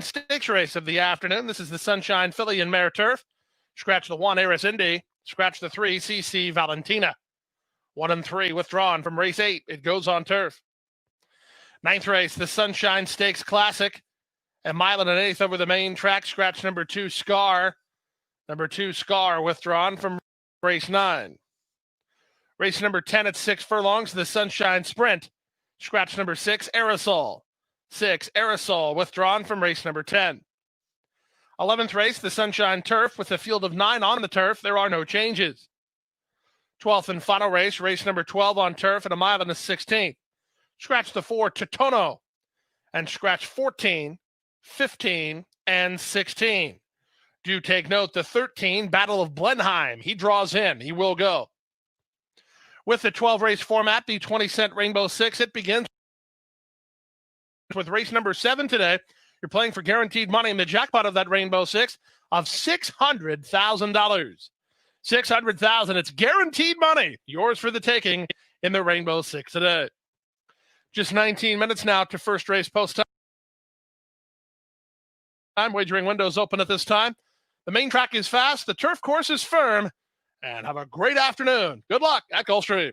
Stakes race of the afternoon. This is the Sunshine Filly and Mare Turf. Scratch the 1, Eris Indy. Scratch the 3, CC Valentina. 1 and 3 withdrawn from race 8. It goes on turf. 9th race, the Sunshine Stakes Classic. A mile and an eighth over the main track. Scratch number 2, Scar. Number 2, Scar, withdrawn from race 9. Race number 10 at 6 furlongs, the Sunshine Sprint. Scratch number 6, Aerosol. 6, Aerosol, withdrawn from race number 10. 11th race, the Sunshine Turf, with a field of 9 on the turf. There are no changes. 12th and final race, race number 12 on turf at a mile and a 16th. Scratch the 4, Totono, and scratch 14, 15, and 16. Do take note, the 13, Battle of Blenheim. He draws in. He will go. With the 12-race format, the 20-cent Rainbow Six, it begins with race number 7 today. You're playing for guaranteed money in the jackpot of that Rainbow Six of $600,000. $600,000. It's guaranteed money. Yours for the taking in the Rainbow Six today. Just 19 minutes now to first race post time. Wagering windows open at this time. The main track is fast. The turf course is firm. And have a great afternoon. Good luck at Gulfstream.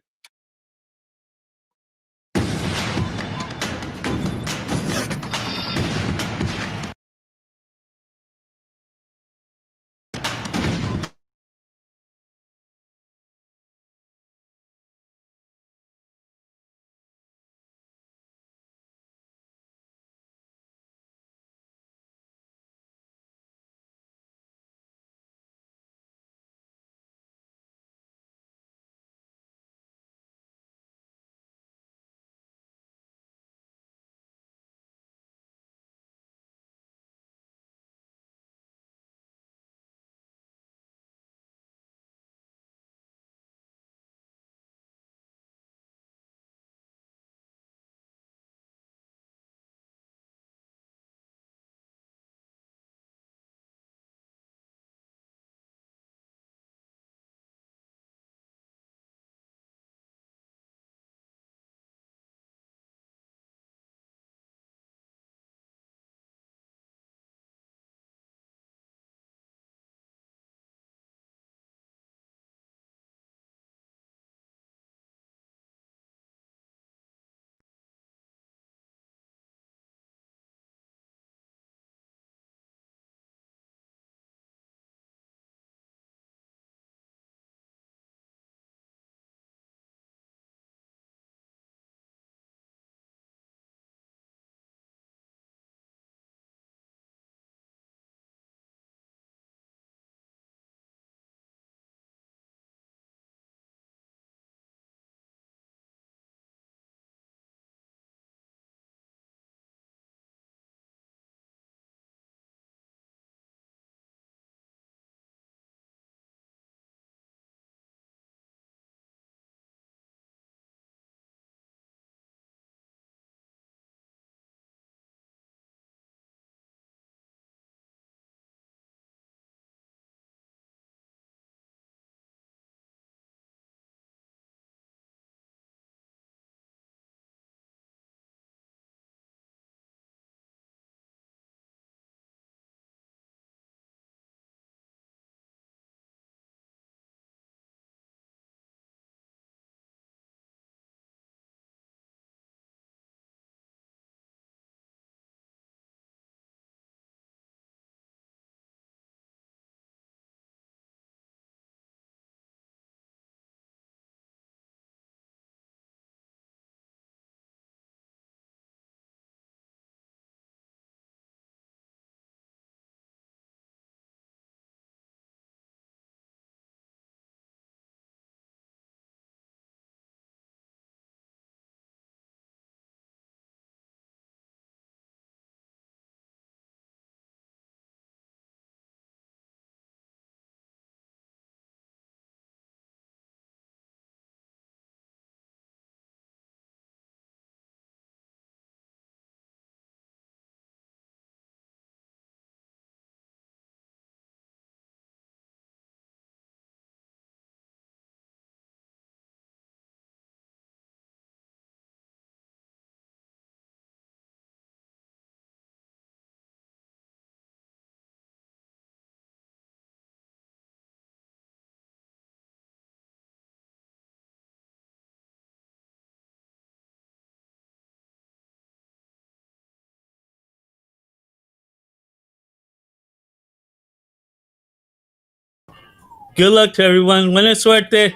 Good luck to everyone. Buena suerte.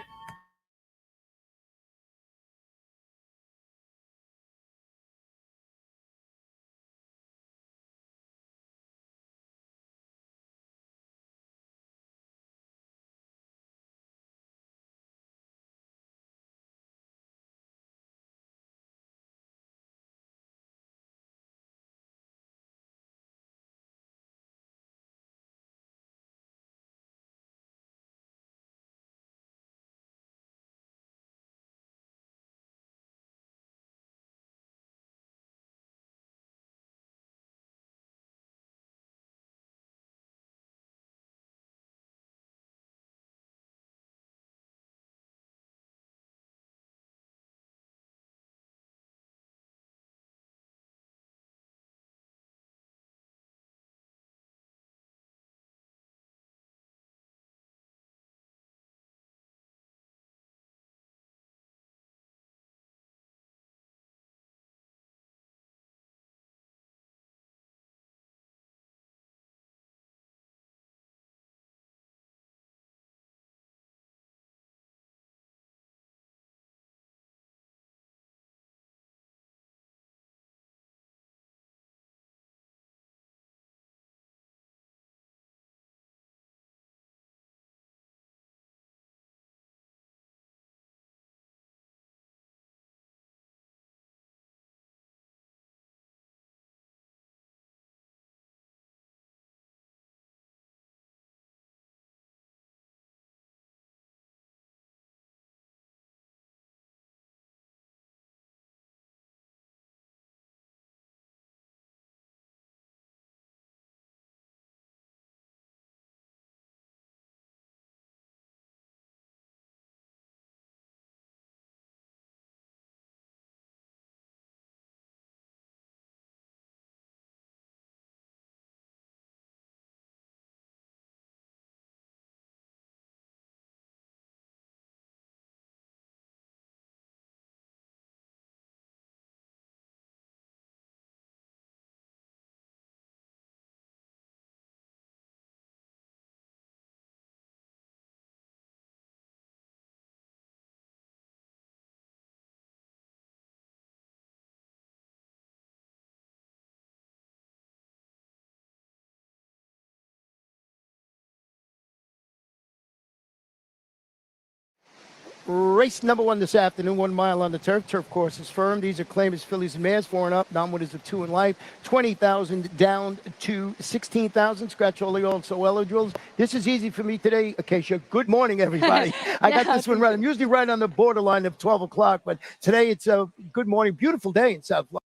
Race number one this afternoon, 1 mile on the turf. Turf course is firm. These are claimers, fillies, and mares, 4 and up. Non-winners of 2 in life. 20,000 down to 16,000. Scratch all the old so eligibles. This is easy for me today, Acacia. Good morning, everybody. I got this one right. I'm usually right on the borderline of 12 o'clock, but today it's a good morning. Beautiful day in South Florida.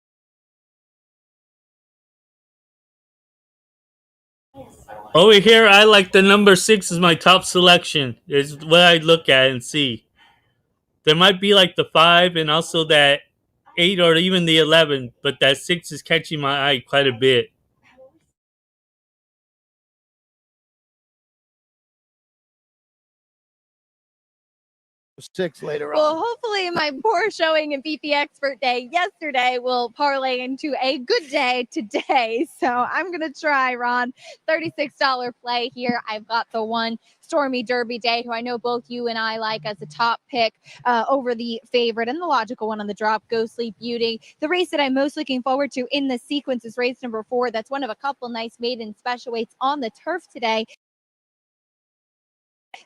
Over here, I like the number 6 is my top selection. Is what I look at and see. There might be like the 5 and also that 8 or even the 11, but that 6 is catching my eye quite a bit. 6 later on. Well, hopefully my poor showing in BP Expert Day yesterday will parlay into a good day today. So I'm going to try, Ron. $36 play here. I've got the one Stormy Derby Day, who I know both you and I like as a top pick over the favorite, and the logical one on the drop, Go Sleep Beauty. The race that I'm most looking forward to in the sequence is race number 4. That's one of a couple nice maiden special weights on the turf today.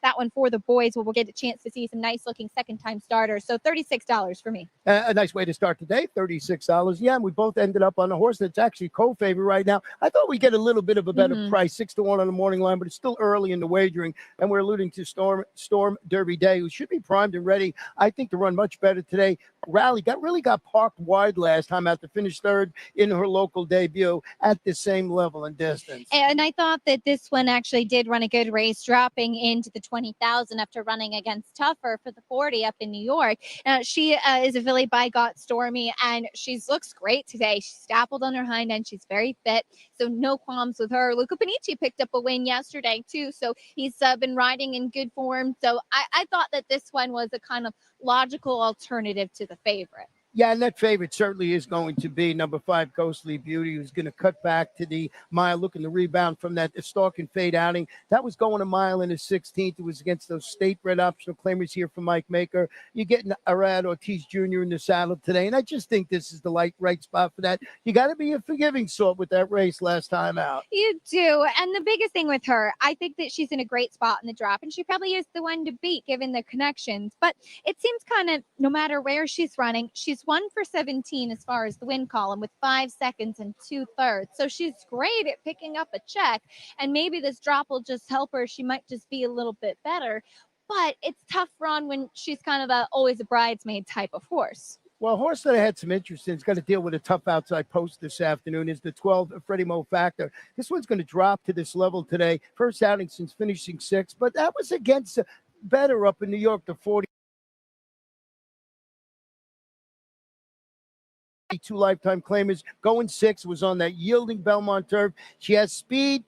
That one for the boys, where we'll get a chance to see some nice looking second time starters. So $36 for me. A nice way to start today, $36. Yeah, and we both ended up on the horse that's actually co-favorite right now. I thought we'd get a little bit of a better price, 6-1 on the morning line, but it's still early in the wagering, and we're alluding to Storm Derby Day, who should be primed and ready, I think, to run much better today. Rally really got parked wide last time after finished third in her local debut at the same level and distance. And I thought that this one actually did run a good race, dropping into the 20,000 after running against Tougher for the 40 up in New York. She is a filly by Got Stormy, and she looks great today. She's dappled on her hind end. She's very fit, so no qualms with her. Luca Panici picked up a win yesterday too, so he's been riding in good form. So I thought that this one was a kind of logical alternative to the favorite. Yeah, and that favorite certainly is going to be number 5, Ghostly Beauty, who's going to cut back to the mile, looking to rebound from that stalk and fade outing. That was going a mile in the 16th. It was against those state-bred optional claimers here from Mike Maker. You're getting Arad Ortiz Jr. in the saddle today, and I just think this is the right spot for that. You got to be a forgiving sort with that race last time out. You do. And the biggest thing with her, I think that she's in a great spot in the drop, and she probably is the one to beat given the connections. But it seems kind of no matter where she's running, she's 1 for 17 as far as the win column with 5 seconds and 2/3. So she's great at picking up a check. And maybe this drop will just help her. She might just be a little bit better. But it's tough run when she's kind of always a bridesmaid type of horse. Well, a horse that I had some interest in, has got to deal with a tough outside post this afternoon, is the 12 Freddie Mo Factor. This one's going to drop to this level today. First outing since finishing 6th, but that was against better up in New York, the 42 lifetime claimers. Going 6 was on that yielding Belmont turf. She has speed.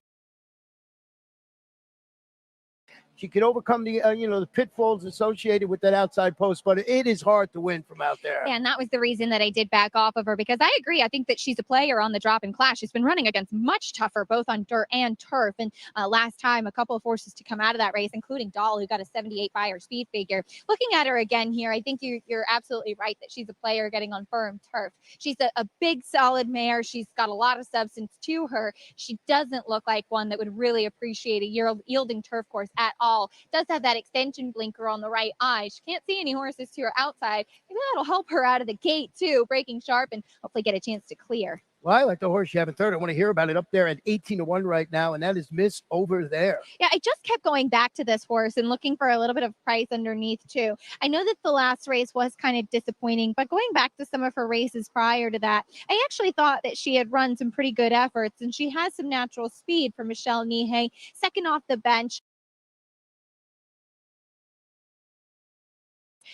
She can overcome the the pitfalls associated with that outside post, but it is hard to win from out there. Yeah, and that was the reason that I did back off of her, because I agree. I think that she's a player on the drop in class. She's been running against much tougher, both on dirt and turf. And last time, a couple of horses to come out of that race, including Doll, who got a 78 buyer speed figure. Looking at her again here, I think you're absolutely right that she's a player getting on firm turf. She's a big, solid mare. She's got a lot of substance to her. She doesn't look like one that would really appreciate a yielding turf course at all. Does have that extension blinker on the right eye. She can't see any horses to her outside. Maybe that'll help her out of the gate too, breaking sharp and hopefully get a chance to clear. Well, I like the horse you have in third. I want to hear about it up there at 18-1 right now, and that is Miss Over There. Yeah, I just kept going back to this horse and looking for a little bit of price underneath too. I know that the last race was kind of disappointing, but going back to some of her races prior to that, I actually thought that she had run some pretty good efforts, and she has some natural speed for Michelle Nihei, second off the bench.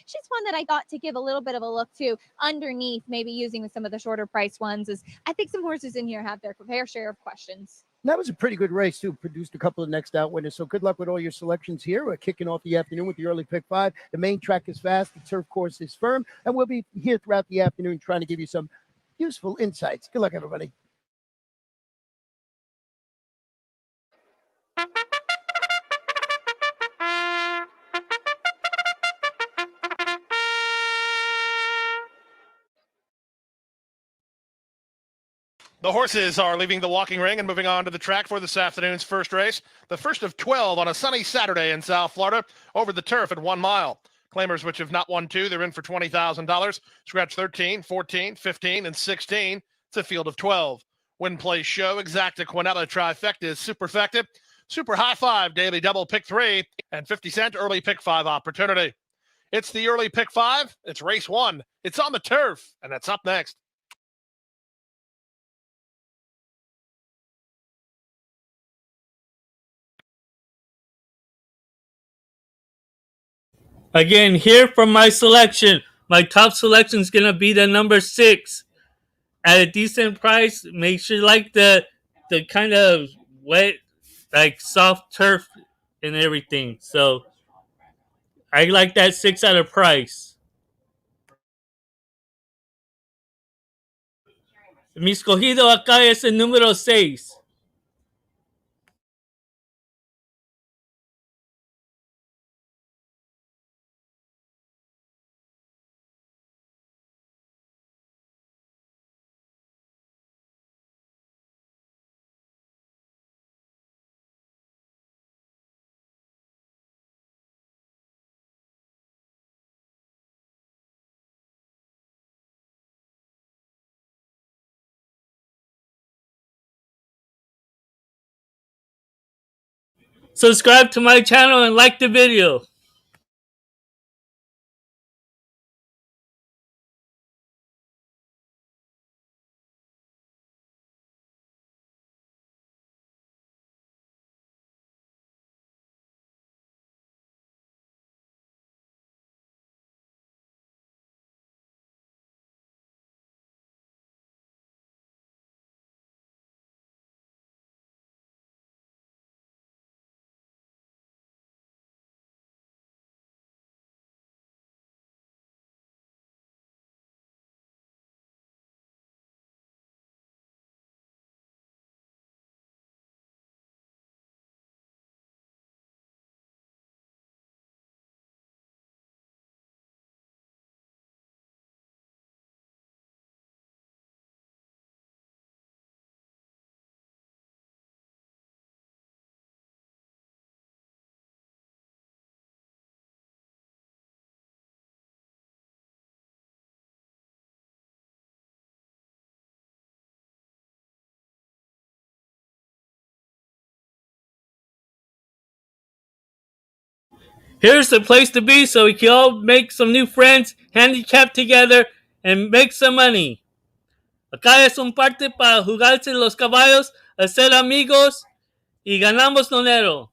She's one that I thought to give a little bit of a look to underneath, maybe using some of the shorter price ones. As I think some horses in here have their fair share of questions. That was a pretty good race, too. Produced a couple of next out winners. So good luck with all your selections here. We're kicking off the afternoon with the early pick 5. The main track is fast. The turf course is firm. And we'll be here throughout the afternoon trying to give you some useful insights. Good luck, everybody. The horses are leaving the walking ring and moving on to the track for this afternoon's first race. The first of 12 on a sunny Saturday in South Florida over the turf at 1 mile. Claimers which have not won 2, they're in for $20,000. Scratch 13, 14, 15, and 16. It's a field of 12. Win, play, show, exacta, quinella, trifecta is superfecta. Super high 5, daily double pick 3, and 50-cent early pick 5 opportunity. It's the early pick 5. It's race 1. It's on the turf, and that's up next. Again, here from my selection. My top selection is going to be the number 6. At a decent price. Make sure you like the kind of wet, like soft turf and everything. So I like that 6 at a price. Mi escogido acá es el número 6. Subscribe to my channel and like the video. Here's the place to be so we can all make some new friends, handicap together, and make some money. Acá es un parte para jugarse los caballos, hacer amigos y ganamos dinero.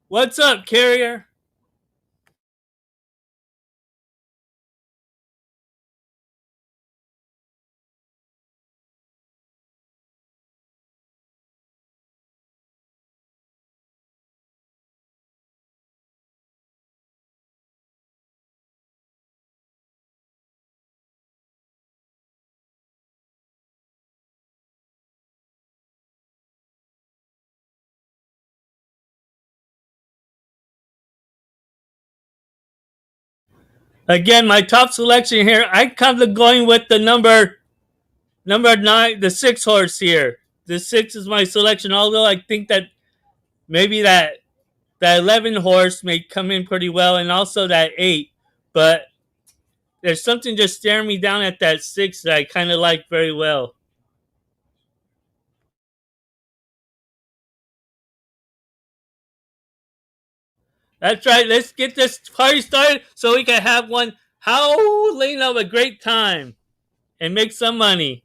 What's up, carrier? Again, my top selection here. I kind of going with the number 9, the 6 horse here. The 6 is my selection, although I think that maybe that 11 horse may come in pretty well, and also that 8. But there's something just staring me down at that 6 that I kind of like very well. That's right. Let's get this party started so we can have one howling of a great time and make some money.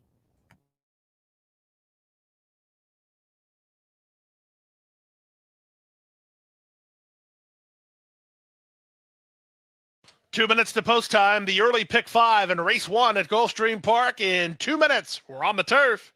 Two minutes to post time. The early pick 5 in race 1 at Gulfstream Park in 2 minutes. We're on the turf.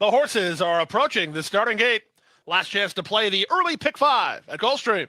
The horses are approaching the starting gate. Last chance to play the early pick 5 at Gulfstream.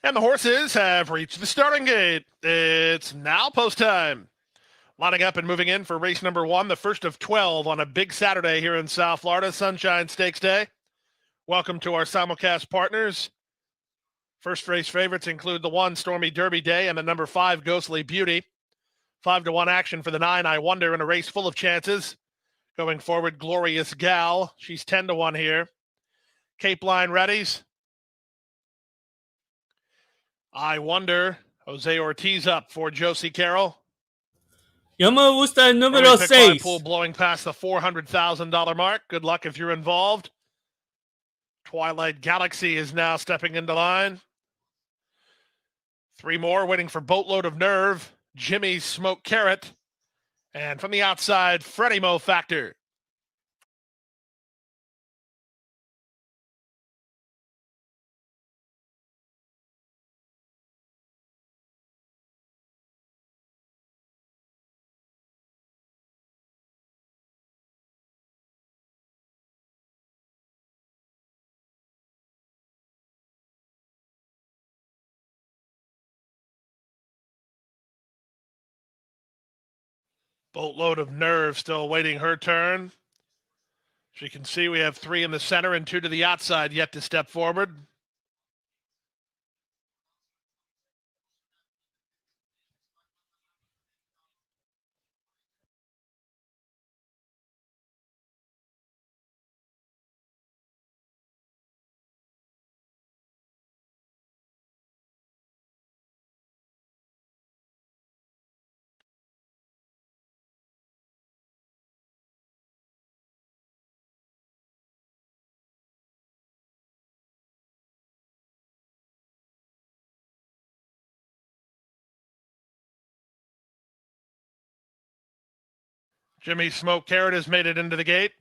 And the horses have reached the starting gate. It's now post time. Lining up and moving in for race number 1, the first of 12 on a big Saturday here in South Florida, Sunshine Stakes Day. Welcome to our simulcast partners, First race favorites include the 1 Stormy Derby Day and the number 5 Ghostly Beauty. 5-1 action for the 9 I Wonder in a race full of chances. Going forward, Glorious Gal. She's 10-1 here. Cape Line Readies. I Wonder. Jose Ortiz up for Josie Carroll. Yo me gusta el número Early pick five 6. pool blowing past the $400,000 mark. Good luck if you're involved. Twilight Galaxy is now stepping into line. 3 more waiting for Boatload of Nerve. Jimmy Smoke Carrot. And from the outside, Freddie Mo Factor. Boatload of Nerve still waiting her turn. As you can see, we have 3 in the center and 2 to the outside yet to step forward. Jimmy Smoke Carrot has made it into the gate.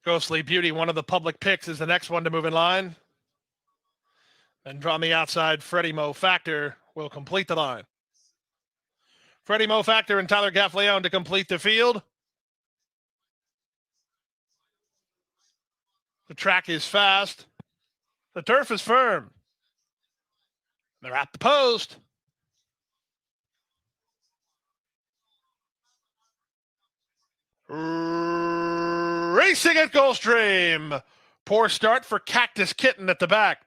Ghostly Beauty, one of the public picks, is the next one to move in line. And on the outside, Freddie Mo Factor will complete the line. Freddie Mo Factor and Tyler Gaffleone to complete the field. The track is fast. The turf is firm. They're at the post. Racing at Gulfstream. Poor start for Cactus Kitten at the back.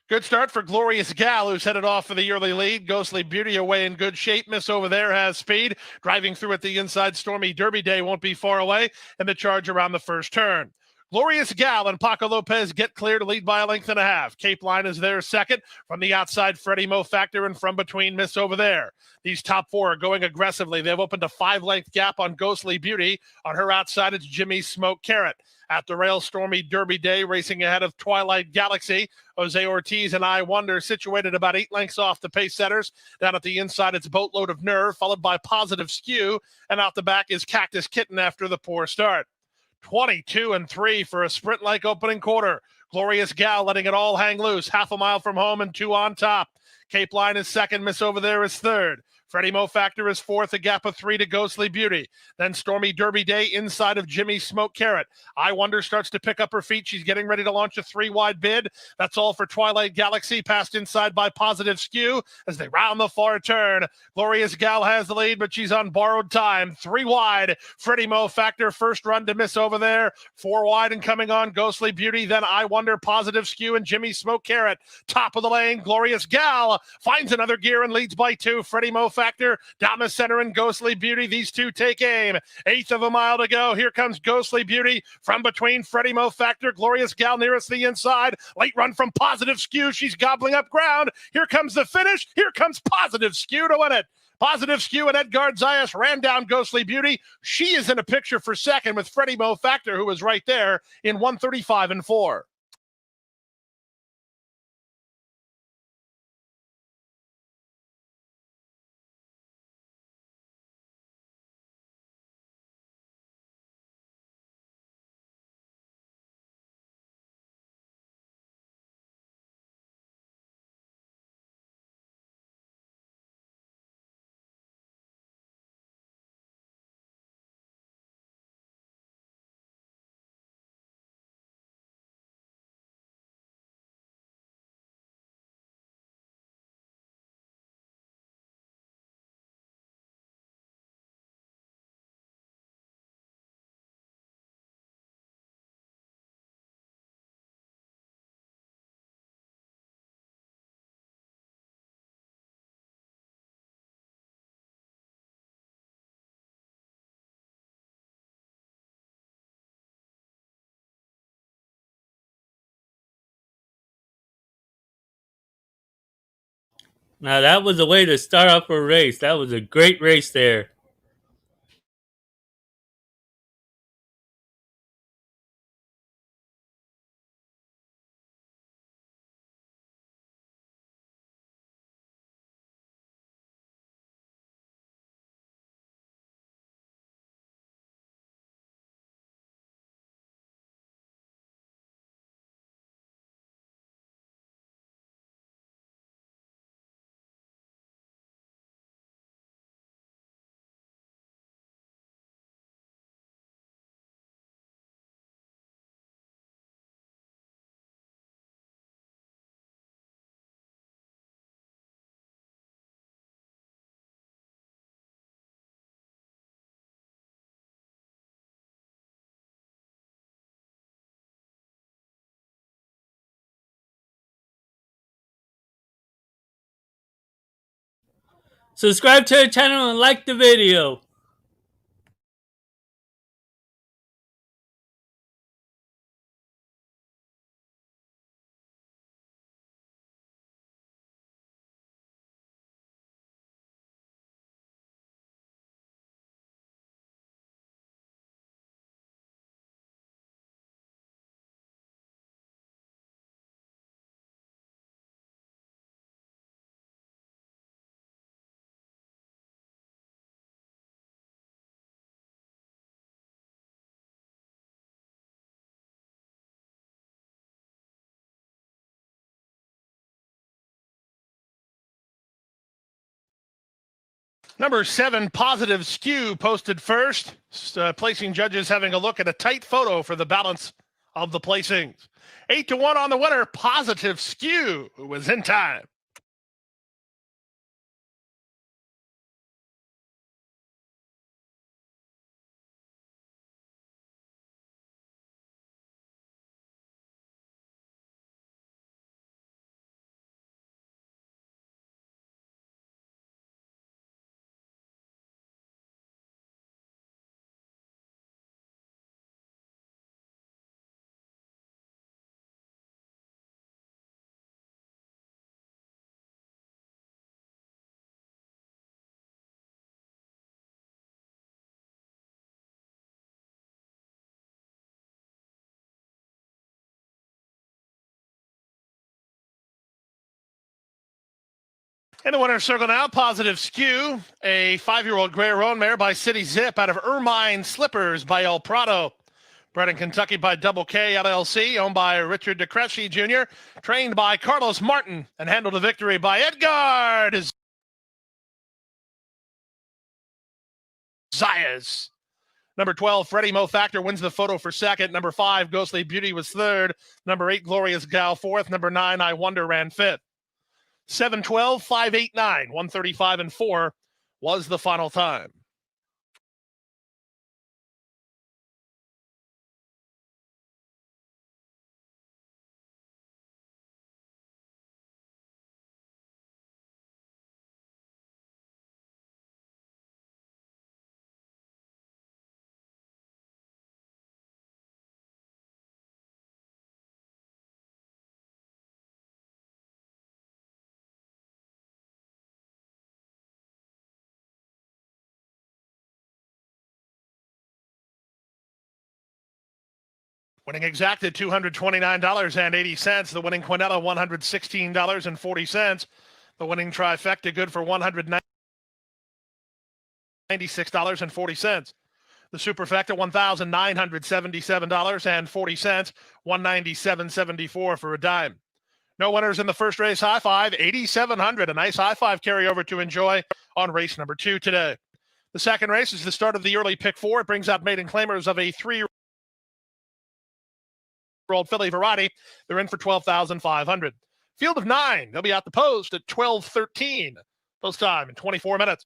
Good start for Glorious Gal, who's headed off for the early lead. Ghostly Beauty away in good shape. Miss Over There has speed. Driving through at the inside. Stormy Derby Day won't be far away. And the charge around the first turn. Glorious Gal and Paco Lopez get clear to lead by a length and a half. Cape Line is there second. From the outside, Freddie Mo Factor, and from between, Miss Over There. These top 4 are going aggressively. They've opened a 5-length gap on Ghostly Beauty. On her outside, it's Jimmy Smoke Carrot. At the rail, Stormy Derby Day racing ahead of Twilight Galaxy. Jose Ortiz and I Wonder situated about 8 lengths off the pace setters. Down at the inside, it's Boatload of Nerve, followed by Positive Skew. And out the back is Cactus Kitten after the poor start. 22-3 for a sprint-like opening quarter. Glorious Gal letting it all hang loose. Half a mile from home and 2 on top. Cape Line is second. Miss Over There is third. Freddie Mo Factor is fourth, a gap of 3 to Ghostly Beauty. Then Stormy Derby Day inside of Jimmy Smoke Carrot. I Wonder starts to pick up her feet. She's getting ready to launch a 3-wide bid. That's all for Twilight Galaxy, passed inside by Positive Skew as they round the far turn. Glorious Gal has the lead, but she's on borrowed time. 3 wide. Freddie Mo Factor, first run to Miss Over There. 4 wide and coming on Ghostly Beauty. Then I Wonder, Positive Skew, and Jimmy Smoke Carrot. Top of the lane, Glorious Gal finds another gear and leads by 2. Freddie Mo Factor down the center and Ghostly Beauty. These 2 take aim. 1/8 of a mile to go. Here comes Ghostly Beauty from between Freddie Mo Factor. Glorious Gal nearest the inside. Late run from Positive Skew. She's gobbling up ground. Here comes the finish. Here comes Positive Skew to win it. Positive Skew and Edgard Zayas ran down Ghostly Beauty. She is in a picture for second with Freddie Mo Factor, who was right there in 1:35-4. Now that was a way to start off a race. That was a great race there. Subscribe to the channel and like the video. Number 7, Positive Skew, posted first, placing judges having a look at a tight photo for the balance of the placings. 8-1 on the winner, Positive Skew, who was in time. In the winner's circle now, Positive Skew, a 5-year-old gray roan mare by City Zip out of Ermine Slippers by El Prado. Bred in Kentucky by Double K LLC, owned by Richard DeCresci Jr., trained by Carlos Martin, and handled a victory by Edgar Zayas. Number 12, Freddie Mo Factor wins the photo for second. Number 5, Ghostly Beauty was third. Number 8, Glorious Gal fourth. Number 9, I Wonder ran fifth. 7-12, 5-8-9, 135 and 4 was the final time. Winning exacted $229.80. The winning Quinella, $116.40. The winning trifecta, good for $196.40. The superfecta, $1,977.40. $197.74 for a dime. No winners in the first race high five, 8,700. A nice high five carryover to enjoy on race number 2 today. The second race is the start of the early pick 4. It brings out maiden claimers of a 3-year-old filly variety. They're in for $12,500. Field of 9. They'll be out the post at 12:13. Post time in 24 minutes.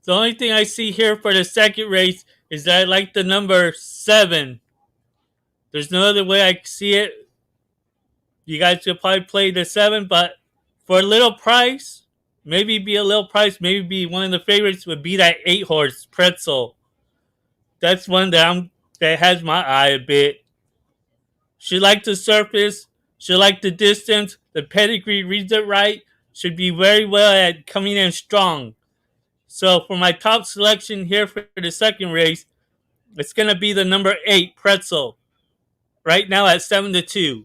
The only thing I see here for the second race is that I like the number 7. There's no other way I can see it. You guys could probably play the 7, but for a little price, maybe be a little price, maybe be one of the favorites would be that 8 horse Pretzel. That's one that has my eye a bit. She liked the surface. She liked the distance. The pedigree reads it right. Should be very well at coming in strong. So for my top selection here for the second race, it's going to be the number 8 Pretzel. Right now at 7-2.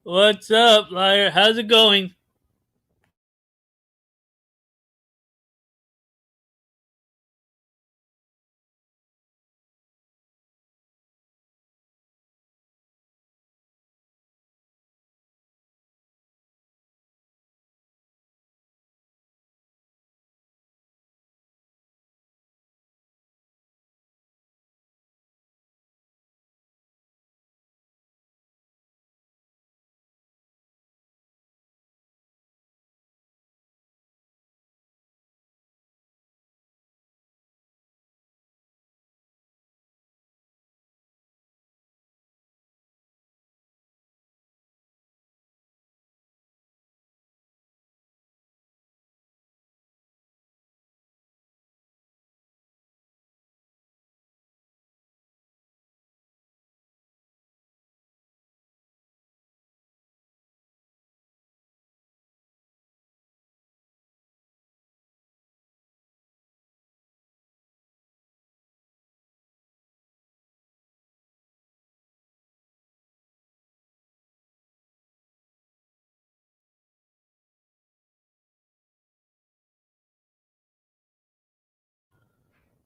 What's up, liar? How's it going?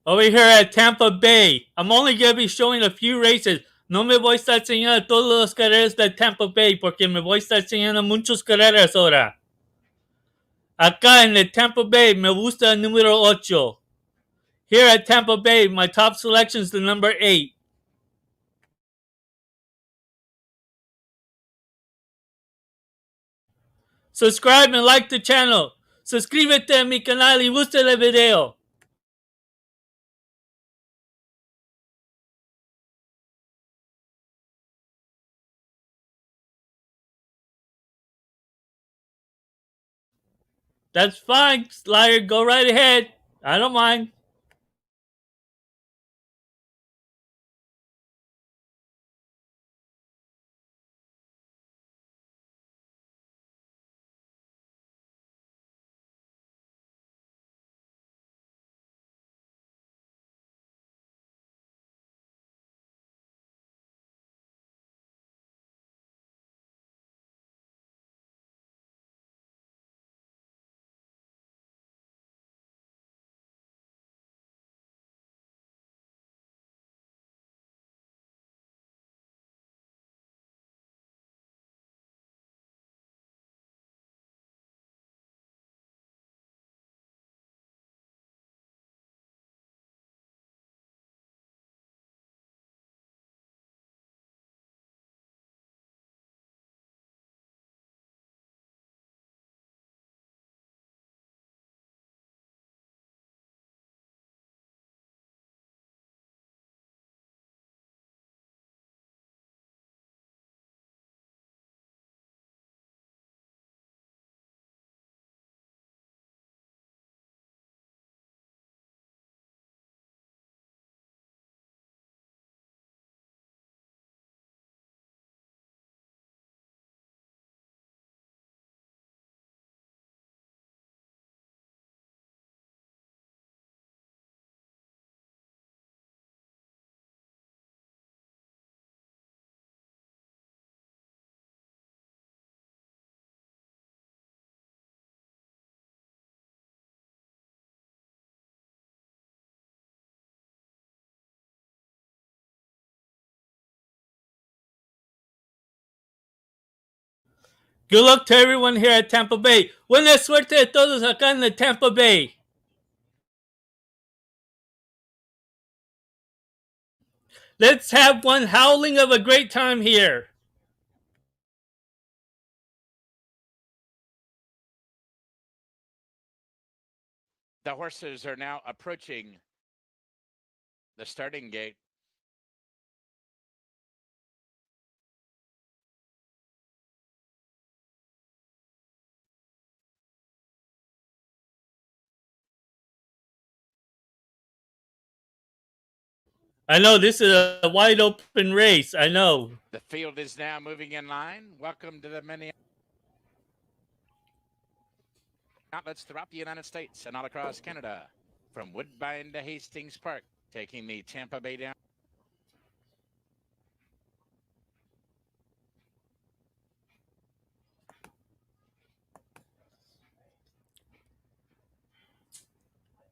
Over here at Tampa Bay. I'm only going to be showing a few races. No me voy a estar enseñando todas las carreras de Tampa Bay porque me voy a estar enseñando muchas carreras ahora. Acá en el Tampa Bay me gusta el número 8. Here at Tampa Bay, my top selection is the number 8. Subscribe and like the channel. Suscríbete a mi canal y gusta el video. That's fine, Slayer. Go right ahead. I don't mind. Good luck to everyone here at Tampa Bay. Buena suerte a todos acá en el Tampa Bay. Let's have one howling of a great time here. The horses are now approaching the starting gate. I know this is a wide open race. I know. The field is now moving in line. Welcome to the many outlets throughout the United States and all across Canada. From Woodbine to Hastings Park, taking the Tampa Bay down.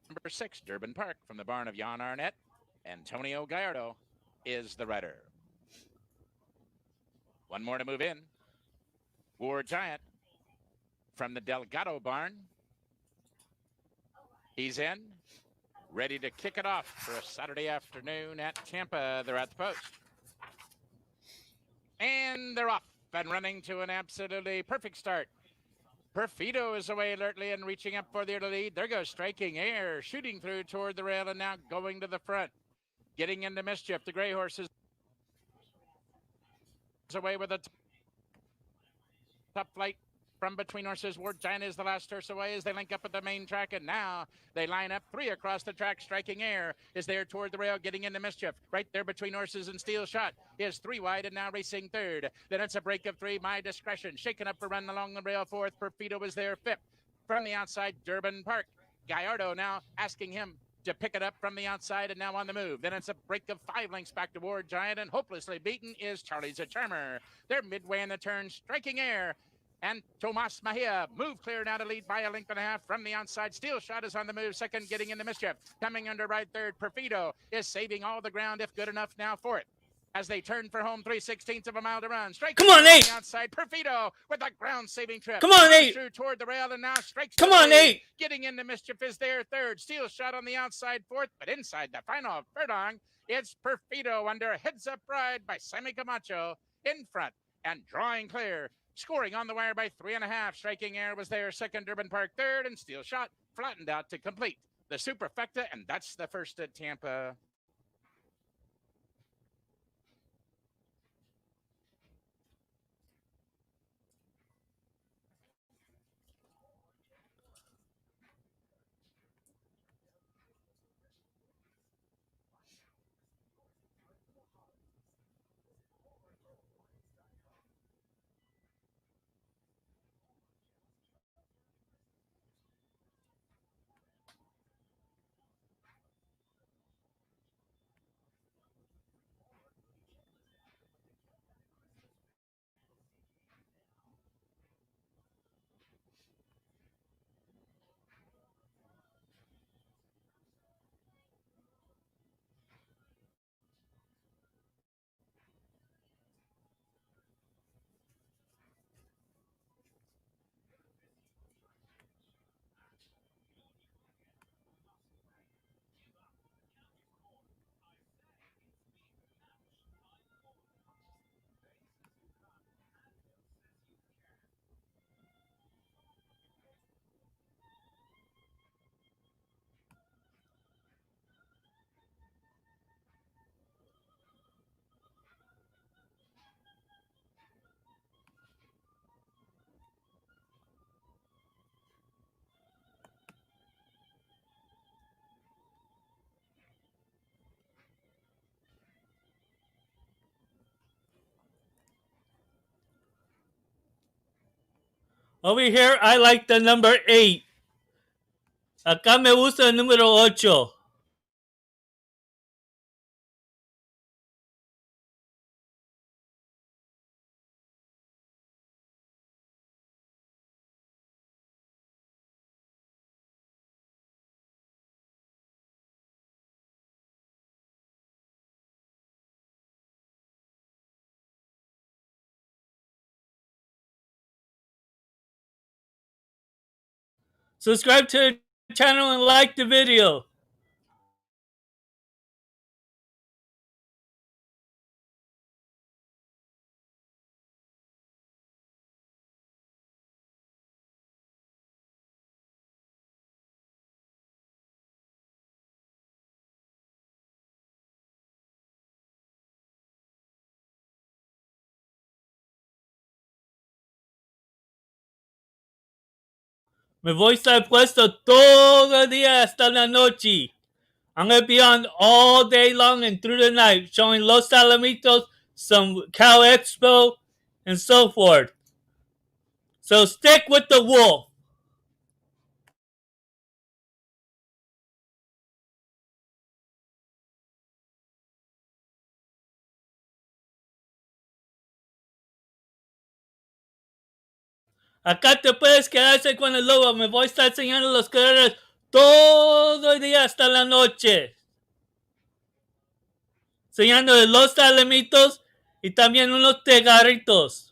Number 6, Durban Park, from the barn of Jan Arnett. Antonio Gallardo is the rider. One more to move in. War Giant from the Delgado barn. He's in, ready to kick it off for a Saturday afternoon at Tampa. They're at the post. And they're off and running to an absolutely perfect start. Perfido is away alertly and reaching up for the early lead. There goes Striking Air, shooting through toward the rail and now going to the front. Getting into mischief. The gray horse is away with a top flight from between horses. War Giant is the last horse away as they link up at the main track, and now they line up 3 across the track. Striking Air is there toward the rail, getting into mischief. Right there between horses, and Steel Shot is 3 wide and now racing third. Then it's a break of 3. My Discretion shaking up a run along the rail. Fourth, Perfido is there fifth. From the outside, Durban Park. Gallardo now asking him to pick it up from the outside and now on the move. Then it's a break of 5 lengths back to War Giant, and hopelessly beaten is Charlie's a Charmer. They're midway in the turn. Striking Air And Tomas Mejia move clear now to lead by a length and a half from the outside. Steel Shot is on the move, second, getting into mischief. Coming under right third, Perfido is saving all the ground, if good enough now for it. As they turn for home, 3/16 of a mile to run. Straight Come on, Nate. the outside. Perfido with a ground-saving trip. Come on, Nate. Through toward the rail and now strikes. Come on, Nate. Getting into mischief is there third. Steel Shot on the outside fourth, but inside the final furlong, it's Perfido under Heads Up Ride by Sammy Camacho in front and drawing clear. Scoring on the wire by 3.5. Striking Air was there second, Durban Park third, and Steel Shot flattened out to complete the Superfecta, and that's the first at Tampa. Over here, I like the number 8. Acá me gusta el número 8. Subscribe to the channel and like the video. Me voy a estar puesto todo el día hasta la noche. I'm going to be on all day long and through the night, showing Los Alamitos, some Cow Expo, and so forth. So stick with the wolf. Acá te puedes quedarse con el lobo. Me voy a estar enseñando los carreras todo el día hasta la noche. Enseñando de los alamitos y también unos tegarritos.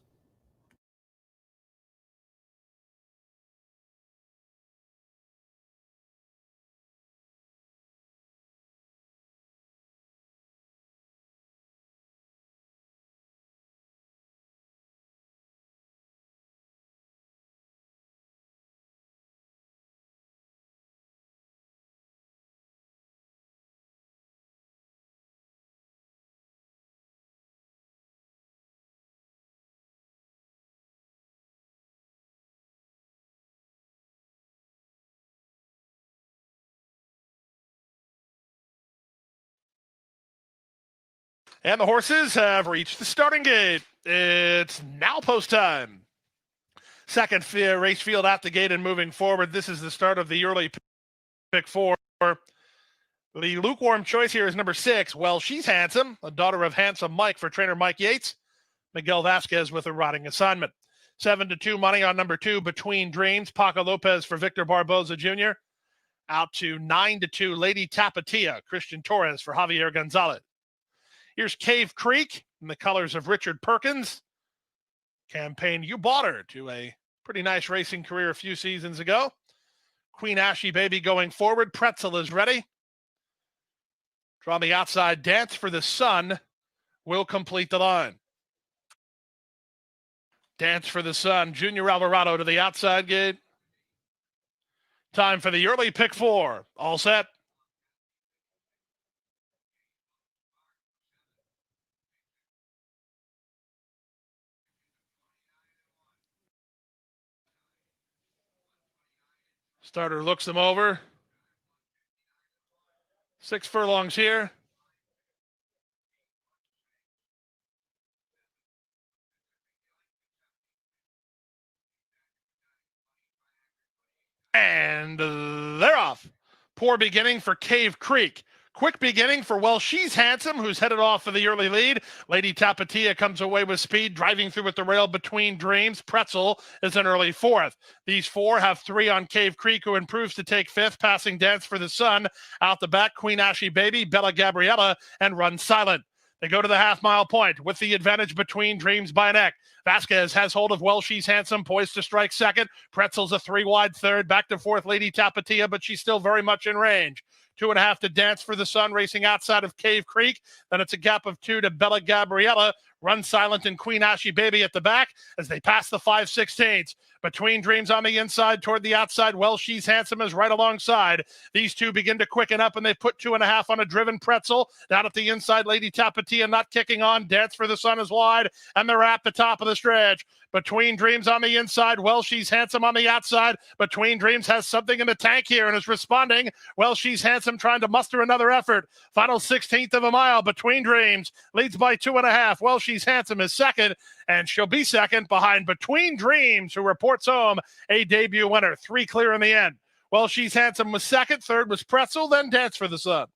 And the horses have reached the starting gate. It's now post time. Second race field out the gate and moving forward. This is the start of the early pick 4. The lukewarm choice here is number 6. Well, she's handsome, a daughter of handsome Mike for trainer Mike Yates. Miguel Vasquez with a riding assignment. 7-2 money on number 2, Between Dreams. Paco Lopez for Victor Barboza Jr. Out to 9-2, Lady Tapatia. Christian Torres for Javier Gonzalez. Here's Cave Creek in the colors of Richard Perkins. Campaign You Bought Her to a pretty nice racing career a few seasons ago. Queen Ashy Baby going forward. Pretzel is ready. Draw the outside. Dance for the Sun will complete the line. Dance for the Sun. Junior Alvarado to the outside gate. Time for the early pick 4. All set. Starter looks them over. 6 furlongs here. And they're off. Poor beginning for Cave Creek. Quick beginning for Well She's Handsome, who's headed off for the early lead. Lady Tapatia comes away with speed, driving through at the rail. Between Dreams. Pretzel is an early 4th. These 4 have 3 on Cave Creek, who improves to take 5th, passing Dance for the Sun. Out the back, Queen Ashy Baby, Bella Gabriella, and Run Silent. They go to the half-mile point with the advantage Between Dreams by neck. Vasquez has hold of Well She's Handsome, poised to strike second. Pretzel's a 3-wide third, back to 4th, Lady Tapatia, but she's still very much in range. 2.5 to Dance for the Sun, racing outside of Cave Creek. Then it's a gap of 2 to Bella Gabriella. Run Silent and Queen Ashy Baby at the back as they pass the 5/16. Between Dreams on the inside, toward the outside. Well She's Handsome is right alongside. These two begin to quicken up, and they put 2.5 on a driven Pretzel. Down at the inside, Lady Tapatia not kicking on. Dance for the Sun is wide, and they're at the top of the stretch. Between Dreams on the inside. Well She's Handsome on the outside. Between Dreams has something in the tank here and is responding. Well She's Handsome trying to muster another effort. Final 16th of a mile. Between Dreams leads by 2.5. Well She's Handsome is second, and she'll be second behind Between Dreams, who reports home a debut winner. 3 clear in the end. Well She's Handsome was second. Third was Pretzel, then Dance for the Sun.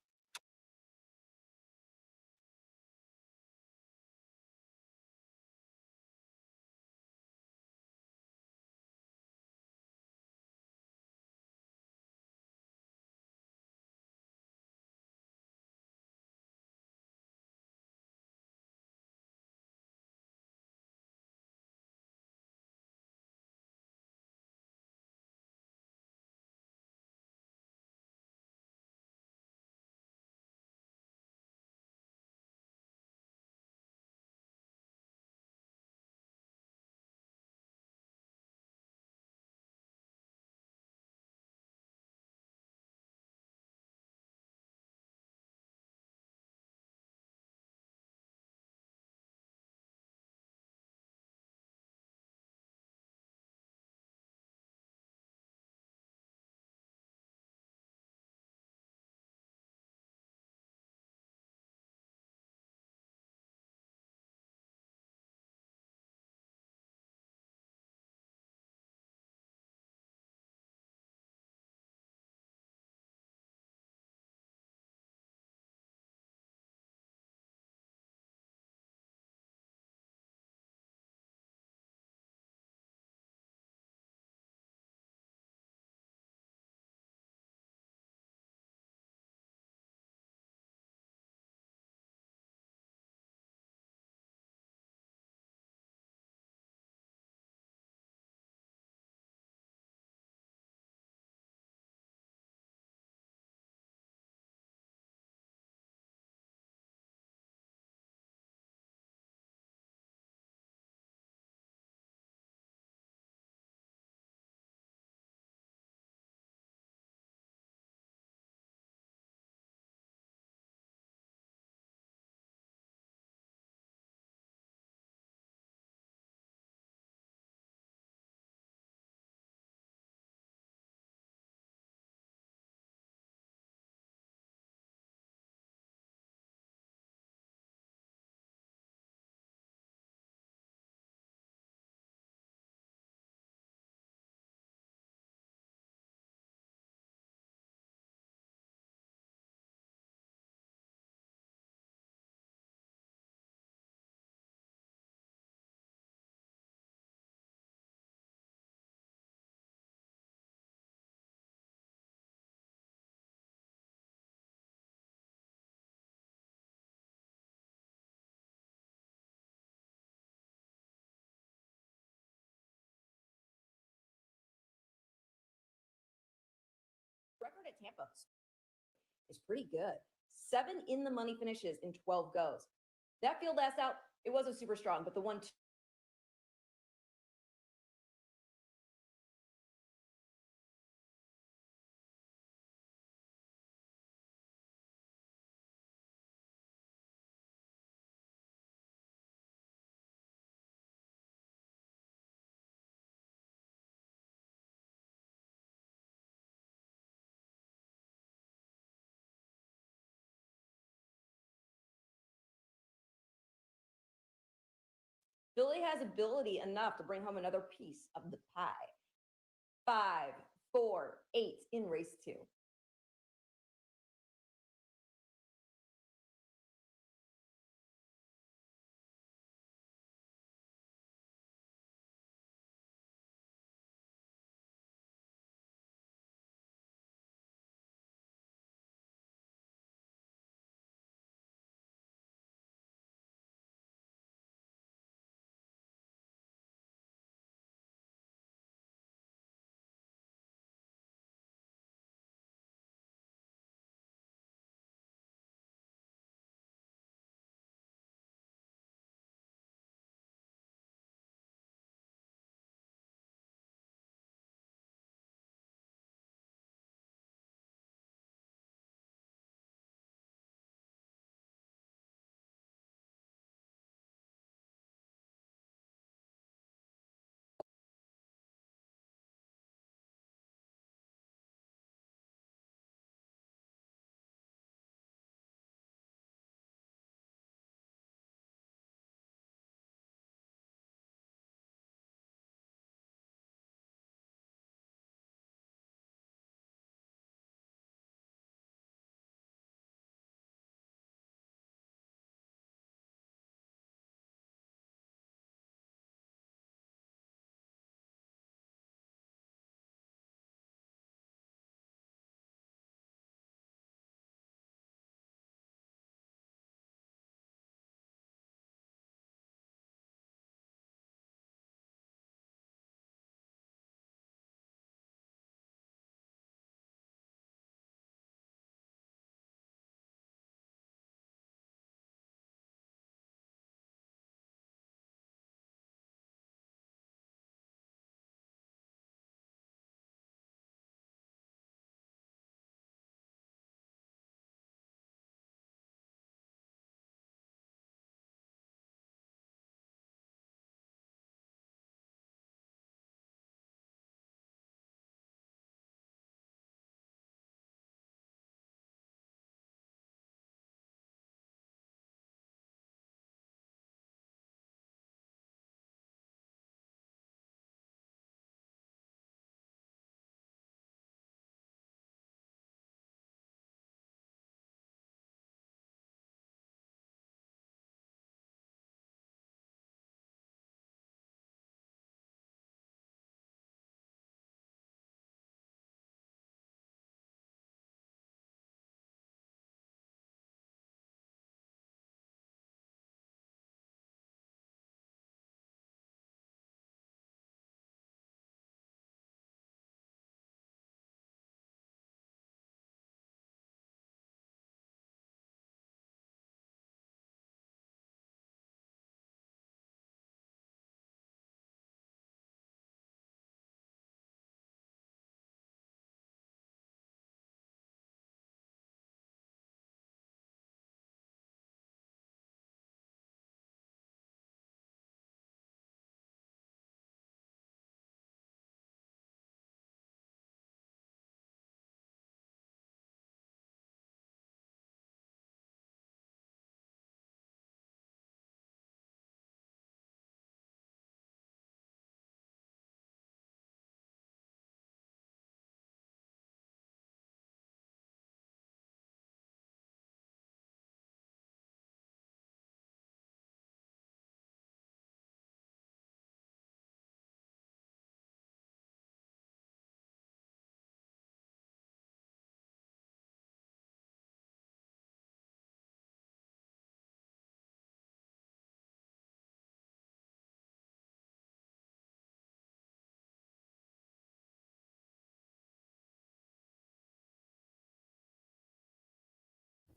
Tampa is pretty good. 7 in the money finishes in 12 goes. That field last out, it wasn't super strong, but the one Billy has ability enough to bring home another piece of the pie. 5, 4, 8 in race 2.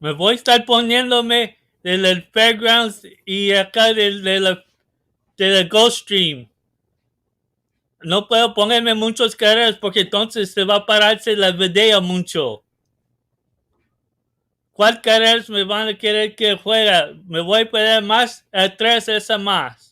Me voy a estar poniéndome del Fairgrounds y acá del Gulfstream. No puedo ponerme muchos carreras porque entonces se va a pararse la video mucho. ¿Cuál carreras me van a querer que juega? Me voy a poner más a 3 esa más.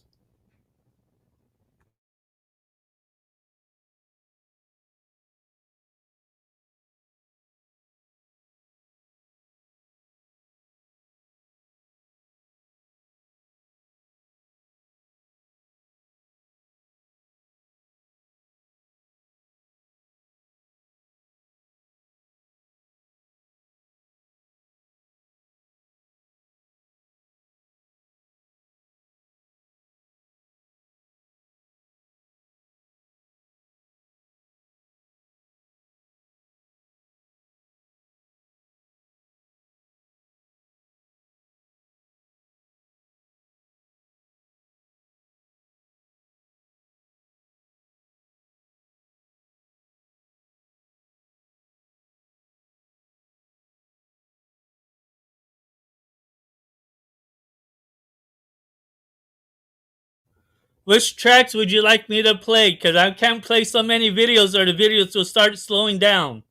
Which tracks would you like me to play? Because I can't play so many videos or the videos will start slowing down.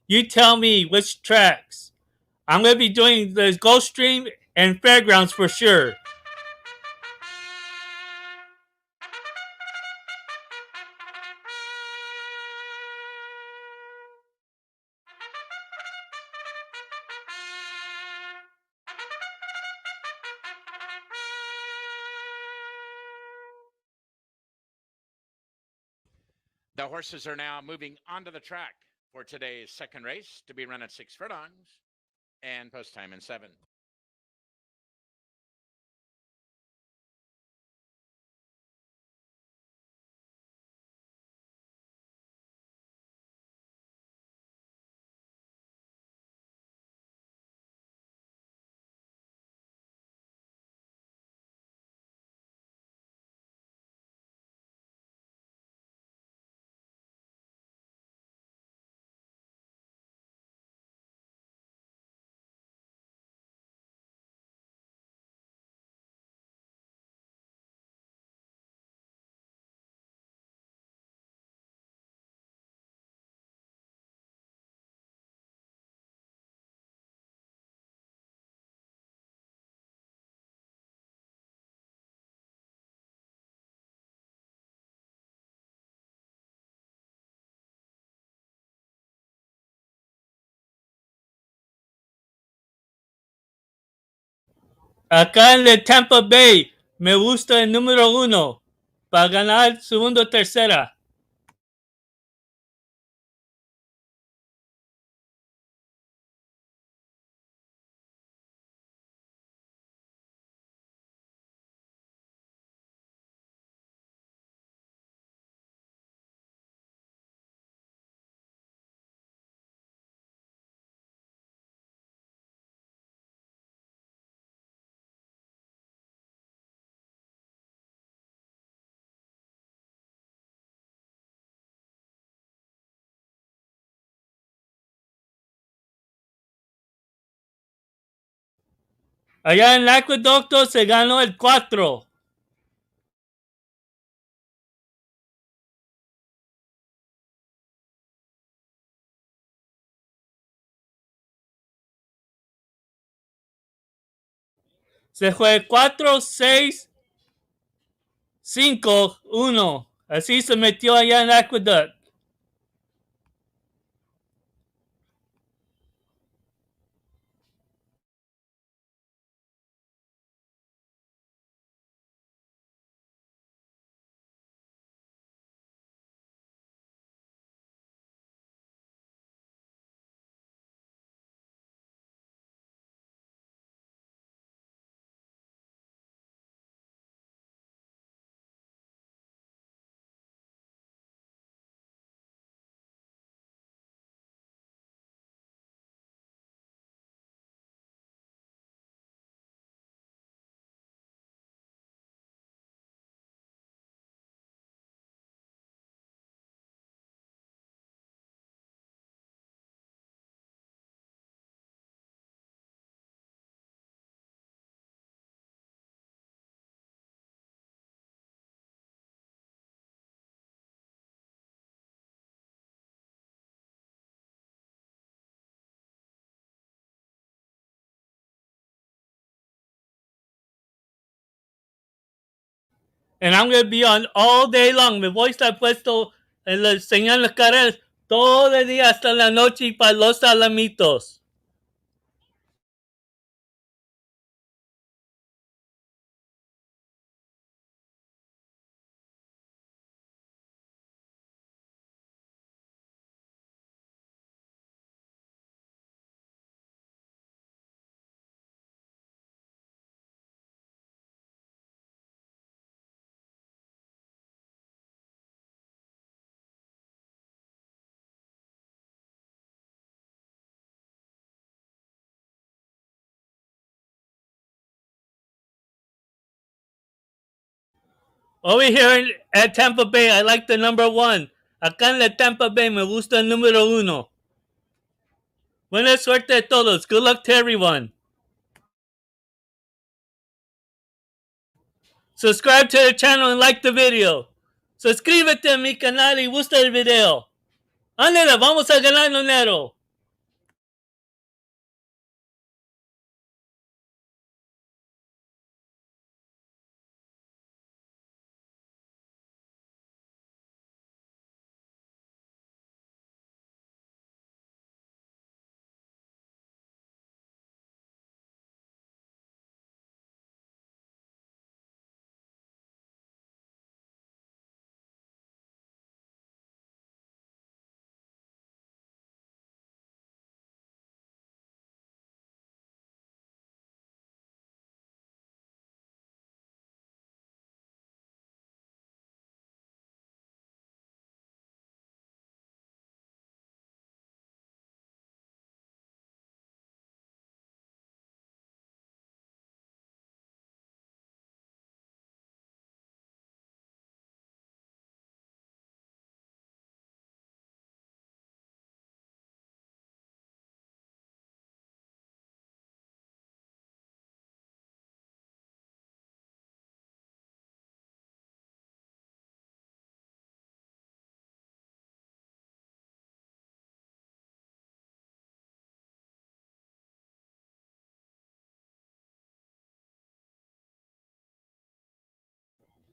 You tell me which tracks. I'm going to be doing the Gulfstream and Fairgrounds for sure. The horses are now moving onto the track for today's second race to be run at 6 furlongs and post time in 7. Acá en el Tampa Bay me gusta el número 1 para ganar segundo o tercera. Allá en el Aqueducto se ganó el 4. Se fue 4, 6, 5, 1. Así se metió allá en Aqueduct. And I'm going to be on all day long. Mi voy a estar puesto en la señal de carreras todo el día hasta la noche para los Alamitos. Over here at Tampa Bay, I like the number 1. Acá en la Tampa Bay me gusta el número 1. Buena suerte a todos. Good luck to everyone. Subscribe to the channel and like the video. Suscríbete a mi canal y gusta el video. Ándale, vamos a ganar dinero.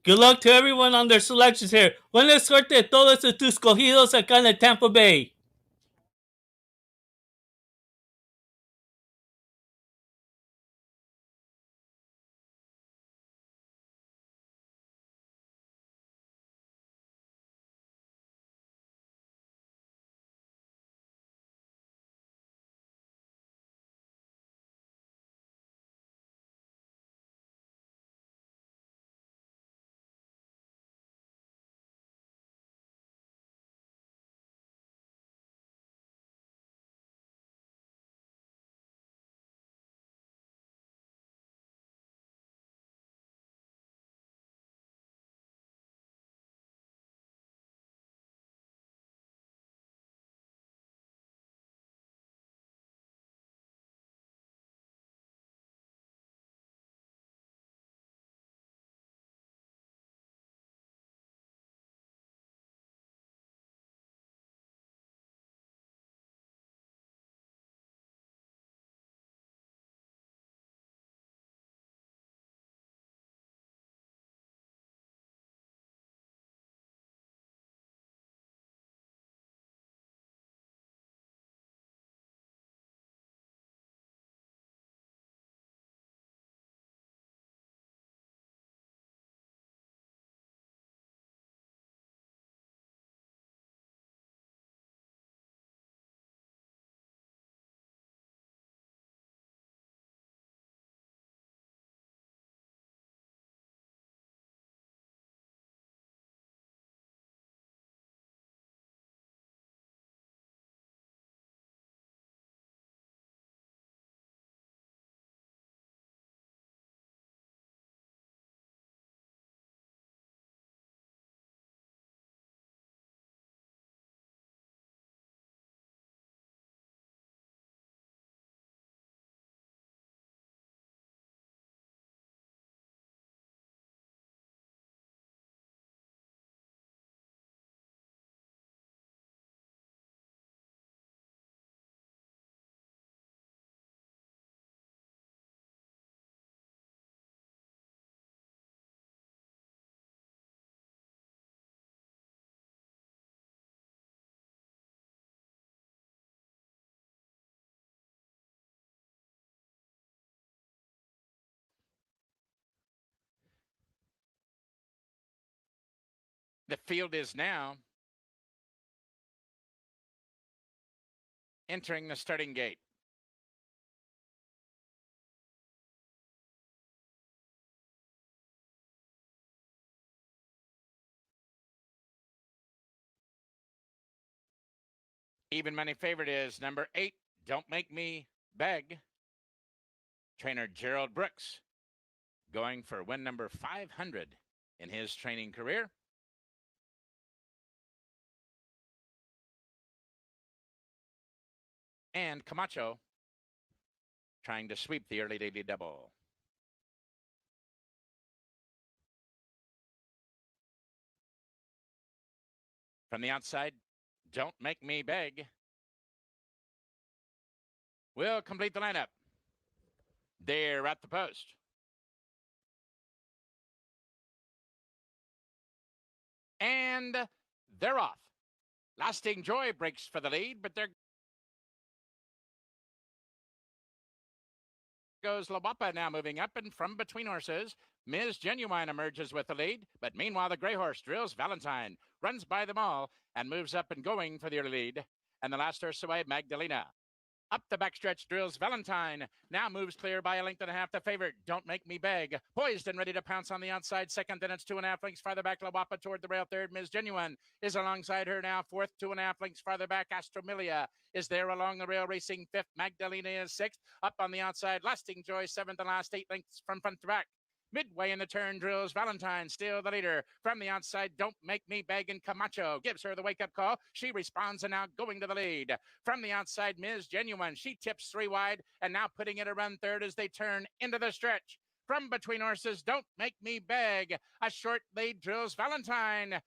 Good luck to everyone on their selections here. Buena suerte a todos tus cogidos acá en el Tampa Bay. The field is now entering the starting gate. Even money favorite is number 8, Don't Make Me Beg. Trainer Gerald Brooks going for win number 500 in his training career. And Camacho trying to sweep the early daily double. From the outside, Don't Make Me Beg will complete the lineup. They're at the post. And they're off. Lasting Joy breaks for the lead, but there goes La Guapa now moving up, and from between horses, Ms. Genuine emerges with the lead, but meanwhile the gray horse Drills Valentine runs by them all and moves up and going for the early lead. And the last horse away, Magdalena. Up the backstretch, Drills Valentine now moves clear by a length and a half. The favorite, Don't Make Me Beg, poised and ready to pounce on the outside. Second, then it's 2.5 lengths farther back. La Guapa toward the rail. Third, Ms. Genuine is alongside her now. Fourth, 2.5 lengths farther back. Astromilia is there along the rail, racing fifth. Magdalena is sixth. Up on the outside, Lasting Joy seventh and last, 8 lengths from front to back. Midway in the turn, Drills Valentine, still the leader. From the outside, Don't Make Me Beg, and Camacho gives her the wake-up call. She responds and now going to the lead. From the outside, Ms. Genuine, she tips 3 wide and now putting it a run third as they turn into the stretch. From between horses, Don't Make Me Beg, a short lead, Drills Valentine.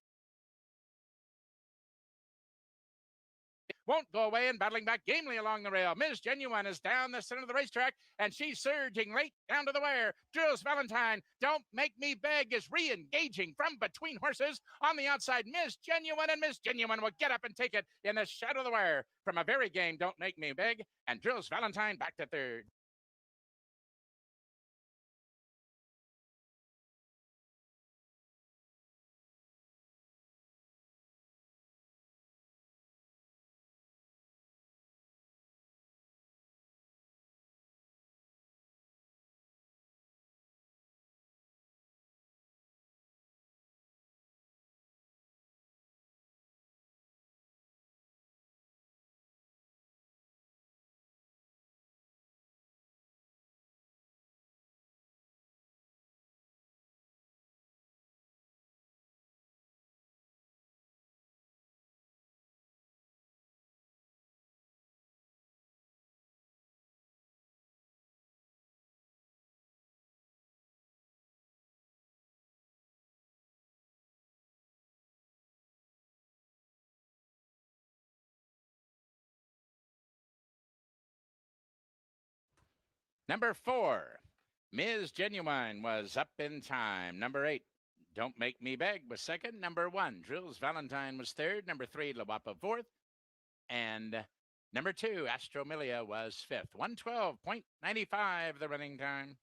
Won't go away and battling back gamely along the rail. Ms. Genuine is down the center of the racetrack, and she's surging late down to the wire. Drills Valentine, Don't Make Me Beg is re-engaging from between horses. On the outside, Ms. Genuine, and Ms. Genuine will get up and take it in the shadow of the wire. From a very game, Don't Make Me Beg, and Drills Valentine back to third. Number 4, Ms. Genuine was up in time. Number 8, Don't Make Me Beg was second. Number 1, Drills Valentine was third. Number 3, La Guapa fourth. And number 2, Astromilia was fifth. 112.95 the running time.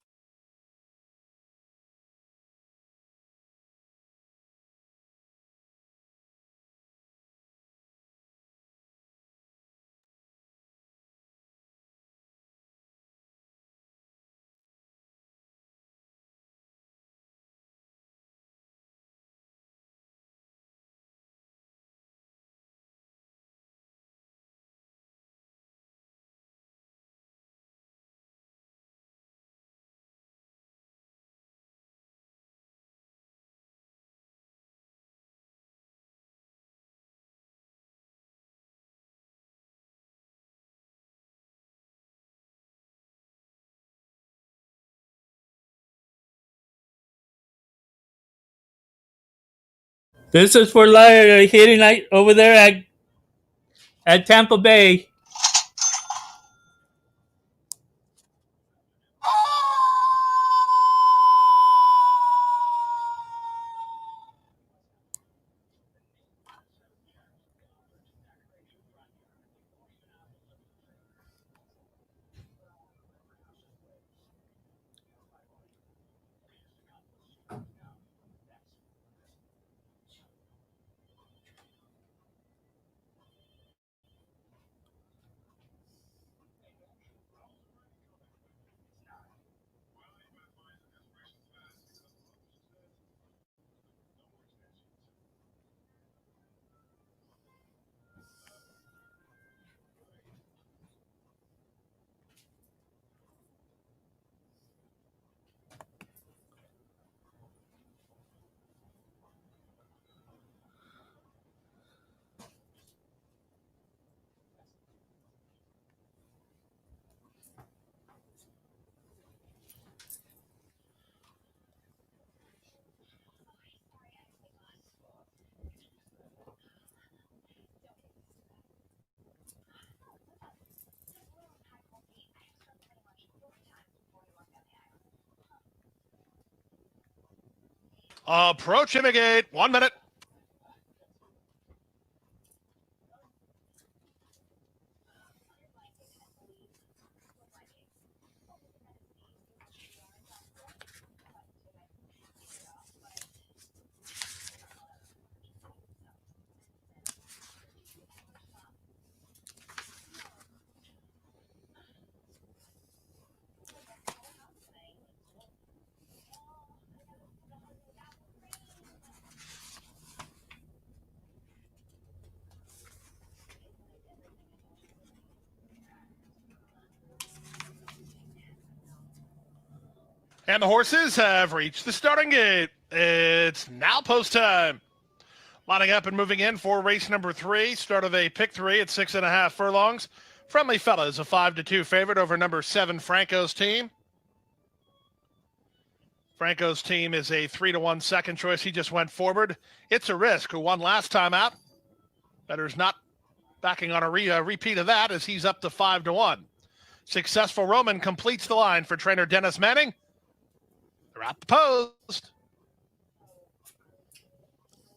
This is for Liar here tonight over there at Tampa Bay. Approaching the gate. 1 minute. And the horses have reached the starting gate. It's now post time. Lining up and moving in for race number 3. Start of a pick 3 at 6.5 furlongs. Friendly Fella is a 5-2 favorite over number 7 Franco's Team. Franco's Team is a 3-1 second choice. He just went forward. It's a Risk, who won last time out. Bettor's not backing on a repeat of that, as he's up to 5-1. Successful Roman completes the line for trainer Dennis Manning. They're at the post.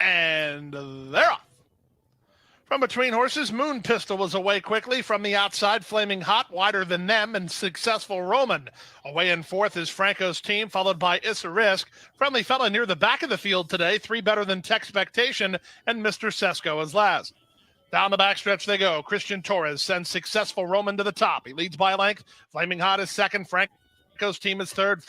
And they're off. From between horses, Moon Pistol was away quickly. From the outside, Flaming Hot, wider than them, and Successful Roman. Away in fourth is Franco's Team, followed by Issa Risk. Friendly Fella near the back of the field today, 3 better than Texpectation, and Mr. Sesko is last. Down the backstretch they go. Christian Torres sends Successful Roman to the top. He leads by a length. Flaming Hot is second. Franco's Team is third.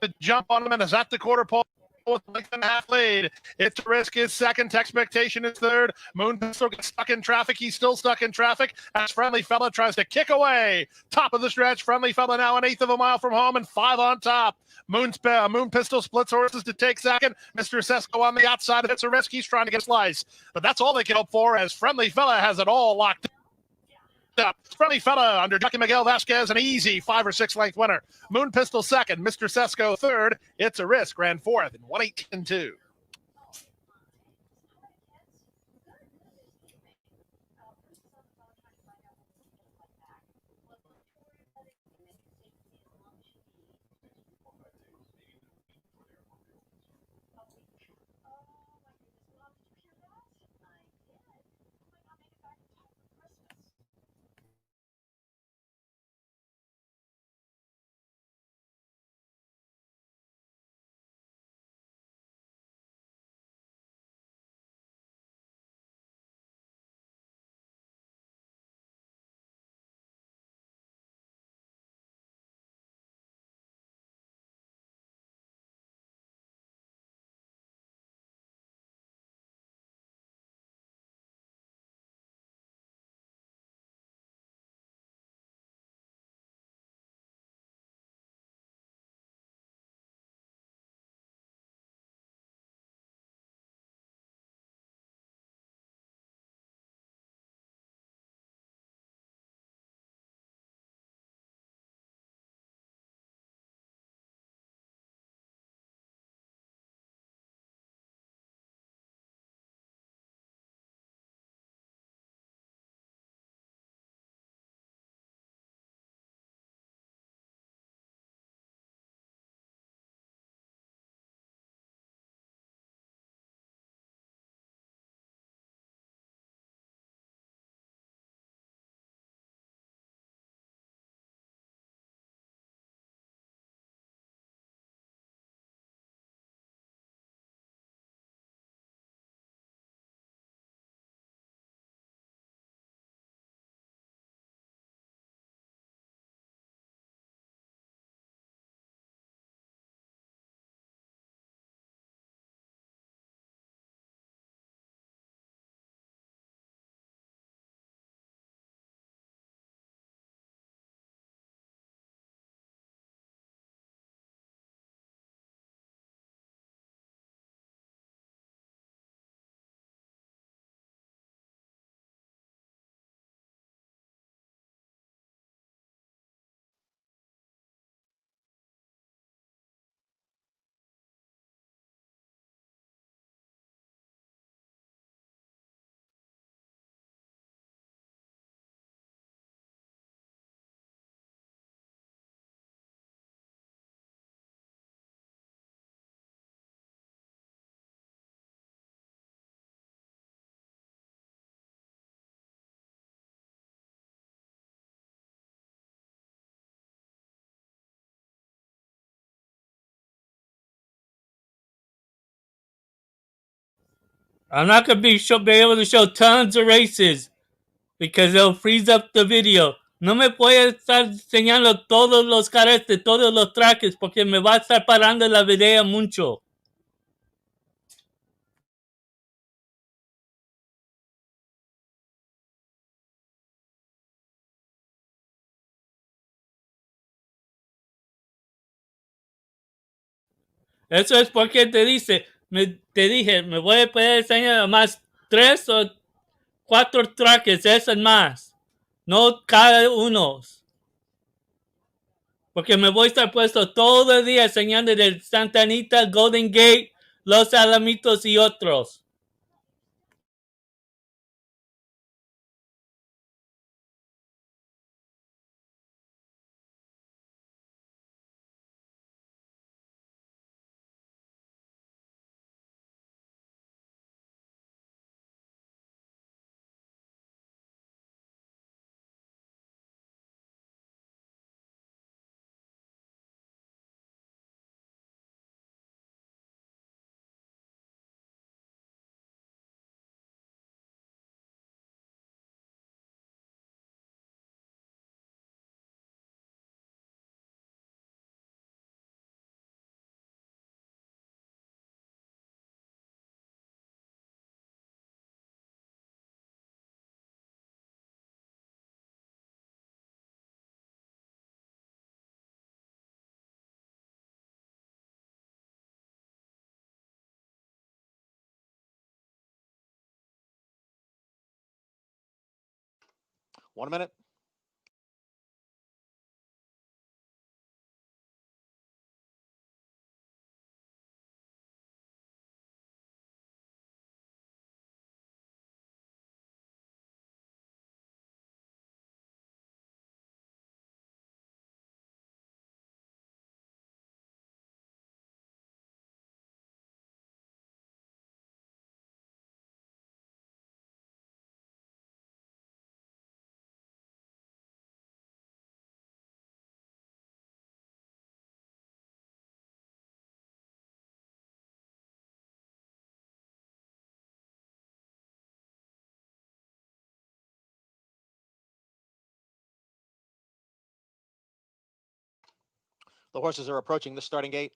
The jump on him and is at the quarter pole with length and a half lead. It's a Risk is second. Texpectation is third. Moon Pistol gets stuck in traffic. He's still stuck in traffic as Friendly Fella tries to kick away. Top of the stretch. Friendly Fella now 1/8 of a mile from home and 5 on top. Moon Pistol splits horses to take second. Mr. Sesko on the outside of It's a Risk. He's trying to get a slice. But that's all they can hope for, as Friendly Fella has it all locked up. Friendly Fella under Jockey Miguel Vasquez, an easy 5 or 6 length winner. Moon Pistol second, Mr. Sesko third. It's a Risk ran fourth in 1:18.2. I'm not going to be able to show tons of races because it'll freeze up the video. No me puede estar enseñando todos los caretes, todos los trajes, porque me va a estar parando la video mucho. Eso es porque te dije, me voy a poder enseñar más 3 o 4 trajes, eso es más. No cada uno. Porque me voy a estar puesto todo el día enseñando del Santa Anita, Golden Gate, Los Alamitos y otros. One minute. The horses are approaching the starting gate.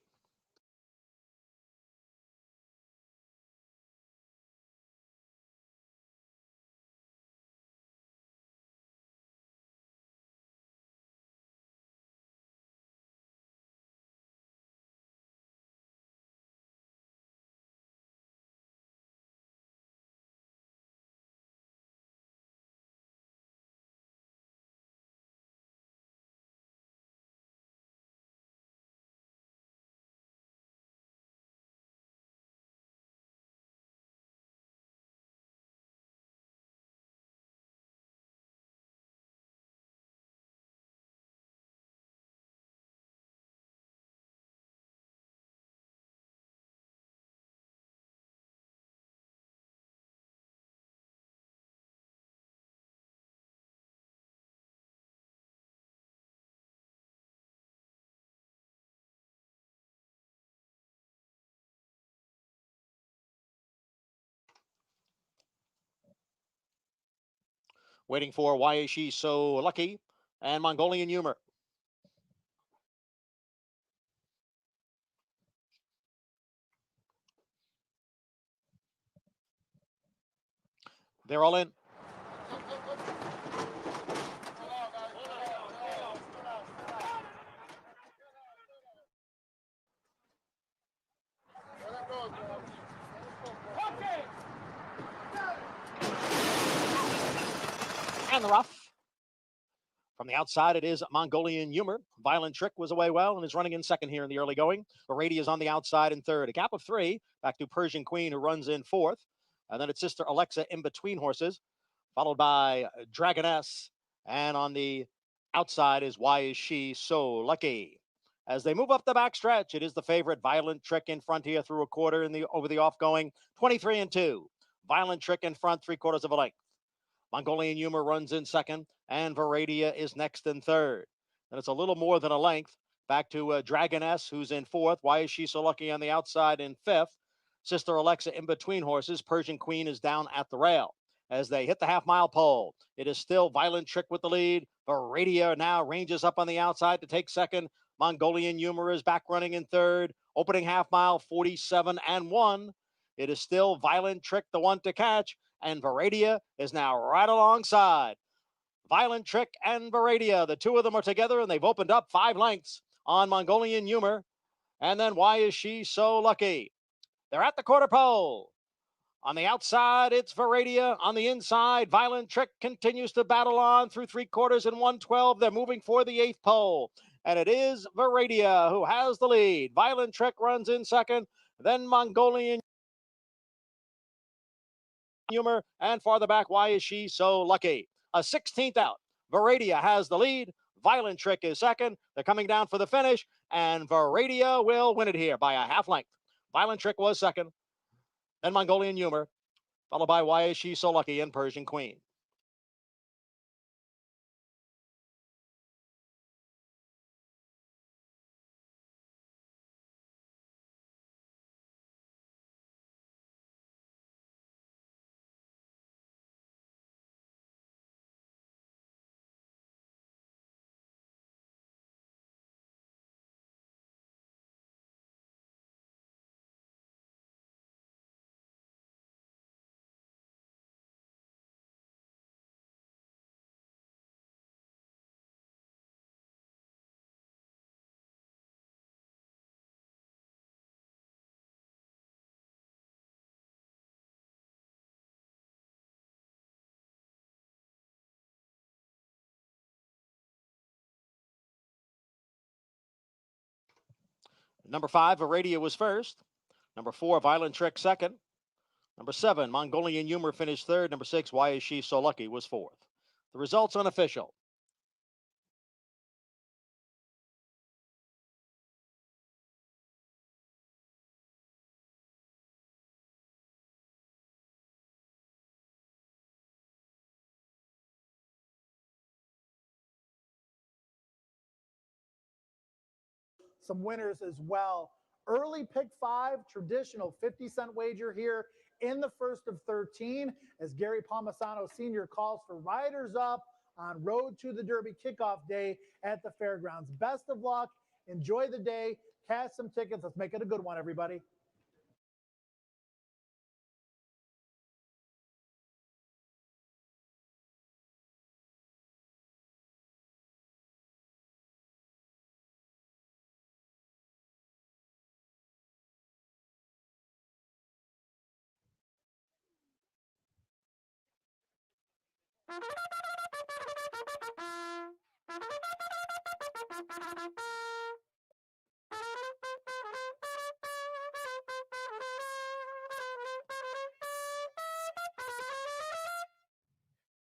Waiting for Why Is She So Lucky and Mongolian Humor. They're all in. And the rough. From the outside, it is Mongolian Humor. Violent Trick was away well and is running in second here in the early going. Brady is on the outside in third. A gap of 3 back to Persian Queen, who runs in fourth. And then it's Sister Alexa in between horses, followed by Dragoness. And on the outside is Why Is She So Lucky? As they move up the backstretch, it is the favorite Violent Trick in front here through a quarter over the off-going, 23-2. Violent Trick in front, 3/4 of a length. Mongolian Humor runs in second, and Varadia is next in third. And it's a little more than a length back to Dragoness, who's in fourth. Why Is She So Lucky on the outside in fifth? Sister Alexa in between horses. Persian Queen is down at the rail. As they hit the half-mile pole, it is still Violent Trick with the lead. Varadia now ranges up on the outside to take second. Mongolian Humor is back running in third. Opening half mile, 47-1. It is still Violent Trick, the one to catch, and Varadia is now right alongside. Violent Trick and Varadia, the two of them are together, and they've opened up 5 lengths on Mongolian Humor. And then Why Is She So Lucky? They're at the quarter pole. On the outside, it's Varadia. On the inside, Violent Trick continues to battle on through 3/4 and 112. They're moving for the 8th pole. And it is Varadia who has the lead. Violent Trick runs in second. Then Mongolian Humor. And farther back, Why Is She So Lucky? A 16th out. Varadia has the lead. Violent Trick is second. They're coming down for the finish. And Varadia will win it here by a half length. Violent Trick was second. Then Mongolian Humor, followed by Why Is She So Lucky and Persian Queen. Number 5, Varadia was first. Number 4, Violent Trick second. Number 7, Mongolian Humor finished third. Number 6, Why Is She So Lucky was fourth. The results unofficial. Some winners as well. Early pick 5, traditional 50-cent wager here in the first of 13 as Gary Palmisano Sr. calls for riders up on Road to the Derby kickoff day at the Fairgrounds. Best of luck. Enjoy the day. Cash some tickets. Let's make it a good one, everybody.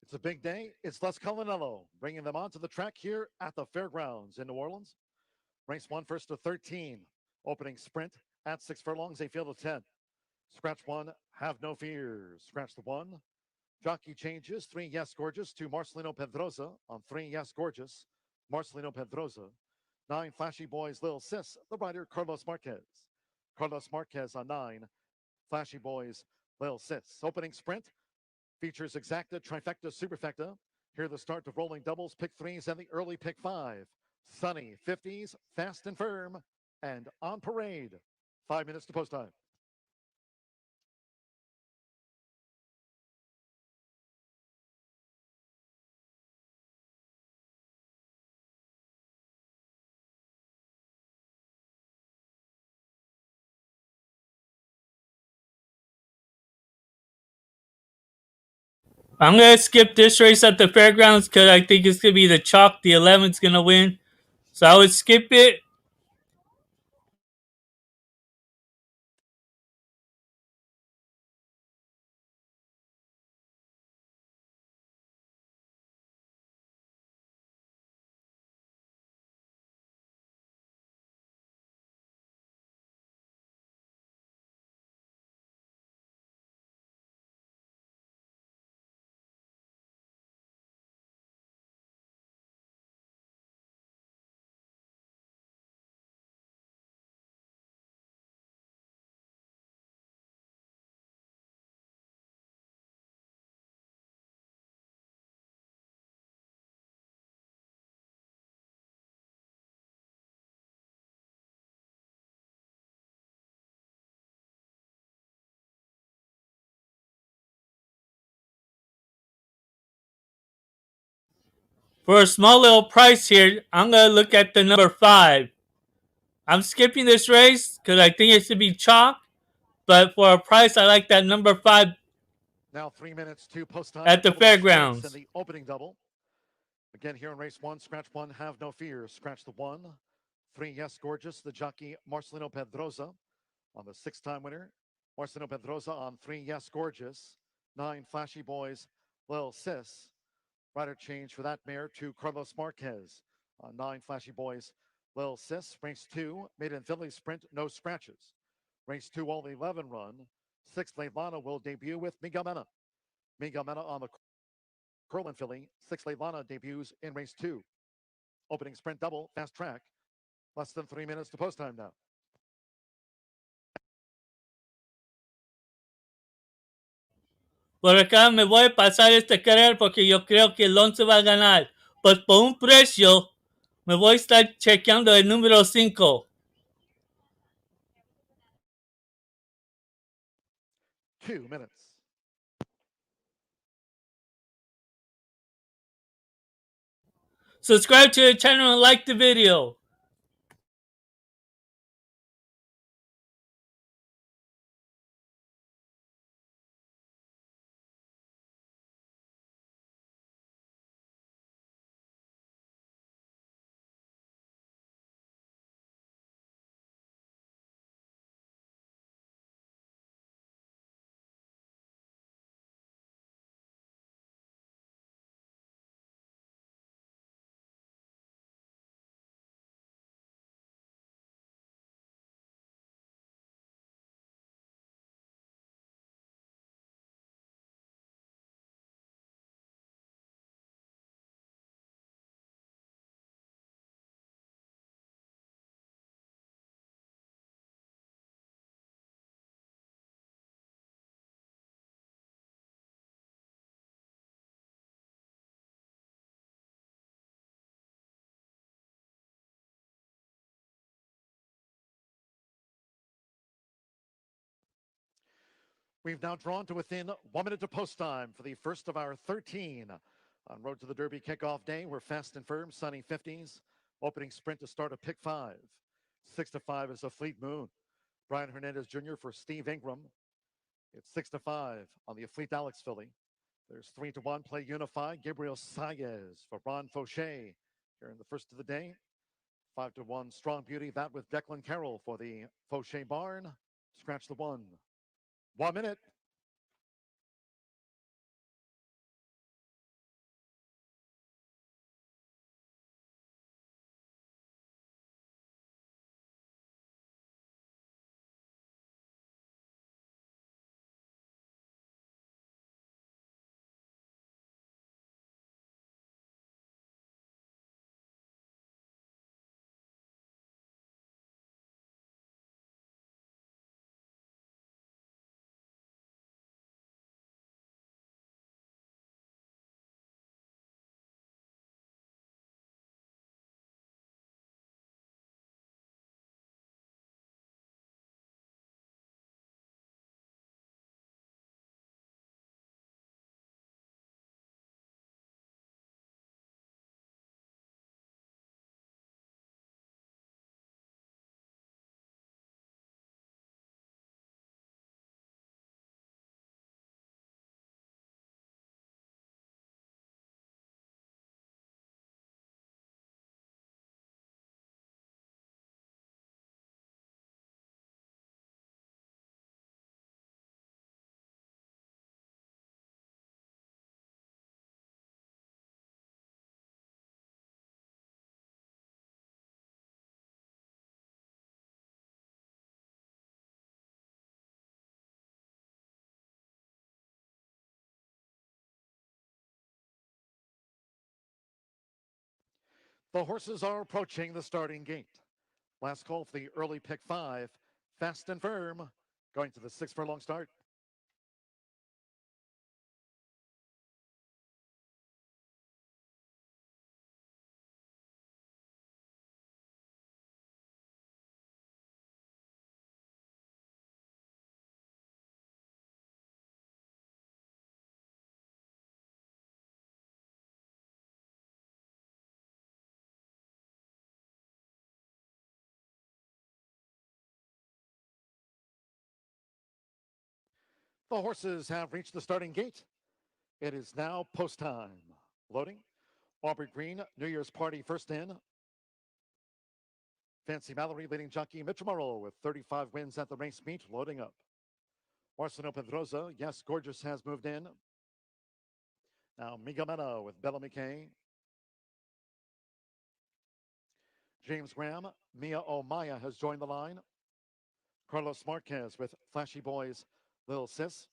It's a big day. It's Les Colinello bringing them onto the track here at the Fairgrounds in New Orleans. Race 1, first to 13. Opening sprint at 6 furlongs, a field of 10. Scratch 1, Have No Fears. Scratch the 1. Jockey changes, 3 Yes Gorgeous to Marcelino Pedrosa on 3 Yes Gorgeous. Marcelino Pedrosa. 9 Flashy Boys Lil Sis, the rider Carlos Marquez. Carlos Marquez on 9. Flashy Boys Lil Sis. Opening sprint features Exacta, Trifecta, Superfecta. Here the start of rolling doubles, pick 3s, and the early pick 5. Sunny 50s, fast and firm, and on parade. 5 minutes to post time. I'm gonna skip this race at the Fairgrounds because I think it's gonna be the chalk. The 11's gonna win, so I would skip it. For a small little price here, I'm going to look at the number 5. I'm skipping this race because I think it should be chalk. But for a price, I like that number 5 Now 3 minutes to post time. at the Double of straights Fairgrounds. in the opening double. Again, here in race 1, scratch 1, have no fear. Scratch the 1. 3, yes, gorgeous. The jockey Marcelino Pedrosa on the 6-time winner. Marcelino Pedrosa on 3, yes, gorgeous. 9, flashy boys, Lil Sis. Rider change for that mare to Carlos Marquez on 9, flashy boys, Lil Sis. Race 2, maiden filly sprint, no scratches. Race 2, only 11 run. 6, Leilana will debut with Miguel Mena. Miguel Mena on the Curlin filly. 6, Leilana debuts in race 2. Opening sprint double, fast track. Less than 3 minutes to post time now. Por acá me voy a pasar este carrera porque yo creo que el 11 va a ganar. Pues por un precio me voy a estar chequeando el número 5. 2 minutes. Subscribe to the channel and like the video. We've now drawn to within 1 minute to post time for the first of our 13 on Road to the Derby kickoff day. We're fast and firm, sunny 50s. Opening sprint to start a pick 5. 6 to 5 is a Fleet Moon. Brian Hernandez Jr. for Steve Ingram. It's 6 to 5 on the Fleet Alex filly. There's 3 to 1 play Unify. Gabriel Saez for Ron Fauché here in the first of the day. 5 to 1 Strong Beauty. That with Declan Carroll for the Fauché barn. Scratch the 1. 1 minute. The horses are approaching the starting gate. Last call for the early pick 5. Fast and firm. Going to the 6 furlong start. The horses have reached the starting gate. It is now post time. Loading. Aubrey Green, New Year's Party first in. Fancy Mallory leading jockey Mitchell Morrow with 35 wins at the race meet, loading up. Marcelo Pedrosa, Yes Gorgeous has moved in. Now Miguel Mena with Bellamy K. James Graham, Mia Omaya has joined the line. Carlos Marquez with Flashy Boys, Little Sis.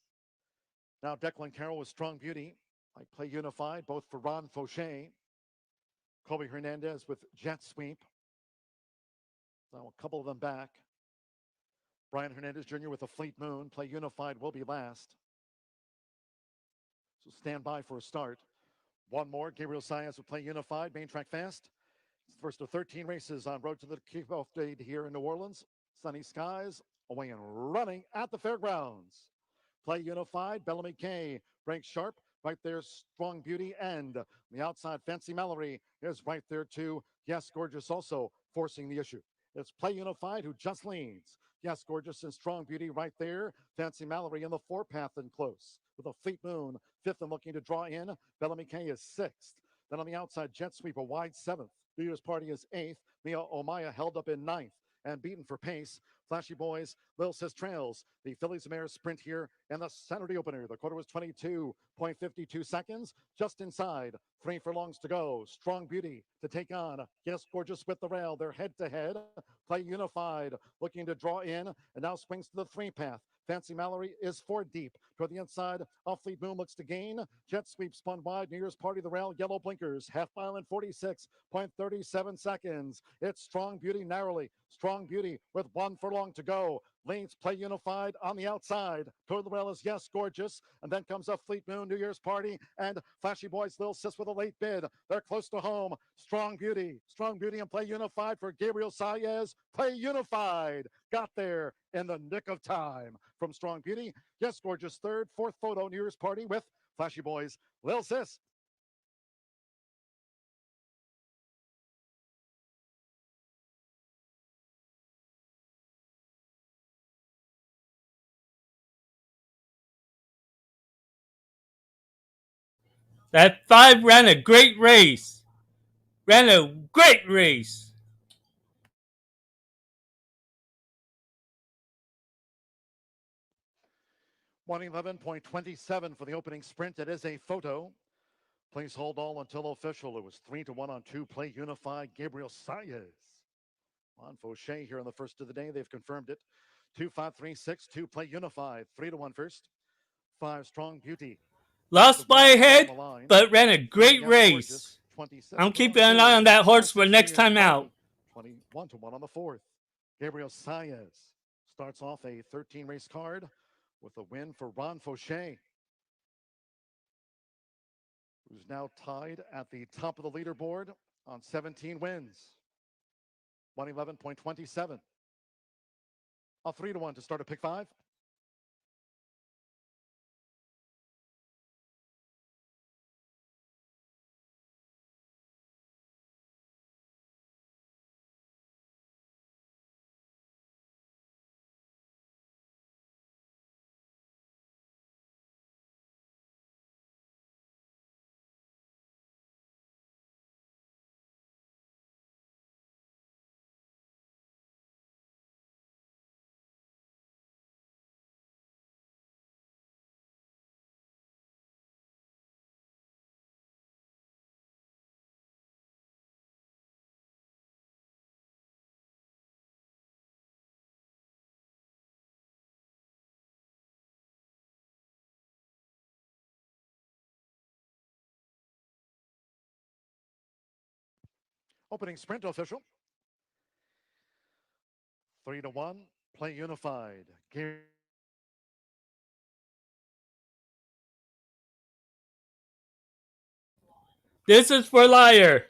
Now Declan Carroll with Strong Beauty. I play unified, both for Ron Fauché. Colby Hernandez with Jet Sweep. Now a couple of them back. Brian Hernandez Jr. with a Fleet Moon. Play unified will be last. So stand by for a start. One more. Gabriel Saez will play unified. Main track fast. It's the first of 13 races on road to the kickoff date here in New Orleans. Sunny skies. Away and running at the Fairgrounds. Play unified. Bellamy K breaks sharp. Right there, Strong Beauty, and the outside, Fancy Mallory is right there too. Yes, Gorgeous also forcing the issue. It's Play Unified who just leads. Yes, Gorgeous and Strong Beauty right there. Fancy Mallory in the 4-path and close with a Fleet Moon, 5th and looking to draw in. Bellamy K is 6th. Then on the outside, Jet Sweep, a wide 7th. New Year's Party is 8th. Mia Omaya held up in 9th and beaten for pace. Flashy Boys, Lil Sis trails the Phillies Mare sprint here in the Saturday opener. The quarter was 22.52 seconds, just inside. 3 furlongs to go. Strong Beauty to take on Yes Gorgeous with the rail. They're head to head. Play unified, looking to draw in, and now swings to the 3-path. Fancy Mallory is 4 deep. Toward the inside, Off Fleet Moon looks to gain. Jet Sweep spun wide. New Year's Party, the rail, yellow blinkers. Half mile in 46.37 seconds. It's Strong Beauty narrowly. Strong Beauty with 1 furlong to go. Lanes Play Unified on the outside. Toward the rail is Yes Gorgeous. And then comes Off Fleet Moon, New Year's Party, and Flashy Boys, Lil Sis with a late bid. They're close to home. Strong Beauty and Play Unified for Gabriel Saez. Play Unified got there in the nick of time from Strong Beauty. Yes Gorgeous 3rd, 4th photo, New Year's Party with Flashy Boys, Lil Sis. That 5 ran a great race. Ran a great race. $111.27 for the opening sprint. It is a photo. Please hold all until official. It was 3-1 on 2. Play Unified. Gabriel Saez on Fauché here on the first of the day. They've confirmed it. 2-5-3-6-2. Play Unified. 3-1 first. 5 Strong Beauty. Lost by a head, but ran a great race. I'm keeping an eye on that horse for next time out. 21-1 on the 4th. Gabriel Saez starts off a 13 race card with a win for Ron Fauché, who's now tied at the top of the leaderboard on 17 wins. 111.27. A 3-1 to start a pick 5. Opening sprint official. 3-1. Play Unified. This is for Liar.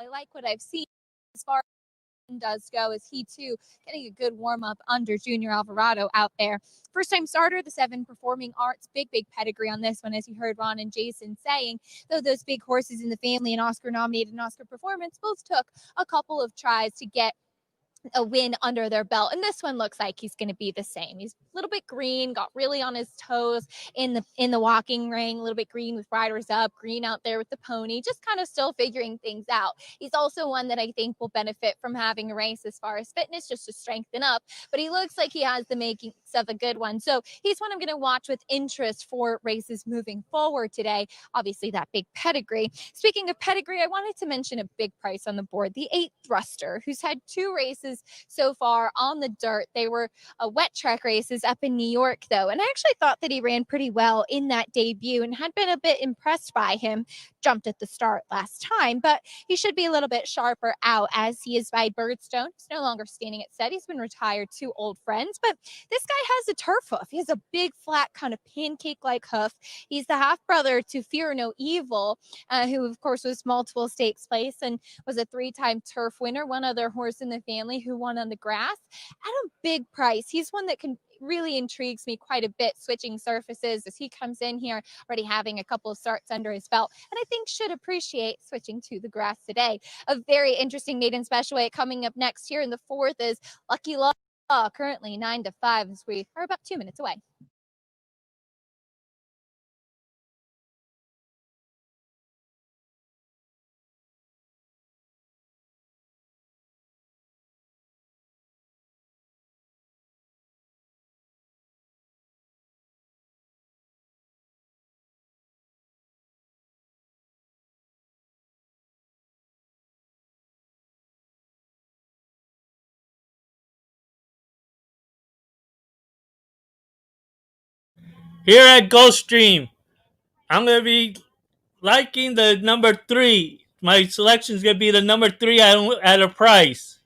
I like what I've seen as far as does go, is he too getting a good warm up under Junior Alvarado out there. First time starter, the 7 Performing Arts, big pedigree on this one, as you heard Ron and Jason saying. Though those big horses in the family and Oscar nominated and Oscar Performance both took a couple of tries to get a win under their belt, and this one looks like he's going to be the same. He's a little bit green, got really on his toes in the walking ring, a little bit green with riders up, green out there with the pony, just kind of still figuring things out. He's also one that I think will benefit from having a race as far as fitness, just to strengthen up, but he looks like he has the makings of a good one. So he's one I'm going to watch with interest for races moving forward today. Obviously that big pedigree. Speaking of pedigree, I wanted to mention a big price on the board, the 8 Thruster, who's had 2 races so far on the dirt. They were wet track races up in New York, though, and I actually thought that he ran pretty well in that debut and had been a bit impressed by him. Jumped at the start last time, but he should be a little bit sharper out, as he is by Birdstone. He's no longer standing at set. He's been retired to old friends, but this guy has a turf hoof. He has a big, flat, kind of pancake-like hoof. He's the half-brother to Fear No Evil, who, of course, was multiple stakes place and was a 3-time turf winner. One other horse in the family who won on the grass at a big price. He's one that can really intrigues me quite a bit, switching surfaces as he comes in here already having a couple of starts under his belt, and I think should appreciate switching to the grass today. A very interesting maiden special weight coming up next here in the 4th is Lucky Law, currently 9 to 5 as we are about 2 minutes away. Here at Gulfstream, I'm going to be liking the number 3. My selection is going to be the number 3 at a price.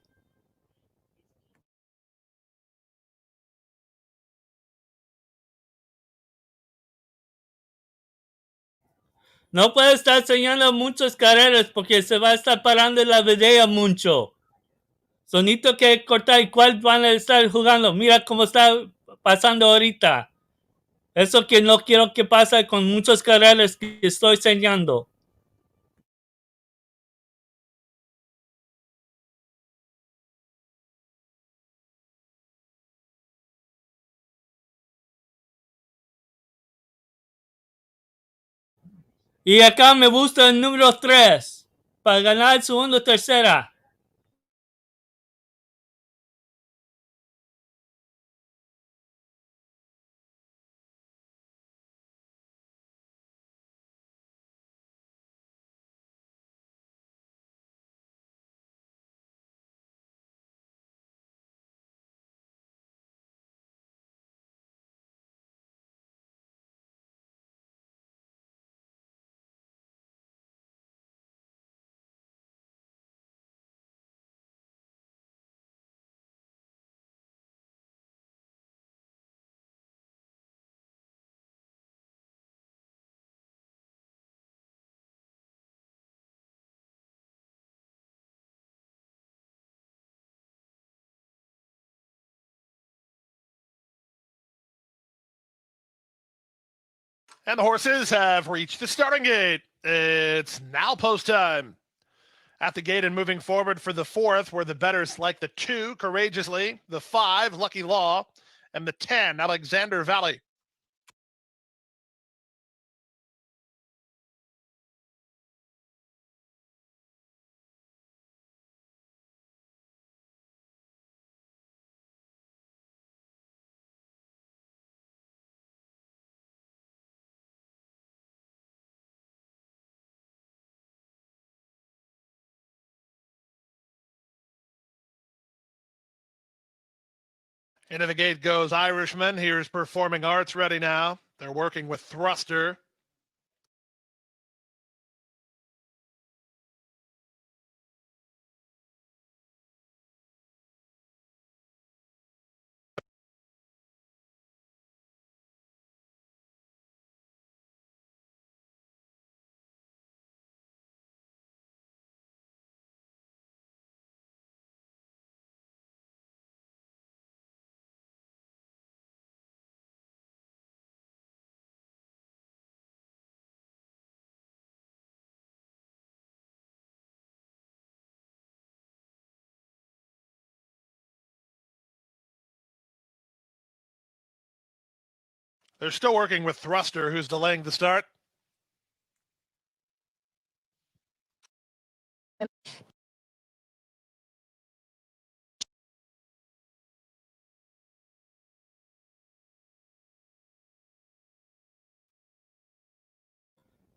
No puede estar enseñando muchas carreras porque se va a estar parando en la video mucho. Sonito que cortar y cuál van a estar jugando. Mira cómo está pasando ahorita. Eso que no quiero que pase con muchas carreras que estoy enseñando. Y acá me gusta el número 3 para ganar el segundo o tercera. And the horses have reached the starting gate. It's now post time. At the gate and moving forward for the 4th, where the bettors like the 2, Courageously, the 5, Lucky Law, and the 10, Alexander Valley. Into the gate goes Irishman. Here's Performing Arts ready now. They're working with Thruster. They're still working with Thruster, who's delaying the start.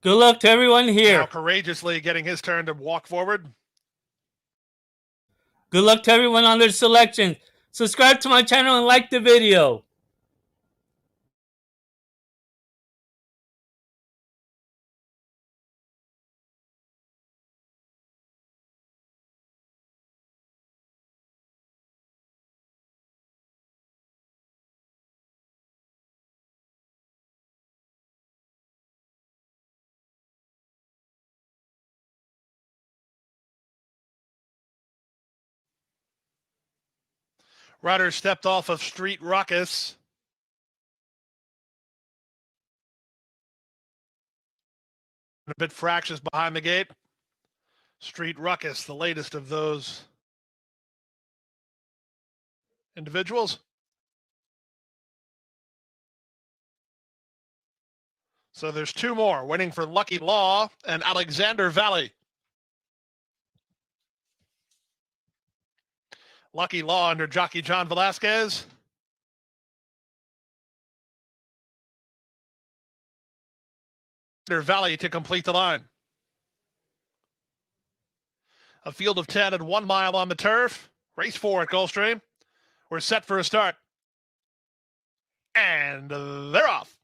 Good luck to everyone Now here. courageously getting his turn to walk forward. Good luck to everyone on their selection. Subscribe to my channel and like the video. Ryder stepped off of Street Ruckus. A bit fractious behind the gate. Street Ruckus, the latest of those individuals. So there's two more waiting for Lucky Law and Alexander Valley. Lucky Law under jockey John Velasquez. Valley to complete the line. A field of 10 at 1 mile on the turf. Race 4 at Gulfstream. We're set for a start. And they're off.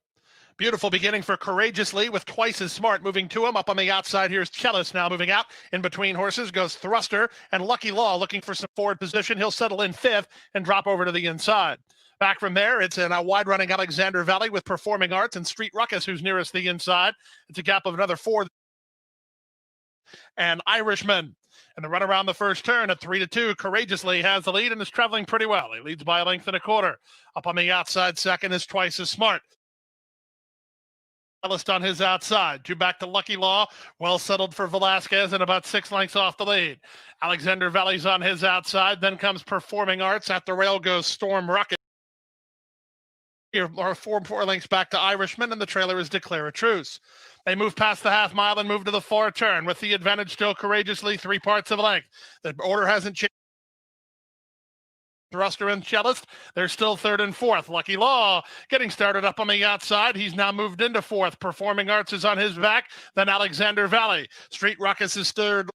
Beautiful beginning for Courageously with Twice as Smart moving to him. Up on the outside, here's Cellist now moving out. In between horses goes Thruster and Lucky Law looking for some forward position. He'll settle in 5th and drop over to the inside. Back from there, it's in a wide-running Alexander Valley with Performing Arts and Street Ruckus, who's nearest the inside. It's a gap of another 4. And Irishman. And the run around the first turn at 3-2. Courageously has the lead and is traveling pretty well. He leads by a length and a quarter. Up on the outside, second is Twice as Smart. On his outside. 2 back to Lucky Law. Well settled for Velasquez and about 6 lengths off the lead. Alexander Valley's on his outside. Then comes Performing Arts. At the rail goes Storm Ruckus. Here are 4 lengths back to Irishman, and the trailer is Declare a Truce. They move past the half mile and move to the far turn with the advantage still Courageously 3 parts of a length. The order hasn't changed. Thruster and Cellist, they're still 3rd and 4th. Lucky Law getting started up on the outside. He's now moved into 4th. Performing Arts is on his back. Then Alexander Valley. Street Ruckus is 3rd.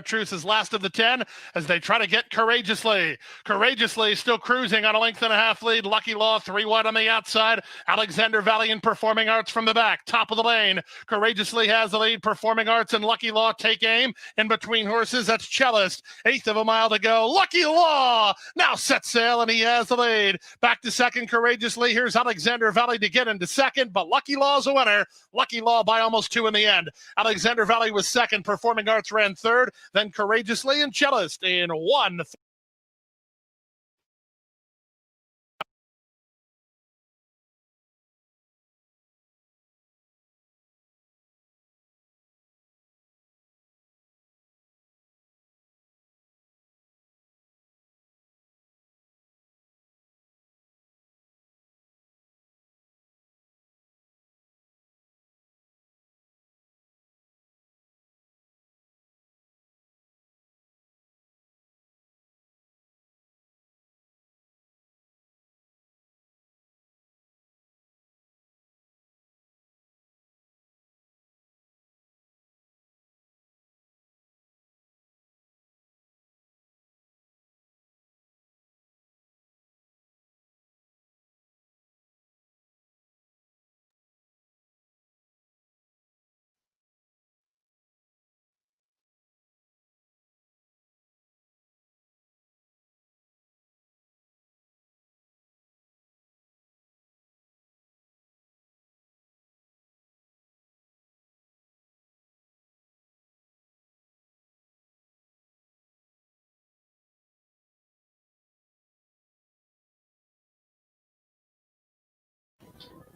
Truce is last of the 10 as they try to get Courageously. Courageously still cruising on a length and a half lead. Lucky Law 3 wide on the outside. Alexander Valley and Performing Arts from the back. Top of the lane. Courageously has the lead. Performing Arts and Lucky Law take aim. In between horses, that's Cellist. 1/8 of a mile to go. Lucky Law now set sail and he has the lead. Back to second Courageously. Here's Alexander Valley to get into second, but Lucky Law's a winner. Lucky Law by almost 2 in the end. Alexander Valley was second. Performing Arts ran 3rd. Then Courageously and Cellist in 1.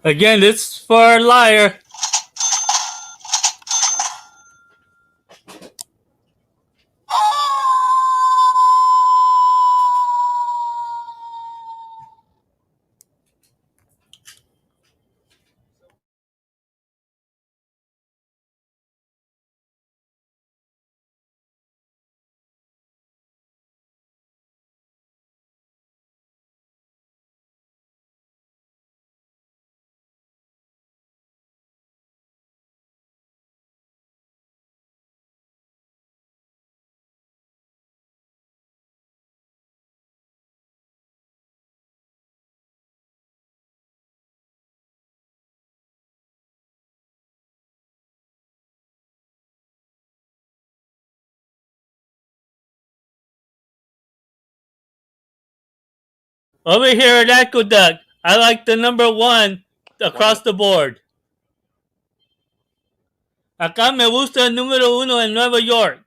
Again, this is for Liar. Over here at Aqueduct, I like the number 1 across the board. Acá me gusta el número 1 en Nueva York.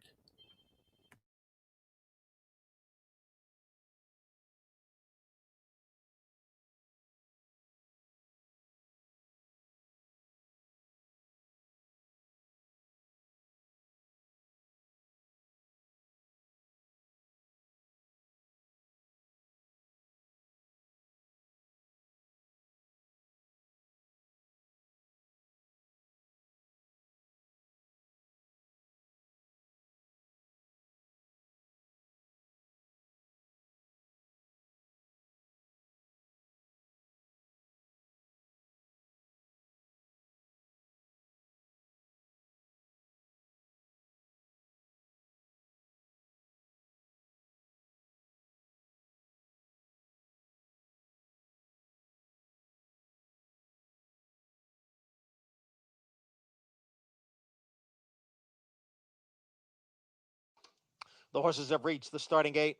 The horses have reached the starting gate.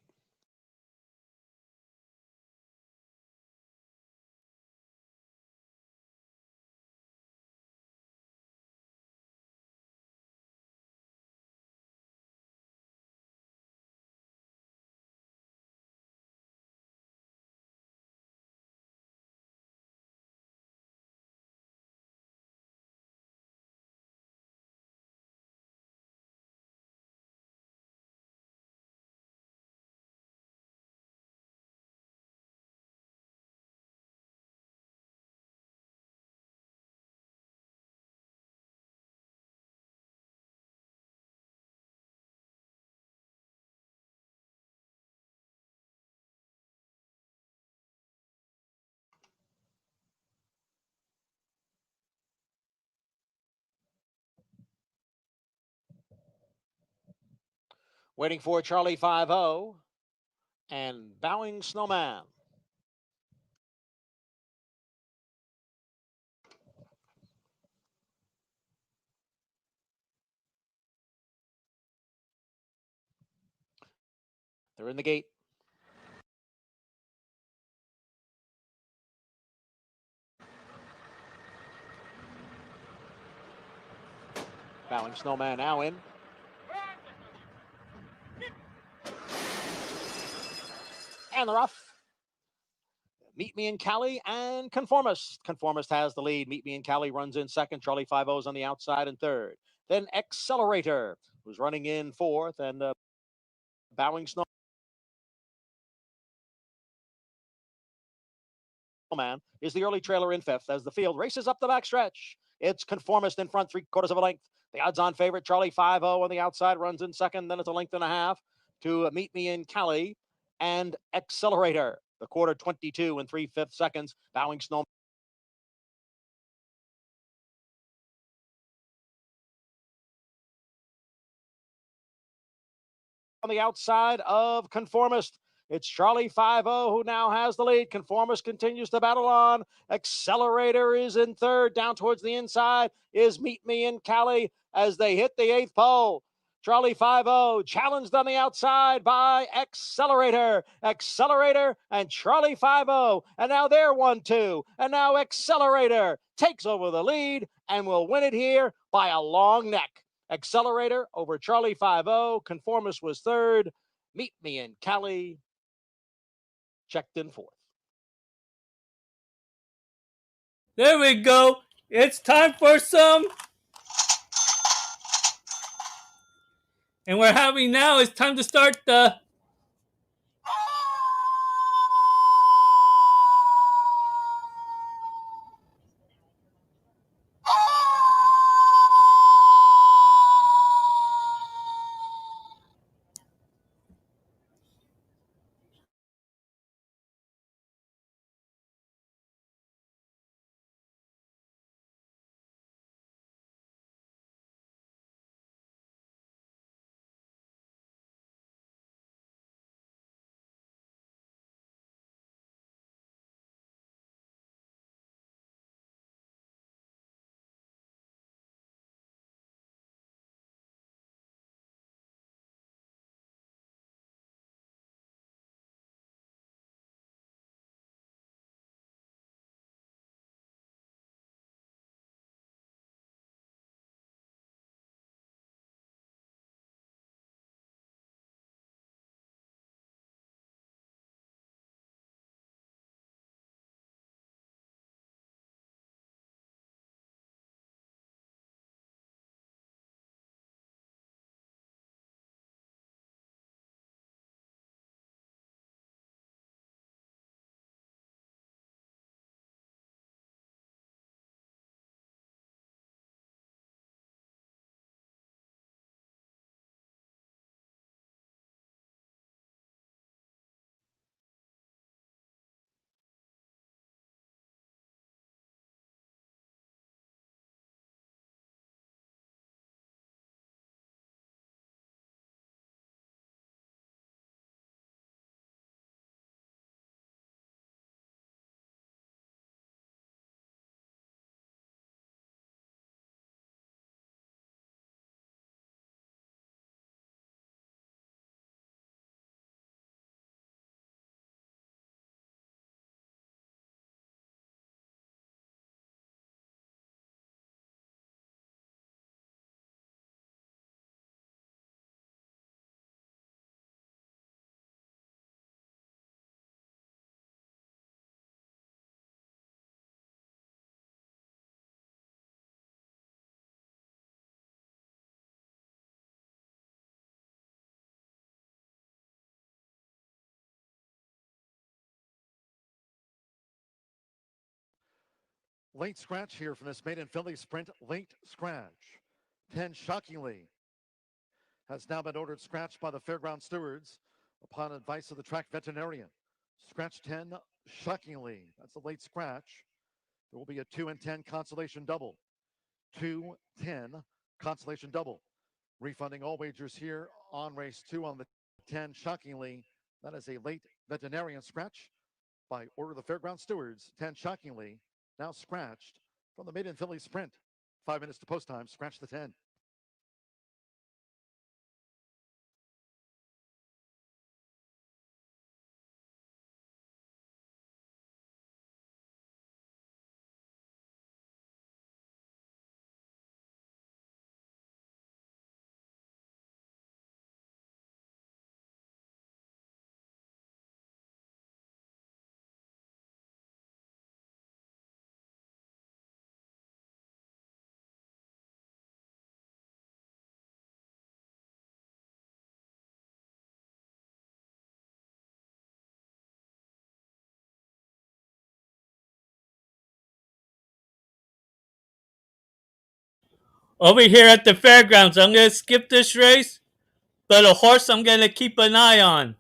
Waiting for Charlie 5-0 and Bowing Snowman. They're in the gate. Bowing Snowman now in. And the rough. Meet Me in Cali and Conformist. Conformist has the lead. Meet Me in Cali runs in second. Charlie 5-0's on the outside in third. Then Accelerator, who's running in fourth, and Bowing Snowman is the early trailer in fifth as the field races up the backstretch. It's Conformist in front, 3/4 of a length. The odds-on favorite, Charlie 5-0 on the outside, runs in second. Then it's a length and a half to Meet Me in Cali and Accelerator. The quarter 22 and 3/5 seconds. Bowing Snowman on the outside of Conformist. It's Charlie 5-0 who now has the lead. Conformist continues to battle on. Accelerator is in third. Down towards the inside is Meet Me in Cali as they hit the eighth pole. Charlie 5-0 challenged on the outside by Accelerator. Accelerator and Charlie 5-0. And now they're 1-2. And now Accelerator takes over the lead and will win it here by a long neck. Accelerator over Charlie 5-0. Conformist was third. Meet Me in Cali checked in fourth. There we go. It's time for some. And we're having now, it's time to start the Late scratch here from this maiden Philly sprint. Late scratch. 10 Shockingly has now been ordered scratched by the fairground stewards upon advice of the track veterinarian. Scratch 10 Shockingly. That's a late scratch. There will be a 2 and 10 consolation double. 2-10 consolation double. Refunding all wagers here on race 2 on the 10 Shockingly. That is a late veterinarian scratch by order of the fairground stewards. 10 Shockingly now scratched from the maiden Philly sprint. 5 minutes to post time. Scratch the 10. Over here at the fairgrounds, I'm going to skip this race, but a horse I'm going to keep an eye on.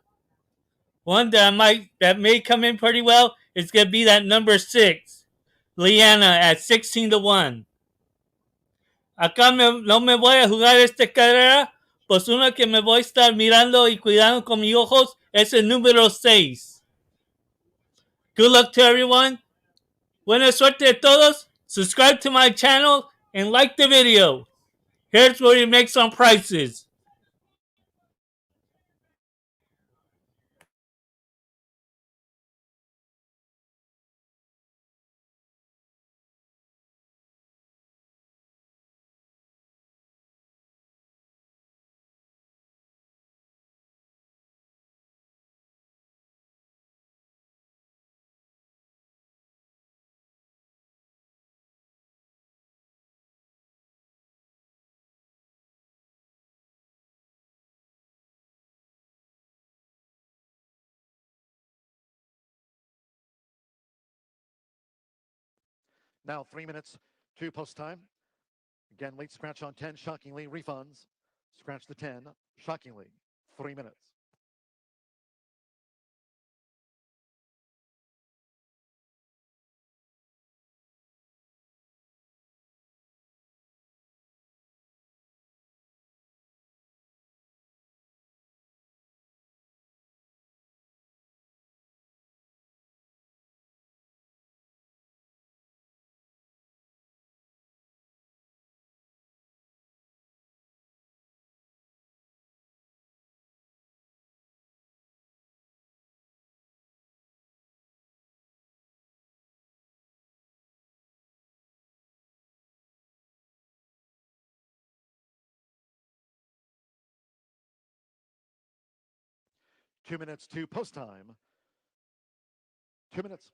One that may come in pretty well is going to be that number 6, Liana, at 16 to 1. Acá no me voy a jugar esta carrera, pues uno que me voy a estar mirando y cuidando con mis ojos es el número 6. Good luck to everyone. Buena suerte a todos. Subscribe to my channel and like the video. Here's where you make some prices. Now 3 minutes to post time. Again, late scratch on 10 Shockingly. Refunds. Scratch the 10 Shockingly. 3 minutes. Two minutes to post time. 2 minutes.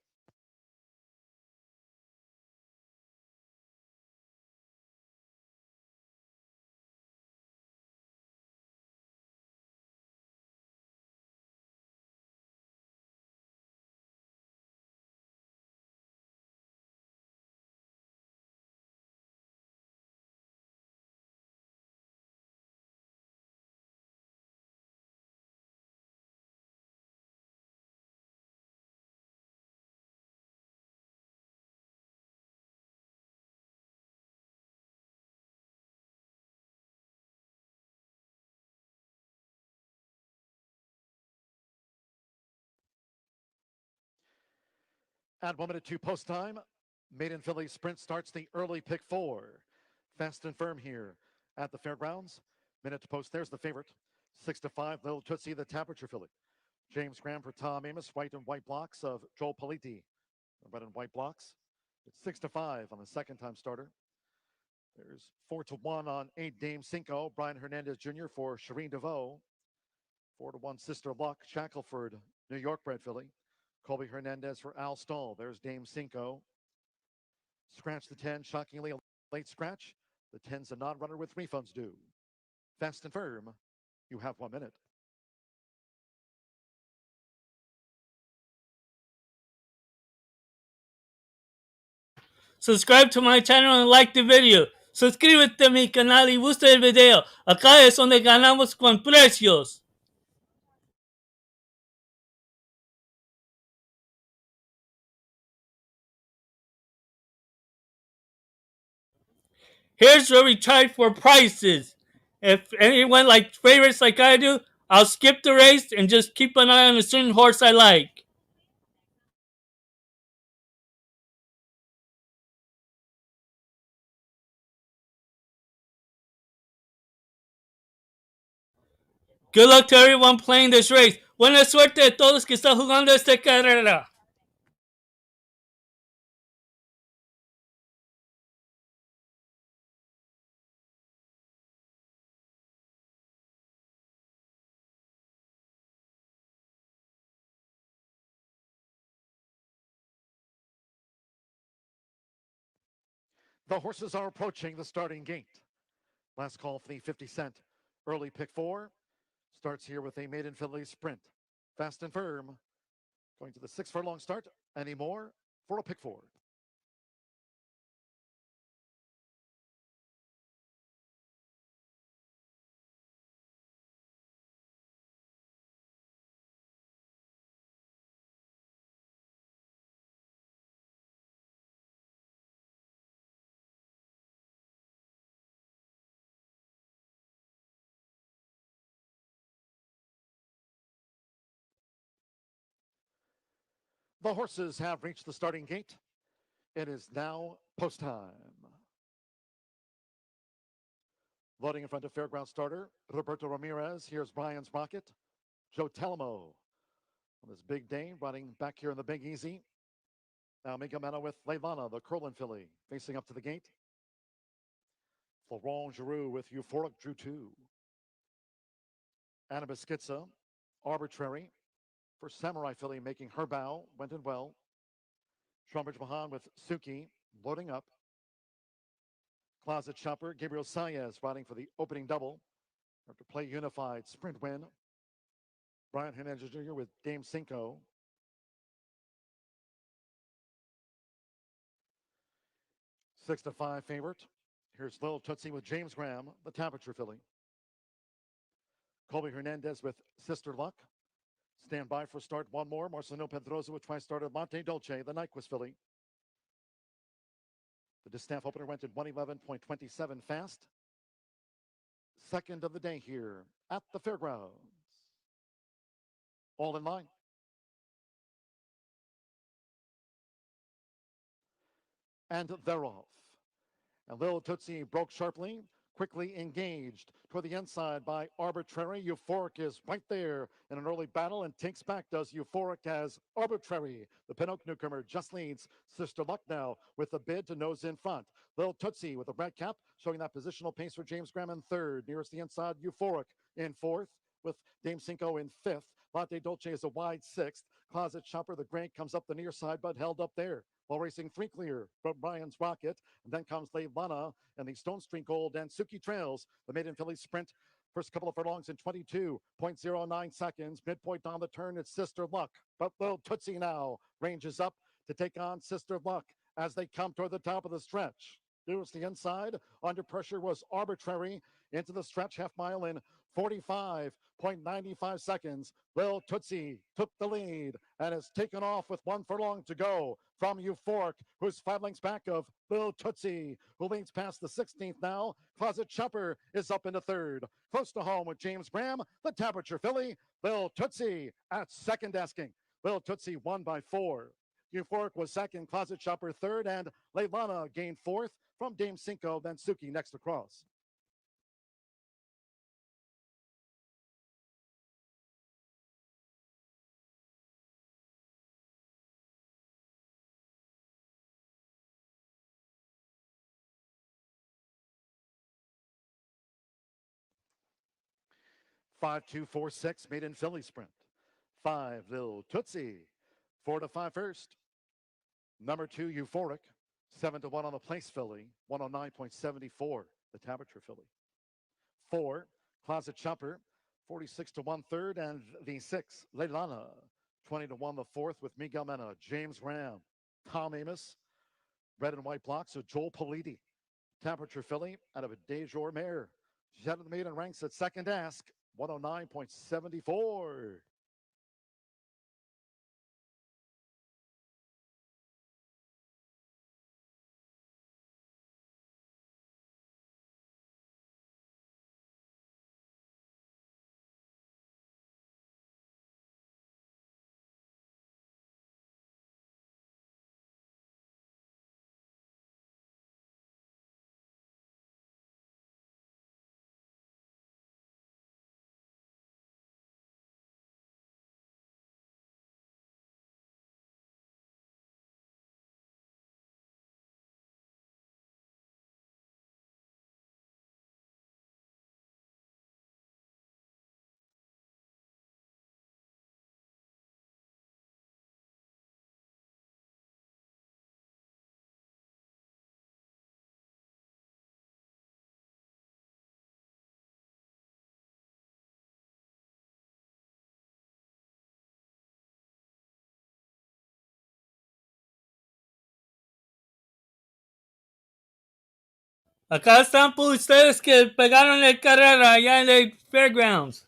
At 1 minute to post time. Maiden Philly sprint starts the early pick 4. Fast and firm here at the fairgrounds. Minute to post. There's the favorite. 6 to 5. Little Tootsie, the Temperature Filly. James Graham for Tom Amos. White and white blocks of Joel Politi. Red and white blocks. It's 6 to 5 on the second time starter. There's 4 to 1 on 8 Dame Cinco. Brian Hernandez Jr. for Shireen DeVoe. 4 to 1 Sister Luck. Shackelford, New York bred filly. Colby Hernandez for Al Stahl. There's Dame Cinco. Scratch the 10. Shockingly a late scratch. The 10's a non-runner with refunds due. Fast and firm. You have 1 minute. subscribe to my channel and like the video. Suscríbete a mi canal y gusta el video. Acá es donde ganamos con precios. Here's where we try for prices. If anyone likes favorites like I do, I'll skip the race and just keep an eye on a certain horse I like. Good luck to everyone playing this race. Buena suerte a todos que están jugando esta carrera. The horses are approaching the starting gate. Last call for the 50-cent early pick 4. Starts here with a maiden filly sprint. Fast and firm. Going to the 6 furlong start. Any more for a pick 4. The horses have reached the starting gate. It is now post time. Loading in front of Fairgrounds starter, Roberto Ramirez. Here's Brian's Rocket. Joe Talamo on this big day, running back here in the Big Easy. Now Miguel Mena with Leilana, the Curlin filly, facing up to the gate. Florent Giroux with Euphoric drew 2. Anna Beschizza, Arbitrary. For Samurai filly making her bow, went in well. Trumbridge Mahan with Suki, loading up. Closet Shopper, Gabriel Saez riding for the opening double. After play unified sprint win. Brian Hernandez Jr. with Dame Cinco. Six to 5 favorite. Here's Lil Tootsie with James Graham, the Temperature filly. Colby Hernandez with Sister Luck. Stand by for start one more. Marcelino Pedrosa with twice started Monte Dolce, the Nyquist filly. The distaff opener went at 111.27 fast. Second of the day here at the Fairgrounds. All in line. And they're off. And Lil Tootsie broke sharply, quickly engaged toward the inside by Arbitrary. Euphoric is right there in an early battle and takes back, does Euphoric as Arbitrary. The Pinocchio newcomer just leads Sister Luck now with the bid to nose in front. Lil Tootsie with a red cap showing that positional pace for James Graham in third. Nearest the inside, Euphoric in fourth with Dame Cinco in fifth. Latte Dolce is a wide sixth. Closet Shopper, the gray, comes up the near side but held up there. While racing 3 clear from Brian's Rocket. And then comes Leilana and the Stone Street Gold and Suki trails. The maiden filly sprint. First couple of furlongs in 22.09 seconds. Midpoint on the turn, it's Sister Luck. But Lil Tootsie now ranges up to take on Sister Luck as they come toward the top of the stretch. Nearest the inside, under pressure was Arbitrary into the stretch, half mile in 45.95 seconds. Lil Tootsie took the lead and has taken off with 1 furlong to go from Euphoric, who's 5 lengths back of Lil Tootsie, who leads past the 16th now. Closet Shopper is up into third. Close to home with James Graham, the Temperature filly. Lil Tootsie at second asking. Lil Tootsie won by 4. Euphoric was second, Closet Shopper third, and Leilana gained fourth from Dame Cinco, then Suki next across. Five, 2, 4, 6, maiden filly sprint. 5, Lil Tootsie. 4 to 5 first. Number 2, Euphoric. 7 to 1 on the place filly. 109.74, the Temperature filly. 4, Closet Shopper. 46 to 1 third. And the 6, Leilana. 20 to 1 the fourth with Miguel Mena, James Graham, Tom Amos, Red and white blocks of Joel Politi. Temperature filly out of a Dejour mare. She's out of the maiden ranks at second ask, 109.74. Acá están por ustedes que pegaron el carrera allá en el Fairgrounds.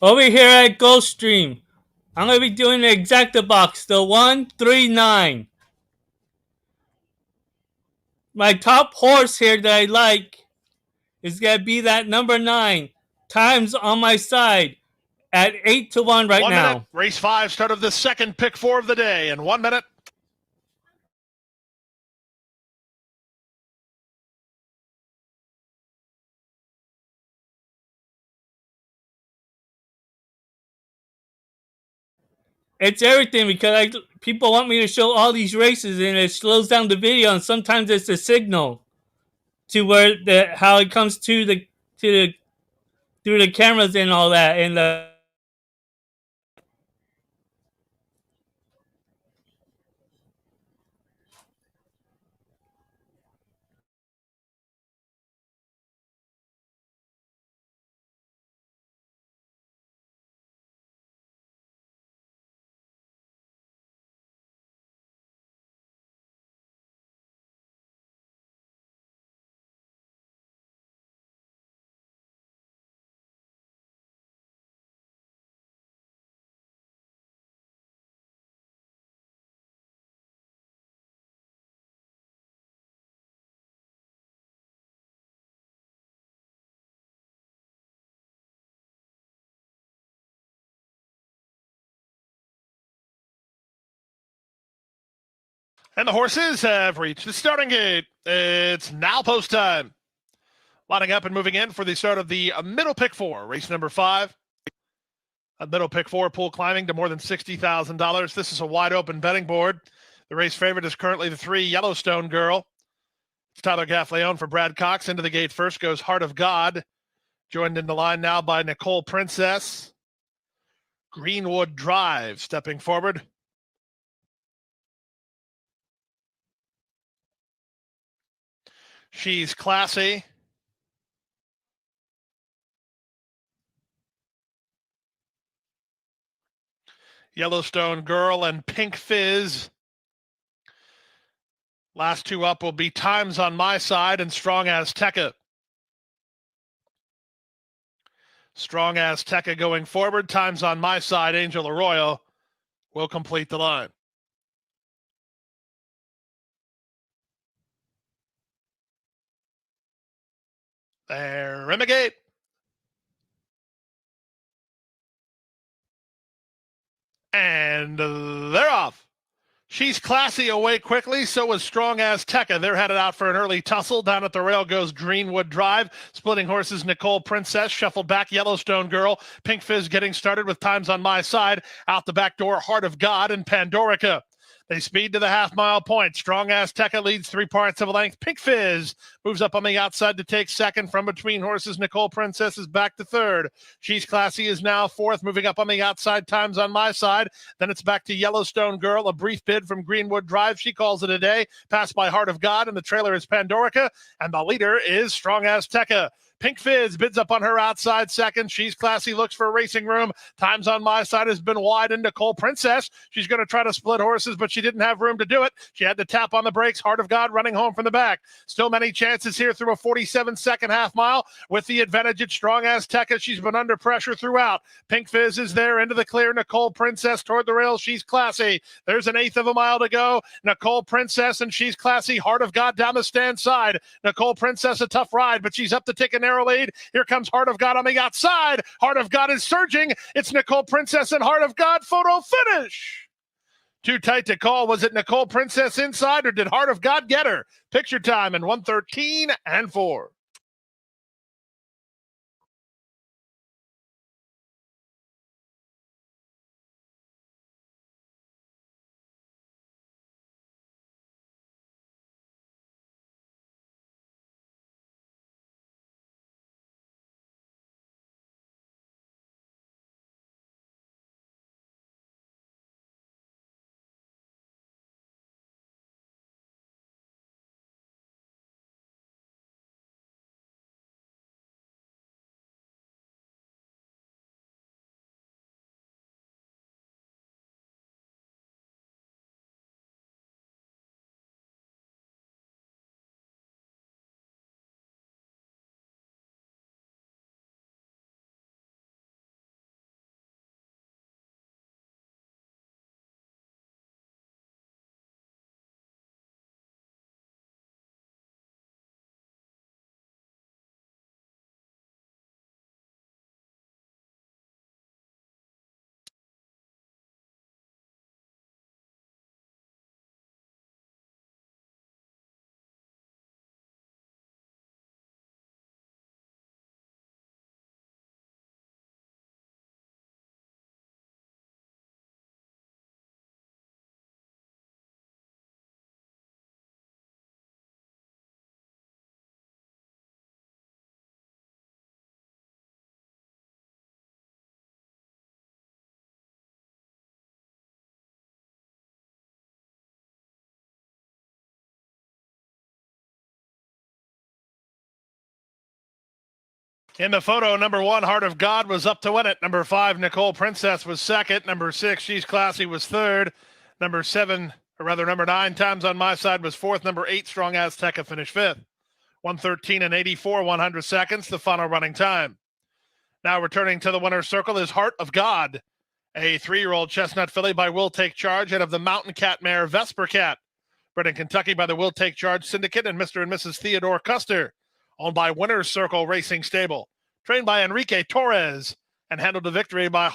Over here at Gulfstream, I'm going to be doing the exacta box, the 139. My top horse here that I like is going to be that number 9. Times on my side at 8-1 right 1 now. minute. Race 5, start of the second pick 4 of the day in 1 minute. It's everything because people want me to show all these races and it slows down the video, and sometimes it's a signal to where how it comes to the through the cameras and all that, and And the horses have reached the starting gate. It's now post time. Lining up and moving in for the start of the middle pick 4, race number 5. A middle pick 4 pool climbing to more than $60,000. This is a wide open betting board. The race favorite is currently the 3 Yellowstone Girl. It's Tyler Gaffleone for Brad Cox. Into the gate first goes Heart of God. Joined in the line now by Nicole Princess. Greenwood Drive stepping forward. She's Classy. Yellowstone Girl and Pink Fizz. Last 2 up will be Times on My Side and Strong Azteca. Strong Azteca going forward. Times on My Side. Angel Arroyo will complete the line. There, Remigate. And they're off. She's Classy away quickly. So was Strong Azteca. They're headed out for an early tussle. Down at the rail goes Greenwood Drive. Splitting horses, Nicole Princess. Shuffled back, Yellowstone Girl. Pink Fizz getting started with Times on My Side. Out the back door, Heart of God and Pandorica. They speed to the half-mile point. Strong Azteca leads 3 parts of a length. Pink Fizz moves up on the outside to take second. From between horses, Nicole Princess is back to third. She's Classy is now fourth, moving up on the outside. Times on My Side. Then it's back to Yellowstone Girl. A brief bid from Greenwood Drive. She calls it a day. Passed by Heart of God, and the trailer is Pandorica. And the leader is Strong Azteca. Pink Fizz bids up on her outside second. She's Classy, looks for racing room. Times on My Side has been wide, and Nicole Princess. She's going to try to split horses, but she didn't have room to do it. She had to tap on the brakes. Heart of God running home from the back. Still many chances here through a 47-second half mile with the advantage at Strong Azteca. She's been under pressure throughout. Pink Fizz is there into the clear. Nicole Princess toward the rail. She's Classy. There's an 1/8 of a mile to go. Nicole Princess and She's Classy. Heart of God down the stand side. Nicole Princess a tough ride, but she's up to take a narrow lead. Here comes Heart of God on the outside. Heart of God is surging. It's Nicole Princess and Heart of God. Photo finish. Too tight to call. Was it Nicole Princess inside, or did Heart of God get her? Picture time in 1:13.4. In the photo, number 1, Heart of God, was up to win it. Number 5, Nicole Princess, was second. Number 6, She's Classy, was third. Number 7, or rather number 9, Times on My Side, was fourth. Number 8, Strong Azteca, finished fifth. 1:13.84, 100 seconds, the final running time. Now returning to the winner's circle is Heart of God, a 3-year-old chestnut filly by Will Take Charge, out of the Mountain Cat mare Vesper Cat, bred in Kentucky by the Will Take Charge Syndicate and Mr. and Mrs. Theodore Custer, owned by Winner's Circle Racing Stable, trained by Enrique Torres, and handled to victory by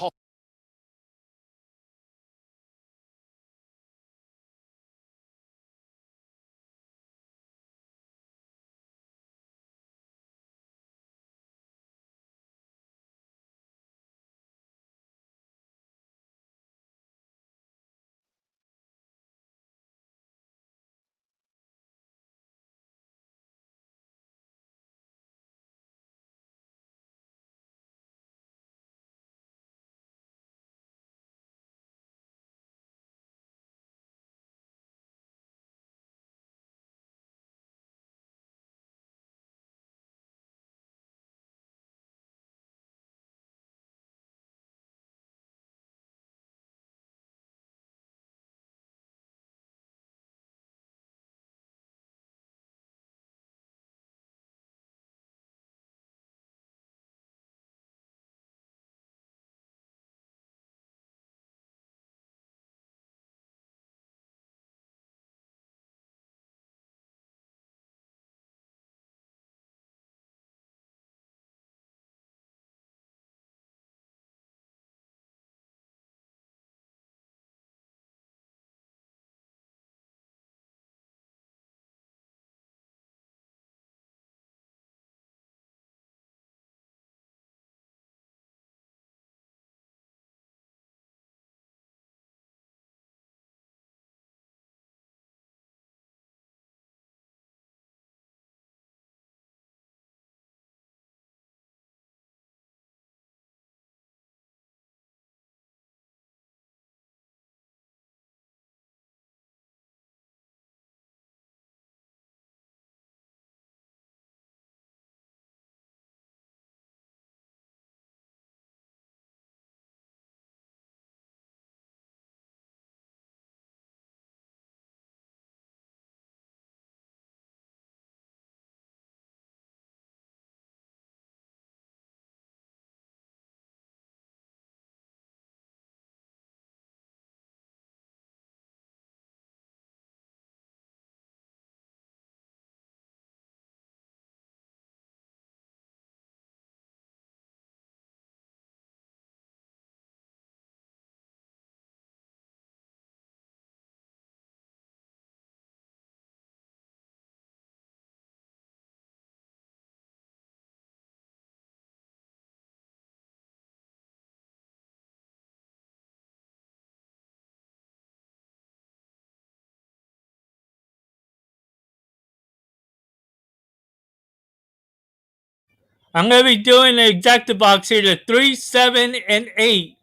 I'm going to be doing the exacta box here. The 3, 7, and 8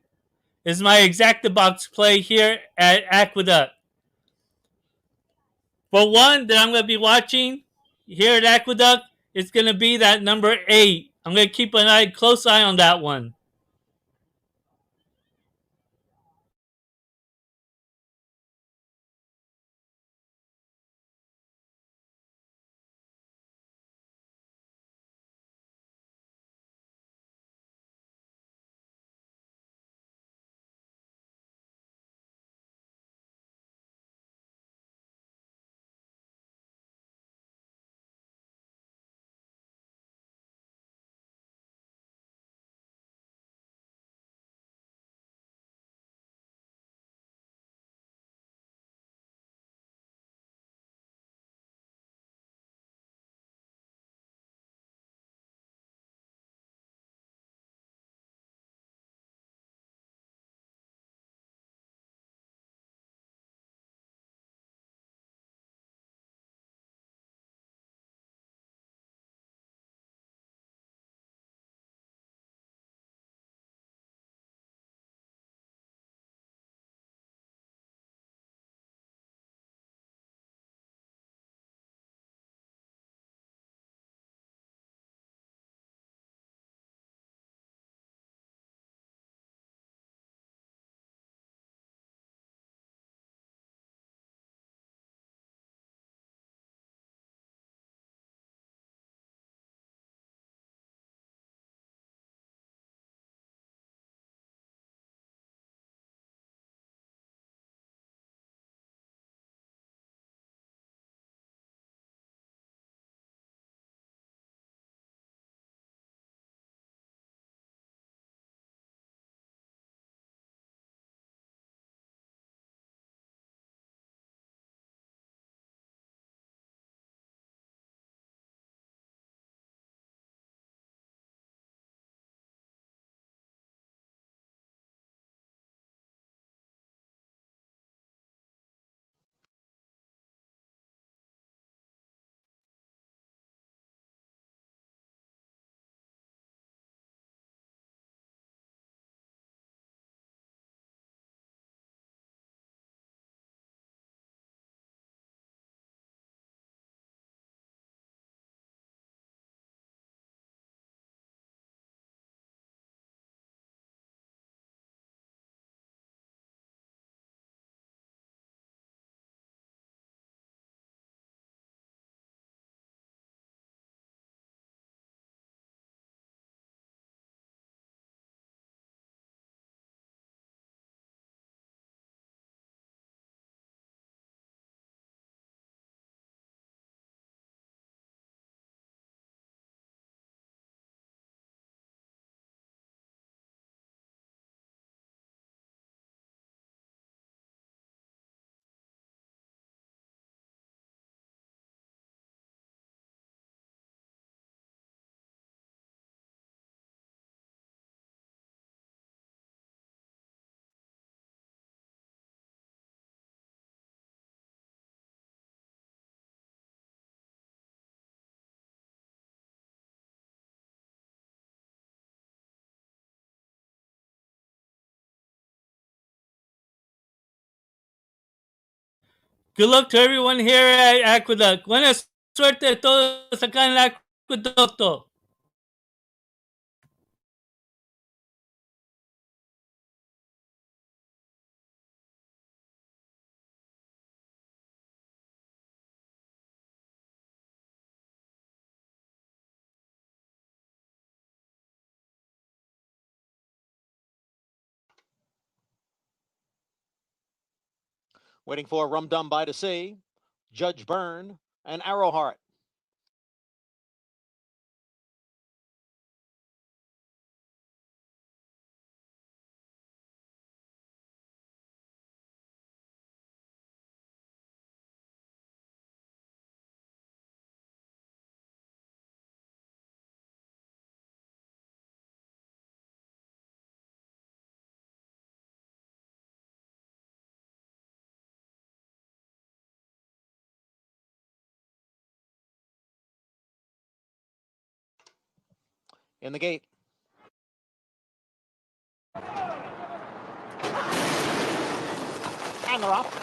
is my exacta box play here at Aqueduct. For one that I'm going to be watching here at Aqueduct, it's going to be that number 8. I'm going to keep an close eye on that one. Good luck to everyone here at Aqueduct. Buena suerte a todos acá en el Acueducto. Waiting for Rum Dum by to see, Judge Byrne, and Arrowheart. in the gate. And they're off.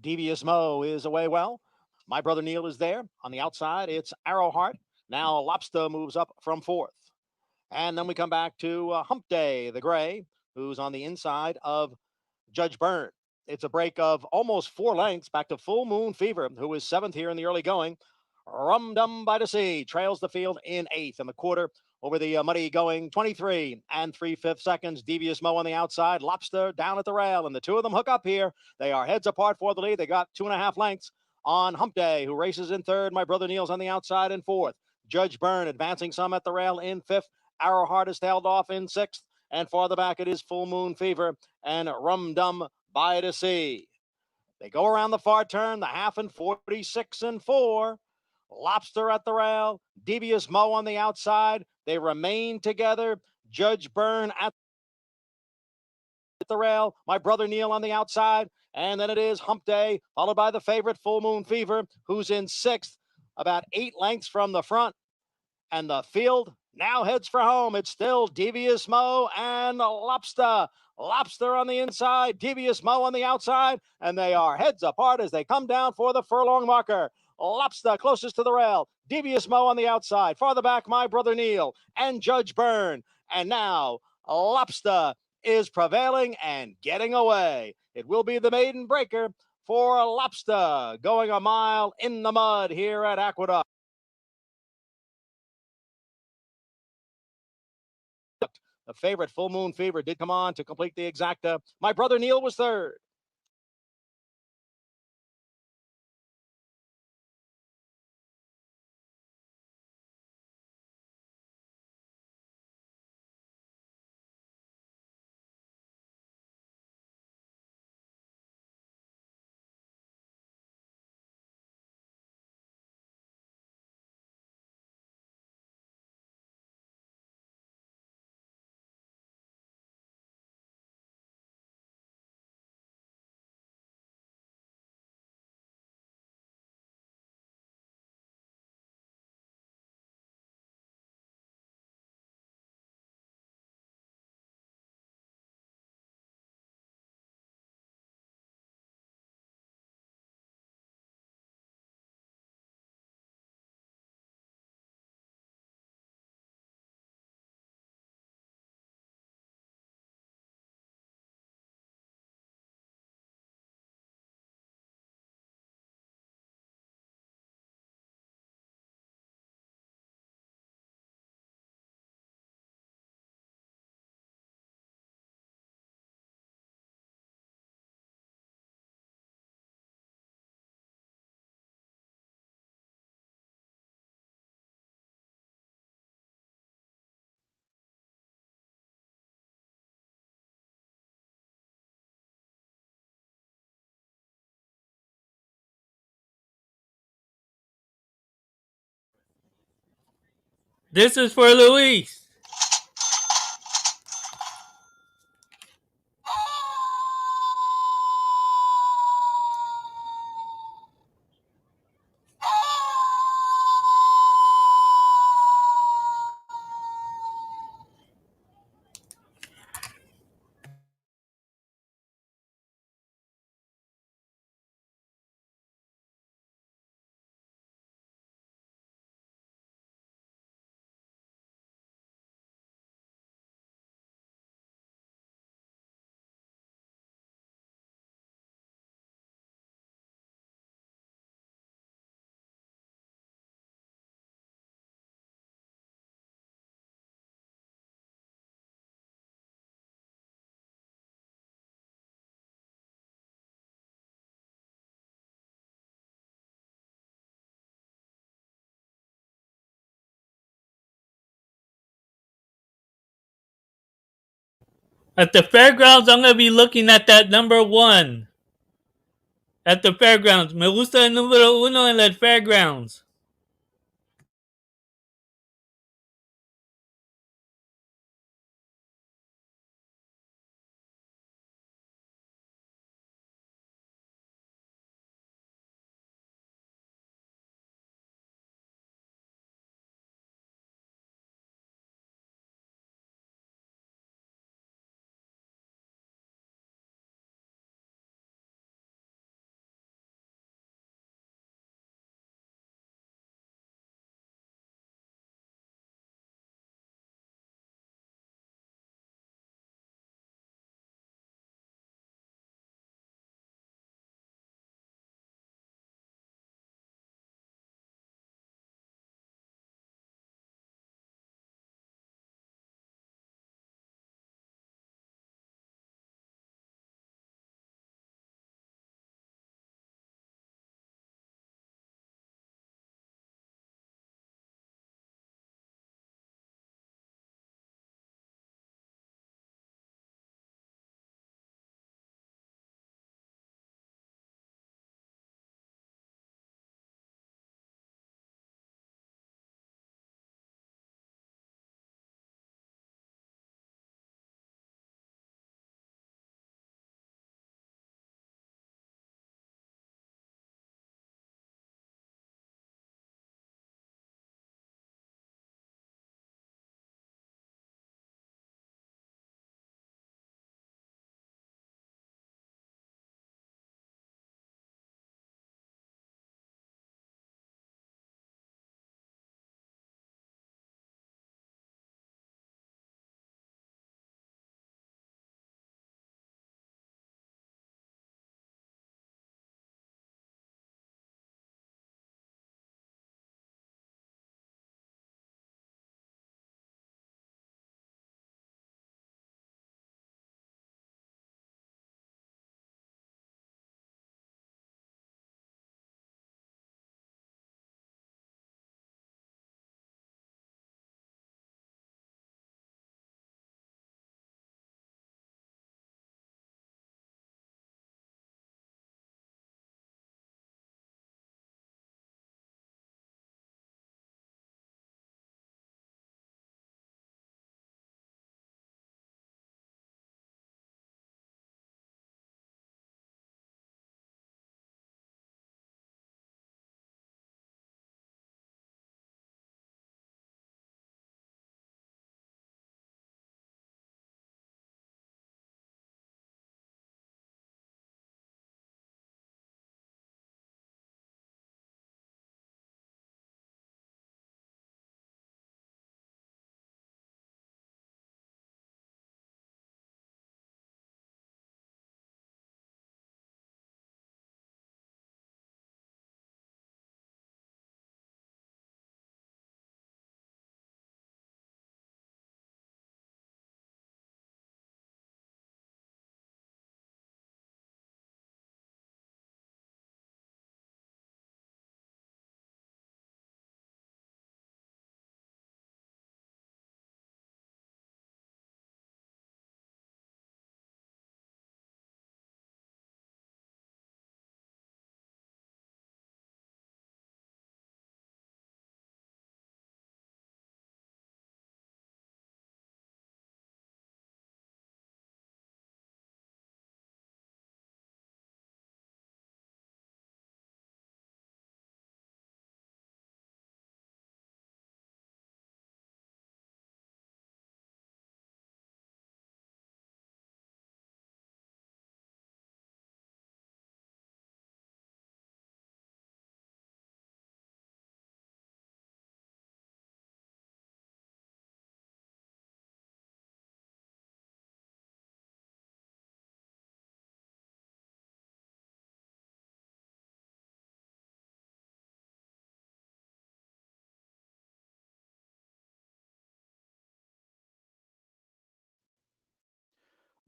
Devious Mo is away well. My Brother Neil is there. On the outside, it's Arrowheart. Now Lobster moves up from fourth. And then we come back to Hump Day, the gray, who's on the inside of Judge Byrne. It's a break of almost 4 lengths back to Full Moon Fever, who is 7th here in the early going. Rum Dum by the Sea trails the field in 8th, and the quarter over the muddy going 23 and 3/5 seconds. Devious Mo on the outside, Lobster down at the rail, and the two of them hook up here. They are heads apart for the lead. They got 2.5 lengths on Hump Day, who races in 3rd. My Brother Neil's on the outside in 4th. Judge Byrne advancing some at the rail in 5th. Arrowheart is tailed off in 6th, and farther back it is Full Moon Fever and Rum Dum by the Sea. They go around the far turn, the half in 46 and 4. Lobster at the rail, Devious Mo on the outside. They remain together. Judge Byrne at the rail, My Brother Neil on the outside. And then it is Hump Day, followed by the favorite Full Moon Fever, who's in 6th, about 8 lengths from the front. And the field now heads for home. It's still Devious Mo and Lobster. Lobster on the inside, Devious Mo on the outside, and they are heads apart as they come down for the furlong marker. Lobster closest to the rail, Devious Mo on the outside. Farther back, My Brother Neil and Judge Byrne. And now Lobster is prevailing and getting away. It will be the maiden breaker for Lobster, going a mile in the mud here at Aqueduct. The favorite Full Moon Fever did come on to complete the exacta. My Brother Neil was 3rd. This is for Luis. At the Fairgrounds, I'm going to be looking at that number 1. At the Fairgrounds. Me gusta el número 1 en el Fairgrounds.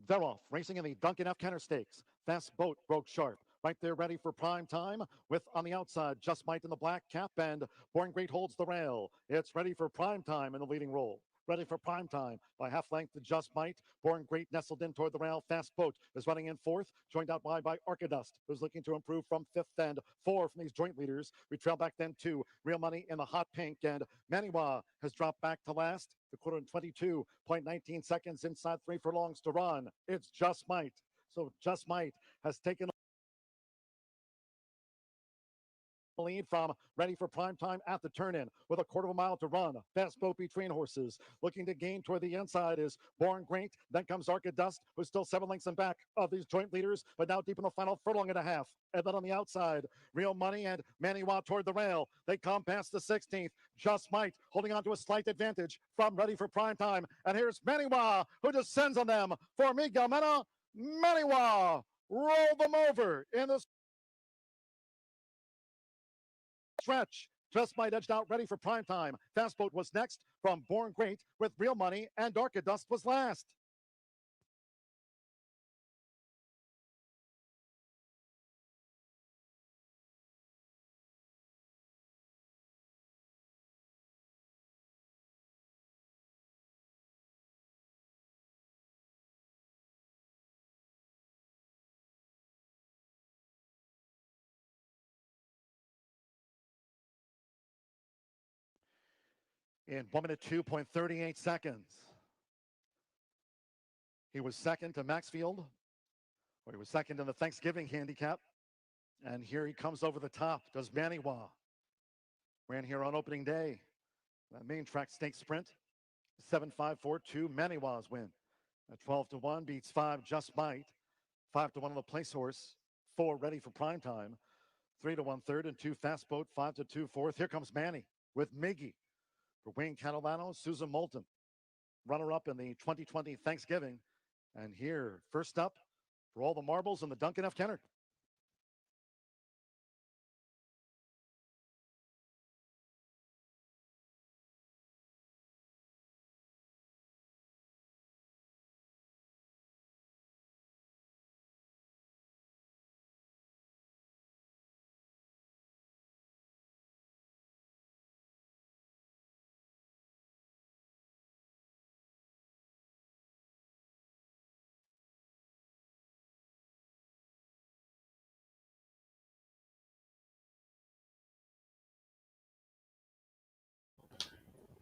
They're off, racing in the Duncan F. Kenner Stakes. Fast Boat broke sharp. Right there, ready for prime time. With on the outside, Just Might in the black cap, and Born Great holds the rail. It's ready for prime time in the leading role. Ready for prime time by half length to Just Might. Born Great nestled in toward the rail. Fast Boat is running in fourth, joined out by Aqueduct, who's looking to improve from fifth, and four from these joint leaders. We trail back then to Real Money in the hot pink, and Maniwa has dropped back to last. The quarter in 22.19 seconds inside 3 furlongs to run. It's Just Might. So Just Might has taken lead from Ready for Prime Time at the turn-in with a quarter of a mile to run. Fast Boat between horses. Looking to gain toward the inside is Born Great. Then comes Arcadust, who's still 7 lengths in back of these joint leaders, but now deep in the final furlong and a half. And then on the outside, Real Money and Maniwa toward the rail. They come past the 16th. Just Might holding on to a slight advantage from Ready for Prime Time. And here's Maniwa, who descends on them for Miguel Mena. Maniwa roll them over in the stretch. Just Might edged out Ready for Prime Time. Fast Boat was next from Born Great, with Real Money, and Arcadust was last. In 1 minute 2.38 seconds. He was second to Maxfield, or he was second in the Thanksgiving handicap. And here he comes over the top. Does Maniwa. Ran here on opening day. That main track stake sprint. 7-5-4-2. Maniwa's win. At 12-1 beats 5 Just Might. 5-1 on the place horse. 4 Ready for Prime Time. 3-1 third and 2 Fast Boat. 5-2 fourth. Here comes Manny with Miggy. For Wayne Catalano, Susan Moulton, runner-up in the 2020 Thanksgiving. And here, first up, for all the marbles in the Duncan F. Kenner.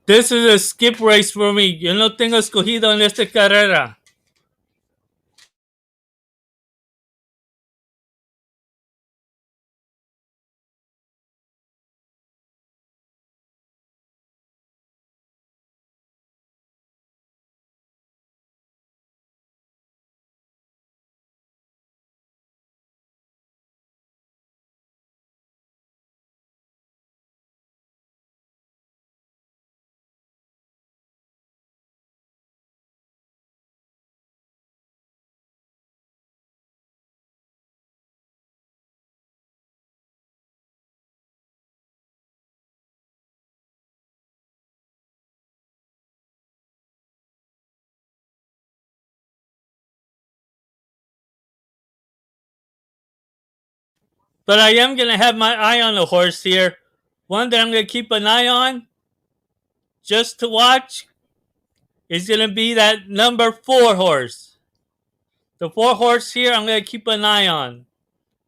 This is a skip race for me. Yo no tengo escogido en esta carrera. But I am going to have my eye on a horse here. One that I'm going to keep an eye on, just to watch, is going to be that number 4 horse. The 4 horse here, I'm going to keep an eye on.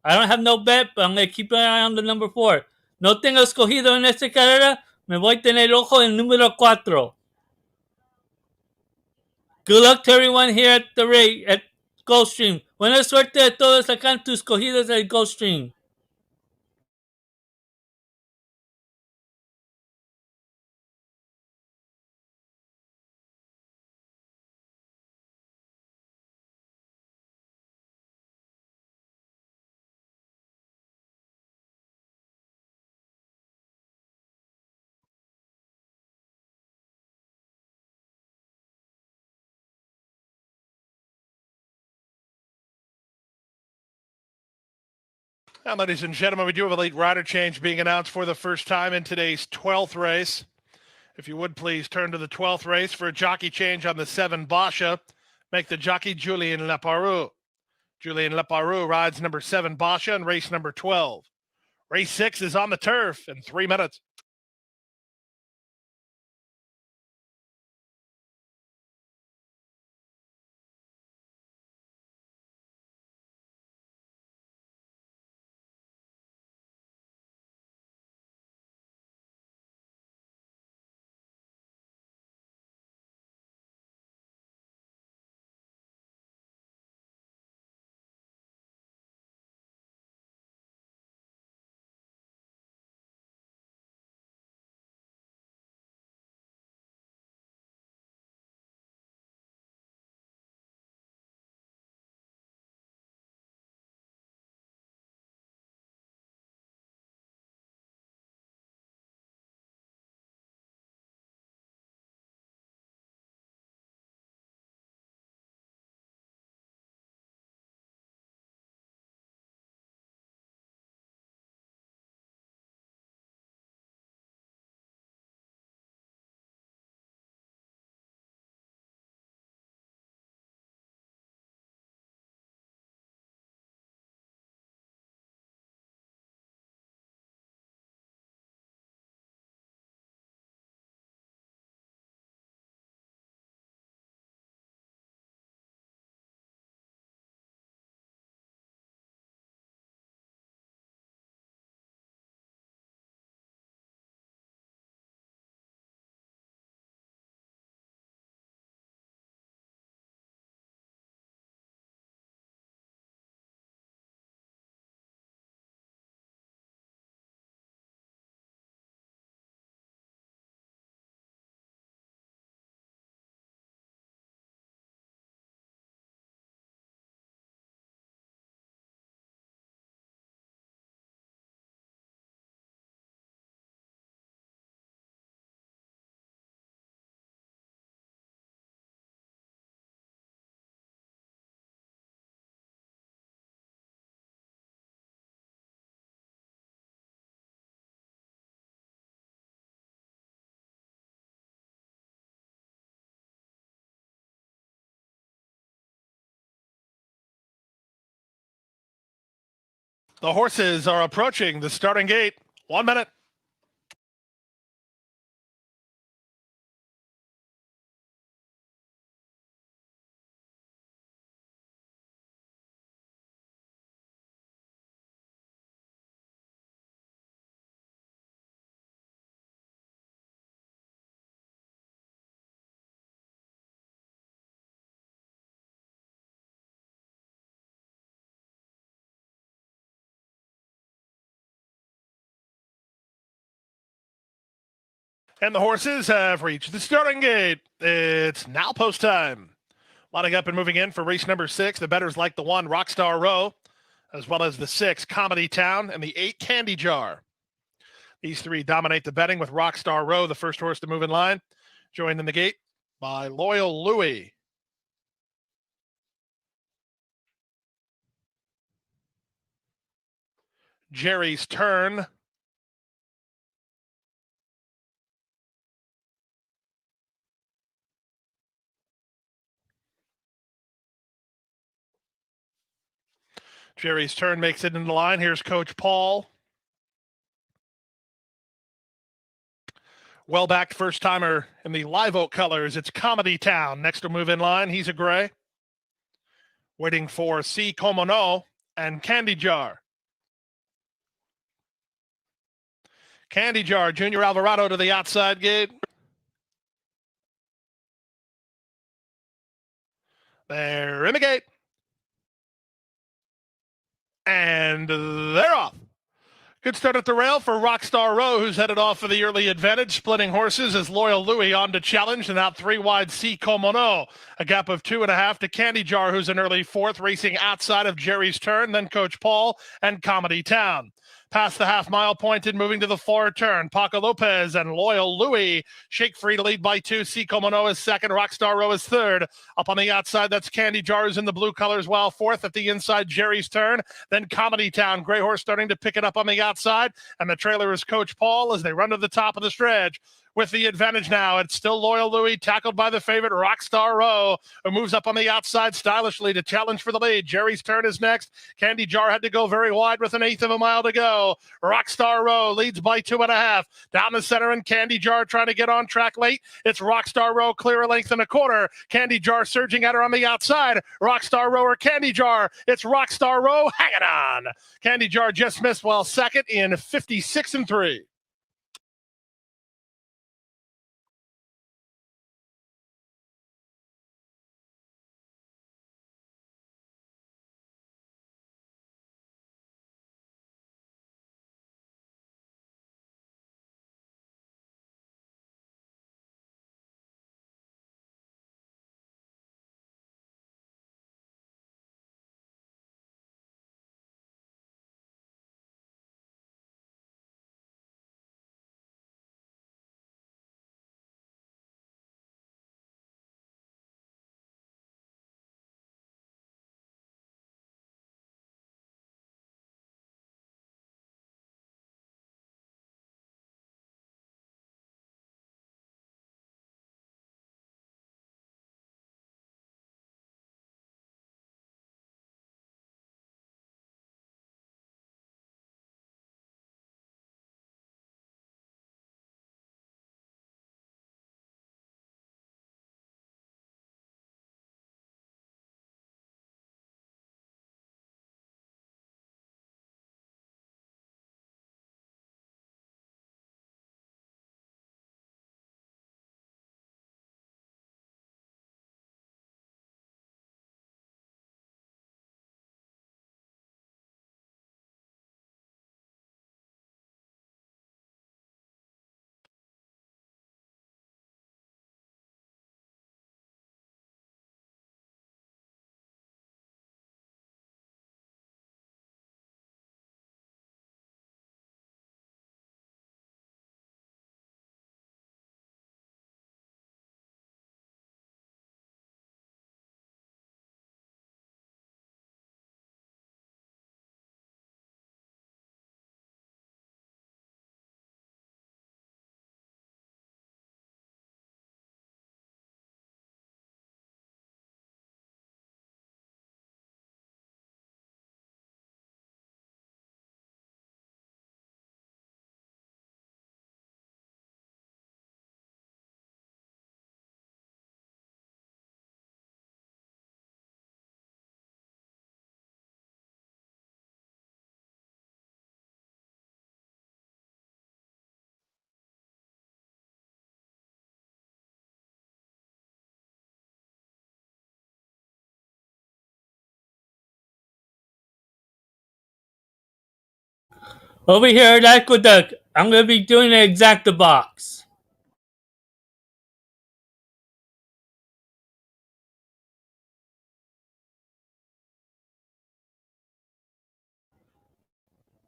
I don't have no bet, but I'm going to keep an eye on the number 4. No tengo escogido en esta carrera. Me voy a tener ojo en número 4. Good luck to everyone here at the rate at Gulfstream. Buena suerte a todos acá en tus cogidas del Gulfstream. Now, ladies and gentlemen, we do have a late rider change being announced for the first time in today's 12th race. If you would please turn to the 12th race for a jockey change on the 7 Basha. make the jockey Julien Leparoux. Julien Leparoux rides number 7, Basha, in race number 12. Race 6 is on the turf in 3 minutes. The horses are approaching the starting gate. 1 minute. And the horses have reached the starting gate. It's now post time. Lining up and moving in for race number 6. The bettors like the 1, Rockstar Row, as well as the 6, Comedy Town, and the 8, Candy Jar. These 3 dominate the betting, with Rockstar Row, the first horse to move in line, joined in the gate by Loyal Louis. Jerry's Turn. Jerry's Turn makes it in the line. Here's Coach Paul. Well-backed first-timer in the Live Oak colors. It's Comedy Town. Next to move in line, he's a gray. Waiting for C. Komono and Candy Jar. Candy Jar, Junior Alvarado to the outside gate. They're in the gate. And they're off. Good start at the rail for Rockstar Row, who's headed off for the early advantage. Splitting horses as Loyal Louis on to challenge, and out 3 wide C. Komono. A gap of 2.5 to Candy Jar, who's an early 4th, racing outside of Jerry's Turn, then Coach Paul and Comedy Town. Past the half-mile point and moving to the forward turn. Paco Lopez and Loyal Louis shake free to lead by 2. C. Komono is 2nd. Rockstar Row is 3rd. Up on the outside, that's Candy Jars in the blue colors, while 4th at the inside, Jerry's Turn. Then Comedy Town. Gray horse starting to pick it up on the outside. And the trailer is Coach Paul as they run to the top of the stretch. with the advantage now. It's still Loyal Louis, tackled by the favorite Rockstar Row, who moves up on the outside stylishly to challenge for the lead. Jerry's turn is next. Candy Jar had to go very wide with an eighth of a mile to go. Rockstar Row leads by 2.5. Down the center, and Candy Jar trying to get on track late. It's Rockstar Row, clear a length and a quarter. Candy Jar surging at her on the outside. Rockstar Row or Candy Jar. It's Rockstar Row hanging on. Candy Jar just missed well second in 56 and 3. Over here at Aqueduct, I'm going to be doing an exacta box.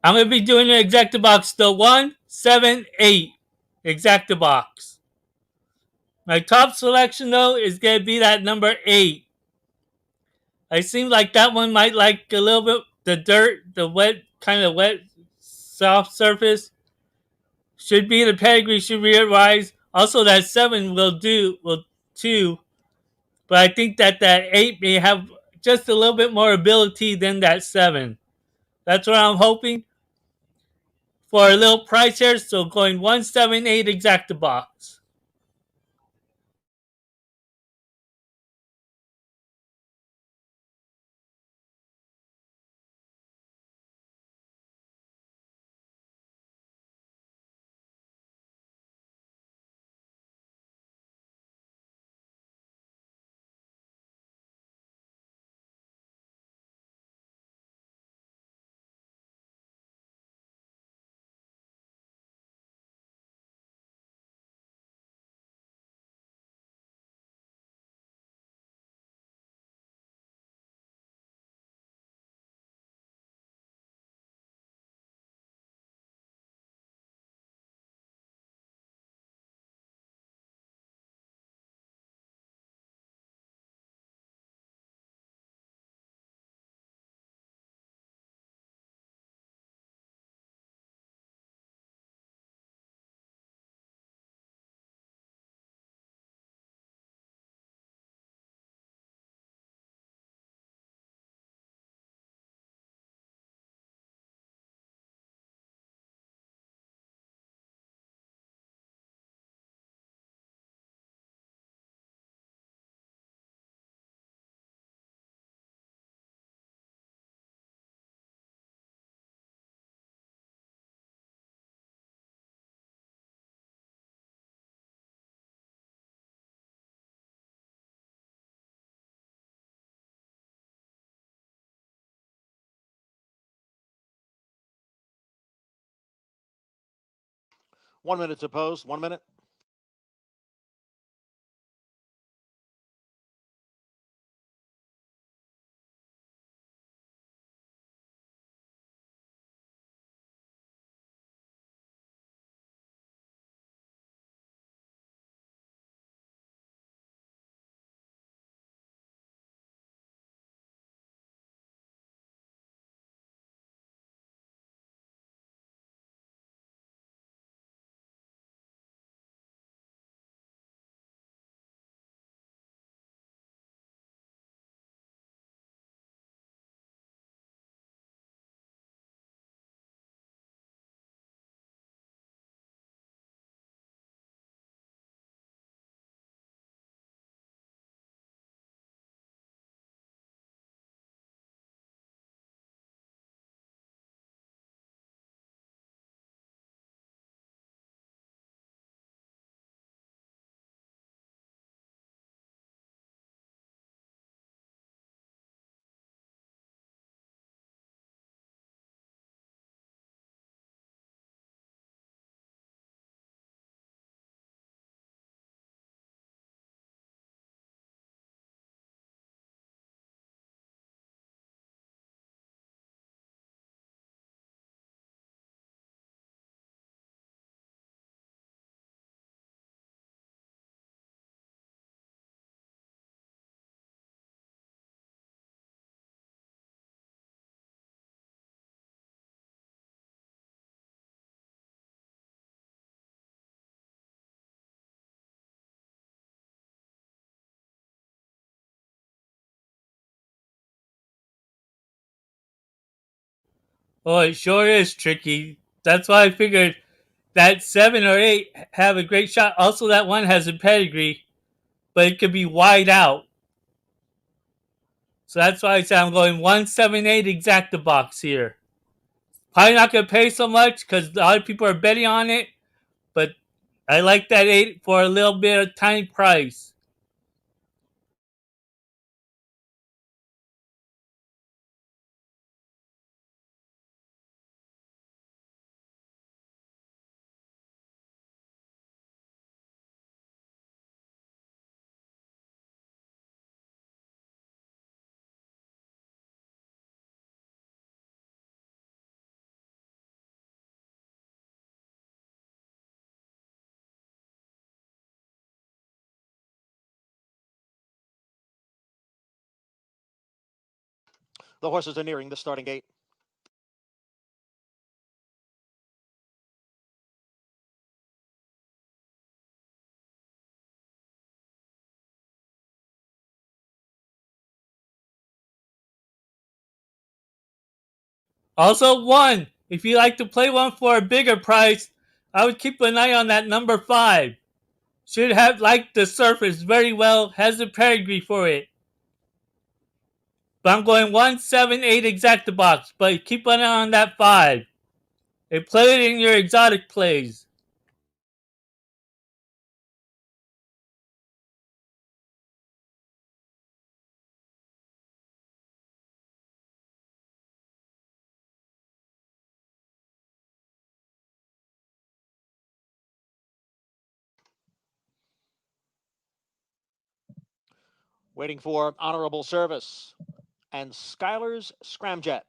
I'm going to be doing an exacta box, the 178 exacta box. My top selection, though, is going to be that number 8. I seem like that one might like a little bit the dirt, the wet, kind of wet, soft surface. Should be the pedigree, should be it rise. Also, that 7 will too. But I think that 8 may have just a little bit more ability than that 7. That's what I'm hoping for a little price here. So going 178 exacta box. 1 minute to post. 1 minute. Oh, it sure is tricky. That's why I figured that 7 or 8 have a great shot. Also, that one has a pedigree, but it could be wide out. So that's why I said I'm going 178 exacta box here. Probably not going to pay so much because a lot of people are betting on it, but I like that 8 for a little bit of tiny price. The horses are nearing the starting gate. Also, 1. If you like to play one for a bigger price, I would keep an eye on that number 5. Should have liked the surface very well, has a pedigree for it. But I'm going 178 exacta box, but keep an eye on that 5. And play it in your exotic plays. Waiting for honorable service. And Skylar's Scramjet.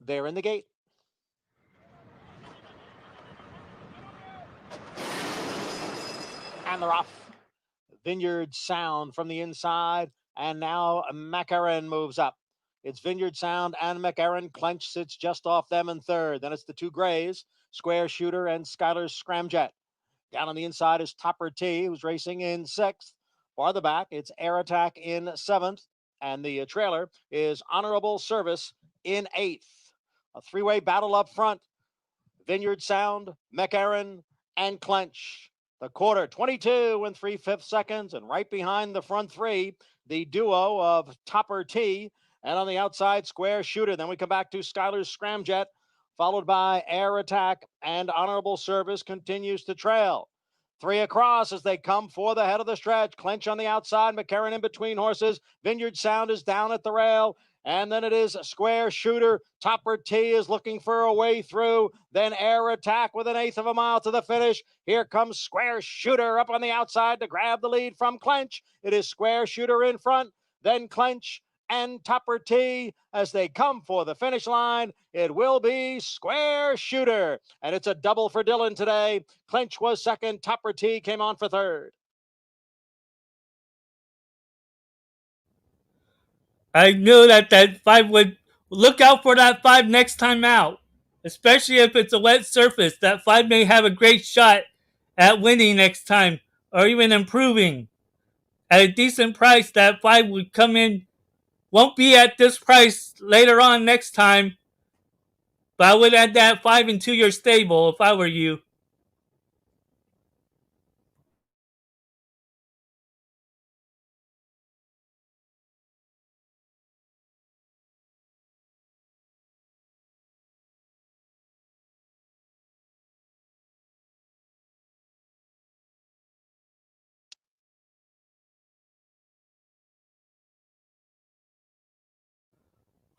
They're in the gate. And they're off. Vineyard Sound from the inside. And now McErin moves up. It's Vineyard Sound and McErin. Clench sits just off them in third. Then it's the 2 grays, Square Shooter and Skylar's Scramjet. Down on the inside is Topper T, who's racing in 6th. Farther back, it's Air Attack in 7th. And the trailer is Honorable Service in 8th. A 3-way battle up front. Vineyard Sound, McErin, and Clench. The quarter, 22 and 3/5 seconds, and right behind the front three, the duo of Topper T, and on the outside, Square Shooter. Then we come back to Skylar's Scramjet, followed by Air Attack, and Honorable Service continues to trail. Three across as they come for the head of the stretch. Clench on the outside, McCarran in between horses. Vineyard Sound is down at the rail. And then it is Square Shooter. Topper T is looking for a way through. Then Air Attack with an eighth of a mile to the finish. Here comes Square Shooter up on the outside to grab the lead from Clench. It is Square Shooter in front, then Clench and Topper T as they come for the finish line. It will be Square Shooter. And it's a double for Dylan today. Clench was second. Topper T came on for third. I knew that 5 would look out for that 5 next time out. Especially if it's a wet surface. That 5 may have a great shot at winning next time or even improving. At a decent price, that 5 would come in. Won't be at this price later on next time. But I would add that 5 into your stable if I were you.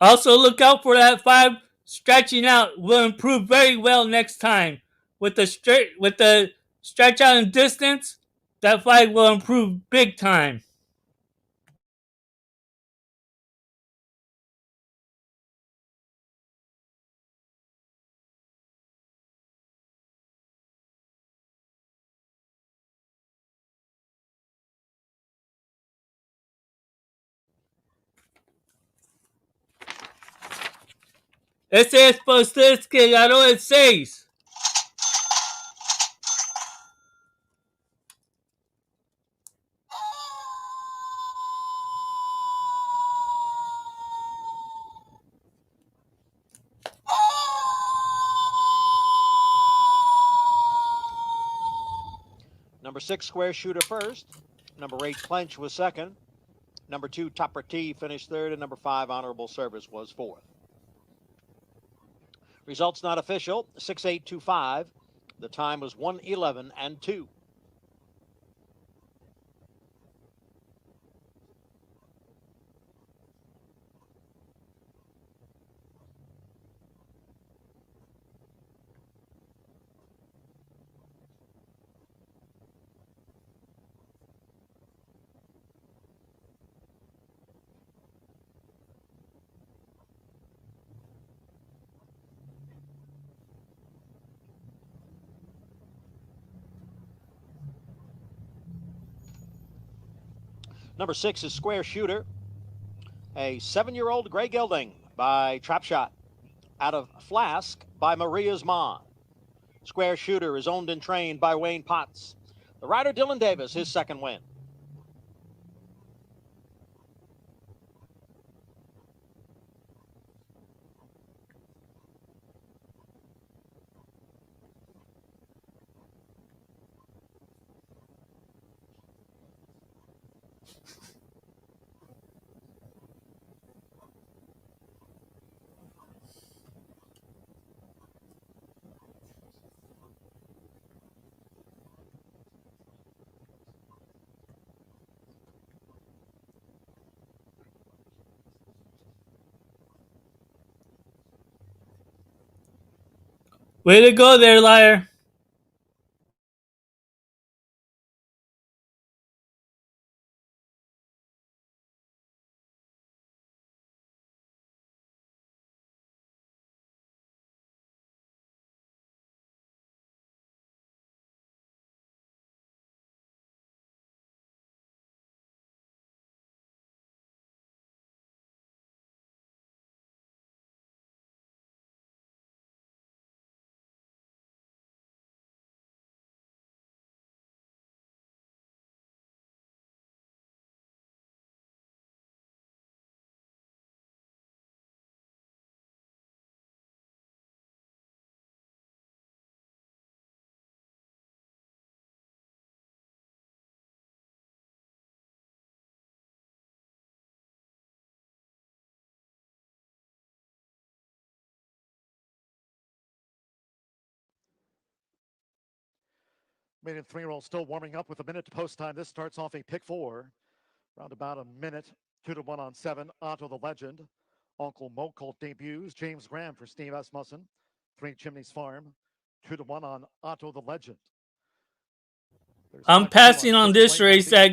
Also, look out for that 5 stretching out. Will improve very well next time. With the stretch out in distance, that 5 will improve big time. Ese es para ustedes que ganó el 6. Number 6, Square Shooter first. Number 8, Clench was second. Number 2, Topper T finished third. And number 5, Honorable Service was fourth. Results not official, 6:825. The time was 1:11 and 2. Number 6 is Square Shooter, a 7-year-old gray gelding by Trap Shot. Out of Flask by Maria's Mom. Square Shooter is owned and trained by Wayne Potts. The rider Dylan Davis, his second win. Way to go there, liar. Maiden 3-year-old still warming up with a minute to post time. This starts off a pick 4. Around about a minute. 2-1 on 7. Otto the Legend. Uncle Mocolt debuts. James Graham for Steve Asmussen. Three Chimneys Farm. 2-1 on Otto the Legend. There's I'm 5-2 passing on this race at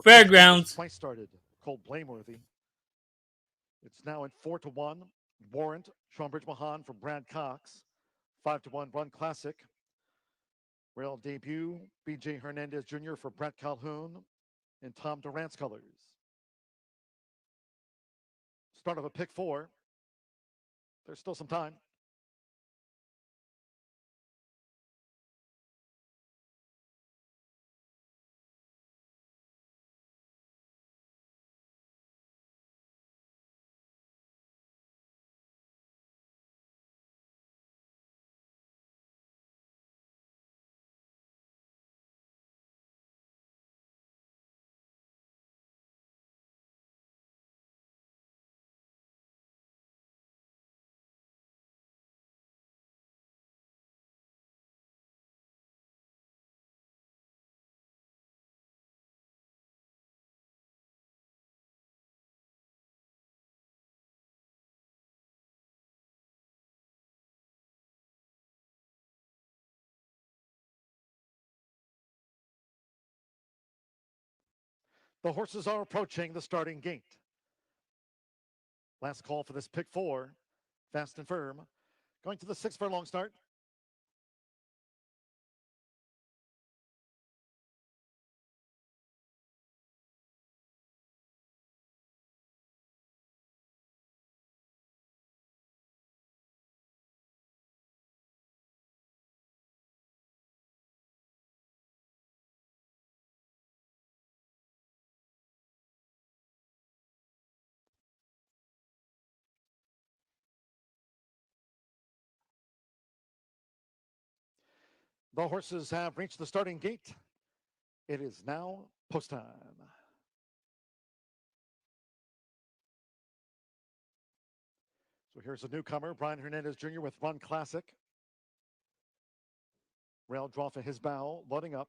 Fairgrounds. Twice started. Cold Blameworthy. It's now at 4-1. Warrant. Schonbridge Mahan for Brad Cox. 5-1 Run Classic. Rail debut. B.J. Hernandez Jr. for Brett Calhoun in Tom Durant's colors. Start of a pick 4. There's still some time. The horses are approaching the starting gate. Last call for this pick 4. Fast and firm. Going to the 6 furlong start. The horses have reached the starting gate. It is now post time. So here's a newcomer, Brian Hernandez Jr. with Run Classic. Rail draw for his bow, loading up.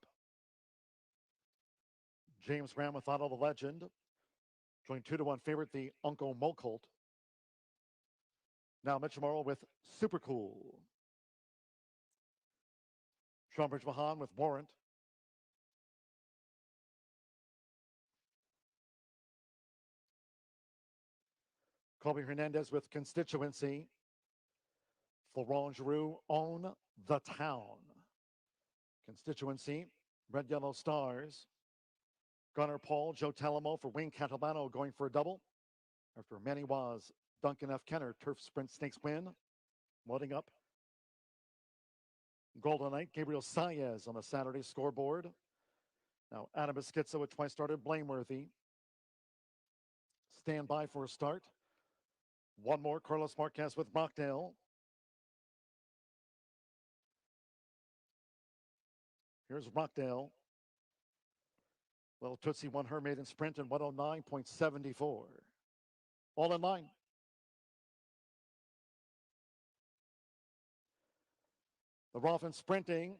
James Graham with Otto the Legend. Joined 2-1 favorite, the Uncle Mocolt. Now Mitchell Morrow with Super Cool. Schonbridge Mahan with Warrant. Colby Hernandez with Constituency. Florent Giroux, Own the Town. Constituency, Red Yellow Stars. Gunnar Paul, Joe Talamo for Wayne Catalano going for a double. After Manny Waz, Duncan F. Kenner, Turf Sprint Stakes win. Loading up. Golden Knight, Gabriel Saez on the Saturday scoreboard. Now Adam Beschizza with twice started Blameworthy. Stand by for a start. One more, Carlos Marquez with Rockdale. Here's Rockdale. Little Tootsie won her maiden sprint in 109.74. All in line. The Rolfin sprinting,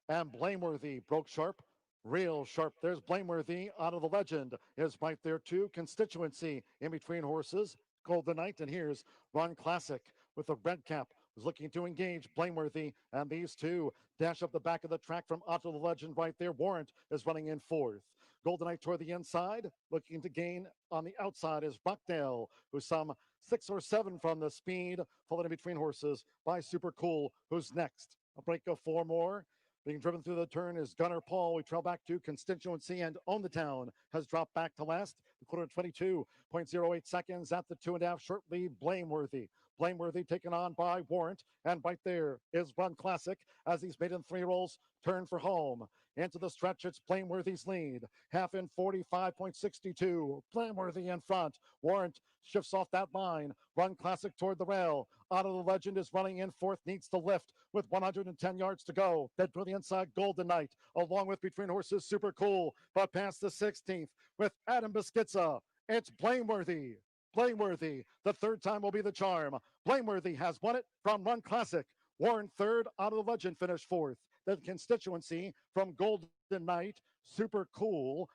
and Blameworthy broke sharp, real sharp. There's Blameworthy out of the Legend is right there too. Constituency in between horses. Golden Knight, and here's Run Classic with the red cap, who's looking to engage Blameworthy, and these two dash up the back of the track from Otto the Legend right there. Warrant is running in 4th. Golden Knight toward the inside, looking to gain on the outside is Rockdale, who's some 6 or 7 from the speed, followed in between horses by Super Cool, who's next. A break of 4 more. Being driven through the turn is Gunnar Paul. We trail back to Constituency, and Own the Town has dropped back to last. The quarter 22.08 seconds at the 2.5 short lead. Blameworthy. Blameworthy taken on by Warrant, and right there is Run Classic as these maiden 3-year-olds turn for home. Into the stretch, it's Blameworthy's lead. Half in 45.62. Blameworthy in front. Warrant shifts off that line. Run Classic toward the rail. Out of the Legend is running in 4th, needs to lift with 110 yards to go. Dead to the inside, Golden Knight, along with between horses, Super Cool, but past the 16th with Adam Beschizza. It's Blameworthy. Blameworthy, the 3rd time will be the charm. Blameworthy has won it from Run Classic. Warren 3rd, Out of the Legend finished 4th. the constituency from Golden Knight, Super Cool,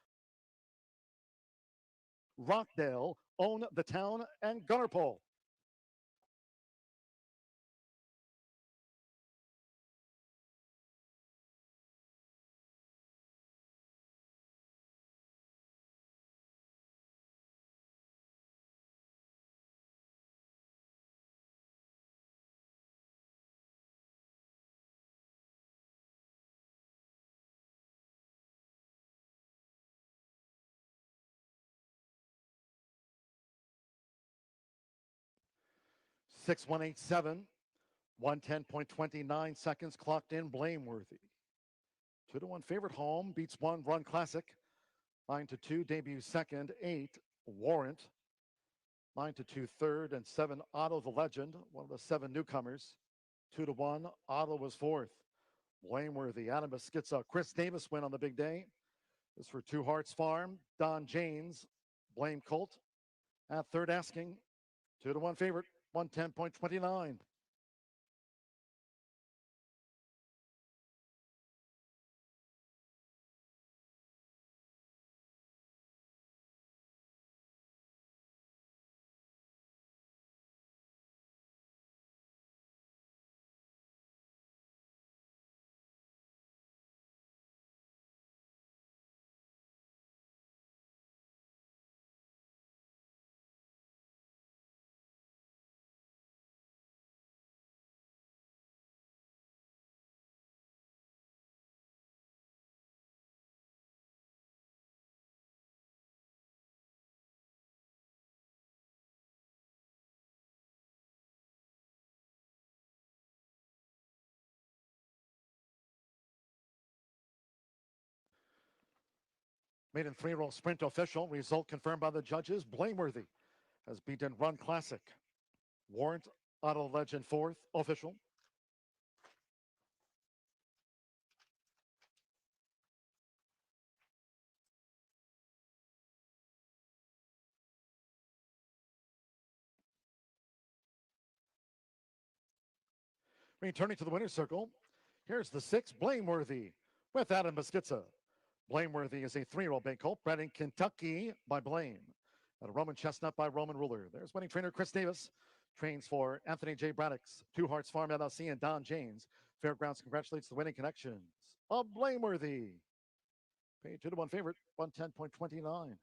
Rockdale, Own the Town, and Gunnerpole. Six 187, 110.29 seconds clocked in. Blameworthy. 2-1 favorite home, beats 1 Run Classic. 9-2 debut second, 8 Warrant. 9-2 third, and 7 Otto the Legend, one of the 7 newcomers. 2-1 Otto was fourth. Blameworthy, Adam Beschizza, Chris Davis win on the big day. This for Two Hearts Farm, Don James, Blame Colt at third asking. 2-1 favorite, 110.29. Maiden 3-roll sprint official. Result confirmed by the judges. Blameworthy has beaten Run Classic. Warrant, Auto Legend fourth. Official. Returning to the winner's circle, here's the 6, Blameworthy, with Adam Beschizza. Blameworthy is a 3-year-old bay colt bred in Kentucky by Blame. And a Roman Chestnut by Roman Ruler. There's winning trainer Chris Davis. Trains for Anthony J. Braddock's Two Hearts Farm LLC and Don James. Fairgrounds congratulates the winning connections of Blameworthy. Paid 2-1 favorite, 110.29.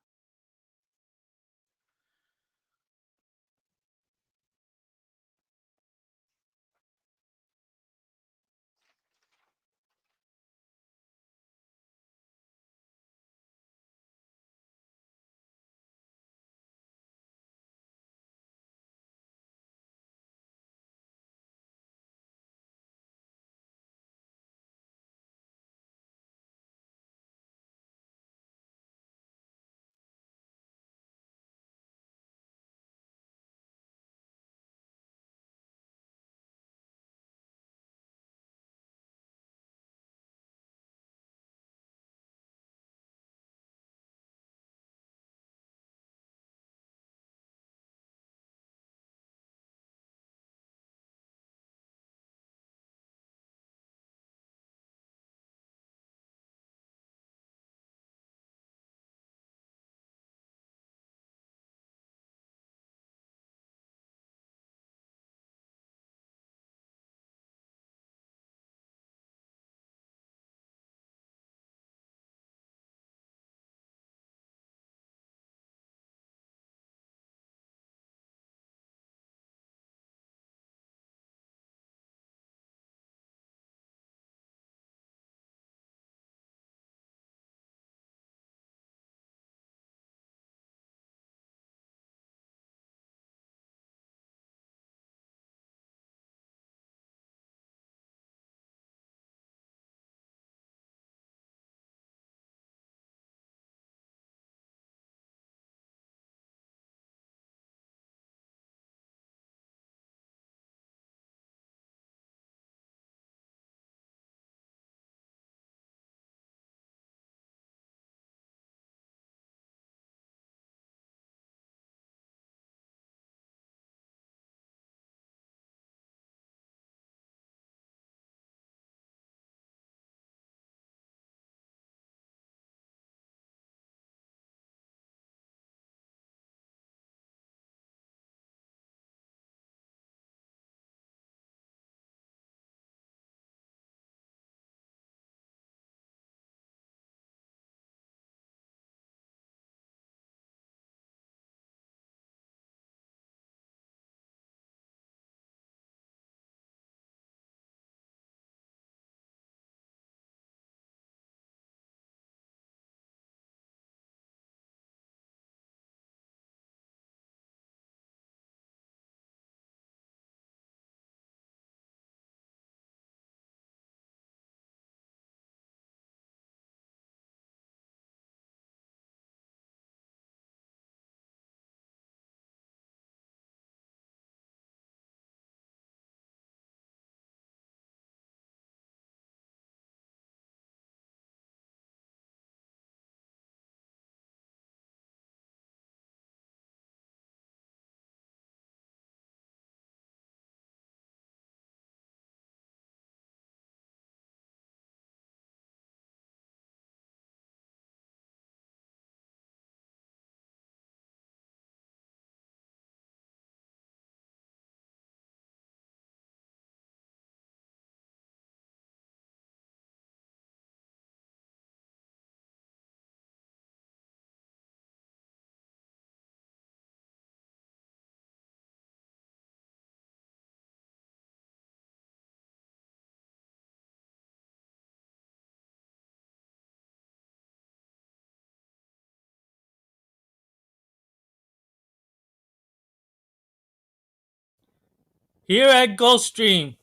Here at Gulfstream,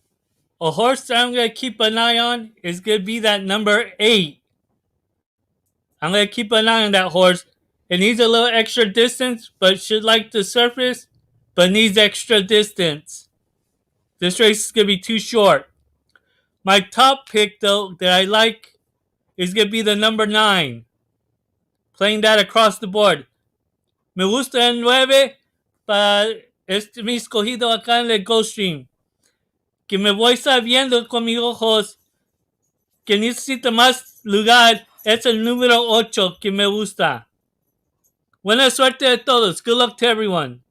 a horse that I'm going to keep an eye on is going to be that number 8. I'm going to keep an eye on that horse. It needs a little extra distance, but should like the surface, but needs extra distance. This race is going to be too short. My top pick, though, that I like is going to be the number 9. Playing that across the board. Me gusta el 9 para mi escogido acá en el Gulfstream. Que me voy sabiendo con mis ojos que necesita más lugar es el número 8 que me gusta. Buena suerte a todos. Good luck to everyone.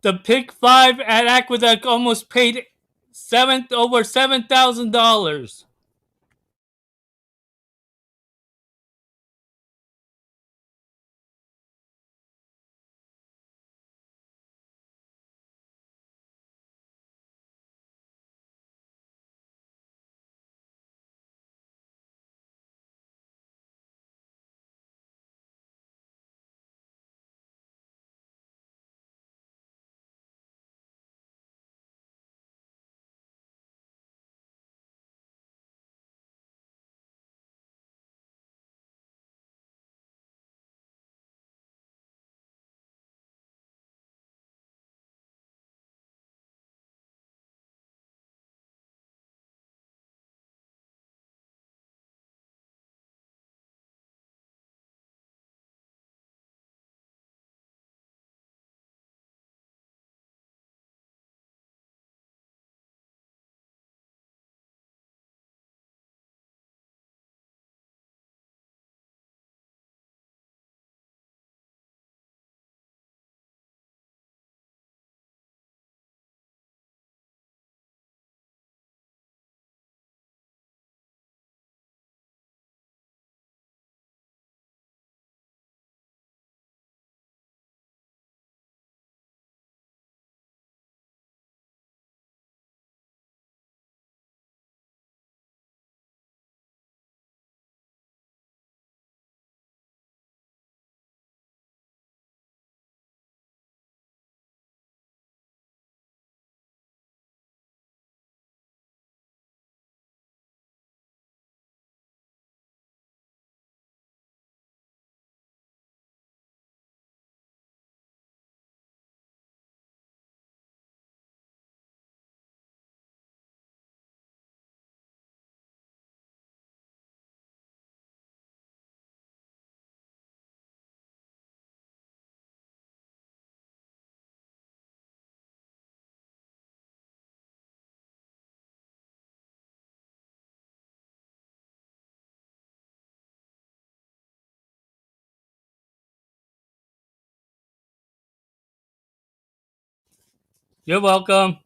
The pick 5 at Aqueduct almost paid over $7,000. You're welcome.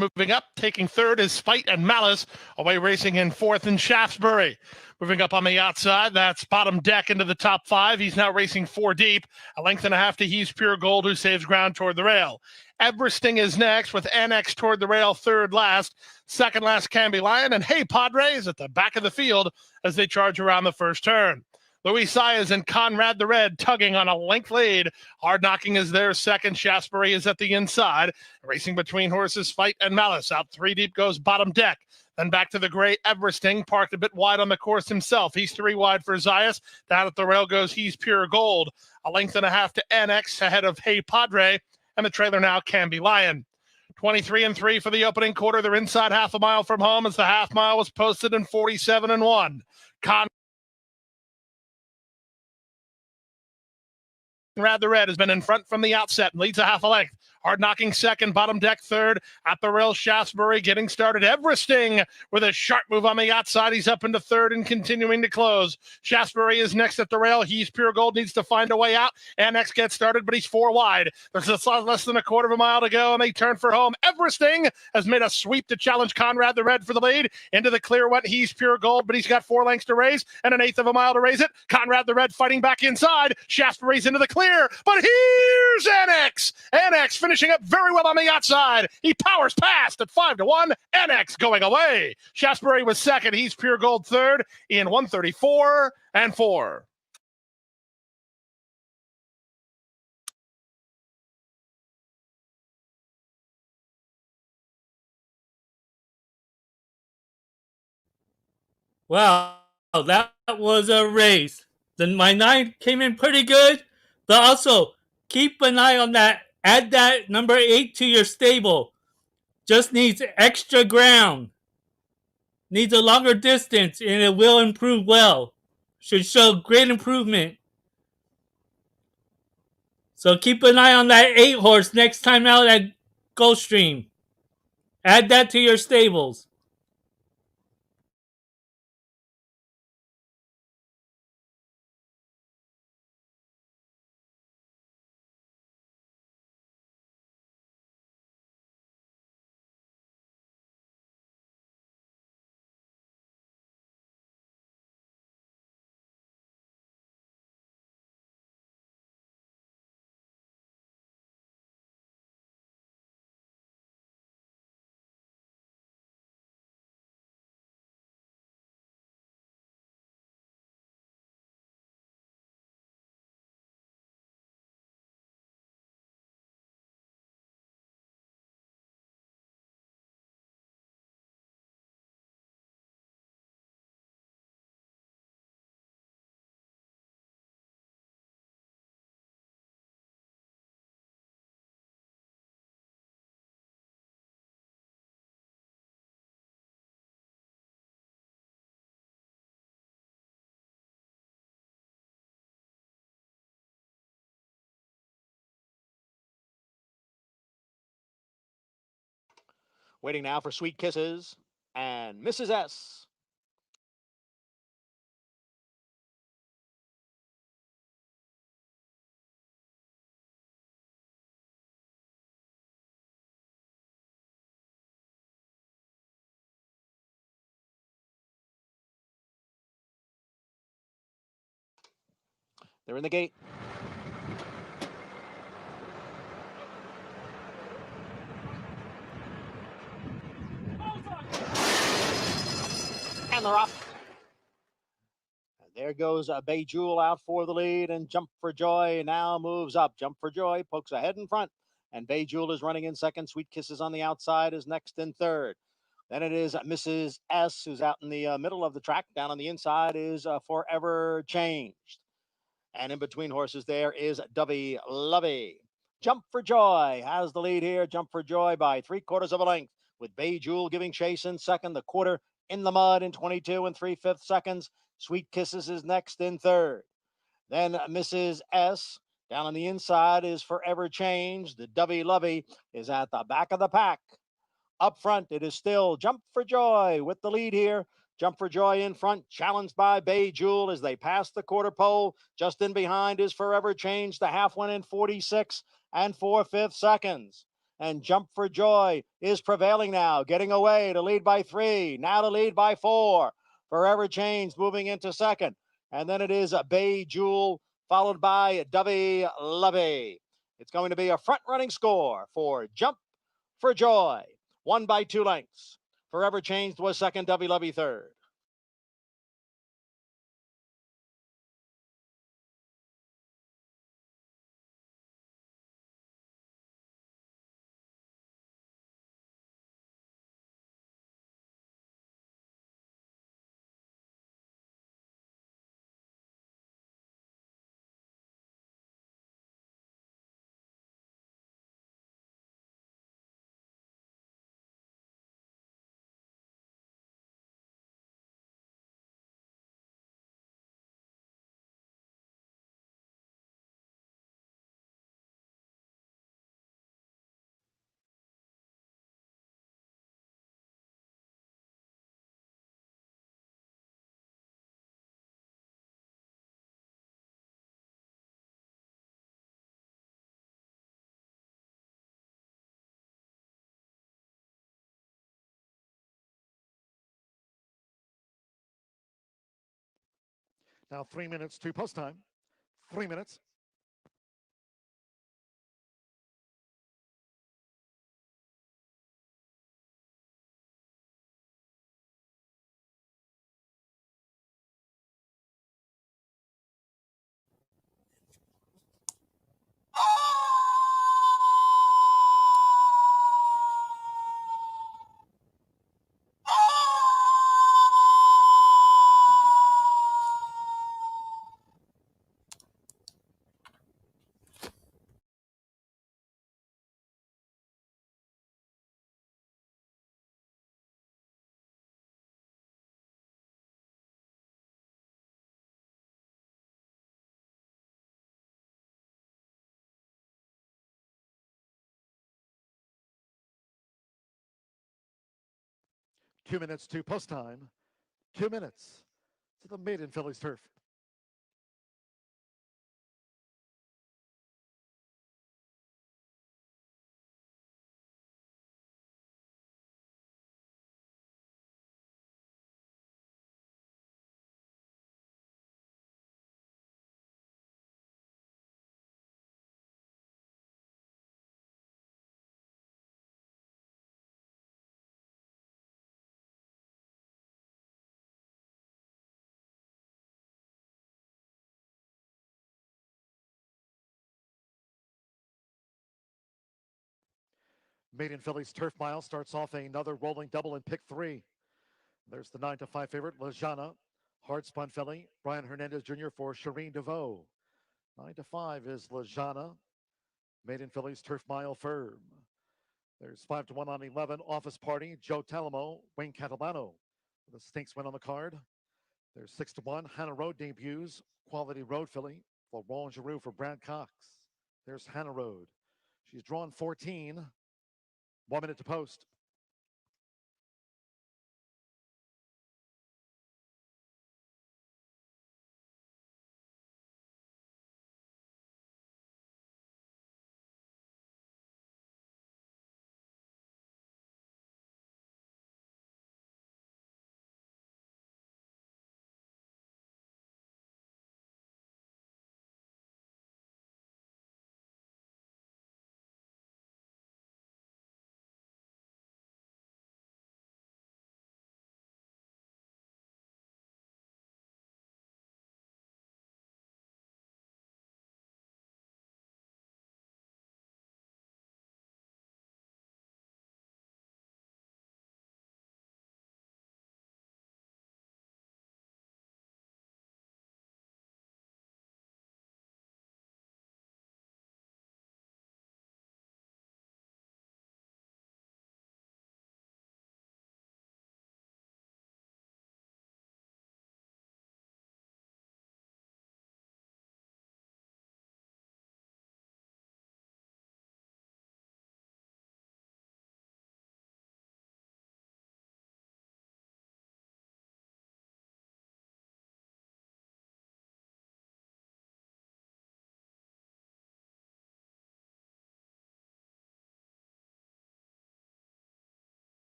Moving up, taking third is Spite and Malice, away racing in fourth in Shaftesbury. Moving up on the outside, that's Bottom Deck into the top 5. He's now racing 4 deep, a length and a half to He's Pure Gold, who saves ground toward the rail. Everesting is next with NX toward the rail, third last. Second last Canby Lion, and Hey Padres at the back of the field as they charge around the first turn. Louis Saez and Conrad the Red tugging on a length lead. Hard Knocking is there second. Shaftesbury is at the inside. Racing between horses, Fight and Malice. Out 3 deep goes Bottom Deck. Then back to the gray Everesting, parked a bit wide on the course himself. He's 3 wide for Zayas. Down at the rail goes He's Pure Gold. A length and a half to NX ahead of Hey Padre. And the trailer now Canby Lion. 23-3 for the opening quarter. They're inside half a mile from home as the half mile was posted in 47-1. Conrad the Red has been in front from the outset and leads a half a length. Hard Knocking second, Bottom Deck third. At the rail, Shaftesbury getting started. Everesting with a sharp move on the outside. He's up into third and continuing to close. Shaftesbury is next at the rail. He's Pure Gold, needs to find a way out. Annex gets started, but he's 4 wide. There's less than a quarter of a mile to go, and they turn for home. Everesting has made a sweep to challenge Conrad the Red for the lead. Into the clear went He's Pure Gold, but he's got 4 lengths to raise and an eighth of a mile to raise it. Conrad the Red fighting back inside. Shaftesbury's into the clear, but here's Annex. Annex finishing up very well on the outside. He powers past at 5-1. Annex going away. Shaftesbury was second. He's Pure Gold third in 134-4. Wow, that was a race. Then my 9 came in pretty good, but also keep an eye on that. Add that number 8 to your stable. Just needs extra ground. Needs a longer distance, and it will improve well. Should show great improvement. So keep an eye on that 8 horse next time out at Gulfstream. Add that to your stables. Waiting now for Sweet Kisses and Mrs. S. They're in the gate. And they're off. And there goes Bay Jewel out for the lead, and Jump for Joy now moves up. Jump for Joy pokes ahead in front, and Bay Jewel is running in second. Sweet Kisses on the outside is next in third. Then it is Mrs. S, who's out in the middle of the track. Down on the inside is Forever Changed. And in between horses there is Dovey Lovey. Jump for Joy has the lead here. Jump for Joy by 3/4 of a length, with Bay Jewel giving chase in second. The quarter in the mud in 22 3/5 seconds. Sweet Kisses is next in third. Then Mrs. S. Down on the inside is Forever Changed. The Dovey Lovey is at the back of the pack. Up front, it is still Jump for Joy with the lead here. Jump for Joy in front, challenged by Bay Jewel as they pass the quarter pole. Just in behind is Forever Changed, the half one in 46 4/5 seconds. And Jump for Joy is prevailing now, getting away to lead by 3, now to lead by 4. Forever Changed moving into second. And then it is Bay Jewel, followed by Dovey Lovey. It's going to be a front-running score for Jump for Joy. Won by 2 lengths. Forever Changed was second, Dovey Lovey third. Now 3 minutes to post time. 3 minutes. 2 minutes to post time. 2 minutes to the maiden fillies turf. Maiden fillies turf mile starts off another rolling double in pick 3. There's the 9-5 favorite, Lajana. Hard spun filly, Brian Hernandez Jr. for Shireen DeVoe. 9-5 is Lajana. Maiden fillies turf mile firm. There's 5-1 on 11, Office Party, Joe Talamo, Wayne Catalano. The Stinks win on the card. There's 6-1, Hannah Road debuts, Quality Road filly, Laurent Giroux for Brad Cox. There's Hannah Road. She's drawn 14. 1 minute to post.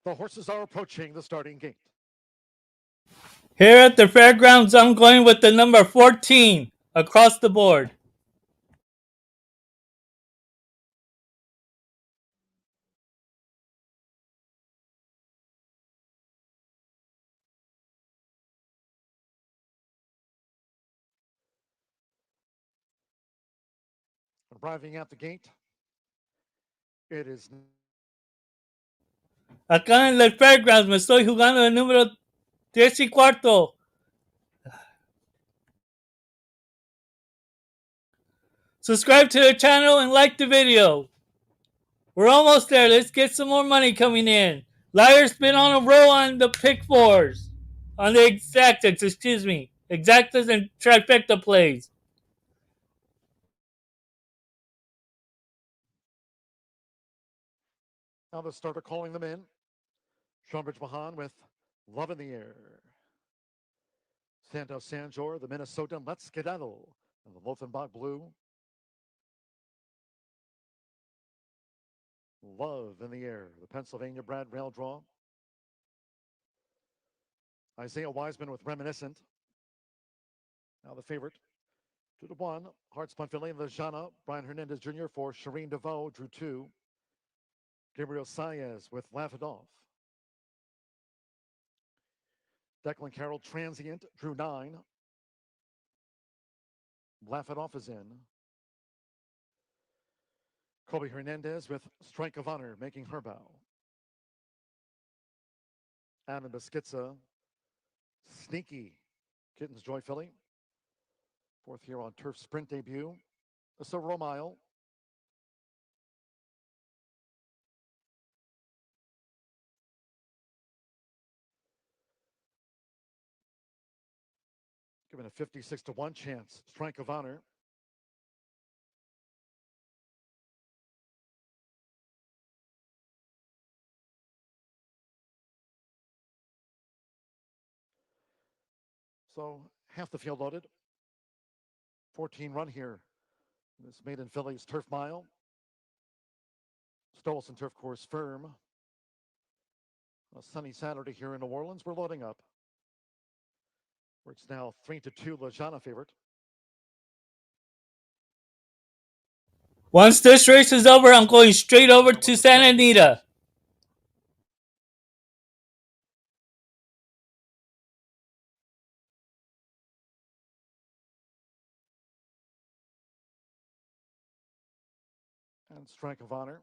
The horses are approaching the starting gate. Here at the Fairgrounds, I'm going with the number 14 across the board. Arriving at the gate, it is Acá en el Fairgrounds me estoy jugando el número 14. Subscribe to the channel and like the video. We're almost there. Let's get some more money coming in. Liar's been on a roll on the pick fours. On the exactas, excuse me. Exactas and trifecta plays. now the starter calling them in. Schomburg Mahan with Love in the Air. Santos Sanjor, the Minnesotan Let's Skedaddle, and the Lothenbach Blue. Love in the Air, the Pennsylvania Brad Rail Draw. Isaiah Wiseman with Reminiscent. Now the favorite, 2-1, Hard Spun Filly, Lajana, Brian Hernandez Jr. for Shireen DeVoe, drew 2. Gabriel Saez with Laugh It Off. Declan Carroll, Transient, drew 9. Laugh It Off is in. Colby Hernandez with Strike of Honor, making her bow. Adam Beschitza, Sneaky, Kitten's Joy filly. 4th here on turf sprint debut. The Silver Mile. Given a 56-1 chance. Strike of Honor. So half the field loaded. 14 run here. This maiden Phillies turf mile. Stolson Turf Course firm. A sunny Saturday here in New Orleans. We're loading up. Where it's now 3-2 Lajana favorite. Once this race is over, I'm going straight over to Santa Anita. And Strike of Honor.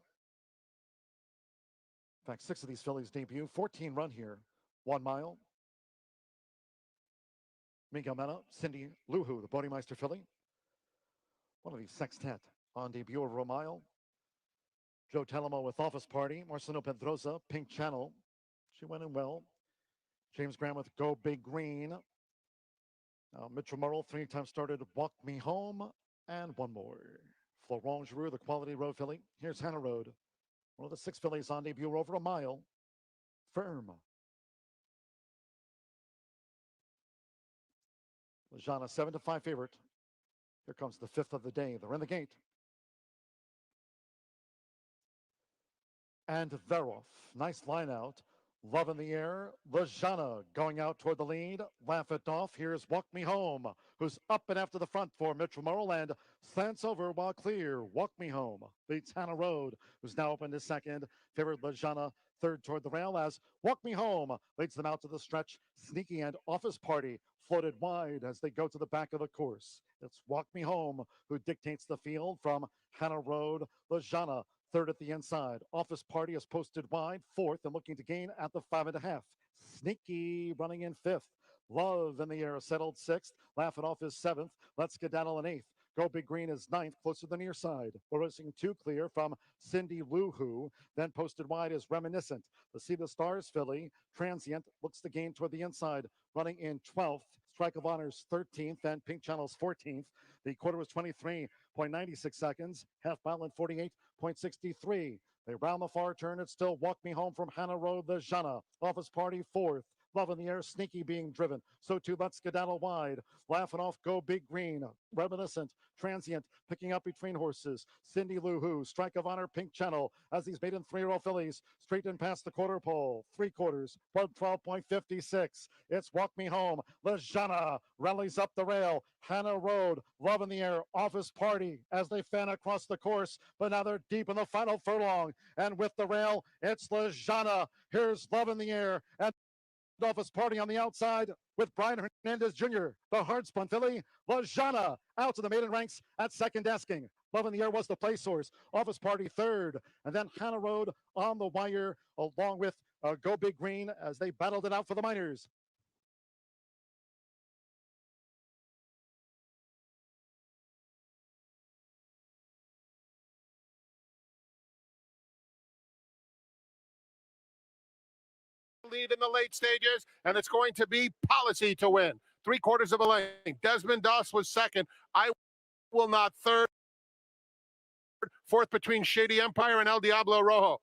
In fact, 6 of these fillies debut. 14 run here. 1 mile. Miguel Mena, Cindy Luhu, the Bodymeister filly. One of these sextet on debut over a mile. Joe Telemo with Office Party. Marcelino Pedrosa, Pink Channel. She went in well. James Graham with Go Big Green. Mitchell Murrell, 3 times started Walk Me Home. And one more. Florent Giroux, the Quality Road filly. Here's Hannah Road. One of the 6 fillies on debut over a mile. Firm. Lajana 7-5 favorite. Here comes the 5th of the day. They're in the gate. And they're off. Nice line out. Love in the air. Lajana going out toward the lead. Laugh it off. Here's Walk Me Home, who's up and after the front for Mitchell Murrell and slants over while clear. Walk Me Home beats Hannah Road, who's now opened his second. Favored Lajana third toward the rail as Walk Me Home leads them out to the stretch. Sneaky and Office Party floated wide as they go to the back of the course. It's Walk Me Home who dictates the field from Hannah Road. Lajana third at the inside. Office Party is posted wide, 4th and looking to gain at the 5.5. Sneaky running in 5th. Love in the air settled 6th. Laugh It Off is 7th. Let's Skedaddle in 8th. Go Big Green is 9th, closer to the near side. We're racing 2 clear from Cindy Luhu. Then posted wide is Reminiscent. The See the Stars filly, Transient, looks to gain toward the inside, running in 12th. Strike of Honor's 13th and Pink Channel's 14th. The quarter was 23.96 seconds. Half mile in 48.63. They round the far turn. It's still Walk Me Home from Hannah Road, Lajana. Office Party 4th. Love in the air, Sneaky being driven. So too, Let's Skedaddle wide. Laughing Off, Go Big Green. Reminiscent, Transient, picking up between horses. Cindy Luhu, Strike of Honor, Pink Channel. As these maiden 3-year-old fillies straighten past the quarter pole. 3 quarters, 12.56. It's Walk Me Home. Lajana rallies up the rail. Hannah Road, Love in the air, Office Party as they fan across the course. But now they're deep in the final furlong. And with the rail, it's Lajana. Here's Love in the air. And Office Party on the outside with Brian Hernandez Jr., the hard spun filly. Lajana out to the maiden ranks at second asking. Love in the air was the place source. Office Party third. And then Hannah Road on the wire along with Go Big Green as they battled it out for the Miners. Lead in the late stages, and it's going to be Policy to win. 3/4 of a length. Desmond Doss was second. I Will Not third. 4th between Shady Empire and El Diablo Rojo.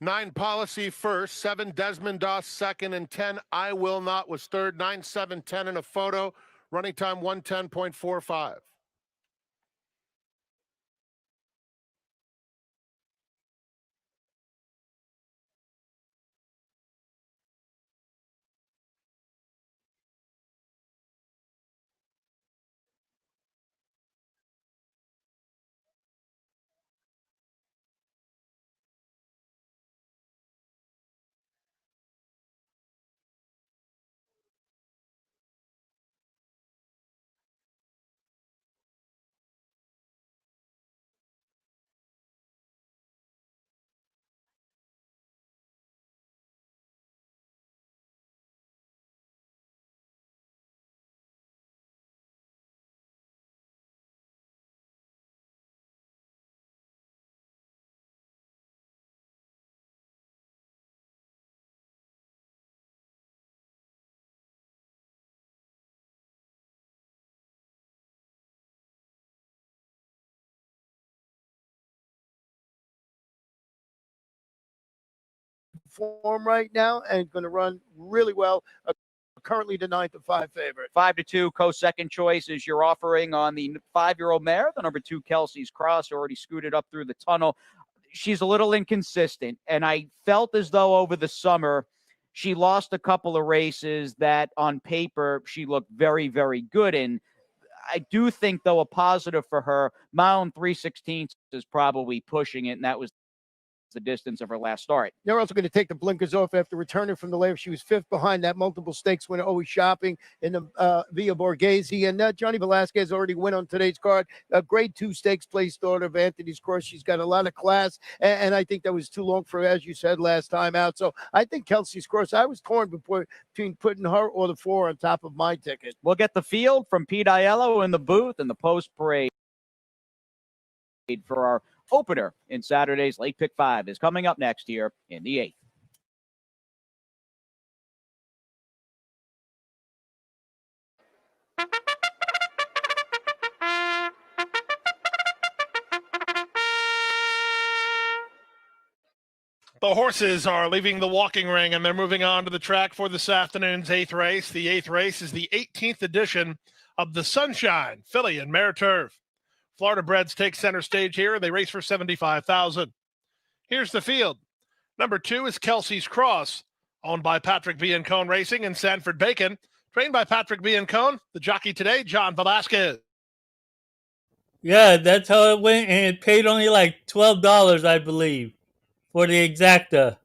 Nine Policy first, 7 Desmond Doss second, and 10 I Will Not was third. 9, 7, 10 in a photo. Running time 110.45. form right now and going to run really well. Currently the 9-5 favorite. 5-2, co-second choice is your offering on the 5-year-old mare. The number 2, Kelsey's Cross, already scooted up through the tunnel. She's a little inconsistent, and I felt as though over the summer she lost a couple of races that on paper she looked very, very good in. I do think, though, a positive for her, mile 3/16 is probably pushing it, and that was the distance of her last start. They're also going to take the blinkers off after returning from the layoff. She was 5th behind that multiple stakes winner, always shopping in the Via Borghese. And Johnny Velasquez already went on today's card. A grade 2 stakes place daughter of Anthony's Cross. She's got a lot of class, and I think that was too long for her, as you said last time out. So I think Kelsey's Cross, I was torn between putting her or the 4 on top of my ticket. We'll get the field from Pete Aiello in the booth and the post parade for our opener in Saturday's Late Pick 5 is coming up next here in the 8th. The horses are leaving the walking ring and they're moving on to the track for this afternoon's 8th race. The 8th race is the 18th edition of the Sunshine Filly and Mare Turf. Florida Breds take center stage here. They race for $75,000. Here's the field. Number 2 is Kelsey's Cross, owned by Patrick Biancone Racing and Sanford Bacon. Trained by Patrick Biancone, the jockey today, John Velasquez. Yeah, that's how it went, and it paid only like $12, I believe, for the exacta.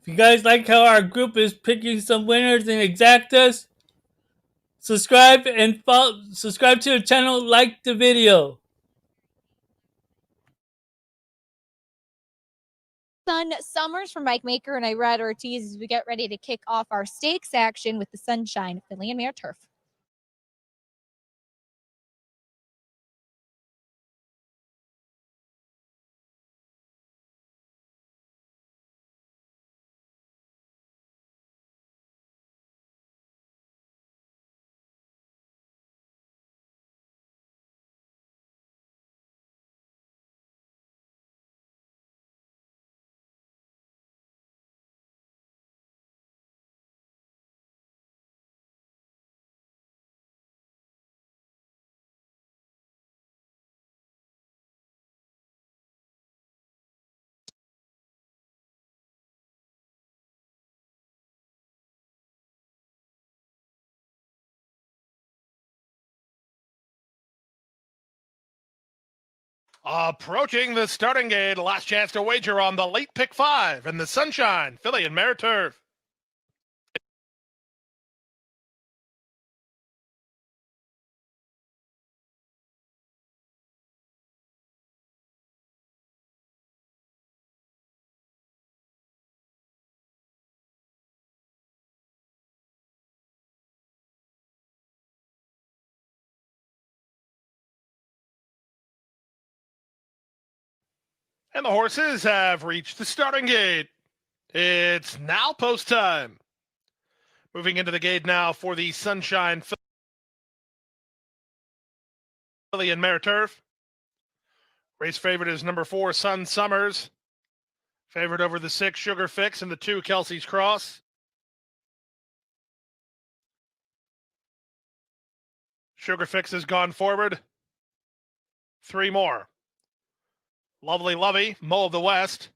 If you guys like how our group is picking some winners in exactas, subscribe and subscribe to the channel, like the video. Sun Summers from Mike Maker and Irad Ortiz as we get ready to kick off our stakes action with the Sunshine Filly and Mare Turf. Approaching the starting gate, last chance to wager on the late pick 5 and the Sunshine Filly and Mare Turf. And the horses have reached the starting gate. It's now post time. Moving into the gate now for the Sunshine Filly and Mare Turf. Race favorite is number 4, Sun Summers. Favorite over the 6, Sugar Fix, and the 2, Kelsey's Cross. Sugar Fix has gone forward. 3 more. Lovely Lovey, Mo of the West,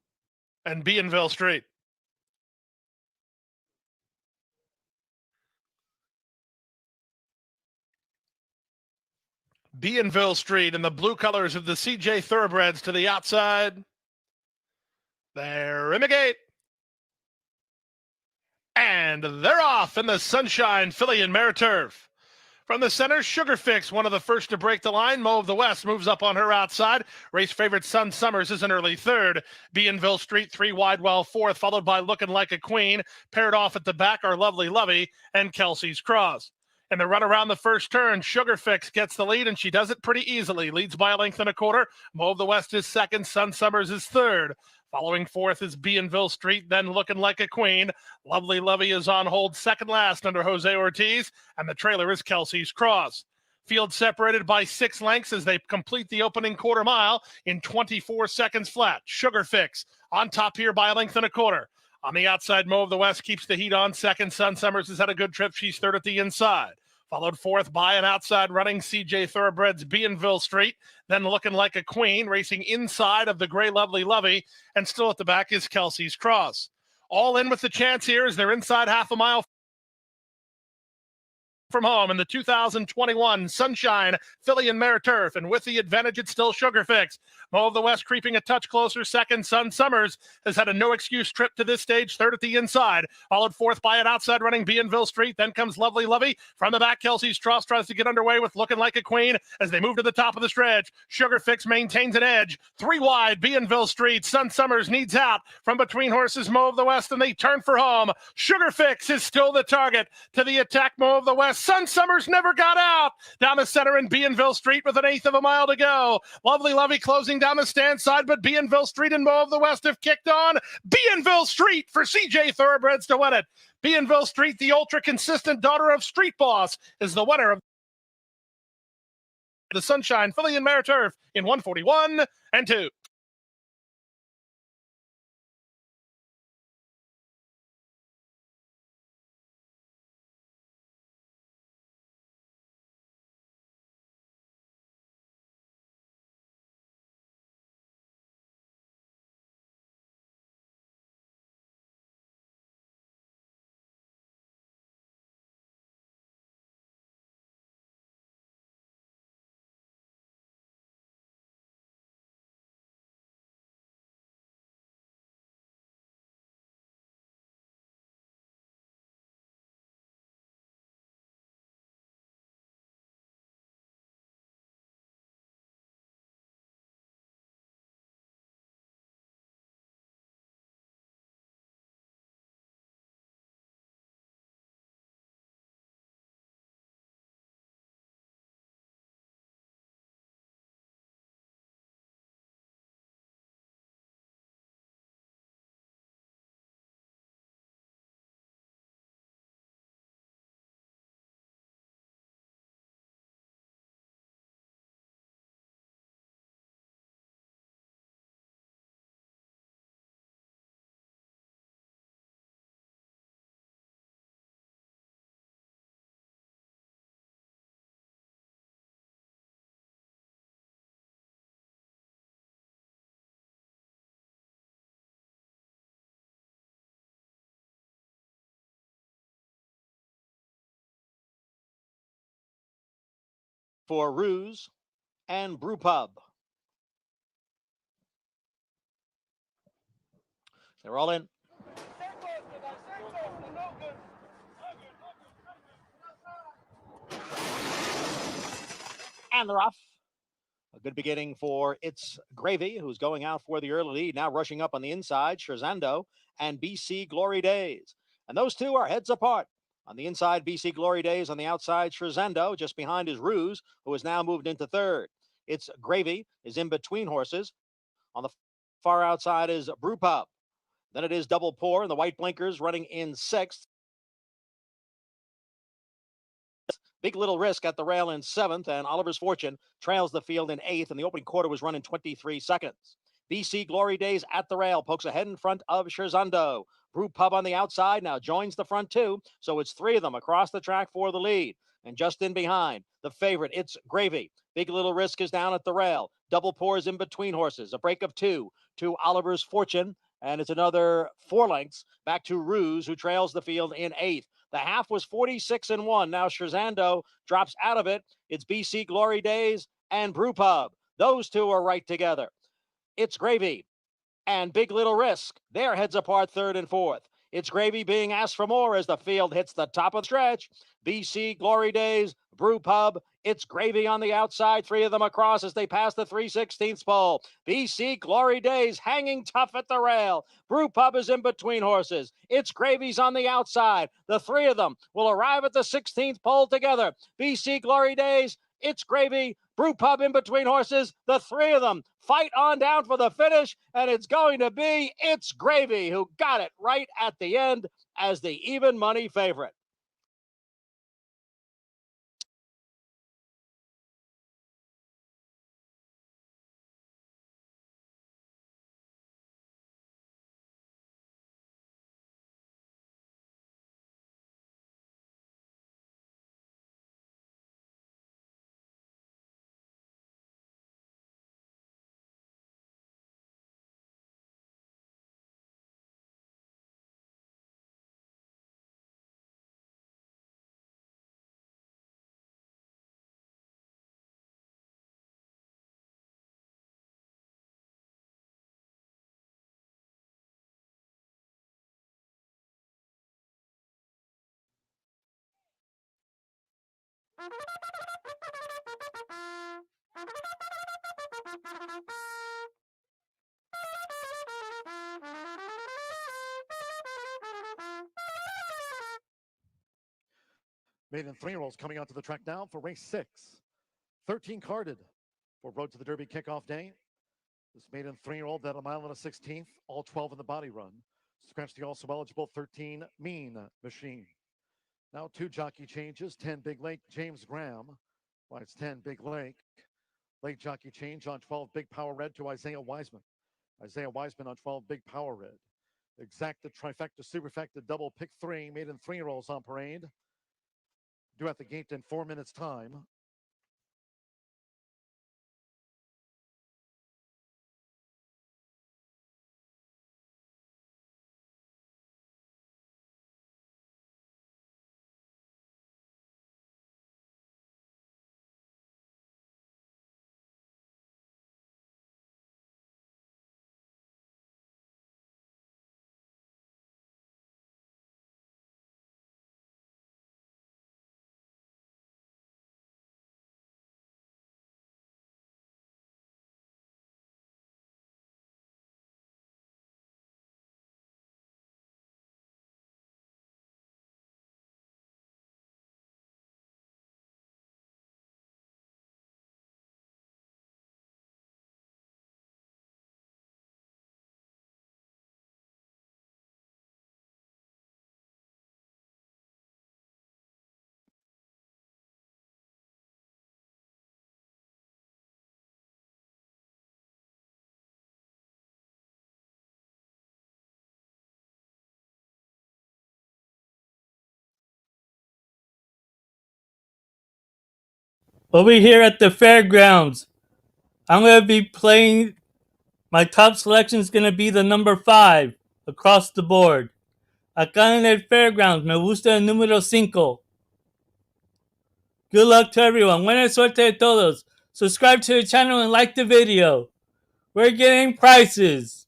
and Bienville Street. Bienville Street in the blue colors of the CJ Thoroughbreds to the outside. They're in the gate. And they're off in the Sunshine Filly and Mare Turf. From the center, Sugar Fix, one of the first to break the line. Mo of the West moves up on her outside. Race favorite Sun Summers is an early third. Bienville Street, 3 wide, well fourth, followed by Looking Like a Queen. Paired off at the back are Lovely Lovey and Kelsey's Cross. And the run around the first turn, Sugar Fix gets the lead, and she does it pretty easily. Leads by a length and a quarter. Mo of the West is second. Sun Summers is third. Following fourth is Bienville Street, then Looking Like a Queen. Lovely Lovey is on hold second last under Jose Ortiz, and the trailer is Kelsey's Cross. Field separated by 6 lengths as they complete the opening quarter mile in 24 seconds flat. Sugar Fix on top here by a length and a quarter. On the outside, Mo of the West keeps the heat on second. Sun Summers has had a good trip. She's third at the inside. Followed fourth by an outside running CJ Thoroughbreds Bienville Street, then Looking Like a Queen, racing inside of the gray Lovely Lovey, and still at the back is Kelsey's Cross. All in with the chance here as they're inside half a mile from home in the 2021 Sunshine Filly and Mare Turf, and with the advantage, it's still Sugar Fix. Mo of the West creeping a touch closer. Second, Sun Summers has had a no-excuse trip to this stage, third at the inside. Followed fourth by an outside running Bienville Street. Then comes Lovely Lovey. From the back, Kelsey's Cross tries to get underway with Looking Like a Queen as they move to the top of the stretch. Sugar Fix maintains an edge. 3 wide, Bienville Street. Sun Summers needs out from between horses, Mo of the West, and they turn for home. Sugar Fix is still the target. To the attack, Mo of the West. Sun Summers never got out. Down the center in Bienville Street with an eighth of a mile to go. Lovely Lovey closing down the stand side, but Bienville Street and Mo of the West have kicked on. Bienville Street for CJ Thoroughbreds to win it. Bienville Street, the ultra-consistent daughter of Street Boss, is the winner of the Sunshine Filly and Mare Turf in 141 and 2. for Ruse and Brew Pub. They're all in. And they're off. A good beginning for It's Gravy, who's going out for the early lead. Now rushing up on the inside, Scherzando and BC Glory Days. And those two are heads apart. On the inside, BC Glory Days. On the outside, Scherzando, just behind is Ruse, who has now moved into third. It's Gravy is in between horses. On the far outside is Brew Pub. Then it is Double Pour, and the white blinkers running in sixth. Big Little Risk at the rail in seventh, and Oliver's Fortune trails the field in eighth, and the opening quarter was run in 23 seconds. BC Glory Days at the rail pokes ahead in front of Scherzando. Brew Pub on the outside now joins the front two, so it's three of them across the track for the lead. And just in behind, the favorite, It's Gravy. Big Little Risk is down at the rail. Double Pour is in between horses. A break of two to Oliver's Fortune, and it's another 4 lengths back to Ruse, who trails the field in eighth. The half was 46-1. Now Scherzando drops out of it. It's BC Glory Days and Brew Pub. Those two are right together. It's Gravy and Big Little Risk. They're heads apart third and fourth. It's Gravy being asked for more as the field hits the top of the stretch. BC Glory Days, Brew Pub. It's Gravy on the outside. Three of them across as they pass the 3/16 pole. BC Glory Days hanging tough at the rail. Brew Pub is in between horses. It's Gravy's on the outside. The three of them will arrive at the 16th pole together. BC Glory Days, It's Gravy, Brew Pub in between horses. The three of them fight on down for the finish, and it's going to be It's Gravy who got it right at the end as the even money favorite. Maiden 3-year-olds coming onto the track now for race 6. 13 carded for Road to the Derby kickoff day. This maiden 3-year-old at a mile and a 16th, all 12 in the body run. Scratch the also eligible 13 Mean Machine. Now 2 jockey changes. 10 Big Lake, James Graham rides 10 Big Lake. Late jockey change on 12 Big Power Red to Isaiah Wiseman. Isaiah Wiseman on 12 Big Power Red. Exacta, trifecta, superfecta, double pick 3, maiden 3-year-olds on parade. Due at the gate in 4 minutes time. Over here at the Fairgrounds, I'm going to be playing. My top selection is going to be the number 5 across the board. Acá en el Fairgrounds me gusta el número 5. Good luck to everyone. Buena suerte a todos. Subscribe to the channel and like the video. We're getting prizes.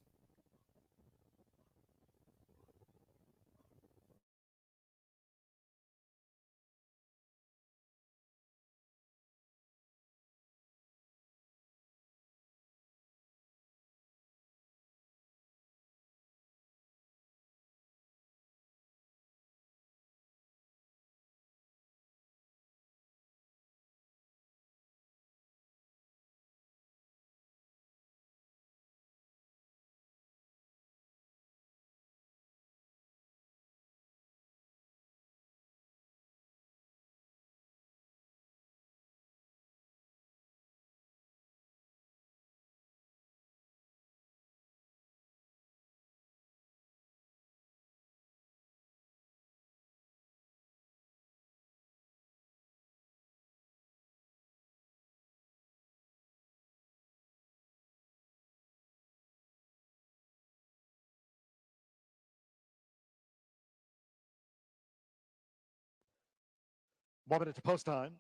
One minute to post time.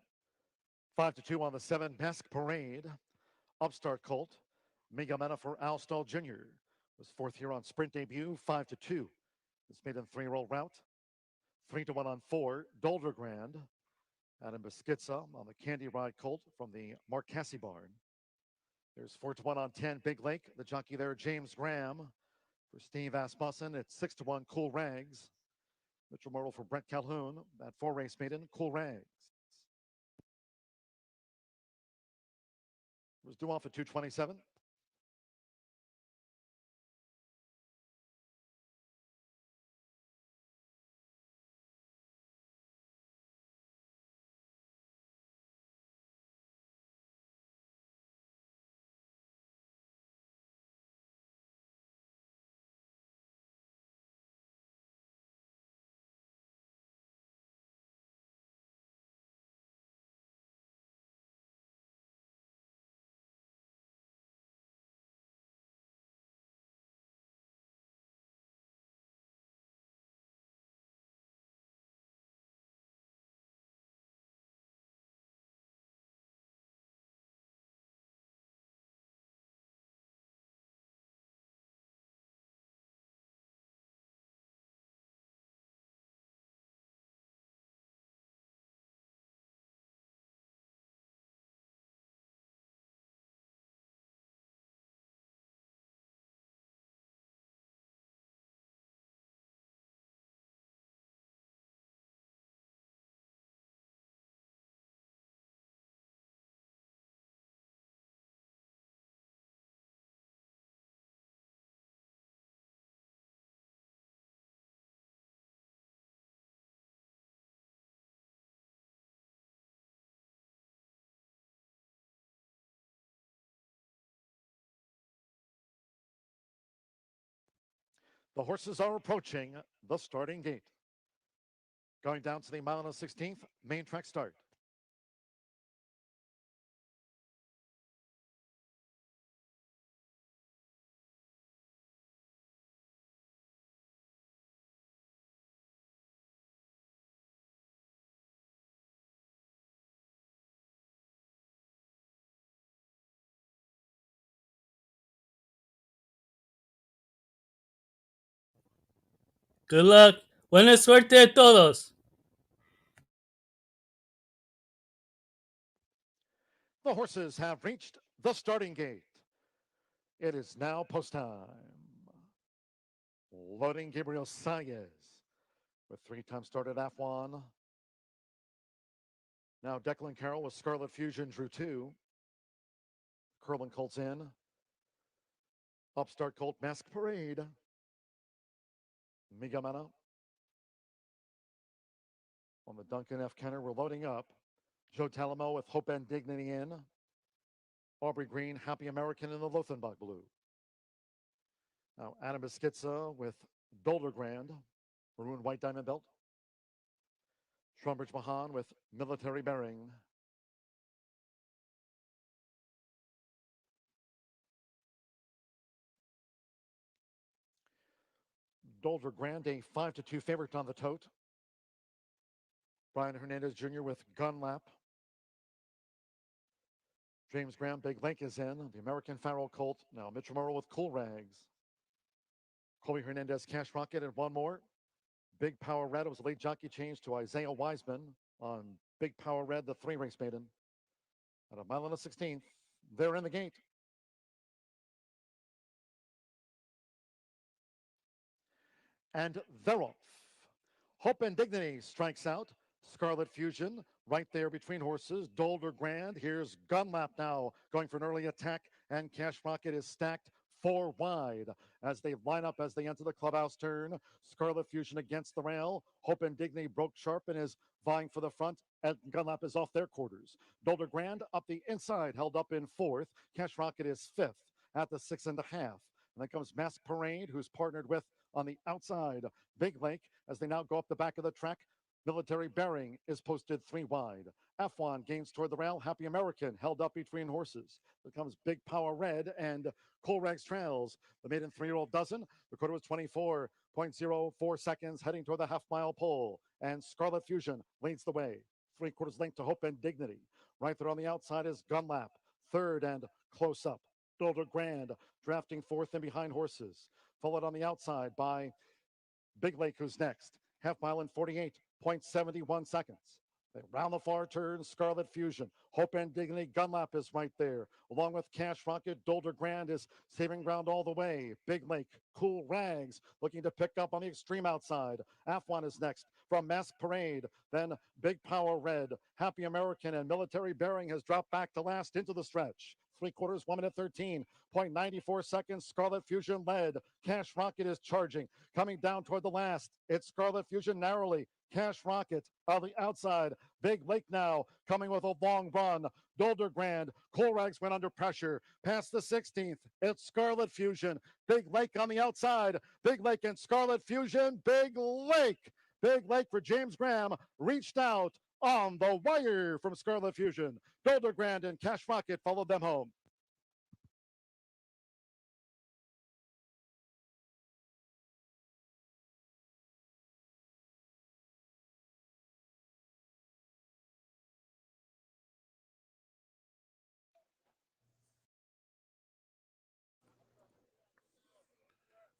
5-2 on the 7 Mask Parade. Upstart Colt. Mega Meta for Al Stall Jr. Was fourth here on sprint debut. 5-2. It's made in 3-year-old route. 3-1 on 4. Dolder Grand. Adam Beskica on the Candy Ride Colt from the Marcassi barn. There's 4-1 on 10 Big Lake. The jockey there, James Graham. For Steve Asmussen, it's 6-1 Cool Rags. Mitchell Myrtle for Brett Calhoun. That 4-race maiden, Cool Rags. Was due off at 227. The horses are approaching the starting gate. Going down to the mile and 16th, main track start. Good luck. Buena suerte a todos. The horses have reached the starting gate. It is now post time. Loading Gabriel Saez with 3-time started F1. Now Declan Carroll with Scarlet Fusion drew 2. Curlin Colts in. Upstart Colt Mask Parade. Migamena. On the Duncan F. Kenner, we're loading up. Joe Talamo with Hope and Dignity in. Aubrey Green, Happy American in the Lothenbach blue. Now Adam Beskica with Dolder Grand, maroon white diamond belt. Trumbridge Mahan with Military Bearing. Dolder Grand, a 5-2 favorite on the tote. Brian Hernandez Jr. with Gun Lap. James Graham, Big Lake is in. The American Pharaoh Colt. Now Mitchell Merle with Cool Rags. Colby Hernandez, Cash Rocket, and one more. Big Power Red. It was a late jockey change to Isaiah Wiseman on Big Power Red, the 3-race maiden. At a mile and a 16th, they're in the gate. And they're off. Hope and Dignity strikes out. Scarlet Fusion right there between horses. Dolder Grand. Here's Gunlap now going for an early attack. And Cash Rocket is stacked 4 wide as they line up as they enter the clubhouse turn. Scarlet Fusion against the rail. Hope and Dignity broke sharp and is vying for the front. And Gunlap is off their quarters. Dolder Grand up the inside, held up in 4th. Cash Rocket is 5th at the 6.5. And then comes Mask Parade, who's partnered with on the outside Big Lake as they now go up the back of the track. Military Bearing is posted 3 wide. F1 gains toward the rail. Happy American held up between horses. Here comes Big Power Red and Cool Rags trails. The maiden 3-year-old dozen. The quarter was 24.04 seconds, heading toward the half-mile pole. And Scarlet Fusion leads the way. 3/4 length to Hope and Dignity. Right there on the outside is Gunlap. 3rd and close up. Dolder Grand drafting 4th and behind horses. Followed on the outside by Big Lake, who's next. Half mile in 48.71 seconds. They round the far turn, Scarlet Fusion. Hope and Dignity, Gunlap is right there. Along with Cash Rocket, Dolder Grand is saving ground all the way. Big Lake, Cool Rags, looking to pick up on the extreme outside. F1 is next from Mask Parade. Then Big Power Red, Happy American, and Military Bearing has dropped back to last into the stretch. 3/4, 1 minute 13.94 seconds. Scarlet Fusion led. Cash Rocket is charging. Coming down toward the last. It's Scarlet Fusion narrowly. Cash Rocket on the outside. Big Lake now coming with a long run. Dolder Grand. Cool Rags went under pressure. Past the 16th. It's Scarlet Fusion. Big Lake on the outside. Big Lake and Scarlet Fusion. Big Lake. Big Lake for James Graham. Reached out on the wire from Scarlet Fusion. Dolder Grand and Cash Rocket followed them home.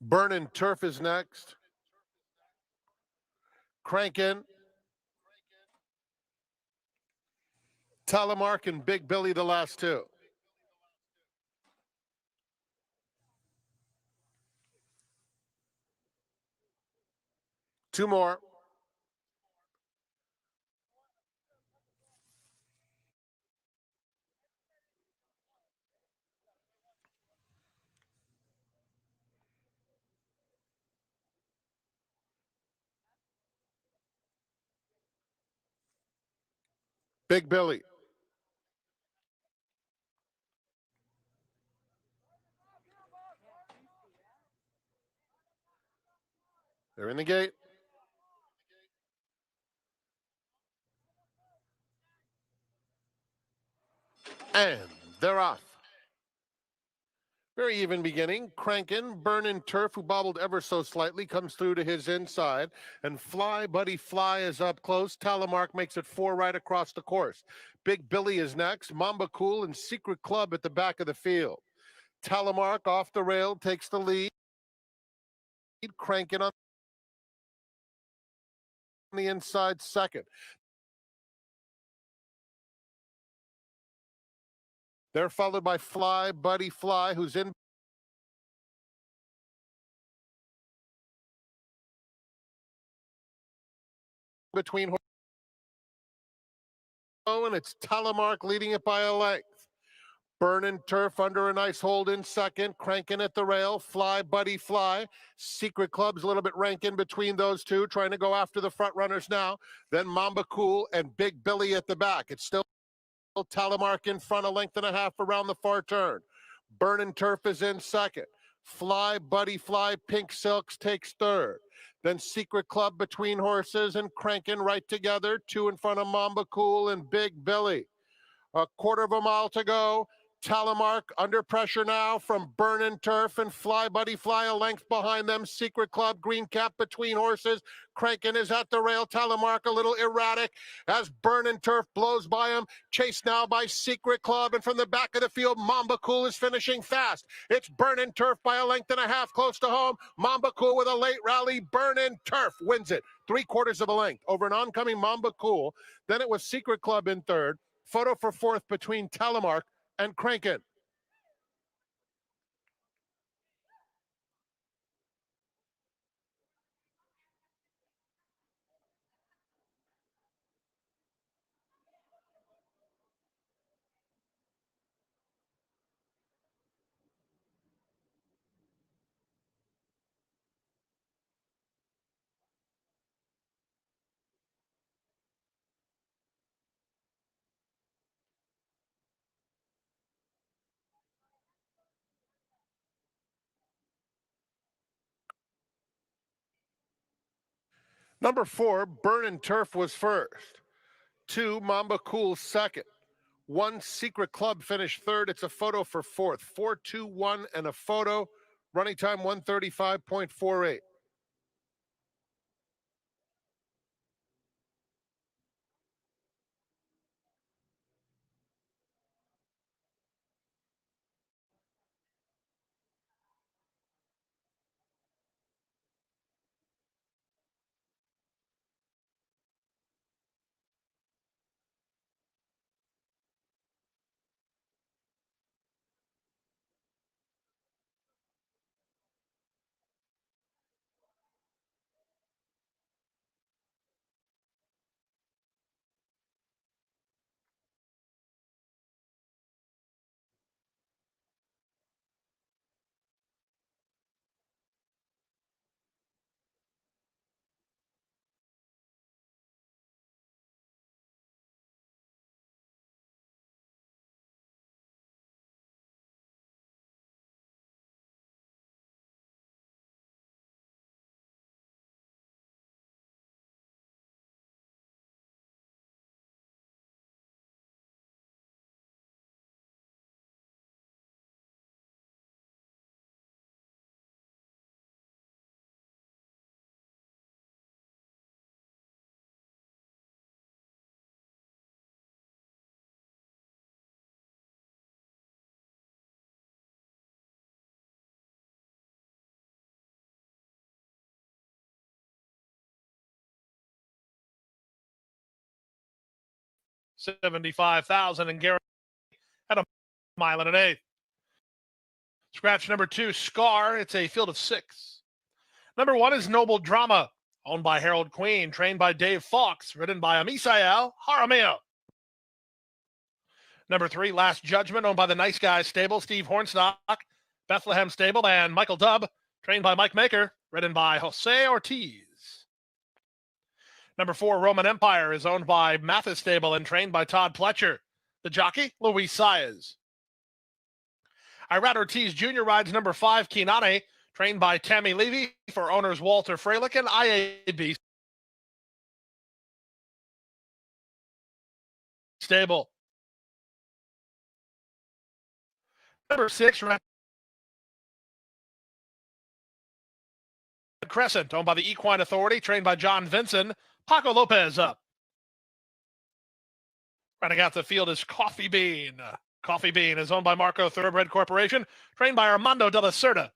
Burnin' Turf is next. Crankin'. Telemark and Big Billy, the last 2. Two more. Big Billy. They're in the gate. And they're off. Very even beginning. Crankin', Burnin' Turf, who bobbled ever so slightly, comes through to his inside. And Fly, Buddy Fly is up close. Telemark makes it 4 right across the course. Big Billy is next. Mamba Cool and Secret Club at the back of the field. Telemark off the rail takes the lead. Crankin' on the inside second. They're followed by Fly, Buddy Fly, who's in between. And it's Telemark leading it by a length. Burnin' Turf under a nice hold in second. Crankin' at the rail. Fly, Buddy Fly. Secret Club's a little bit ranking between those two, trying to go after the front runners now. Then Mamba Cool and Big Billy at the back. It's still Telemark in front, a length and a half around the far turn. Burnin' Turf is in second. Fly, Buddy Fly, Pink Silks takes third. Then Secret Club between horses and Crankin' right together. 2 in front of Mamba Cool and Big Billy. A quarter of a mile to go. Telemark under pressure now from Burn and Turf and Fly Buddy Fly a length behind them. Secret Club, Green Cap between horses. Crankin is at the rail. Telemark a little erratic as Burn and Turf blows by him. Chased now by Secret Club, and from the back of the field, Mamba Cool is finishing fast. It's Burn and Turf by a length and a half close to home. Mamba Cool with a late rally. Burn and Turf wins it 3/4 of a length over an oncoming Mamba Cool. Then it was Secret Club in third. Photo for fourth between Telemark and Crankin. Number 4, Burn and Turf was first. 2, Mamba Cool second. 1, Secret Club finished third. It's a photo for fourth. 4, 2, 1, and a photo. Running time 135.48. $75,000 and Gary at a mile and an eighth. Scratch number 2, Scar. It's a field of 6. Number 1 is Noble Drama, owned by Harold Queen, trained by Dave Fox, ridden by Amisael Jaramillo. Number 3, Last Judgment, owned by the Nice Guys Stable, Steve Hornstock, Bethlehem Stable, and Michael Dubb, trained by Mike Maker, ridden by Jose Ortiz. Number 4, Roman Empire, is owned by Mathis Stable and trained by Todd Pletcher. The jockey, Luis Saez. Irad Ortiz Jr. rides number 5, Kinane, trained by Tammy Levy for owners Walter Freilich and IAB Stable. Number 6, Red Crescent, owned by the Equine Authority, trained by John Vinson. Paco Lopez up. Running out the field is Coffee Bean. Coffee Bean is owned by Marco Thoroughbred Corporation, trained by Armando de la Cerda.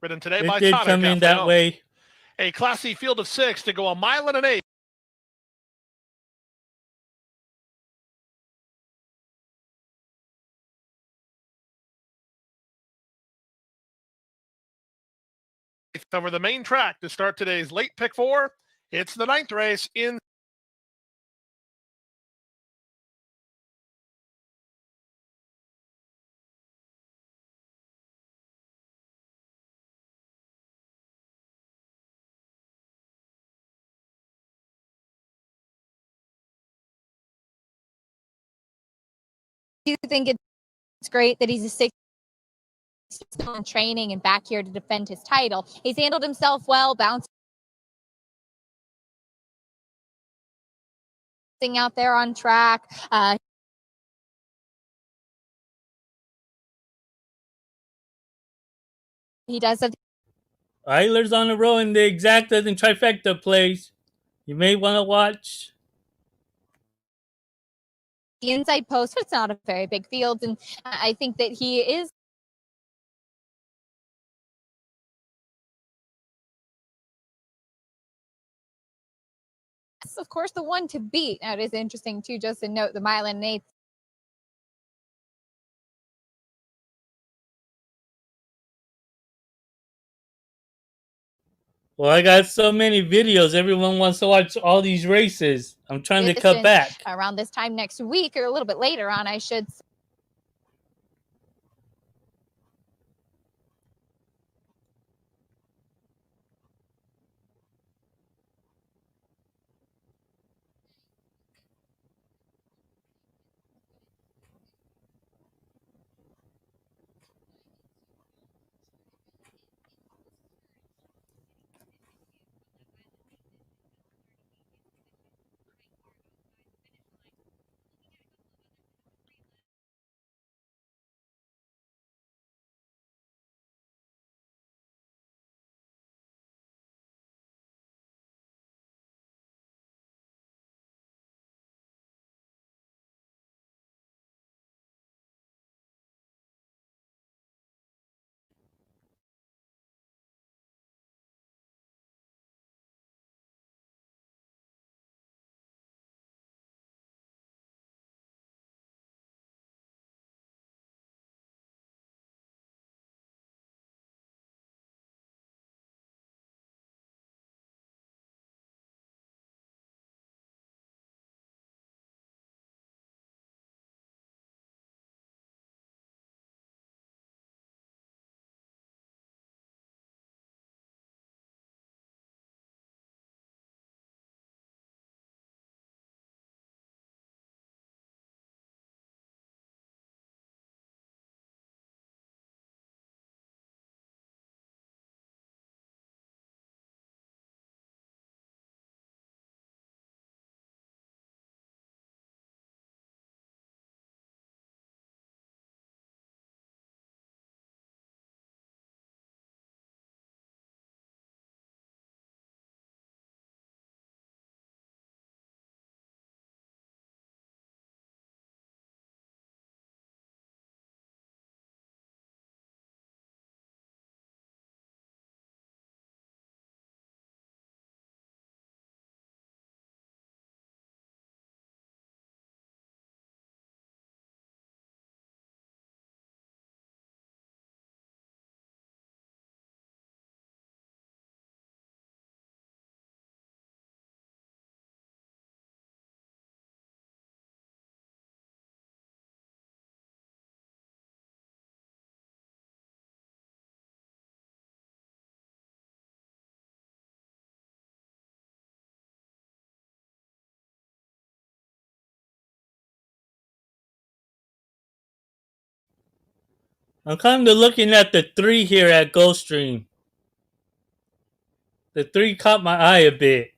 Ridden today by It did Tonic come in that Cafe. way. A classy field of 6 to go a mile and an eighth. Over the main track to start today's late pick 4. It's the 9th race in Do you think it's great that he's a 6 still in training and back here to defend his title. He's handled himself well, bouncing out there on track. He does have Eilers on the row in the exactas and trifecta plays. You may want to watch. the inside post, but it's not a very big field, and I think that he is of course the one to beat. Now it is interesting too, just to note the Milan Nates. Well, I got so many videos. Everyone wants to watch all these races. I'm trying to cut back. Around this time next week, or a little bit later on, I should say. I'm kind of looking at the 3 here at Gulfstream. The 3 caught my eye a bit.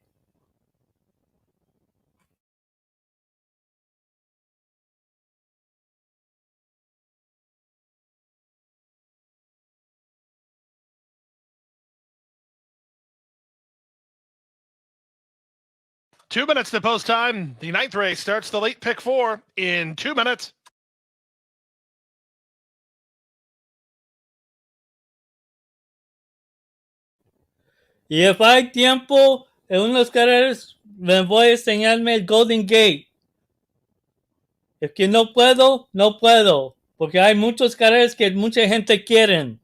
Two minutes to post time. The ninth race starts the late pick 4 in 2 minutes. Y if hay tiempo en unos carreras, me voy a enseñarme el Golden Gate. Es que no puedo, no puedo. Porque hay muchos carreras que mucha gente quieren.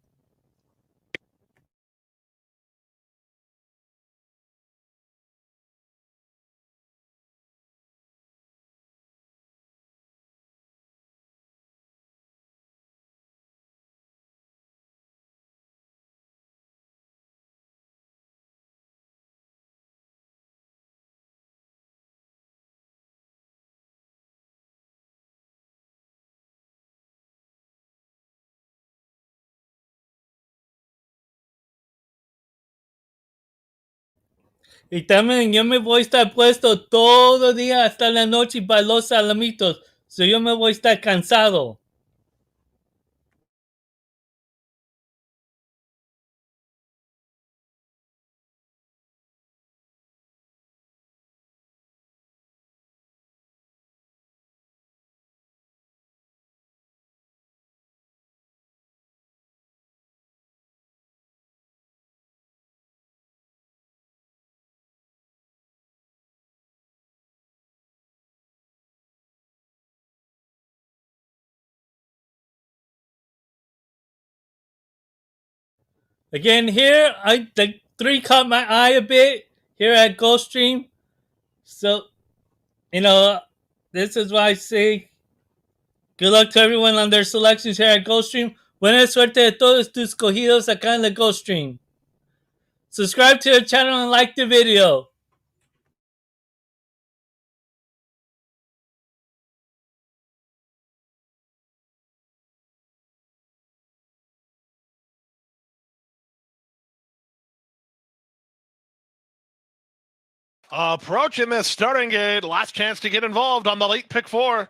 Y también yo me voy a estar puesto todo el día hasta la noche para los Alamitos. So yo me voy a estar cansado. Again, here, the 3 caught my eye a bit here at Gulfstream. So, you know, this is why I say good luck to everyone on their selections here at Gulfstream. Buena suerte de todos tus cogidos acá en la Gulfstream. Subscribe to the channel and like the video. Approaching this starting gate. Last chance to get involved on the late pick 4.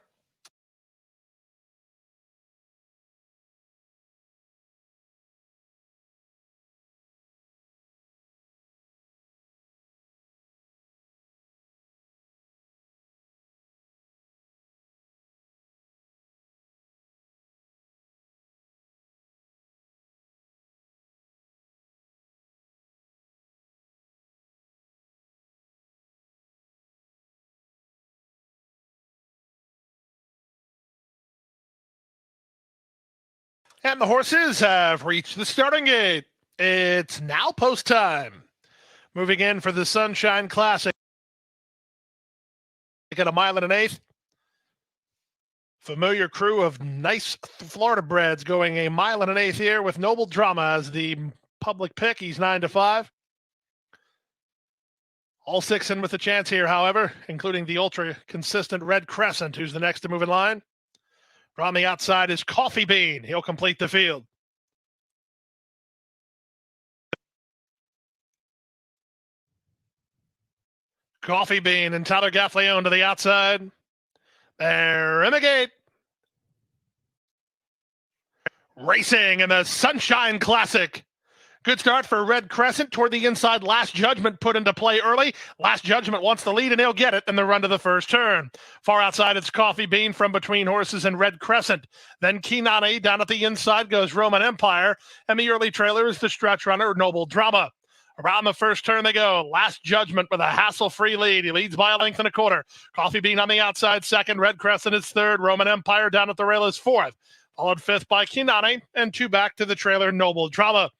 And the horses have reached the starting gate. It's now post time. Moving in for the Sunshine Classic at a mile and an eighth. Familiar crew of nice Florida breds going a mile and an eighth here with Noble Drama as the public pick. He's 9-5. All 6 in with a chance here, however, including the ultra consistent Red Crescent, who's the next to move in line. From the outside is Coffee Bean. He'll complete the field. Coffee Bean and Tyler Gaffleone to the outside. There, Immigrate. Racing in the Sunshine Classic. Good start for Red Crescent toward the inside. Last Judgment put into play early. Last Judgment wants the lead, and he'll get it in the run to the first turn. Far outside, it's Coffee Bean from between horses and Red Crescent. Then Kinani down at the inside goes Roman Empire, and the early trailer is the stretch runner Noble Drama. Around the first turn they go. Last Judgment with a hassle-free lead. He leads by a length and a quarter. Coffee Bean on the outside second. Red Crescent is third. Roman Empire down at the rail is fourth. Followed fifth by Kinani, and 2 back to the trailer Noble Drama.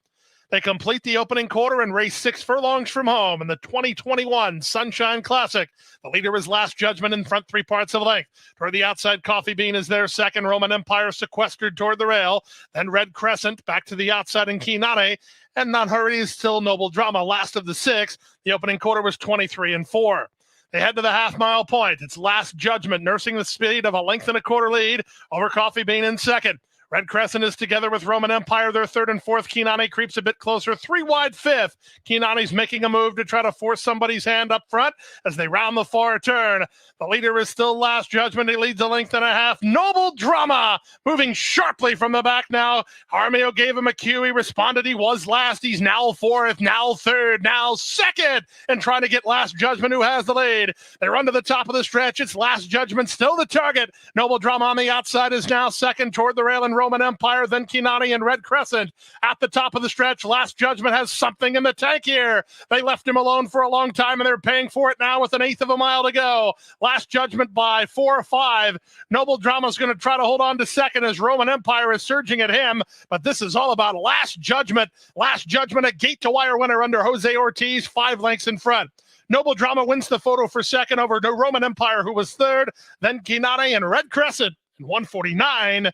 They complete the opening quarter and race 6 furlongs from home in the 2021 Sunshine Classic. The leader is Last Judgment in front 3 parts of length. Toward the outside, Coffee Bean is there second. Roman Empire sequestered toward the rail. Then Red Crescent back to the outside and Kinane. And Not Hurry is still Noble Drama, last of the 6. The opening quarter was 23-4. They head to the half-mile point. It's Last Judgment nursing the speed of a length and a quarter lead over Coffee Bean in second. Red Crescent is together with Roman Empire. They're third and fourth. Kinani creeps a bit closer. 3 wide fifth. Kinani's making a move to try to force somebody's hand up front as they round the far turn. The leader is still Last Judgment. He leads a length and a half. Noble Drama moving sharply from the back now. Armio gave him a cue. He responded. He was last. He's now fourth, now third, now second, and trying to get Last Judgment, who has the lead. They run to the top of the stretch. It's Last Judgment still the target. Noble Drama on the outside is now second toward the rail and Roman Empire, then Kinani and Red Crescent at the top of the stretch. Last Judgment has something in the tank here. They left him alone for a long time, and they're paying for it now with an eighth of a mile to go. Last Judgment by 4 or 5. Noble Drama's going to try to hold on to second as Roman Empire is surging at him, but this is all about Last Judgment. Last Judgment, a gate-to-wire winner under Jose Ortiz, 5 lengths in front. Noble Drama wins the photo for second over Roman Empire, who was third, then Kinani and Red Crescent in 149-3.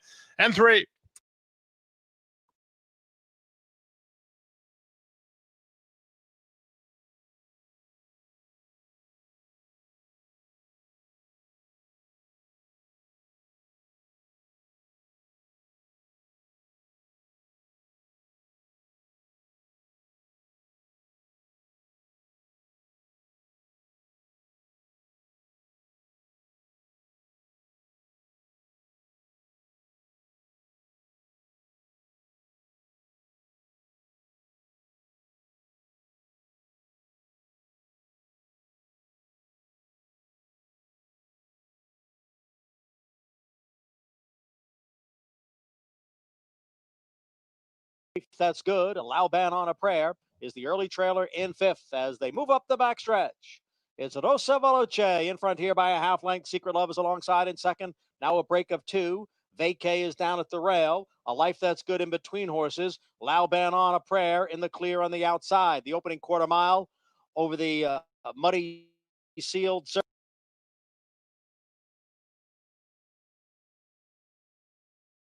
That's good. Allow Ban on a Prayer is the early trailer in fifth as they move up the backstretch. It's Rosa Veloce in front here by a half length. Secret Love is alongside in second. Now a break of two. Vacay is down at the rail. A Life That's Good in between horses. Allow Ban on a Prayer in the clear on the outside. The opening quarter mile over the muddy sealed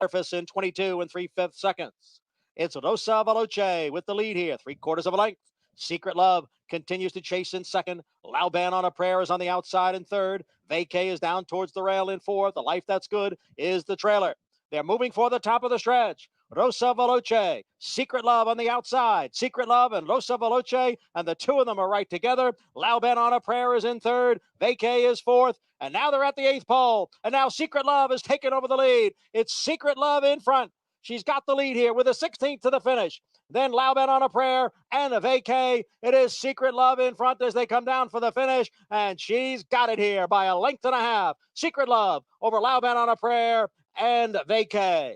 surface in 22 and 3/5 seconds. It's Rosa Veloce with the lead here, 3/4 of a length. Secret Love continues to chase in second. Lauban on a Prayer is on the outside in third. Vacay is down towards the rail in fourth. The Life That's Good is the trailer. They're moving for the top of the stretch. Rosa Veloce, Secret Love on the outside. Secret Love and Rosa Veloce, and the two of them are right together. Lauban on a Prayer is in third. Vacay is fourth. And now they're at the eighth pole. And now Secret Love has taken over the lead. It's Secret Love in front. She's got the lead here with a 16th to the finish. Then Lauban on a Prayer and a Vacay. It is Secret Love in front as they come down for the finish. And she's got it here by a length and a half. Secret Love over Lauban on a Prayer and Vacay.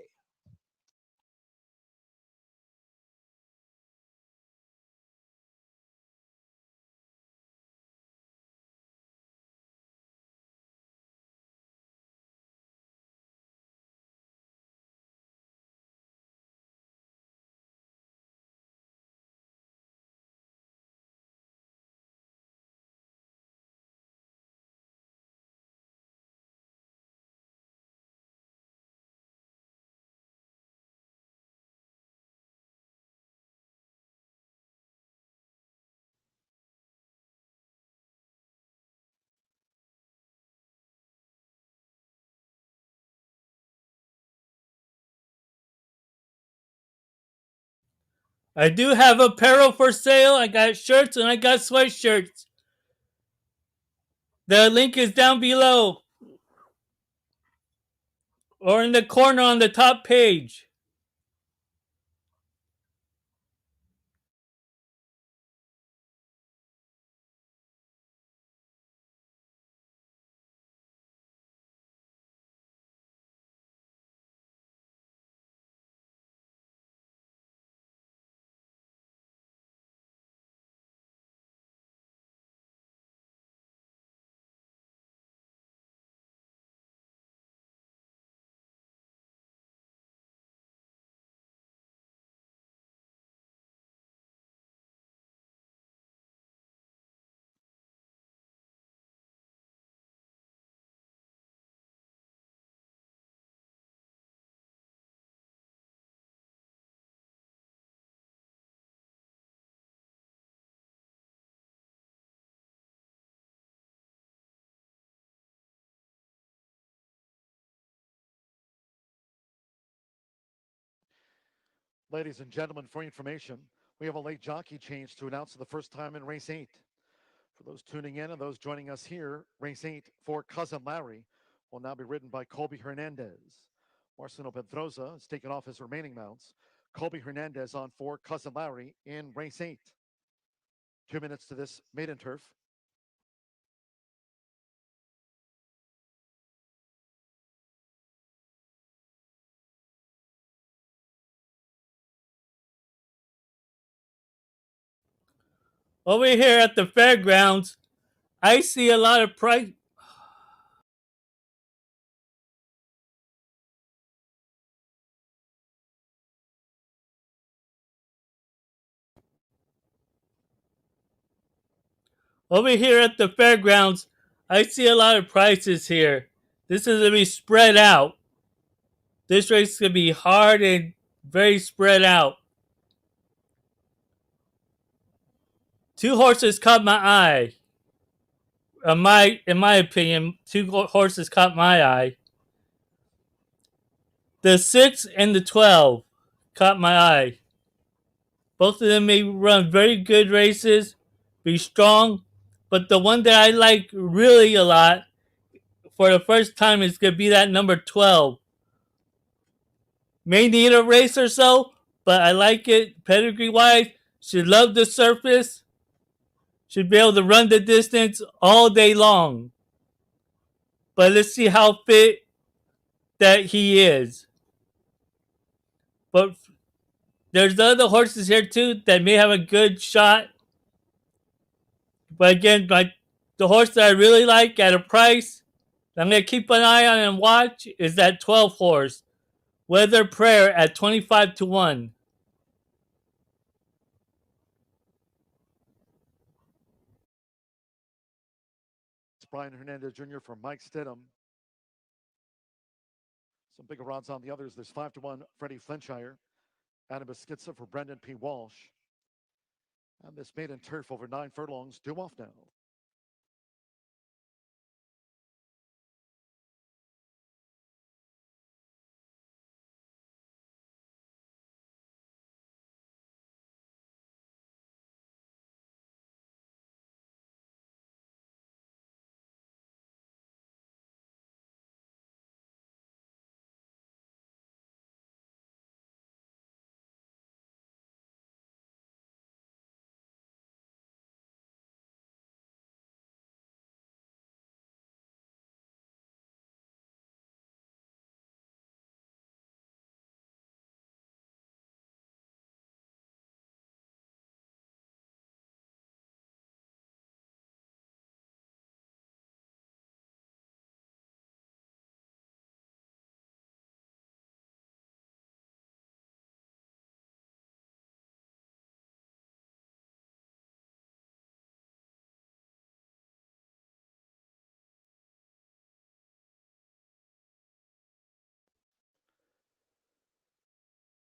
I do have apparel for sale. I got shirts and I got sweatshirts. The link is down below or in the corner on the top page. Ladies and gentlemen, for your information, we have a late jockey change to announce for the first time in race 8. For those tuning in and those joining us here, race 8 for Cousin Larry will now be ridden by Colby Hernandez. Marcelo Pedroza has taken off his remaining mounts. Colby Hernandez on for Cousin Larry in race 8. 2 minutes to this maiden turf. Over here at the fairgrounds, I see a lot of price. Over here at the fairgrounds, I see a lot of prices here. This is going to be spread out. This race is going to be hard and very spread out. Two horses caught my eye. In my opinion, two horses caught my eye. The 6 and the 12 caught my eye. Both of them may run very good races, be strong, but the one that I like really a lot for the first time is going to be that number 12. May need a race or so, but I like it pedigree-wise. Should love the surface. Should be able to run the distance all day long. But let's see how fit that he is. But there's other horses here too that may have a good shot. But again, the horse that I really like at a price I'm going to keep an eye on and watch is that 12 horse, Weather Prayer at 25 to 1. It's Brian Hernandez Jr. for Mike Stidham. Some bigger odds on the others. There's 5 to 1 Freddie Flintshire. Adam Beschitza for Brendan P. Walsh. And this maiden turf over 9 furlongs due off now.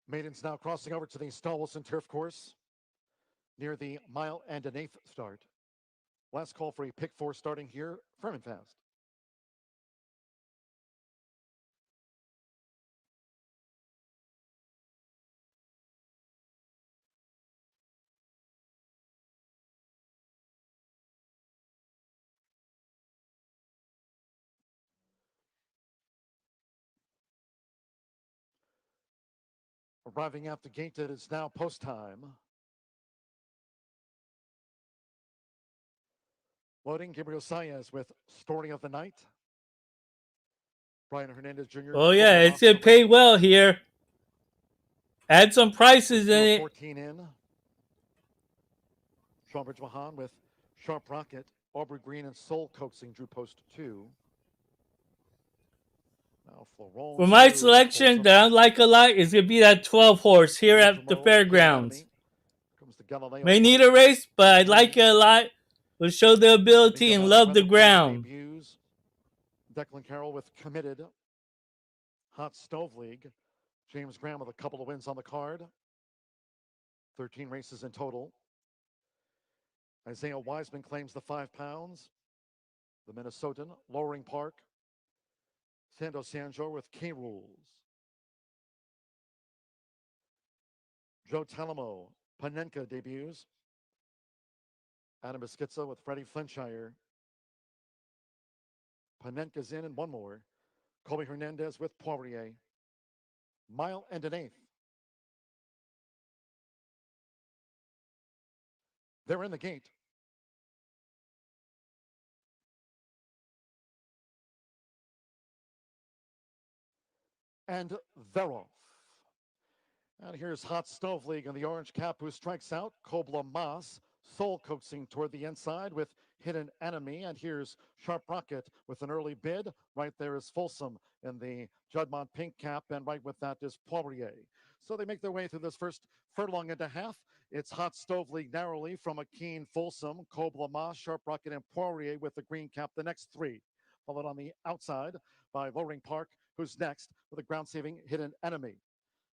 Maidens now crossing over to the Stolwilson Turf Course near the 1.125 start. Last call for a pick 4 starting here, firm and fast. Arriving at the gate, it is now post time. Loading Gabriel Saez with Story of the Night. Brian Hernandez Jr. Oh, yeah, it's going to pay well here. Add some prices in it. 14 in. Shawbridge Mahan with Sharp Rocket, Aubrey Green, and Soul Coaxing drew post 2. Now For my selection that I like a lot is going to be that 12 horse here at the Fairgrounds. May need a race, but I like it a lot. Will show the ability and love the ground. Declan Carroll with Committed. Hot Stove League. James Graham with a couple of wins on the card. 13 races in total. Isaiah Wiseman claims the 5 pounds. The Minnesotan, Lowering Park. Sando Sanjor with K-Rules. Joe Talamo, Panenka debuts. Adam Beschitza with Freddie Flintshire. Panenka's in and one more. Colby Hernandez with Poirier. 1.125. They're in the gate. And they're off. And here's Hot Stove League in the orange cap who strikes out. Kobla Mas, Soul Coaxing toward the inside with Hidden Enemy. And here's Sharp Rocket with an early bid. Right there is Folsom in the Juddmonte pink cap. And right with that is Poirier. So they make their way through this first furlong and a half. It's Hot Stove League narrowly from a keen Folsom, Kobla Mas, Sharp Rocket, and Poirier with the green cap, the next 3. Followed on the outside by Lowering Park, who's next with a ground-saving Hidden Enemy.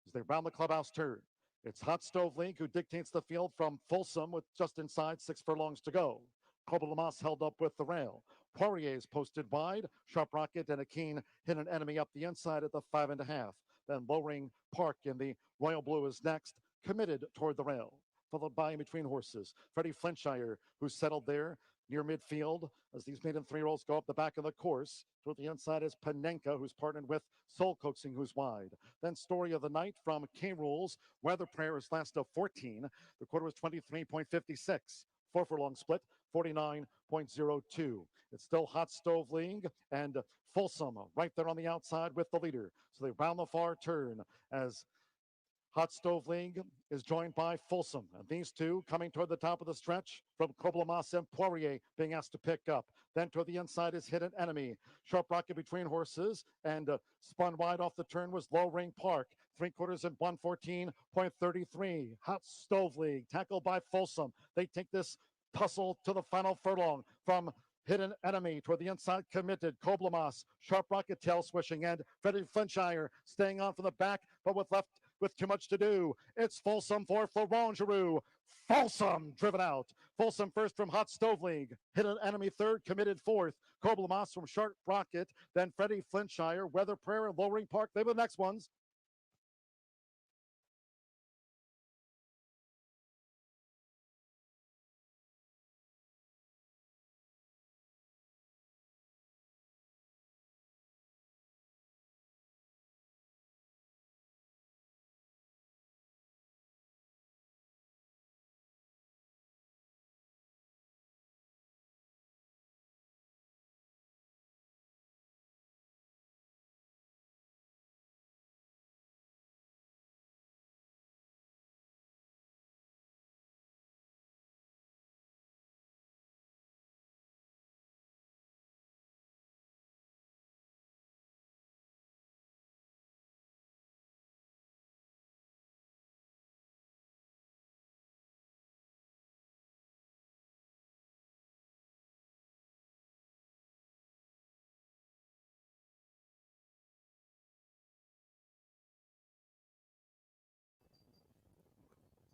As they round the clubhouse turn, it's Hot Stove League who dictates the field from Folsom with just inside 6 furlongs to go. Kobla Mas held up with the rail. Poirier is posted wide. Sharp Rocket and a keen Hidden Enemy up the inside at the 5.5. Then Lowering Park in the Royal Blue is next, Committed toward the rail. Followed by in between horses, Freddie Flintshire, who's settled there near midfield as these maiden 3-year-olds go up the back of the course. Toward the inside is Panenka, who's partnered with Soul Coaxing, who's wide. Then Story of the Night from K-Rules. Weather Prayer is last of 14. The quarter was 23.56. 4 furlong split, 49.02. It's still Hot Stove League and Folsom right there on the outside with the leader. So they round the far turn as Hot Stove League is joined by Folsom. And these two coming toward the top of the stretch from Koblamas and Poirier being asked to pick up. Then toward the inside is Hidden Enemy. Sharp Rocket between horses and spun wide off the turn was Low Ring Park. 3/4 and 114.33. Hot Stove League tackled by Folsom. They take this tussle to the final furlong from Hidden Enemy toward the inside, Committed. Koblamas, Sharp Rocket tail swishing, and Freddie Flintshire staying on from the back, but with too much to do. It's Folsom for Florent Giroux. Folsom driven out. Folsom first from Hot Stove League. Hidden Enemy third, Committed fourth. Koblamas from Sharp Rocket, then Freddie Flintshire, Weather Prayer, and Lowering Park. They were the next ones.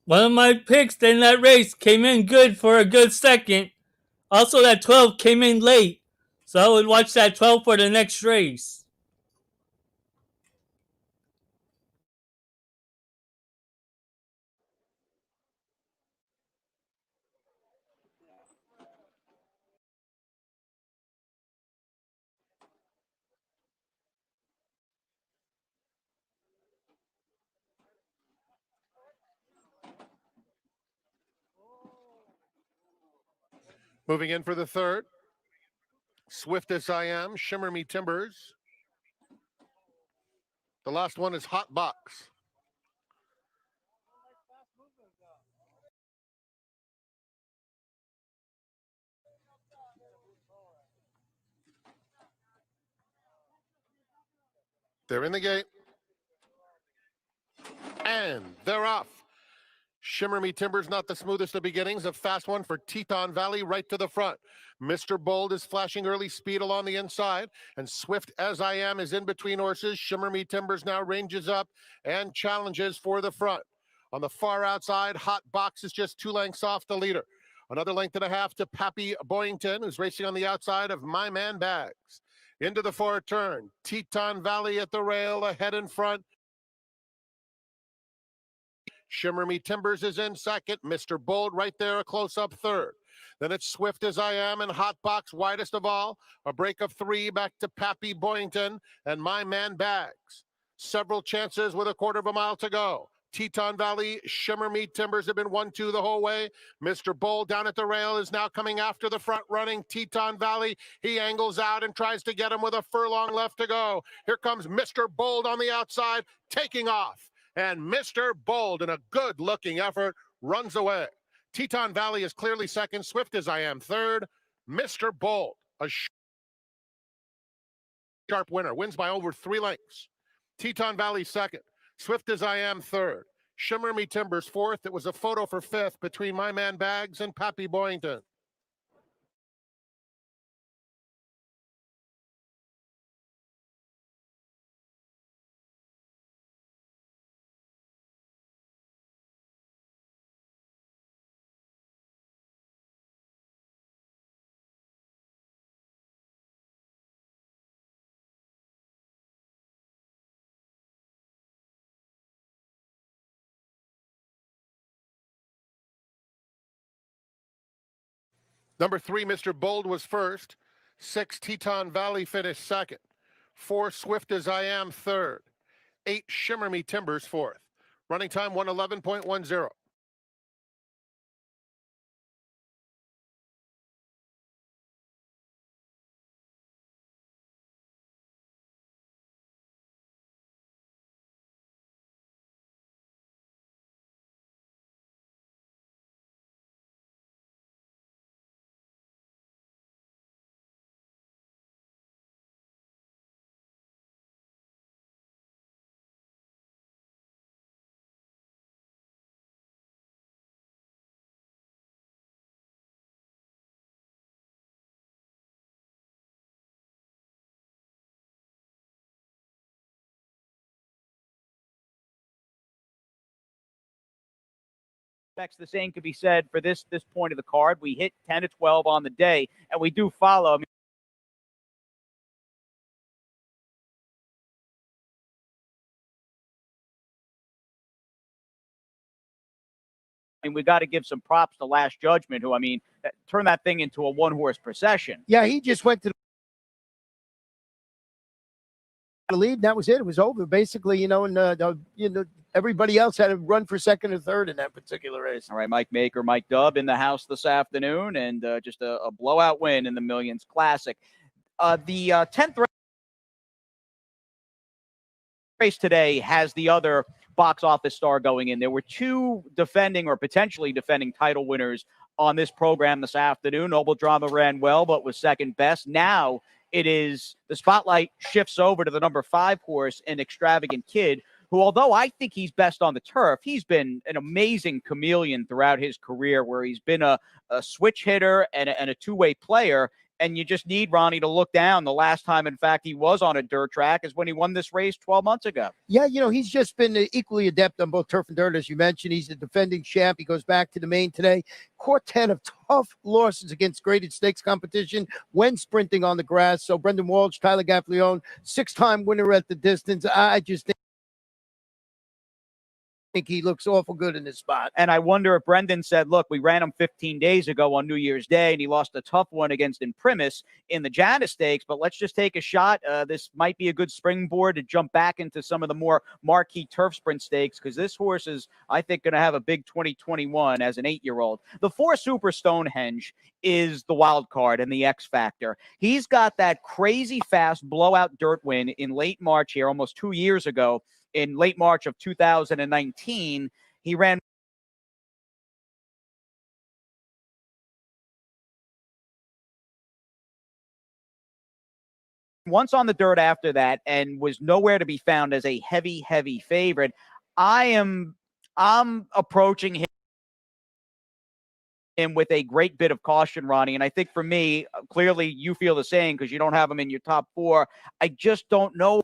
One of my picks in that race came in good for a good second. Also, that 12 came in late. So I would watch that 12 for the next race. Moving in for the third. Swift as I Am, Shimmer Me Timbers. The last one is Hot Box. They're in the gate. And they're off. Shimmer Me Timbers, not the smoothest of beginnings. A fast one for Teton Valley right to the front. Mr. Bold is flashing early speed along the inside. And Swift as I Am is in between horses. Shimmer Me Timbers now ranges up and challenges for the front. On the far outside, Hot Box is just 2 lengths off the leader. Another length and a half to Pappy Boyington, who's racing on the outside of My Man Bags. Into the forward turn. Teton Valley at the rail, ahead in front. Shimmer Me Timbers is in second. Mr. Bold right there, a close-up third. Then it's Swift as I Am and Hot Box widest of all. A break of 3 back to Pappy Boyington and My Man Bags. Several chances with 1/4 mile to go. Teton Valley, Shimmer Me Timbers have been 1-2 the whole way. Mr. Bold down at the rail is now coming after the front running Teton Valley. He angles out and tries to get him with a furlong left to go. Here comes Mr. Bold on the outside, taking off. And Mr. Bold, in a good-looking effort, runs away. Teton Valley is clearly second. Swift as I Am third. Mr. Bold, a sharp winner, wins by over 3 lengths. Teton Valley second. Swift as I Am third. Shimmer Me Timbers fourth. It was a photo for fifth between My Man Bags and Pappy Boyington. Number 3, Mr. Bold was first. 6, Teton Valley finished second. 4, Swift as I Am third. 8, Shimmer Me Timbers fourth. Running time 111.10. The same could be said for this point of the card. We hit 10 to 12 on the day, and we do follow. I mean, we got to give some props to Last Judgment, who, I mean, turned that thing into a one-horse procession. Yeah, he just went to the lead. And that was it. It was over, basically, and everybody else had to run for second or third in that particular race. All right, Mike Maker, Mike Dubb in the house this afternoon, and just a blowout win in the Millions Classic. The 10th race today has the other box office star going in. There were two defending or potentially defending title winners on this program this afternoon. Noble Drama ran well, but was second best. Now it is the spotlight shifts over to the number 5 horse, An Extravagant Kid, who, although I think he's best on the turf, he's been an amazing chameleon throughout his career, where he's been a switch hitter and a two-way player. And you just need Ronnie to look down. The last time, in fact, he was on a dirt track is when he won this race 12 months ago. Yeah, he's just been equally adept on both turf and dirt, as you mentioned. He's a defending champ. He goes back to the main today. Quartet of tough losses against graded stakes competition when sprinting on the grass. So Brendan Walsh, Tyler Gaffleone, 6-time winner at the distance. I just think he looks awful good in this spot. And I wonder if Brendan said, look, we ran him 15 days ago on New Year's Day, and he lost a tough one against Imprimis in the Janus Stakes, but let's just take a shot. This might be a good springboard to jump back into some of the more marquee turf sprint stakes, because this horse is, I think, going to have a big 2021 as an 8-year-old. The 4 Super Stonehenge is the wild card and the X factor. He's got that crazy fast blowout dirt win in late March here, almost 2 years ago. In late March of 2019, he ran once on the dirt after that and was nowhere to be found as a heavy favorite. I'm approaching him with a great bit of caution, Ronnie. And I think for me, clearly you feel the same because you don't have him in your top 4. I just don't know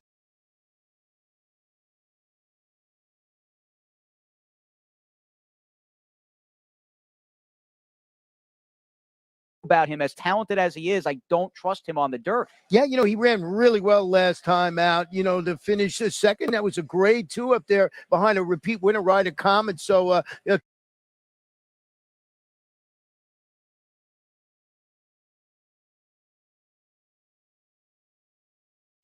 about him. As talented as he is, I don't trust him on the dirt. Yeah, he ran really well last time out. To finish second, that was a grade 2 up there behind a repeat winner, Ryder Comet. So,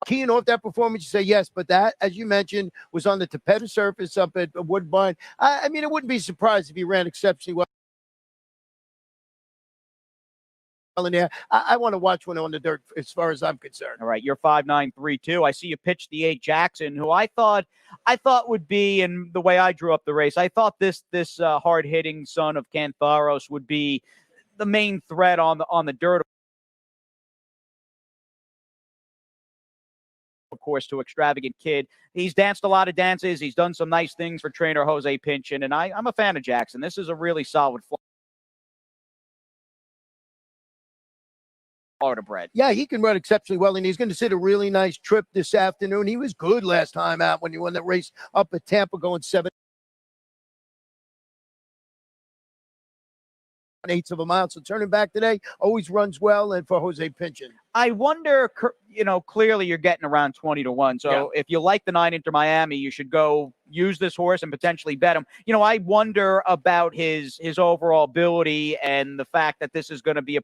keying off that performance, you say yes, but that, as you mentioned, was on the tapetum surface up at Woodbine. I mean, it wouldn't be surprised if he ran exceptionally well in there. I want to watch one on the dirt as far as I'm concerned. All right, you're 5.932. I see you pitched the 8 Jackson, who I thought would be, and the way I drew up the race, I thought this hard-hitting son of Cantharos would be the main threat on the dirt. Of course, to Extravagant Kid. He's danced a lot of dances. He's done some nice things for trainer Jose Pinchin, and I'm a fan of Jackson. This is a really solid Florida bred. Yeah, he can run exceptionally well, and he's going to sit a really nice trip this afternoon. He was good last time out when he won that race up at Tampa, going 7/8 of a mile. So turning back today always runs well, and for Jose Pinchin. I wonder, clearly you're getting around 20 to 1. So if you like the 9 Inter Miami, you should go use this horse and potentially bet him. I wonder about his overall ability and the fact that this is going to be a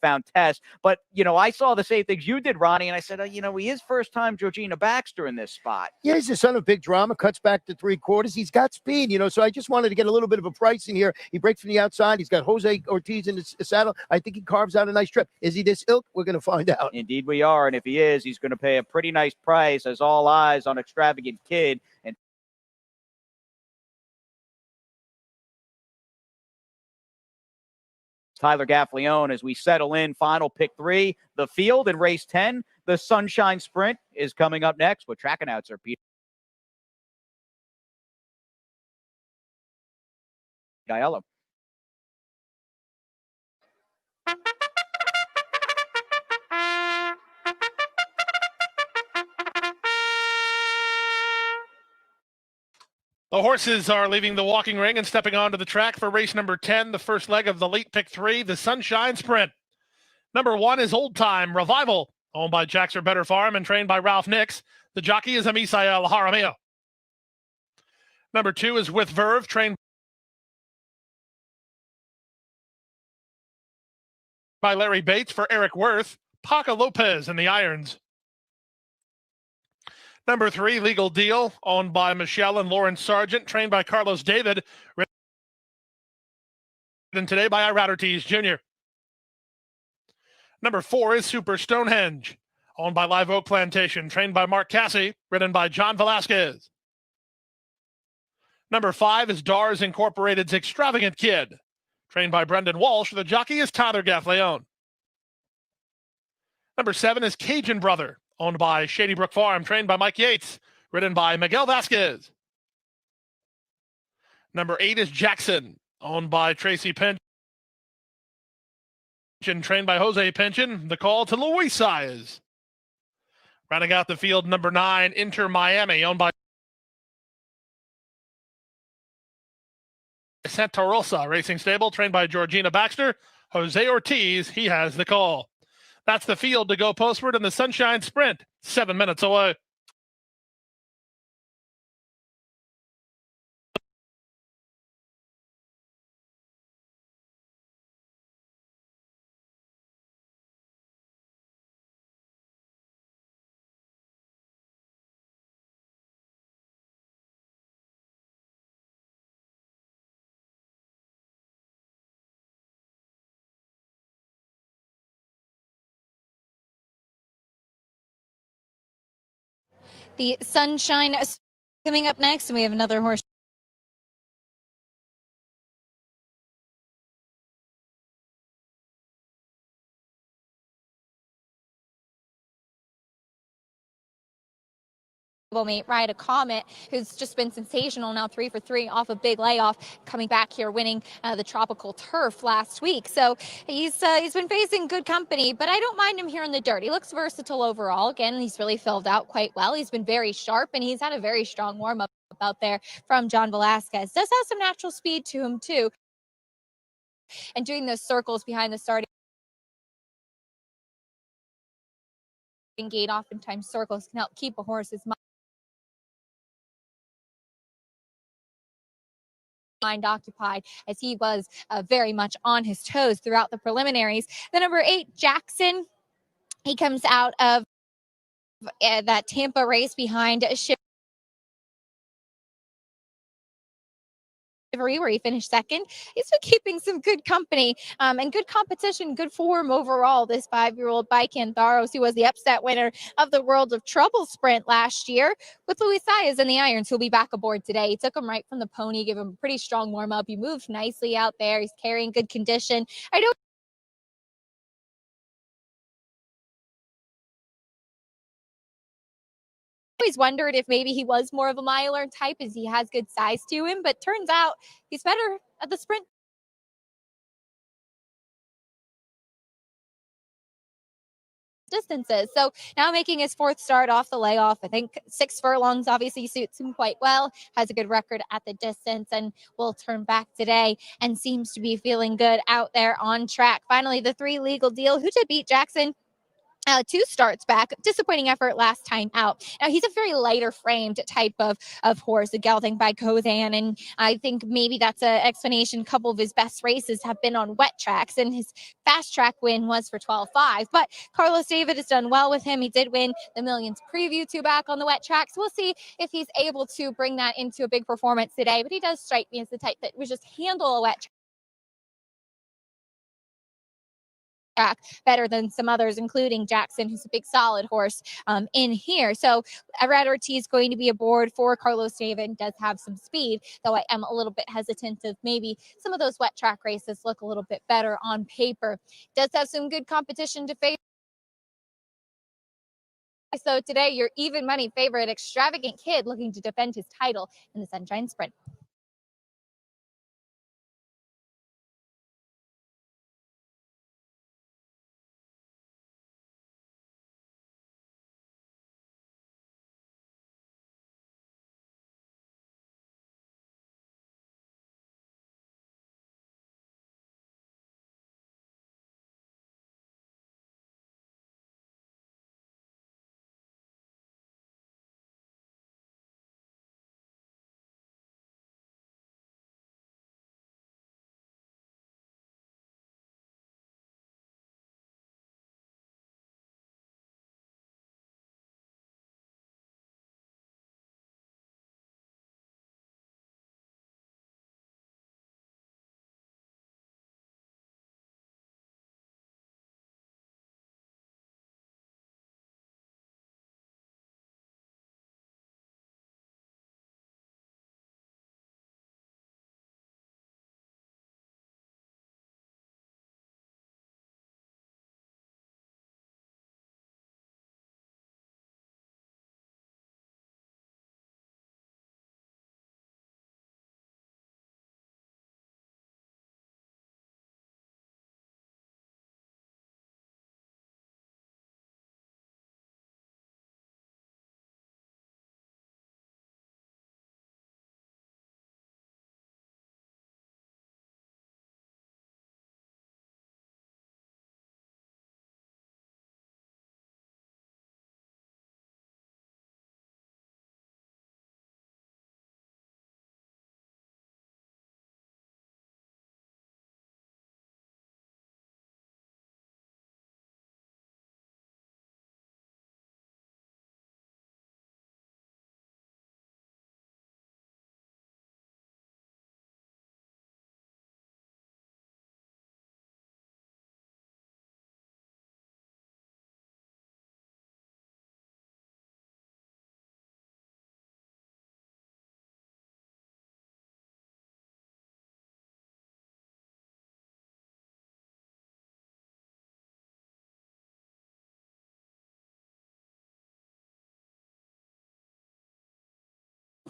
found test. But, I saw the same things you did, Ronnie, and I said, he is first-time Georgina Baxter in this spot. Yeah, he's the son of Big Drama, cuts back to 3/4. He's got speed, so I just wanted to get a little bit of a pricing here. He breaks from the outside. He's got Jose Ortiz in the saddle. I think he carves out a nice trip. Is he this ilk? We're going to find out. Indeed we are, and if he is, he's going to pay a pretty nice price, as all eyes on Extravagant Kid. And Tyler Gaffleone, as we settle in, final pick 3, the field in race 10. The Sunshine Sprint is coming up next with track announcer Peter Aiello. The horses are leaving the walking ring and stepping onto the track for race number 10, the first leg of the late pick 3, the Sunshine Sprint. Number 1 is Old Time Revival, owned by Jackson Better Farm and trained by Ralph Nix. The jockey is Amisael Jaramillo. Number 2 is With Verve, trained by Larry Bates for Eric Worth. Paca Lopez in the irons. Number 3, Legal Deal, owned by Michelle and Lawrence Sargent, trained by Carlos David, written today by Iradertees Jr. Number 4 is Super Stonehenge, owned by Live Oak Plantation, trained by Mark Cassie, ridden by John Velasquez. Number 5 is Dars Incorporated's Extravagant Kid, trained by Brendan Walsh. The jockey is Tyler Gaffleone. Number 7 is Cajun Brother, owned by Shady Brook Farm, trained by Mike Yates, ridden by Miguel Vasquez. Number 8 is Jackson, owned by Tracy Pinch, trained by Jose Pinchin. The call to Luis Saez. Rounding out the field, number 9, Inter Miami, owned by Santa Rosa Racing Stable, trained by Georgina Baxter. Jose Ortiz, he has the call. That's the field to go postward in the Sunshine Sprint, 7 minutes away. The Sunshine coming up next, and we have another horse. Mate Ride a Comet, who's just been sensational now, 3 for 3 off a big layoff, coming back here winning the Tropical Turf last week. So he's been facing good company, but I don't mind him here in the dirt. He looks versatile overall. Again, he's really filled out quite well. He's been very sharp, and he's had a very strong warm-up out there from John Velasquez. Does have some natural speed to him too, and doing those circles behind the starting gate, oftentimes circles can help keep a horse's mind occupied, as he was very much on his toes throughout the preliminaries. The number 8, Jackson, he comes out of that Tampa race behind where he finished second. He's been keeping some good company and good competition, good form overall. This 5-year-old by Cantharos, who was the upset winner of the World of Trouble Sprint last year, with Luis Saez in the irons, who'll be back aboard today. He took him right from the pony, gave him a pretty strong warm up. He moved nicely out there. He's carrying good condition. I don't always wondered if maybe he was more of a miler type, as he has good size to him, but turns out he's better at the sprint distances. So now making his 4th start off the layoff. I think 6 furlongs obviously suits him quite well, has a good record at the distance, and will turn back today and seems to be feeling good out there on track. Finally, the 3, Legal Deal, who did beat Jackson 2 starts back. Disappointing effort last time out. Now, he's a very lighter framed type of horse, a gelding by Kozan, and I think maybe that's an explanation. A couple of his best races have been on wet tracks, and his fast track win was for 12.5. But Carlos David has done well with him. He did win the Millions Preview 2 back on the wet tracks. We'll see if he's able to bring that into a big performance today, but he does strike me as the type that would just handle a wet track better than some others, including Jackson, who's a big solid horse in here. So Red Ortiz is going to be aboard for Carlos David, does have some speed, though I am a little bit hesitant of maybe some of those wet track races look a little bit better on paper. Does have some good competition to face. So today, your even money favorite, Extravagant Kid, looking to defend his title in the Sunshine Sprint.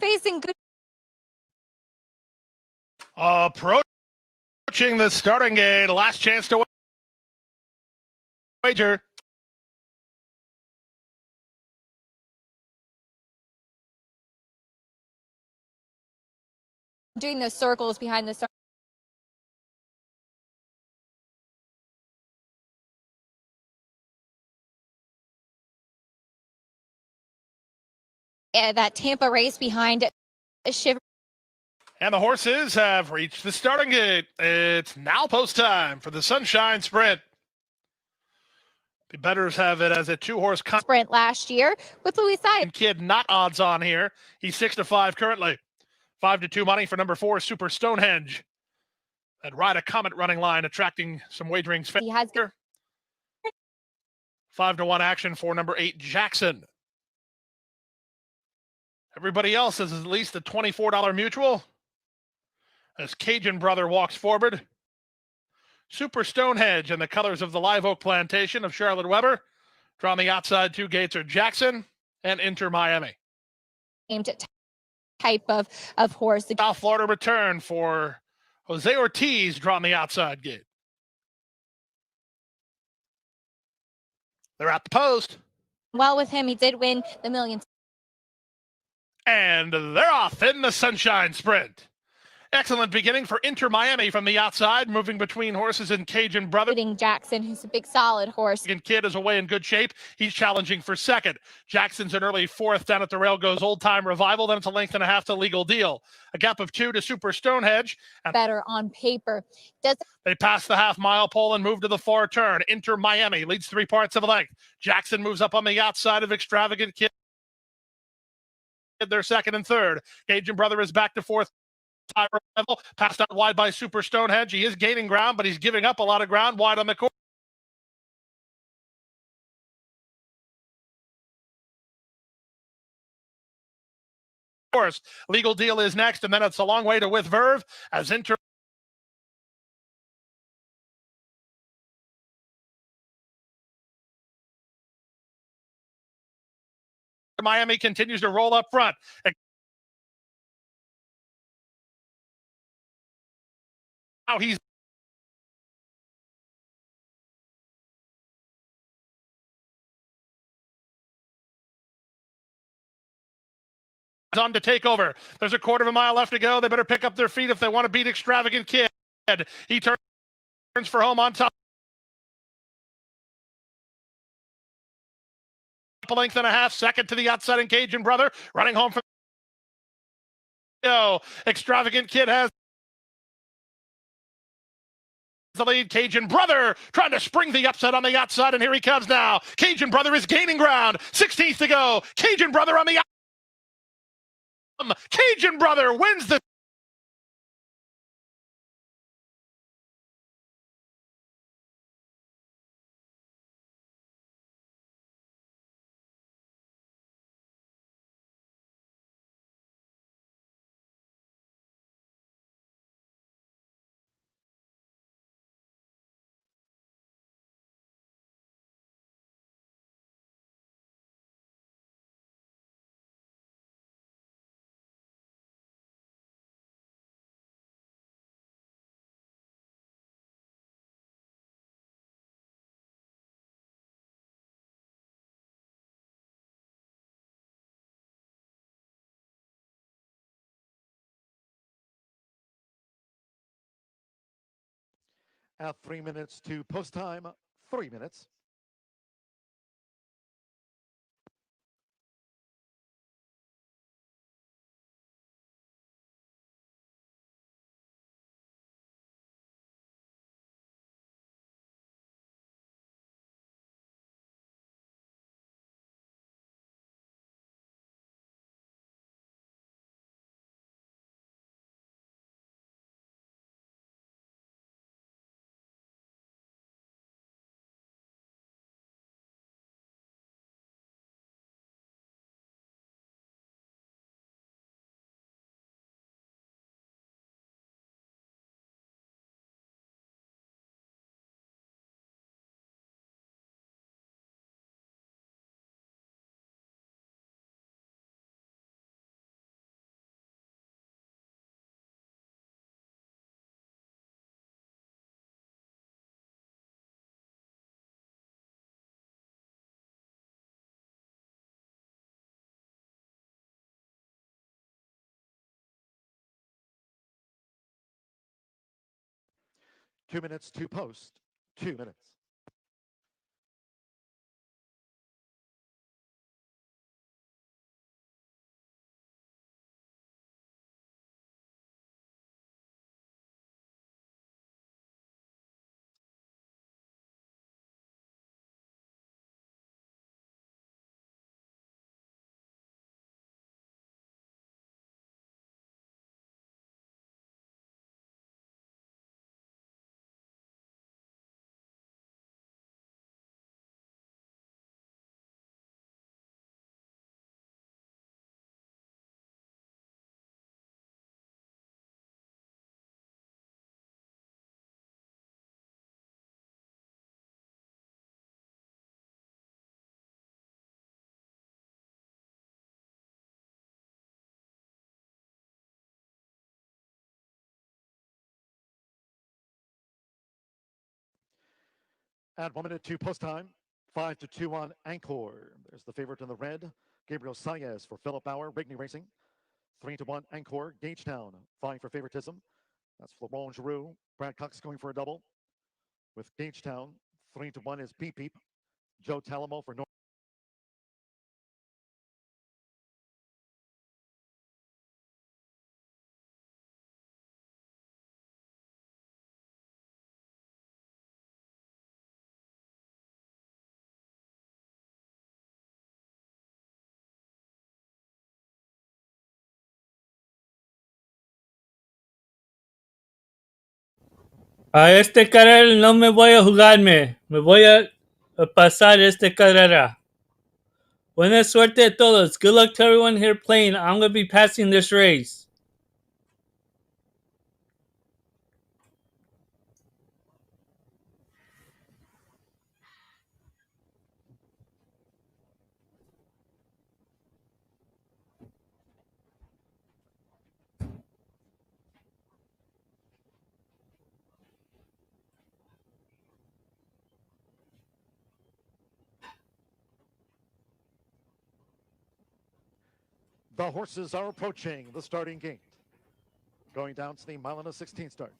facing good. Approaching the starting gate. Last chance to wager. Doing those circles behind the start. That Tampa race behind Shiver. And the horses have reached the starting gate. It's now post time for the Sunshine Sprint. The bettors have it as a 2-horse Sprint last year with Louis Sire. Kid not odds on here. He's 6-5 currently. 5-2 money for number 4, Super Stonehenge. That Ride a Comet running line attracting some wagerings. He has 5-1 action for number 8, Jackson. Everybody else is at least a $24 mutual. As Cajun Brother walks forward. Super Stonehenge and the colors of the Live Oak Plantation of Charlotte Weber. Drawn the outside 2 gates are Jackson and Inter Miami. Aimed at type of horse. South Florida return for Jose Ortiz, drawn the outside gate. They're at the post. Well, with him, he did win the millions. And they're off in the Sunshine Sprint. Excellent beginning for Inter Miami from the outside, moving between horses and Cajun Brother. Jackson, who's a big solid horse. Kid is away in good shape. He's challenging for second. Jackson's an early 4th. Down at the rail goes Old Time Revival. Then it's a length and a half to Legal Deal. A gap of 2 to Super Stonehenge. And better on paper. They pass the half-mile pole and move to the far turn. Inter Miami leads 3 parts of a length. Jackson moves up on the outside of Extravagant Kid. They're second and third. Cajun Brother is back to 4th. Level, passed out wide by Super Stonehenge. He is gaining ground, but he's giving up a lot of ground wide on the course. Legal Deal is next, and then it's a long way to With Verve as Inter Miami continues to roll up front. Now he's on to take over. There's a 1/4 mile left to go. They better pick up their feet if they want to beat Extravagant Kid. He turns for home on top. A length and a half, second to the outside and Cajun Brother running home from Extravagant Kid has the lead. Cajun Brother trying to spring the upset on the outside, and here he comes now. Cajun Brother is gaining ground. 16th to go. Cajun Brother on the outside. Cajun Brother wins the At 3 minutes to post time, 3 minutes. 2 minutes to post. 2 minutes. At 1 minute to post time. 5-2 on Angkor. There's the favorite in the red, Gabriel Saez for Philip Bauer, Rigney Racing. 3-1 Angkor, Gagetown, vying for favoritism. That's Florent Giroux. Brad Cox going for a double. With Gagetown, 3-1 is Beep Beep. Joe Talamo for North. A este carrera no me voy a jugarme. Me voy a pasar este carrera. Buena suerte a todos. Good luck to everyone here playing. I'm going to be passing this race. The horses are approaching the starting gate. Going down to the mile and a 16 start.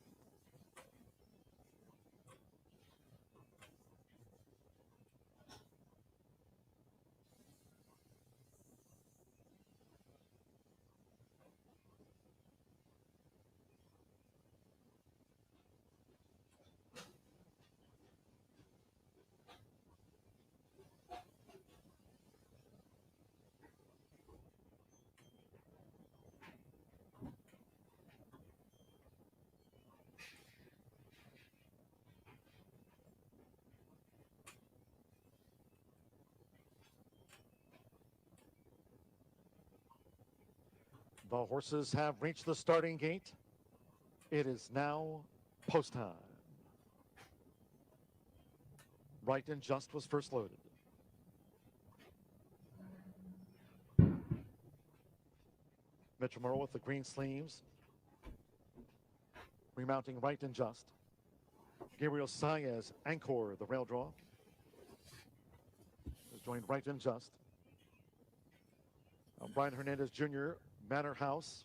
The horses have reached the starting gate. It is now post time. Right and Just was first loaded. Mitch Morrow with the green sleeves. Remounting Right and Just. Gabriel Saez, Angkor, the rail draw. Has joined Right and Just. Brian Hernandez Jr., Manor House.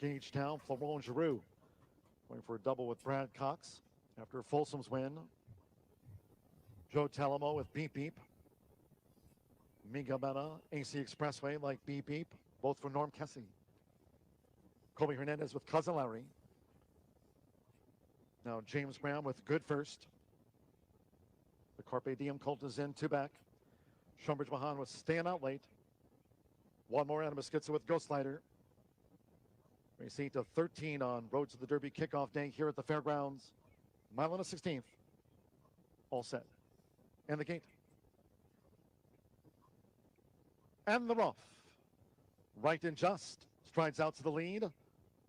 Gagetown, Florent Giroux. Going for a double with Brad Cox after Folsom's win. Joe Talamo with Beep Beep. Miga Mena, AC Expressway like Beep Beep, both for Norm Kessie. Colby Hernandez with Cousin Larry. Now James Brown with Good First. The Carpe Diem Colt is in, 2 back. Shumbridge Mahan with Staying Out Late. One more Adam Meskitza with Ghost Lighter. Racing to 13 on Road to the Derby kickoff day here at the Fairgrounds. Mile and a 16th. All set. And the gate. And the rough. Right and Just strides out to the lead.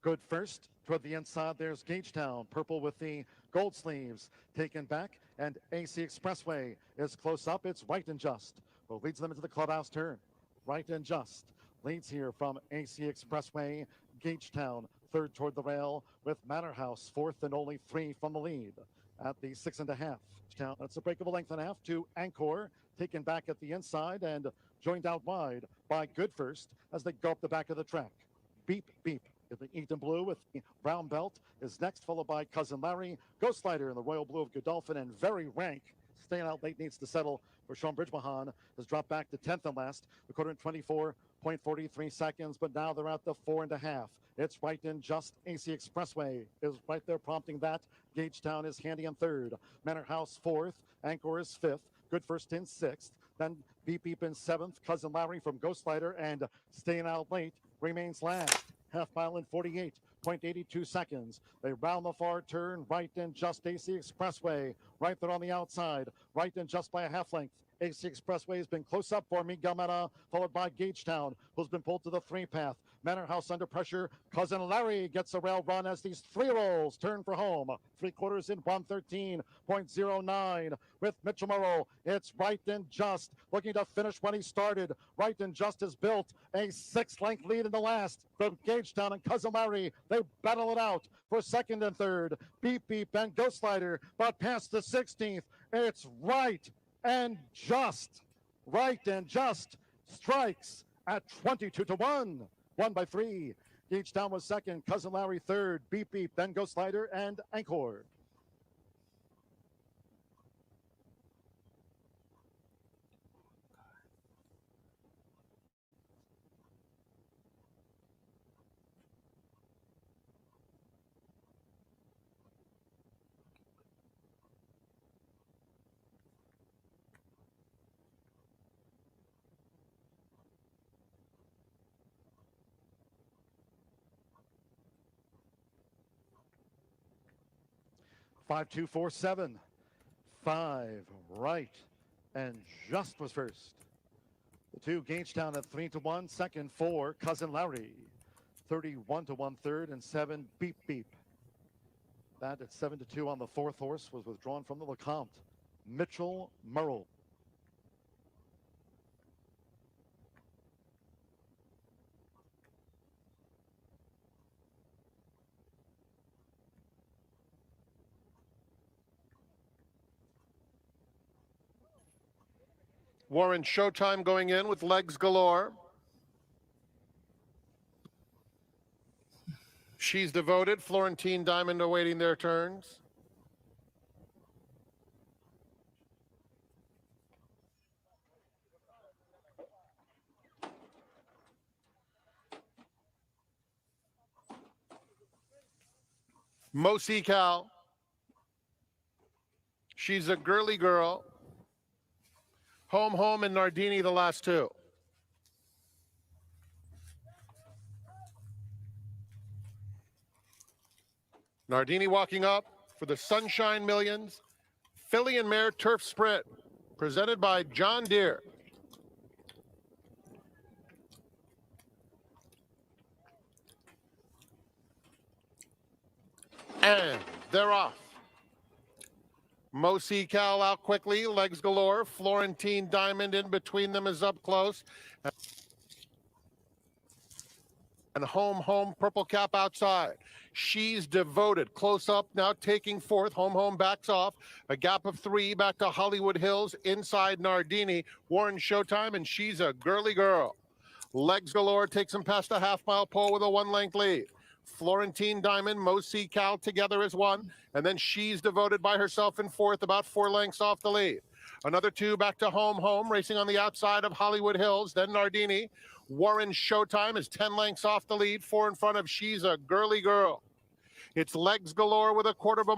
Good First toward the inside. There's Gagetown, purple with the gold sleeves, taken back, and AC Expressway is close up. It's Right and Just who leads them into the clubhouse turn. Right and Just leads here from AC Expressway. Gagetown third toward the rail with Manor House fourth and only 3 from the lead at the 6.5. That's a breakable length and a half to Angkor, taken back at the inside and joined out wide by Good First as they go up the back of the track. Beep Beep The Eaton Blue with the brown belt is next, followed by Cousin Larry, Ghost Slider in the royal blue of Godolphin, and Very Rank. Staying out late needs to settle for Sean Bridgemahan. Has dropped back to 10th and last, recording 24.43 seconds, but now they're at the 4.5. It's right in just. AC Expressway is right there prompting that. Gagetown is handy in third. Manor House fourth. Anchor is fifth. Good First in sixth. Then Beep Beep in seventh. Cousin Larry from Ghost Slider and Staying Out Late remains last. Half mile in 48.82 seconds. They round the far turn, right in just. AC Expressway, right there on the outside, right in just by a half length. AC Expressway has been close up for Miguel Mena, followed by Gagetown, who's been pulled to the three path. Manor House under pressure. Cousin Larry gets a rail run as these three rolls turn for home. 3/4 in 113.09 with Mitchell Morrow. It's right and just looking to finish when he started. Right and just has built a 6-length lead in the last from Gagetown and Cousin Larry. They battle it out for second and third. Beep Beep and Ghost Slider, but past the 16th. It's right and just. Right and just strikes at 22-1. Won by 3. Gagetown was second. Cousin Larry third. Beep Beep, then Ghost Slider and Anchor. Five, 2, 4, 7. 5 right and just was first. The 2 Gagetown at 3-1. Second 4 Cousin Larry. 31-1 third and 7 Beep Beep. That at 7-2 on the fourth horse was withdrawn from the Lecomte. Mitchell Merrill. Warren Showtime going in with Legs Galore. She's Devoted. Florentine Diamond awaiting their turns. Mosi Cal. She's a Girly Girl. Home and Nardini the last 2. Nardini walking up for the Sunshine Millions. Filly and Mare Turf Sprint, presented by John Deere. And they're off. Mosi Cal out quickly, Legs Galore. Florentine Diamond in between them is up close. And home, Purple Cap outside. She's Devoted, close up, now taking fourth. Home backs off. A gap of 3 back to Hollywood Hills. Inside Nardini, Warren Showtime, and She's a Girly Girl. Legs Galore takes him past a half-mile pole with a 1-length lead. Florentine Diamond, Mosi Cal together as 1. And then She's Devoted by herself in fourth, about 4 lengths off the lead. Another 2 back to home, racing on the outside of Hollywood Hills. Then Nardini. Warren Showtime is 10 lengths off the lead, 4 in front of She's a Girly Girl. It's Legs Galore with a 1/4 of a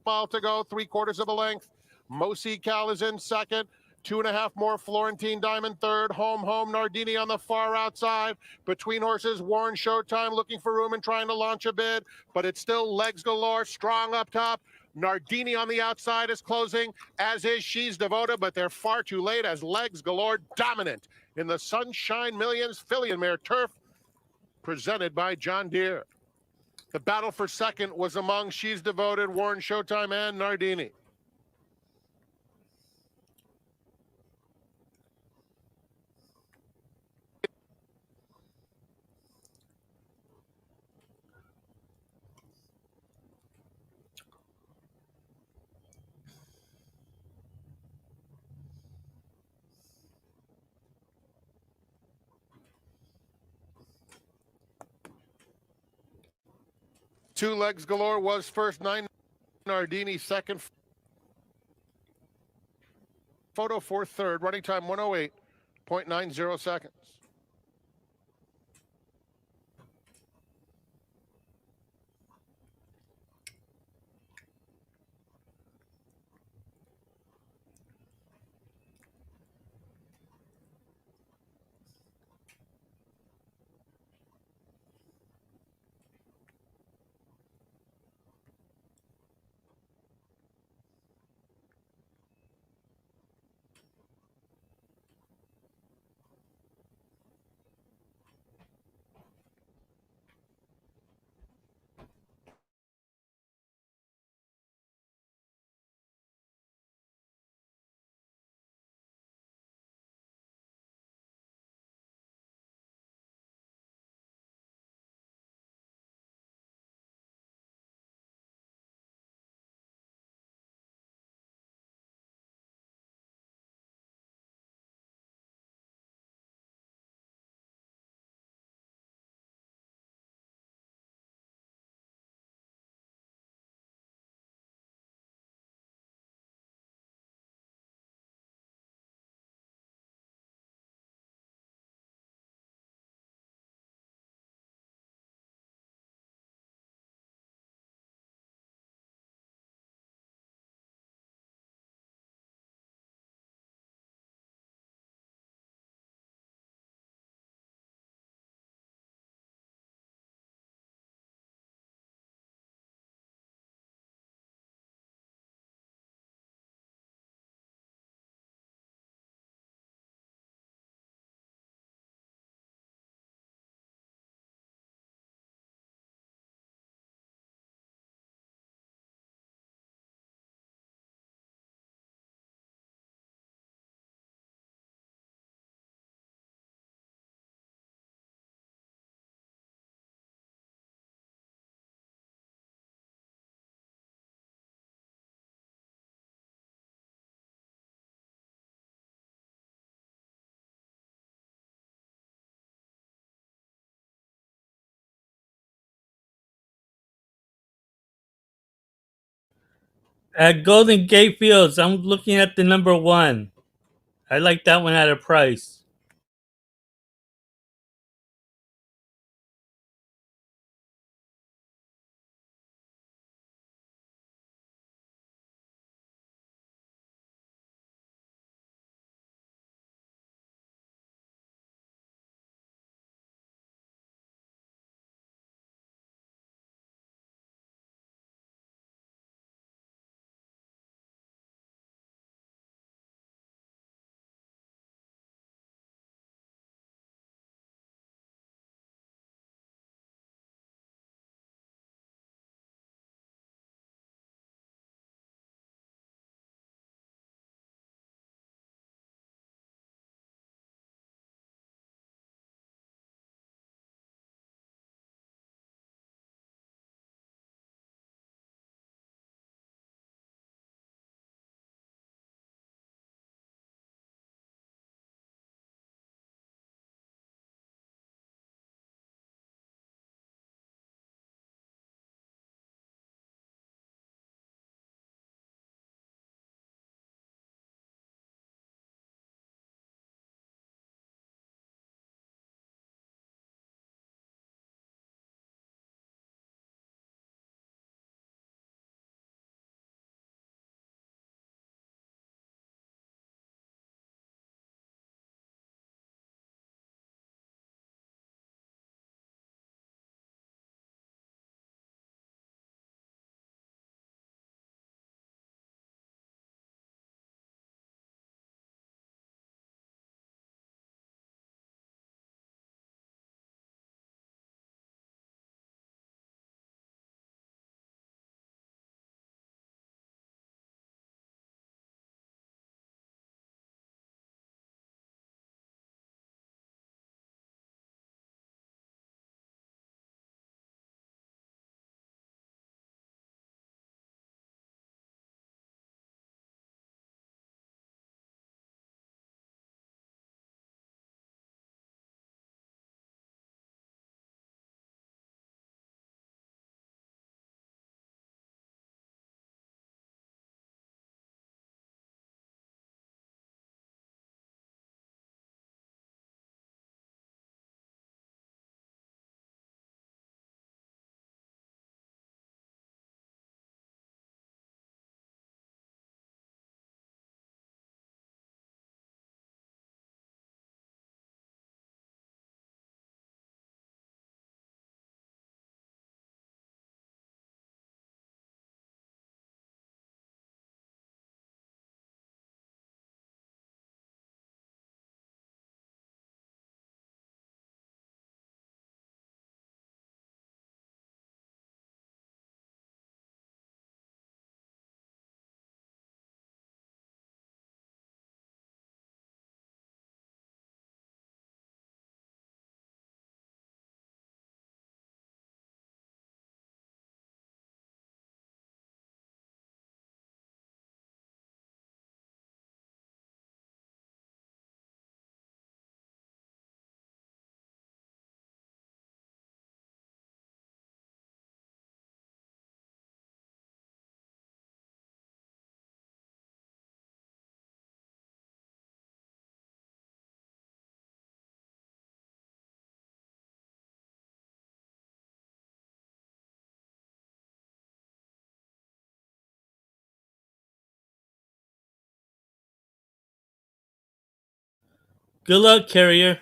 mile to go, 3/4 of a length. Mosi Cal is in second. 2.5 more. Florentine Diamond third. Home, Nardini on the far outside. Between horses, Warren Showtime looking for room and trying to launch a bid, but it's still Legs Galore strong up top. Nardini on the outside is closing, as is She's Devoted, but they're far too late as Legs Galore dominant in the Sunshine Millions Filly and Mare Turf, presented by John Deere. The battle for second was among She's Devoted, Warren Showtime, and Nardini. Two legs galore was first, 9 Nardini second. Photo for third, running time 108.90 seconds. At Golden Gate Fields, I'm looking at the number 1. I like that one at a price. Good luck, Carrier.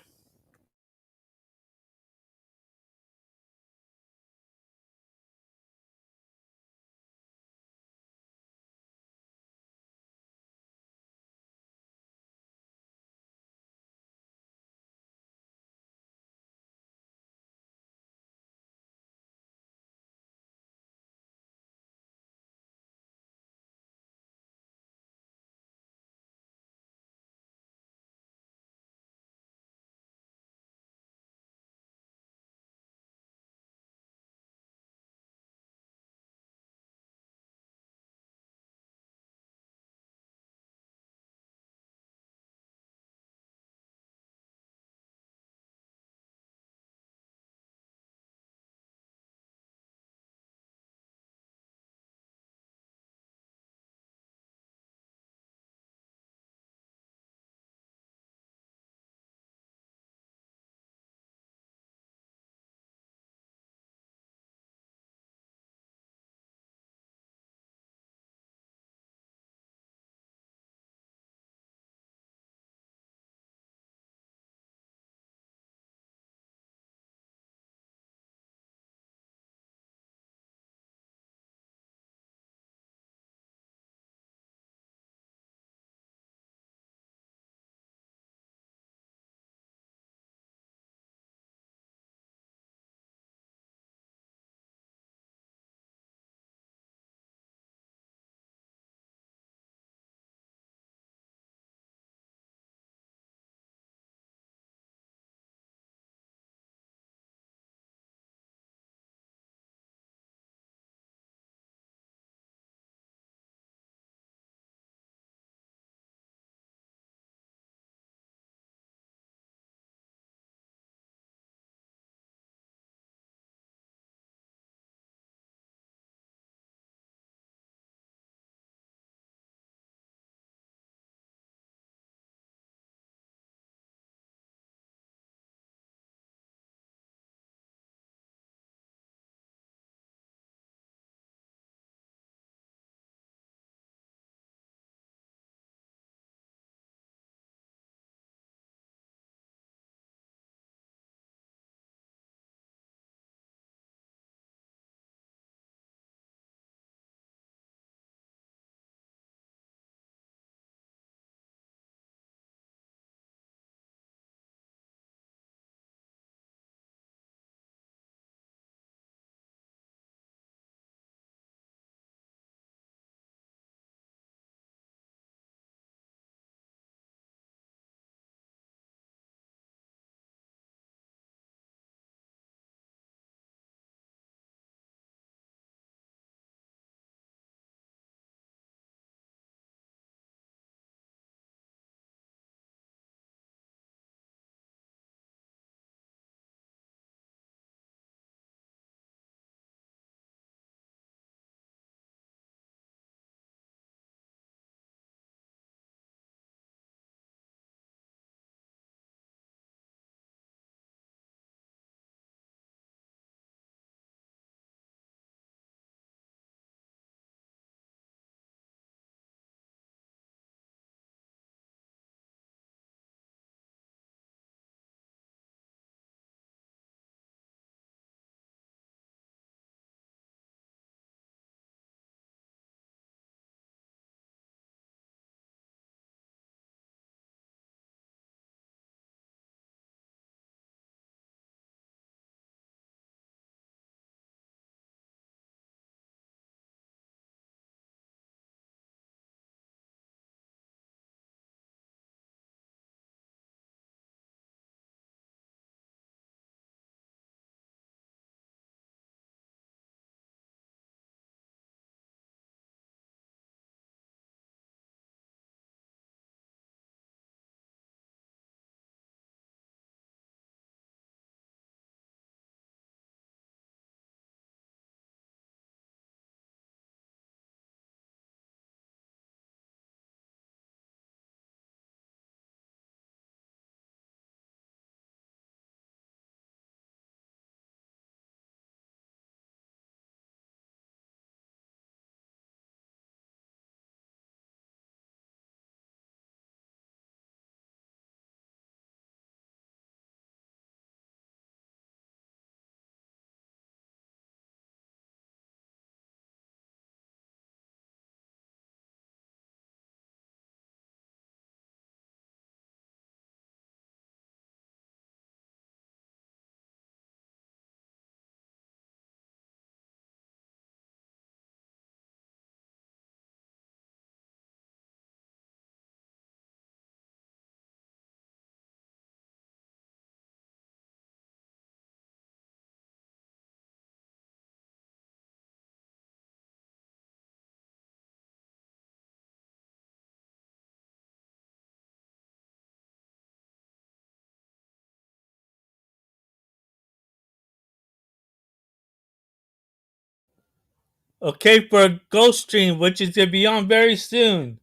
Okay, for Gulfstream, which is going to be on very soon.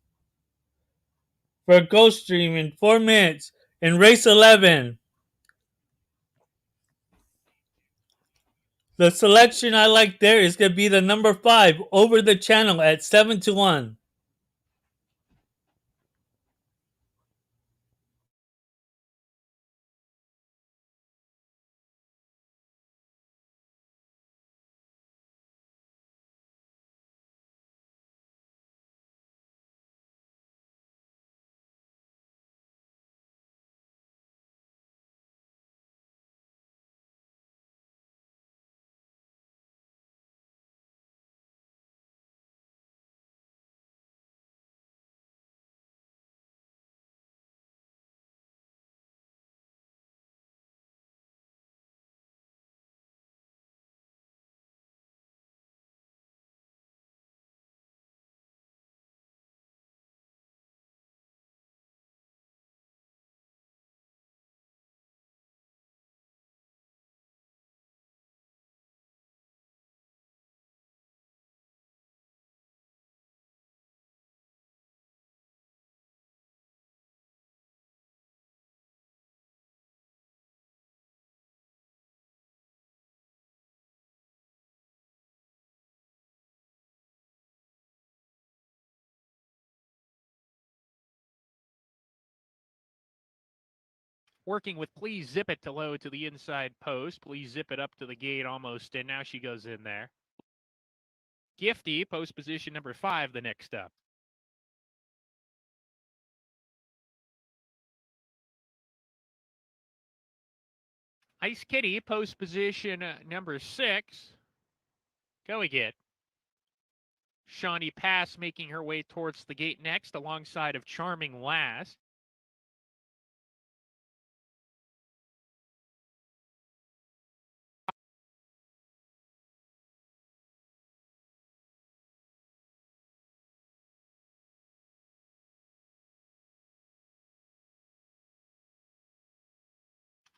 For Gulfstream in 4 minutes. In race 11. The selection I like there is going to be the number 5, Over the Channel at 7-1. Working with Please Zip It to load to the inside post. Please Zip It up to the gate almost in. Now she goes in there. Gifty, post position number 5, the next up. Ice Kitty, post position number 6. Go again. Shawnee Pass making her way towards the gate next alongside of Charming Lass.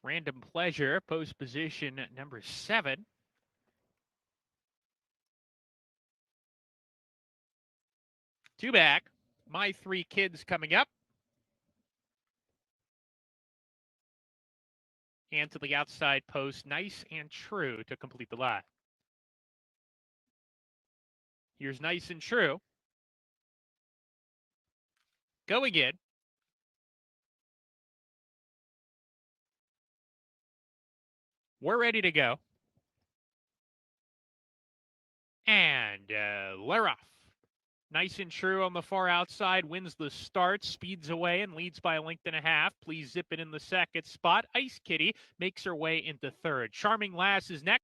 Random Pleasure, post position number 7. Two back. My Three Kids coming up. And to the outside post, Nice and True to complete the line. Here's Nice and True. Go again. We're ready to go. And we're off. Nice and True on the far outside, wins the start, speeds away, and leads by a length and a half. Please Zip It in the second spot. Ice Kitty makes her way into third. Charming Lass is next,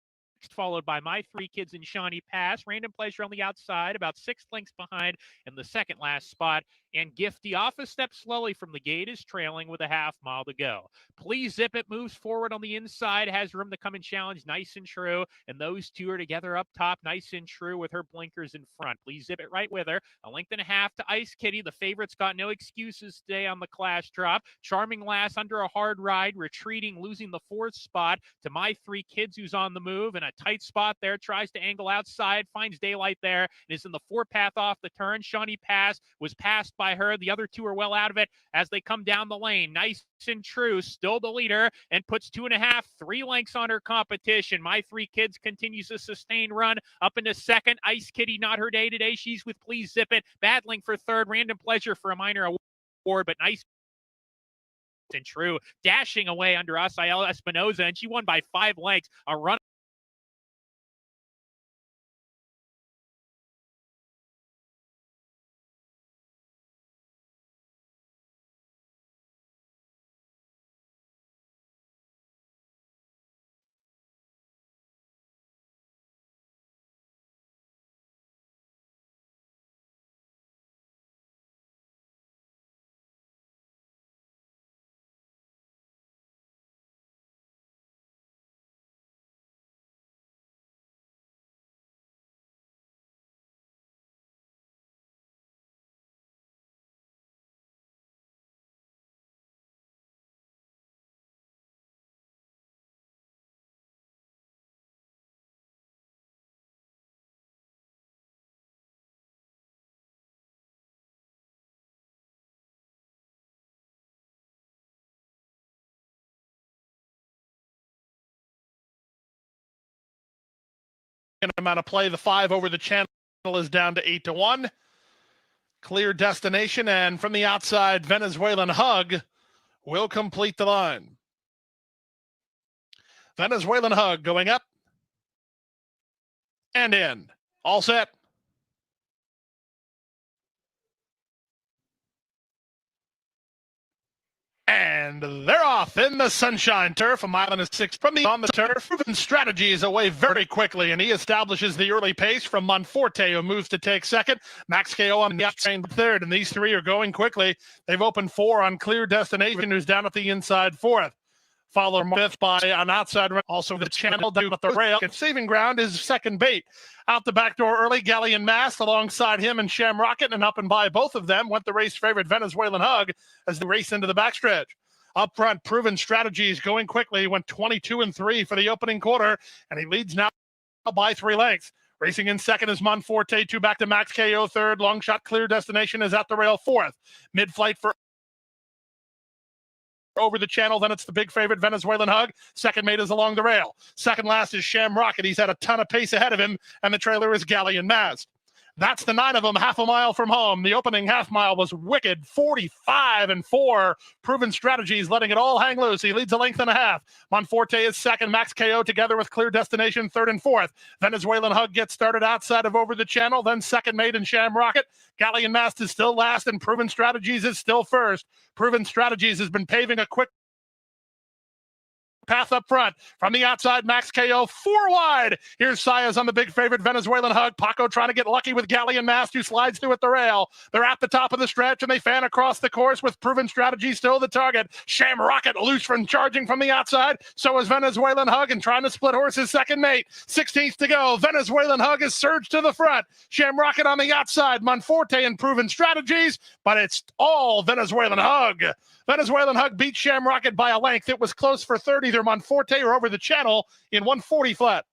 followed by My Three Kids and Shawnee Pass. Random Pleasure on the outside, about 6 lengths behind in the second last spot. And Gifty off a step slowly from the gate is trailing with a half mile to go. Please Zip It moves forward on the inside, has room to come and challenge Nice and True. And those two are together up top, Nice and True with her blinkers in front. Please Zip It right with her. A length and a half to Ice Kitty. The favorite's got no excuses today on the class drop. Charming Lass under a hard ride, retreating, losing the 4th spot to My Three Kids, who's on the move. In a tight spot there, tries to angle outside, finds daylight there, and is in the 4 path off the turn. Shawnee Pass was passed by her. The other two are well out of it as they come down the lane. Nice and True, still the leader, and puts 2.5, 3 lengths on her competition. My Three Kids continues a sustained run up into second. Ice Kitty, not her day today. She's with Please Zip It, battling for third. Random Pleasure for a minor award, but Nice and True dashing away under Asael Espinoza, and she won by 5 lengths. A run amount of play. The 5 over the channel is down to 8-1. Clear Destination, and from the outside, Venezuelan Hug will complete the line. Venezuelan Hug going up and in. All set. And they're off in the Sunshine Turf, a mile and a sixth from the on the turf. Proven Strategies away very quickly, and he establishes the early pace from Monforte, who moves to take second. Max KO on the train third, and these three are going quickly. They've opened 4 on Clear Destination, who's down at the inside fourth. Follow fifth by an outside run. Also the channel down at the rail. And saving ground is second bait. Out the back door early, Galleon Mast alongside him and Shamrocket, and up and by both of them went the race favorite Venezuelan Hug as they race into the backstretch. Up front, Proven Strategies going quickly, went 22-3 for the opening quarter, and he leads now by 3 lengths. Racing in second is Monforte, 2 back to Max KO third. Long shot Clear Destination is at the rail fourth. Mid-flight for over the channel, then it's the big favorite Venezuelan Hug. Second mate is along the rail. Second last is Shamrocket. He's had a ton of pace ahead of him, and the trailer is Galleon Mast. That's the 9 of them, half a mile from home. The opening half mile was wicked, 45-4. Proven Strategies letting it all hang loose. He leads a length and a half. Monforte is second. Max KO together with Clear Destination third and fourth. Venezuelan Hug gets started outside of over the channel, then second mate and Shamrocket. Galleon Mast is still last, and Proven Strategies is still first. Proven Strategies has been paving a quick path up front. From the outside, Max KO 4 wide. Here's Sayas on the big favorite Venezuelan Hug. Paco trying to get lucky with Galleon Mast, who slides through at the rail. They're at the top of the stretch, and they fan across the course with Proven Strategy still the target. Shamrocket loose from charging from the outside. So is Venezuelan Hug, and trying to split horses second mate. 16th to go. Venezuelan Hug is surged to the front. Shamrocket on the outside. Monforte and Proven Strategies, but it's all Venezuelan Hug. Venezuelan Hug beat Shamrocket by a length. It was close for third, either Monforte or over the channel in 140 flat.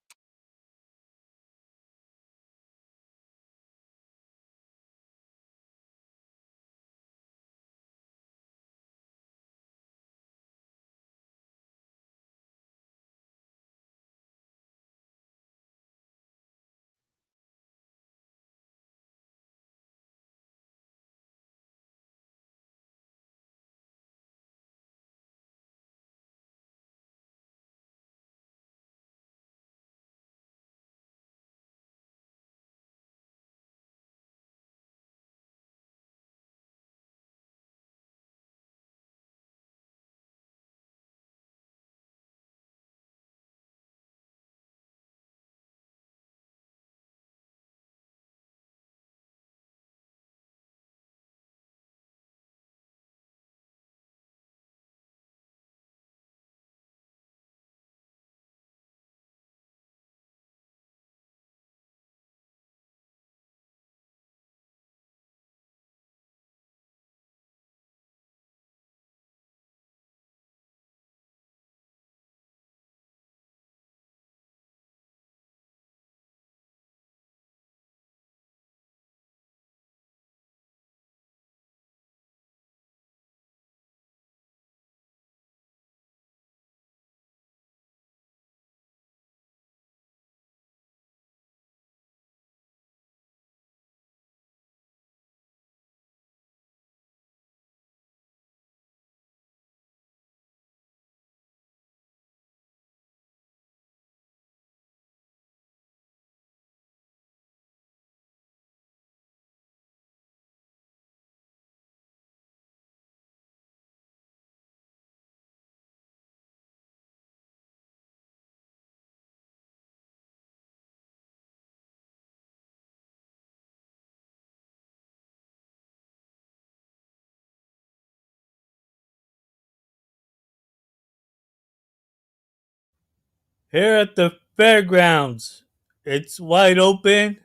Here at the Fairgrounds, it's wide open.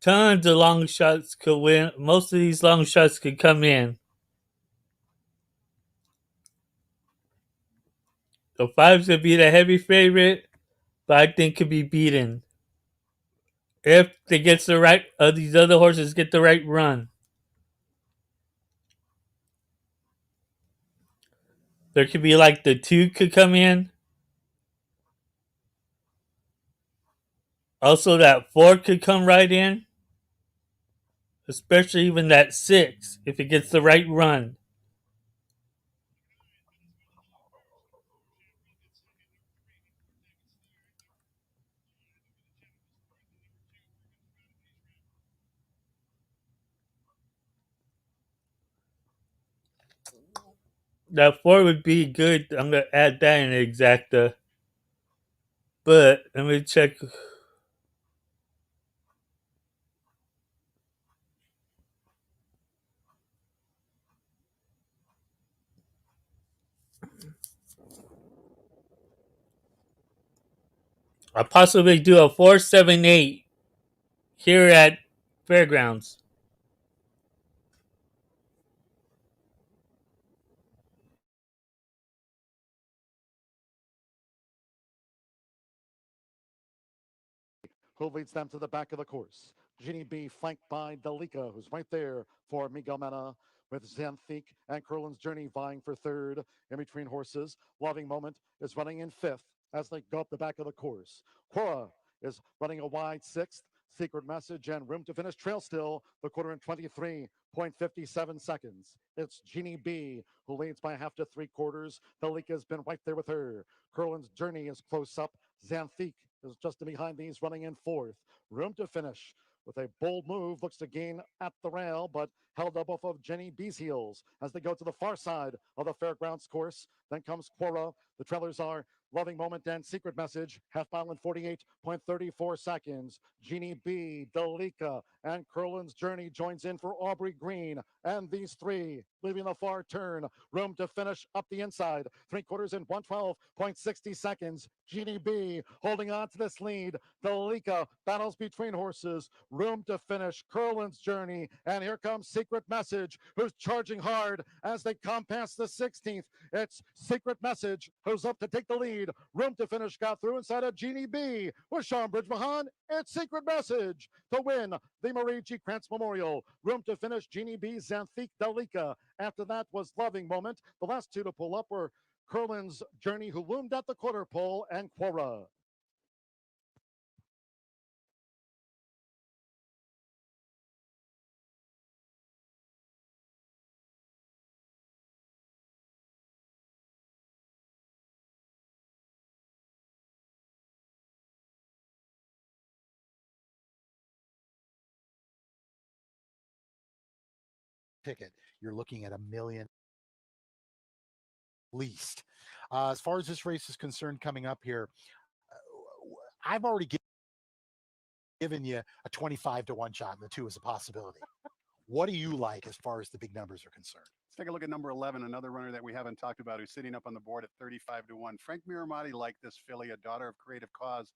Tons of long shots could win. Most of these long shots could come in. The 5's gonna be the heavy favorite, but I think could be beaten if they gets the right. These other horses get the right run. There could be like the 2 could come in. Also, that 4 could come right in, especially even that 6 if it gets the right run. That 4 would be good. I'm going to add that in the exacta. But let me check. I'll possibly do a 478 here at Fairgrounds. Who leads them to the back of the course. Genie B flanked by Dalika, who's right there for Miguel Mena, with Xanthique and Curlin's Journey vying for third. In between horses, Loving Moment is running in fifth as they go up the back of the course. Quora is running a wide sixth. Secret Message and Room to Finish trail still the quarter in 23.57 seconds. It's Genie B who leads by half to 3/4. Dalika's been right there with her. Curlin's Journey is close up. Xanthique is just behind these, running in fourth. Room to Finish with a bold move, looks to gain at the rail, but held up off of Jenny B's heels as they go to the far side of the Fairgrounds course. Then comes Quora. The trailers are Loving Moment and Secret Message, half mile in 48.34 seconds. Genie B, Dalika, and Curlin's Journey joins in for Aubrey Green. And these three leaving the far turn. Room to Finish up the inside. 3/4 in 112.60 seconds. Genie B holding on to this lead. Dalika battles between horses. Room to Finish. Curlin's Journey. And here comes Secret Message, who's charging hard as they come past the 16th. It's Secret Message who's up to take the lead. Room to Finish got through inside of Genie B with Sean Bridge-Mahan. It's Secret Message to win the Marie G. Krantz Memorial. Room to Finish, Genie B, Xanthique, Dalika. After that was Loving Moment. The last two to pull up were Curlin's Journey, who loomed at the quarter pole, and Quora. ticket, you're looking at $1 million least. As far as this race is concerned, coming up here, I've already given you a 25-1 shot, and the 2 is a possibility. What do you like as far as the big numbers are concerned? Let's take a look at number 11, another runner that we haven't talked about, who's sitting up on the board at 35-1. Frank Miramati liked this filly, a daughter of Creative Cause,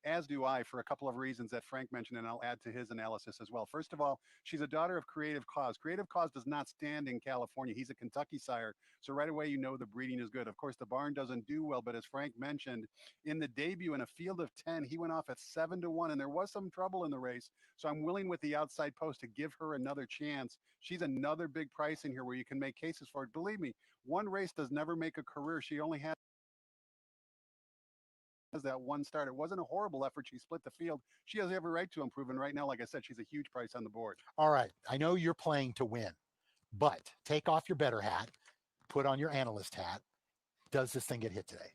as do I, for a couple of reasons that Frank mentioned, and I'll add to his analysis as well. First of all, she's a daughter of Creative Cause. Creative Cause does not stand in California. He's a Kentucky sire, so right away you know the breeding is good. Of course, the barn doesn't do well, but as Frank mentioned, in the debut in a field of 10, he went off at 7-1, and there was some trouble in the race, so I'm willing with the outside post to give her another chance. She's another big price in here where you can make cases for it. Believe me, one race does never make a career. She only had that one start. It wasn't a horrible effort. She split the field. She has every right to improve. And right now, like I said, she's a huge price on the board. All right. I know you're playing to win, but take off your bettor hat, put on your analyst hat. Does this thing get hit today?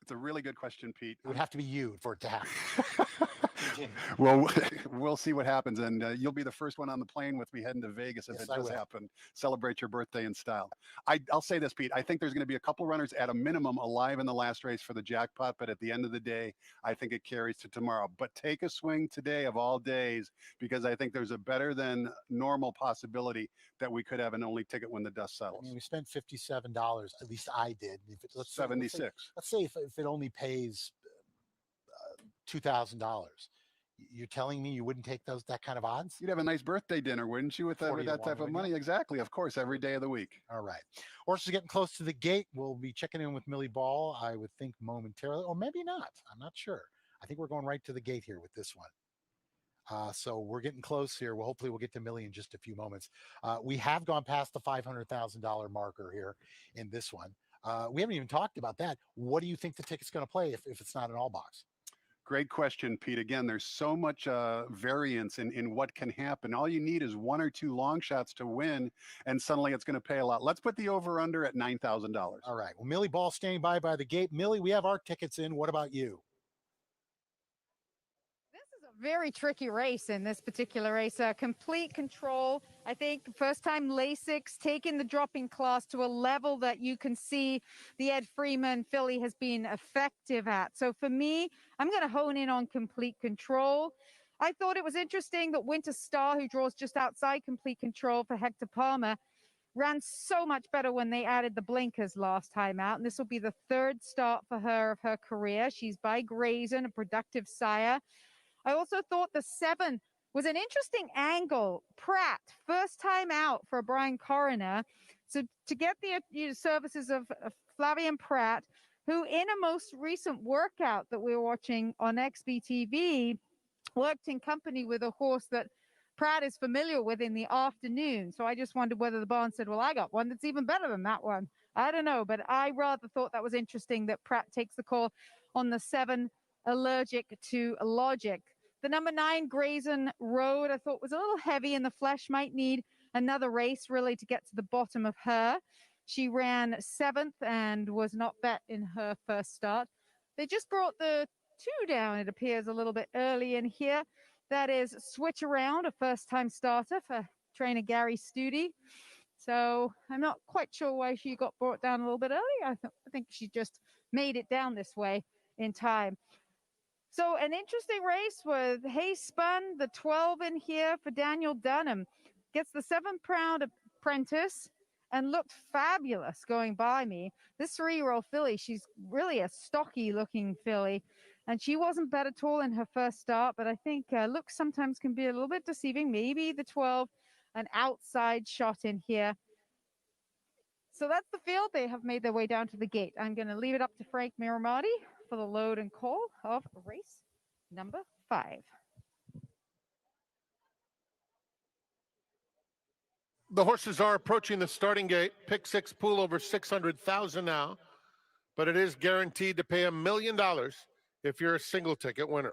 It's a really good question, Pete. It would have to be you for it to happen. Well, we'll see what happens, and you'll be the first one on the plane with me heading to Vegas if Yes, it does will. happen. Celebrate your birthday in style. I'll say this, Pete. I think there's going to be a couple runners at a minimum alive in the last race for the jackpot, but at the end of the day, I think it carries to tomorrow. But take a swing today of all days, because I think there's a better than normal possibility that we could have an only ticket when the dust settles. I mean, we spent $57. At least I did. Let's 76. Let's say if it only pays $2,000. You're telling me you wouldn't take that kind of odds? You'd have a nice birthday dinner, wouldn't you, with that type of money? Exactly. Of course, every day of the week. All right. Horses getting close to the gate. We'll be checking in with Millie Ball, I would think, momentarily, or maybe not. I'm not sure. I think we're going right to the gate here with this one. So we're getting close here. Well, hopefully we'll get to Millie in just a few moments. We have gone past the $500,000 marker here in this one. We haven't even talked about that. What do you think the ticket's going to play if it's not an all box? Great question, Pete. Again, there's so much variance in what can happen. All you need is one or two long shots to win, and suddenly it's going to pay a lot. Let's put the over/under at $9,000. All right. Well, Millie Ball standing by the gate. Millie, we have our tickets in. What about you? Very tricky race in this particular race. Complete control. I think first time Lasix taking the dropping class to a level that you can see the Ed Freeman filly has been effective at. So for me, I'm going to hone in on complete control. I thought it was interesting that Winter Star, who draws just outside complete control for Hector Palmer, ran so much better when they added the blinkers last time out. And this will be the third start for her of her career. She's by Grayson, a productive sire. I also thought the 7 was an interesting angle. Pratt, first time out for Brian Coroner. So to get the services of Flavian Pratt, who in a most recent workout that we were watching on XBTV, worked in company with a horse that Pratt is familiar with in the afternoon. So I just wondered whether the barn said, well, I got one that's even better than that one. I don't know, but I rather thought that was interesting that Pratt takes the call on the 7 Allergic to Logic. The number 9 Grayson Road, I thought was a little heavy in the flesh, might need another race really to get to the bottom of her. She ran 7th and was not bet in her first start. They just brought the 2 down, it appears, a little bit early in here. That is Switch Around, a first-time starter for trainer Gary Studi. So I'm not quite sure why she got brought down a little bit early. I think she just made it down this way in time. So an interesting race with Hay Spun, the 12 in here for Daniel Dunham. Gets the 7th round apprentice and looked fabulous going by me. This 3-year-old filly, she's really a stocky looking filly. And she wasn't bet at all in her first start, but I think looks sometimes can be a little bit deceiving. Maybe the 12, an outside shot in here. So that's the field. They have made their way down to the gate. I'm going to leave it up to Frank Miramati for the load and call of race number 5. The horses are approaching the starting gate. Pick 6 pool over 600,000 now, but it is guaranteed to pay $1 million if you're a single ticket winner.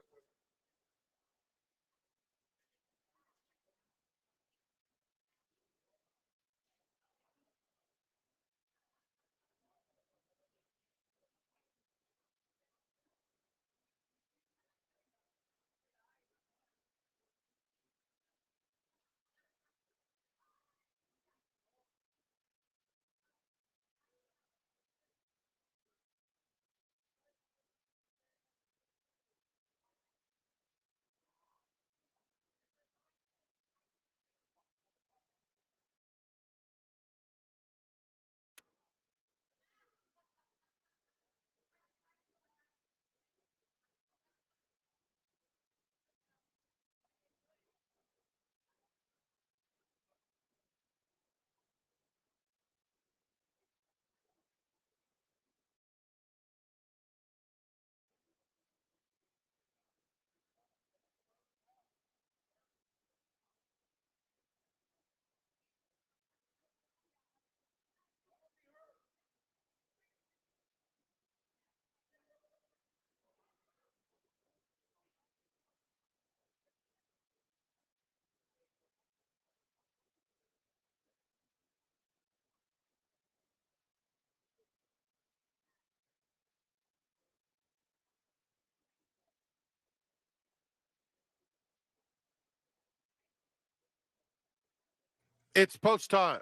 It's post time.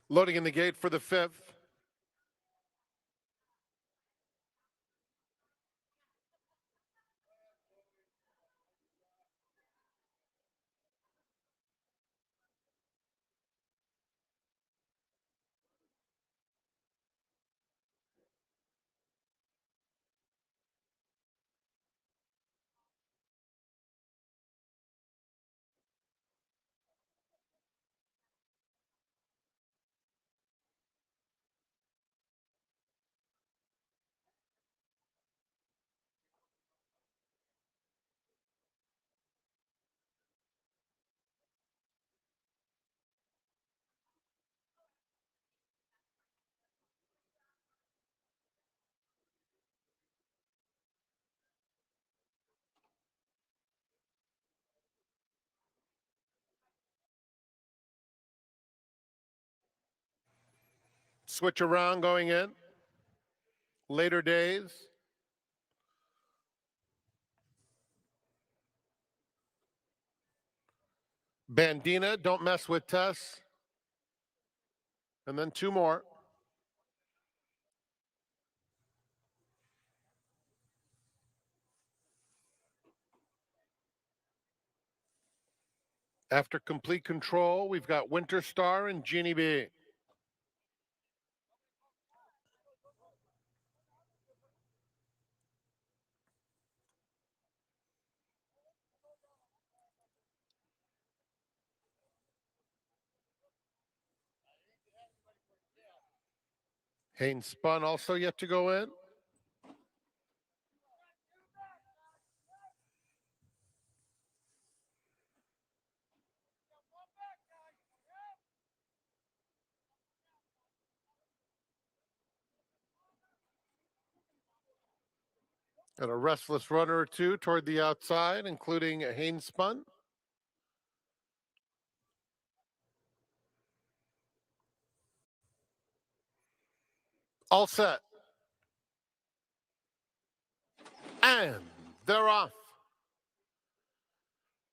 Loading in the gate for the 5th. switch around going in. Later days. Bandina, don't mess with Tess. And then two more. After complete control, we've got Winter Star and Jeannie B. Haynes Spun also yet to go in. And a restless runner or two toward the outside, including a Haynes Spun. All set. And they're off.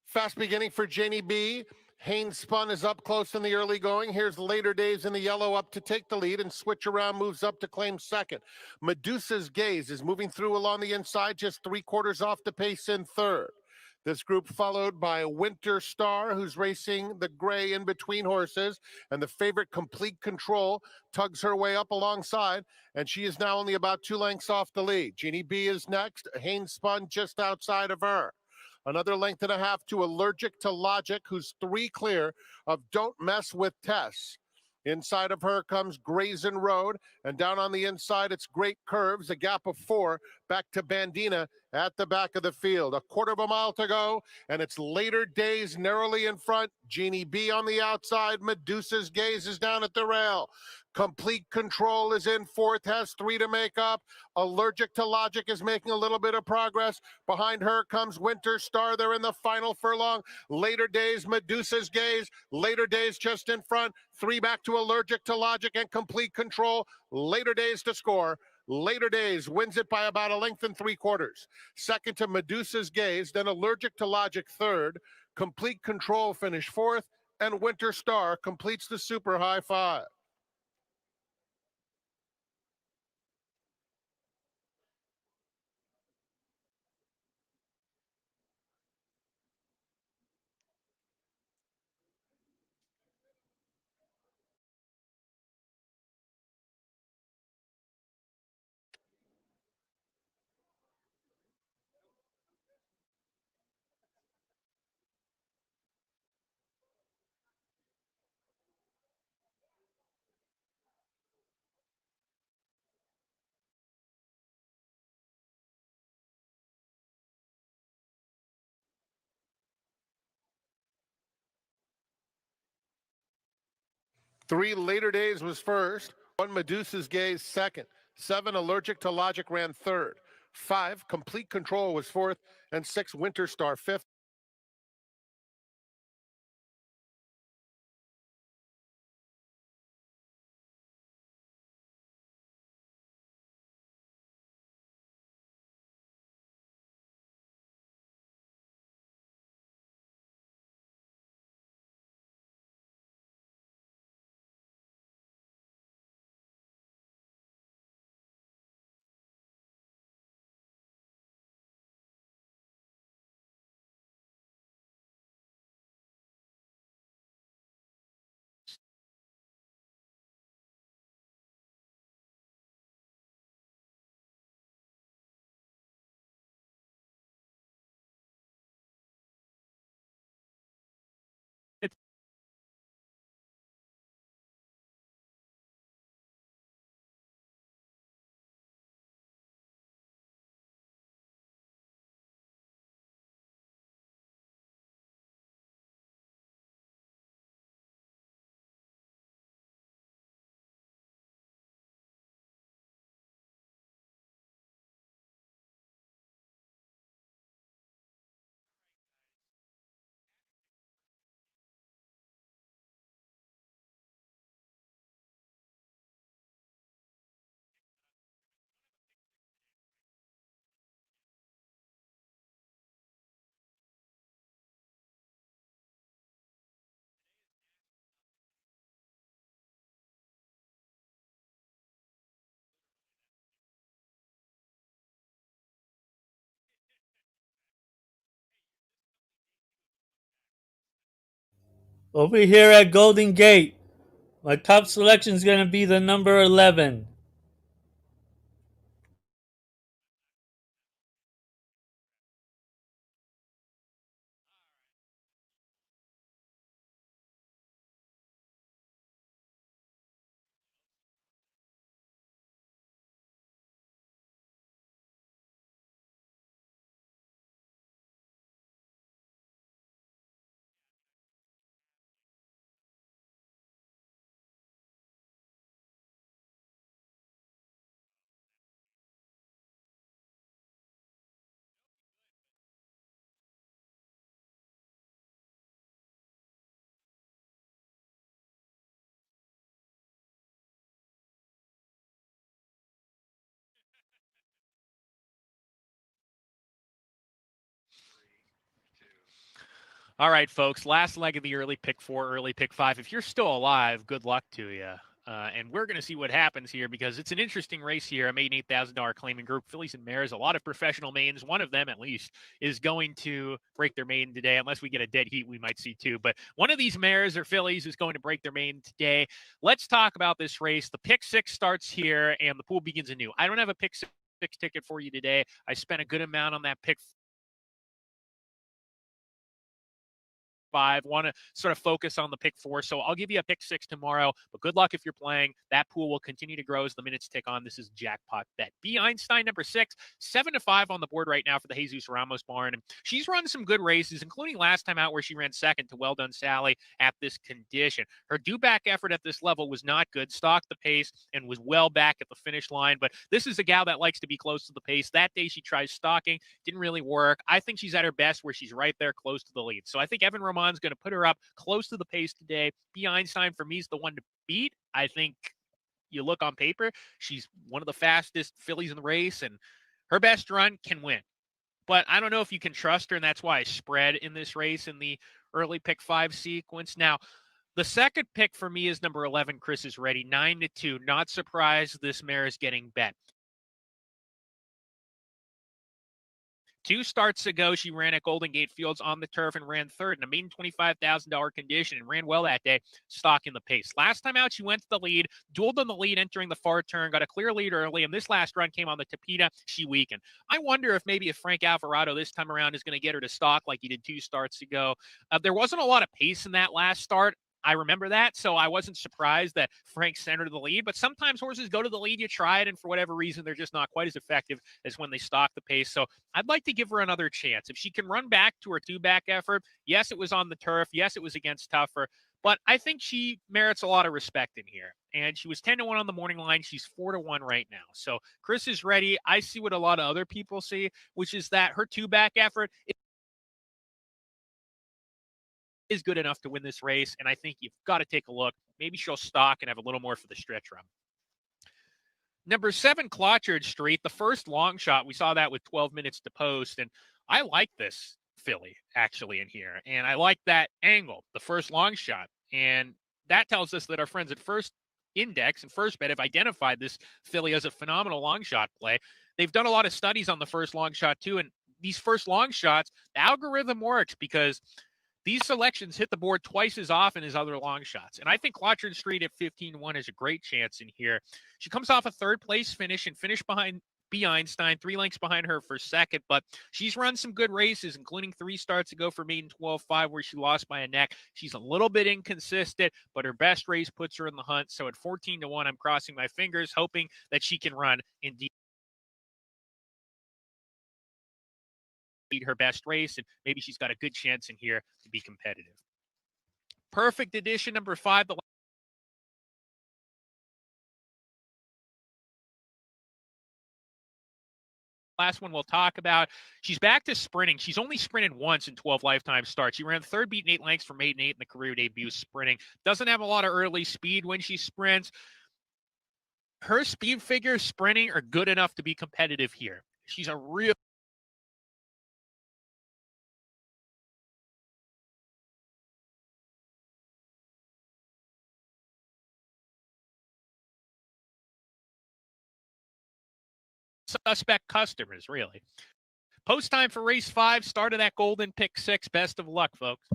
Fast beginning for Janie B. Haynes Spun is up close in the early going. Here's Later Days in the yellow up to take the lead, and Switch Around moves up to claim second. Medusa's Gaze is moving through along the inside, just 3/4 off the pace in third. This group followed by Winter Star, who's racing the gray in between horses, and the favorite Complete Control tugs her way up alongside, and she is now only about 2 lengths off the lead. Jeannie B is next. Haynes Spun just outside of her. Another length and a half to Allergic to Logic, who's 3 clear of Don't Mess with Tess. Inside of her comes Grayson Road, and down on the inside, it's Great Curves, a gap of 4, back to Bandina at the back of the field. 1/4 mile to go, and it's Later Days narrowly in front. Jeannie B on the outside. Medusa's Gaze is down at the rail. Complete Control is in fourth, has 3 to make up. Allergic to Logic is making a little bit of progress. Behind her comes Winter Star. They're in the final furlong. Later Days, Medusa's Gaze. Later Days just in front. 3 back to Allergic to Logic and Complete Control. Later Days to score. Later Days wins it by about 1 3/4 lengths. Second to Medusa's Gaze, then Allergic to Logic third. Complete Control finished fourth, and Winter Star completes the super high five. Three Later Days was first. 1 Medusa's Gaze second. 7 Allergic to Logic ran third. 5 Complete Control was fourth, and 6 Winter Star fifth. Over here at Golden Gate, my top selection is going to be the number 11. All right, folks. Last leg of the early pick 4, early pick 5. If you're still alive, good luck to you. And we're going to see what happens here because it's an interesting race here. I made an $8,000 claiming group, fillies and mares, a lot of professional maidens. One of them, at least, is going to break their maiden today. Unless we get a dead heat, we might see two. But one of these mares or fillies is going to break their maiden today. Let's talk about this race. The pick 6 starts here, and the pool begins anew. I don't have a pick 6 ticket for you today. I spent a good amount on that pick 5, want to sort of focus on the pick 4. So I'll give you a pick 6 tomorrow, but good luck if you're playing. That pool will continue to grow as the minutes tick on. This is jackpot bet. B. Einstein, number 6, 7-5 on the board right now for the Jesus Ramos barn. And she's run some good races, including last time out where she ran second to Well Done Sally at this condition. Her due-back effort at this level was not good, stalked the pace, and was well back at the finish line. But this is a gal that likes to be close to the pace. That day she tries stalking, didn't really work. I think she's at her best where she's right there close to the lead. So I think Evan Roman's going to put her up close to the pace today. B. Einstein, for me, is the one to beat. I think you look on paper, she's one of the fastest fillies in the race, and her best run can win. But I don't know if you can trust her, and that's why I spread in this race in the early pick 5 sequence. Now, the second pick for me is number 11, Chris is Ready, 9-2. Not surprised this mare is getting bet. 2 starts ago, she ran at Golden Gate Fields on the turf and ran third in a maiden $25,000 condition and ran well that day, stalking the pace. Last time out, she went to the lead, dueled on the lead entering the far turn, got a clear lead early, and this last run came on the Tapeta. She weakened. I wonder if maybe Frank Alvarado this time around is going to get her to stalk like he did 2 starts ago. There wasn't a lot of pace in that last start. I remember that, so I wasn't surprised that Frank sent her to the lead. But sometimes horses go to the lead, you try it, and for whatever reason, they're just not quite as effective as when they stalk the pace. So I'd like to give her another chance. If she can run back to her 2-back effort, yes, it was on the turf. Yes, it was against Tougher. But I think she merits a lot of respect in here. And she was 10-1 on the morning line. She's 4-1 right now. So Chris is Ready. I see what a lot of other people see, which is that her 2-back effort is good enough to win this race, and I think you've got to take a look. Maybe she'll stalk and have a little more for the stretch run. Number 7, Clotchard Street, the first long shot. We saw that with 12 minutes to post, and I like this filly actually in here, and I like that angle, the first long shot, and that tells us that our friends at First Index and First Bet have identified this filly as a phenomenal long shot play. They've done a lot of studies on the first long shot too, and these first long shots, the algorithm works because these selections hit the board twice as often as other long shots. And I think Clotchard Street at 15-1 has a great chance in here. She comes off a 3rd place finish and finished behind B. Einstein, 3 lengths behind her for second, but she's run some good races, including 3 starts ago for maiden 12-5 where she lost by a neck. She's a little bit inconsistent, but her best race puts her in the hunt. So at 14-1, I'm crossing my fingers, hoping that she can run indeed her best race, and maybe she's got a good chance in here to be competitive. Perfect Edition, number 5, the last one we'll talk about. She's back to sprinting. She's only sprinted once in 12 lifetime starts. She ran 3rd, beaten 8 lengths from 8-8 in the career debut sprinting. Doesn't have a lot of early speed when she sprints. Her speed figures sprinting are good enough to be competitive here. She's a real suspect customers, really. Post time for race 5, start of that golden pick 6. Best of luck, folks.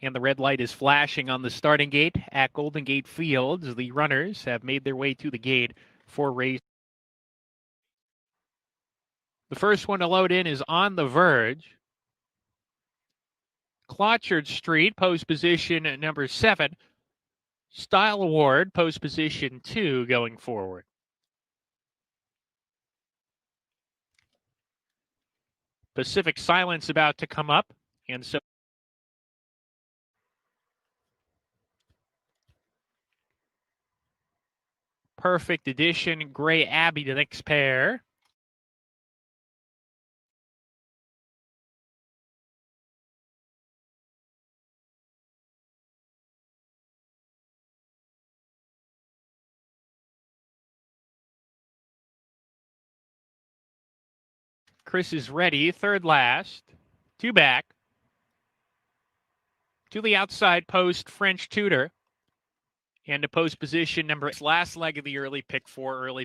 And the red light is flashing on the starting gate at Golden Gate Fields. The runners have made their way to the gate for race. The first one to load in is On the Verge. Clotchard Street, post position number 7. Style Award, post position 2 going forward. Pacific Silence about to come up. And so Perfect Edition, Gray Abbey, the next pair. Chris is ready, third last. 2 back. To the outside post, French Tudor. And to post position number 8, last leg of the early pick 4 early.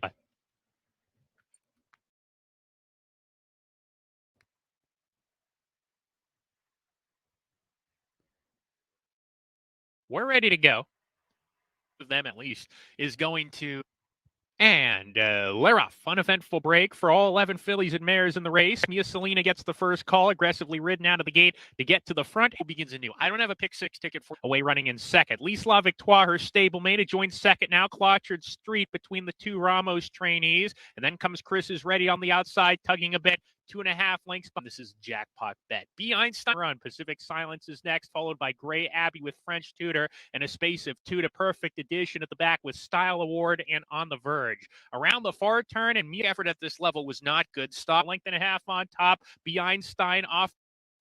We're ready to go. Of them at least is going to. And Leroff, uneventful break for all 11 fillies and mares in the race. Mia Selena gets the first call, aggressively ridden out of the gate to get to the front. Who begins anew? I don't have a pick 6 ticket for away running in second. Lisla Victoire, her stablemate, it joins second now. Clotchard Street between the 2 Ramos trainees. And then comes Chris is ready on the outside, tugging a bit. 2.5 lengths. This is jackpot bet. B. Einstein run. Pacific Silence is next, followed by Gray Abbey with French Tudor and a space of 2 to Perfect Edition at the back with Style Award and On the Verge. Around the far turn, and Mia effort at this level was not good. Stop length and a half on top. B. Einstein off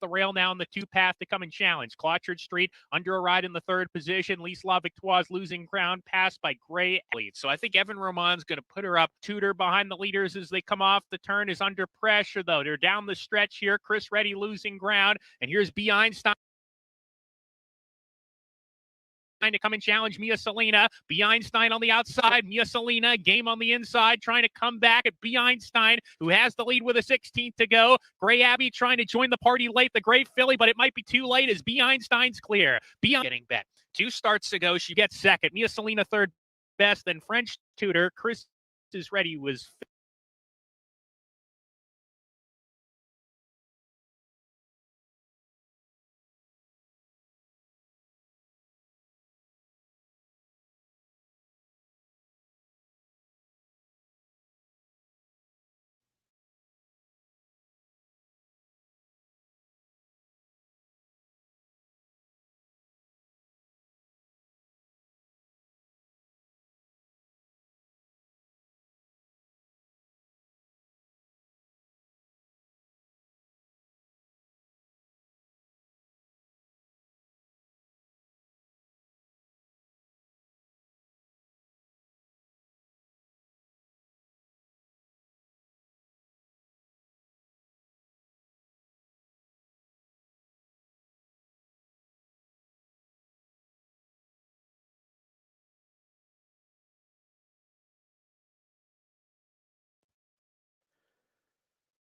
the rail now in the 2 path to come and challenge. Clotchard Street under a ride in the 3rd position. Lisla Victoire's losing ground, passed by Gray lead. So I think Evan Roman's going to put her up. Tudor behind the leaders as they come off the turn is under pressure, though. They're down the stretch here. Chris Reddy losing ground. And here's B. Einstein to come and challenge Mia Selena. B. Einstein on the outside. Mia Selena, game on the inside, trying to come back at B. Einstein, who has the lead with a 16th to go. Gray Abbey trying to join the party late, the Great Filly, but it might be too late as B. Einstein's clear. B. getting bet. 2 starts to go. She gets second. Mia Selena third best. Then French Tudor. Chris is ready was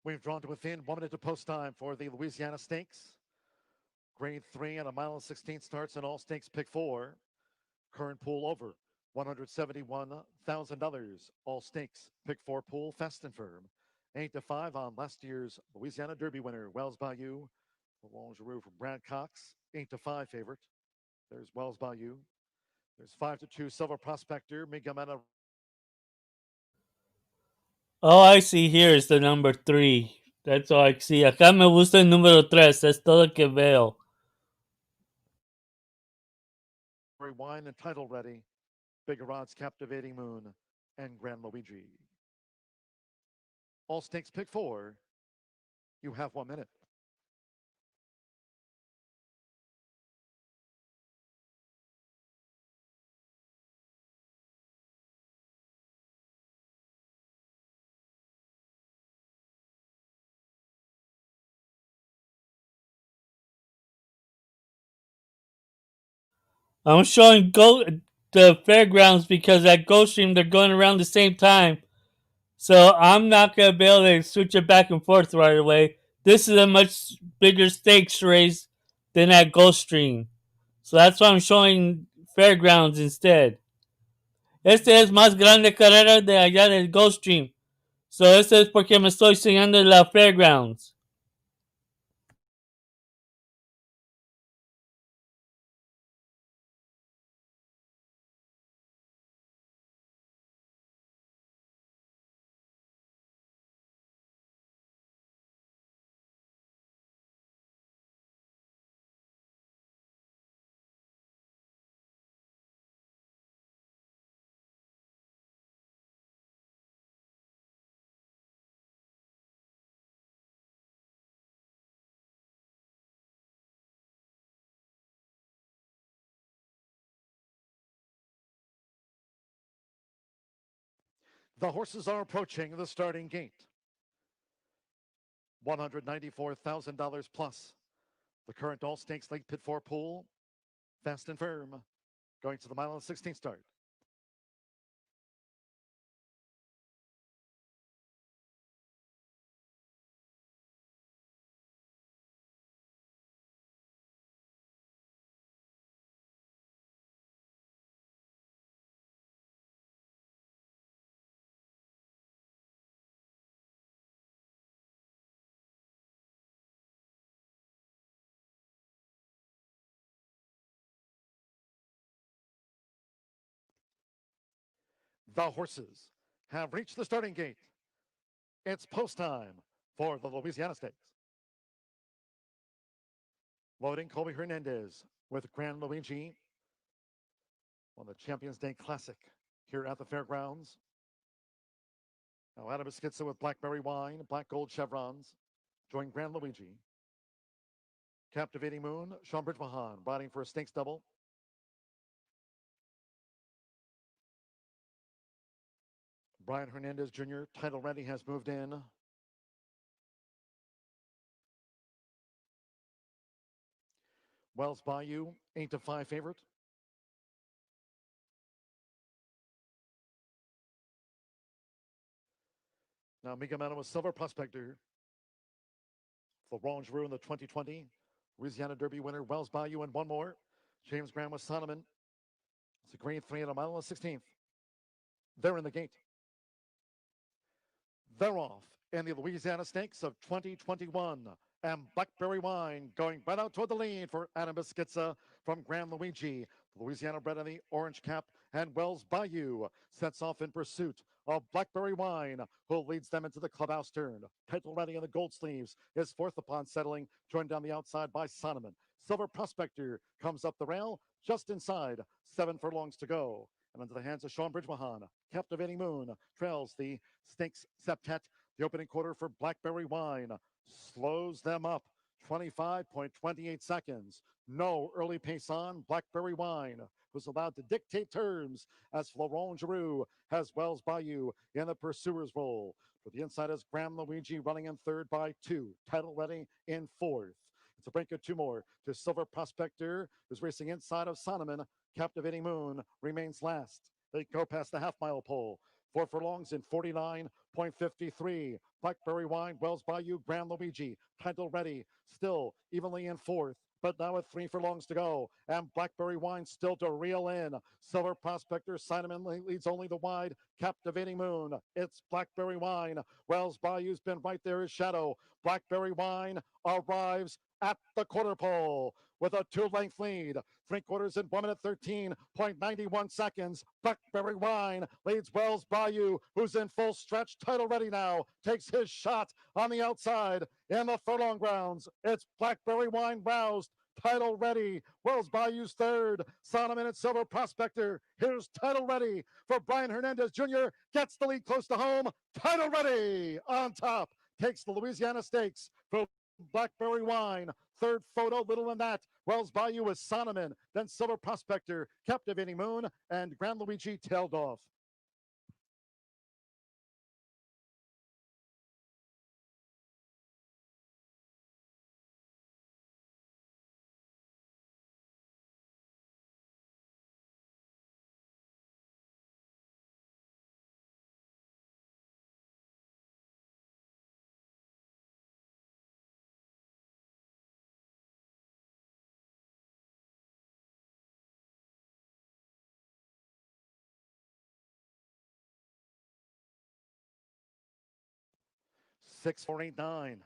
We've drawn to within 1 minute to post time for the Louisiana Stakes. Grade 3 and a mile and 16 starts in all stakes pick 4. Current pool over $171,000. All stakes pick 4 pool fast and firm. 8 to 5 on last year's Louisiana Derby winner, Wells Bayou. Longeroux from Brad Cox, 8 to 5 favorite. There's Wells Bayou. There's 5 to 2 Silver Prospector, Migamena. All I see here is the number 3. That's all I see. Acá me gusta el número 3. Es todo que veo. Wine and title ready. Bigger odds, Captivating Moon, and Grand Luigi. All stakes pick 4. You have 1 minute. I'm showing the Fairgrounds because at Gulfstream they're going around the same time. So I'm not going to be able to switch it back and forth right away. This is a much bigger stakes race than at Gulfstream. So that's why I'm showing Fairgrounds instead. Este es más grande carrera de allá del Gulfstream. So este es porque me estoy siguiendo la Fairgrounds. The horses are approaching the starting gate. $194,000 plus. The current all stakes late pit 4 pool. Fast and firm. Going to the mile and 16th start. The horses have reached the starting gate. It's post time for the Louisiana Stakes. Loading Colby Hernandez with Grand Luigi on the Champions Day Classic here at the Fairgrounds. Now Adam Skitza with Blackberry Wine, Black Gold Chevrons, join Grand Luigi. Captivating Moon, Sean Bridgemahan riding for a stakes double. Brian Hernandez Jr., title ready, has moved in. Wells Bayou, 8-5 favorite. Now Miguel Mano with Silver Prospector. Florent Giroux in the 2020 Louisiana Derby winner, Wells Bayou, and one more. James Graham with Sonneman. It's a grade 3 at a mile and 16th. They're in the gate. They're off in the Louisiana Stakes of 2021. And Blackberry Wine going right out toward the lead for Adam Beschizza from Grand Luigi. Louisiana bred in the orange cap, and Wells Bayou sets off in pursuit of Blackberry Wine, who leads them into the clubhouse turn. Title ready in the gold sleeves is fourth upon settling, joined down the outside by Sonneman. Silver Prospector comes up the rail just inside, 7 furlongs to go. And into the hands of Sean Bridgemahan. Captivating Moon trails the Stakes Septet. The opening quarter for Blackberry Wine slows them up. 25.28 seconds. No early pace on Blackberry Wine, who's allowed to dictate terms as Florent Giroux has Wells Bayou in the pursuer's role. For the inside is Grand Luigi running in third by 2. Title ready in fourth. It's a break of 2 more to Silver Prospector, who's racing inside of Sonneman. Captivating Moon remains last. They go past the half-mile pole. 4 furlongs in 49.53. Blackberry Wine, Wells Bayou, Grand Luigi. Title ready, still evenly in fourth, but now with 3 furlongs to go. And Blackberry Wine still to reel in. Silver Prospector, Simon leads only the wide. Captivating Moon, it's Blackberry Wine. Wells Bayou's been right there as shadow. Blackberry Wine arrives at the quarter pole with a 2-length lead. 3/4 in 1 minute 13.91 seconds. Blackberry Wine leads Wells Bayou, who's in full stretch. Title ready now. Takes his shot on the outside in the furlong grounds. It's Blackberry Wine roused. Title ready. Wells Bayou's third. Sonneman and Silver Prospector. Here's title ready for Brian Hernandez Jr. Gets the lead close to home. Title ready on top. Takes the Louisiana Stakes for Blackberry Wine. Third photo, little than that. Wells Bayou is Sonneman, then Silver Prospector, Captivating Moon, and Grand Luigi tailed off. 6:489.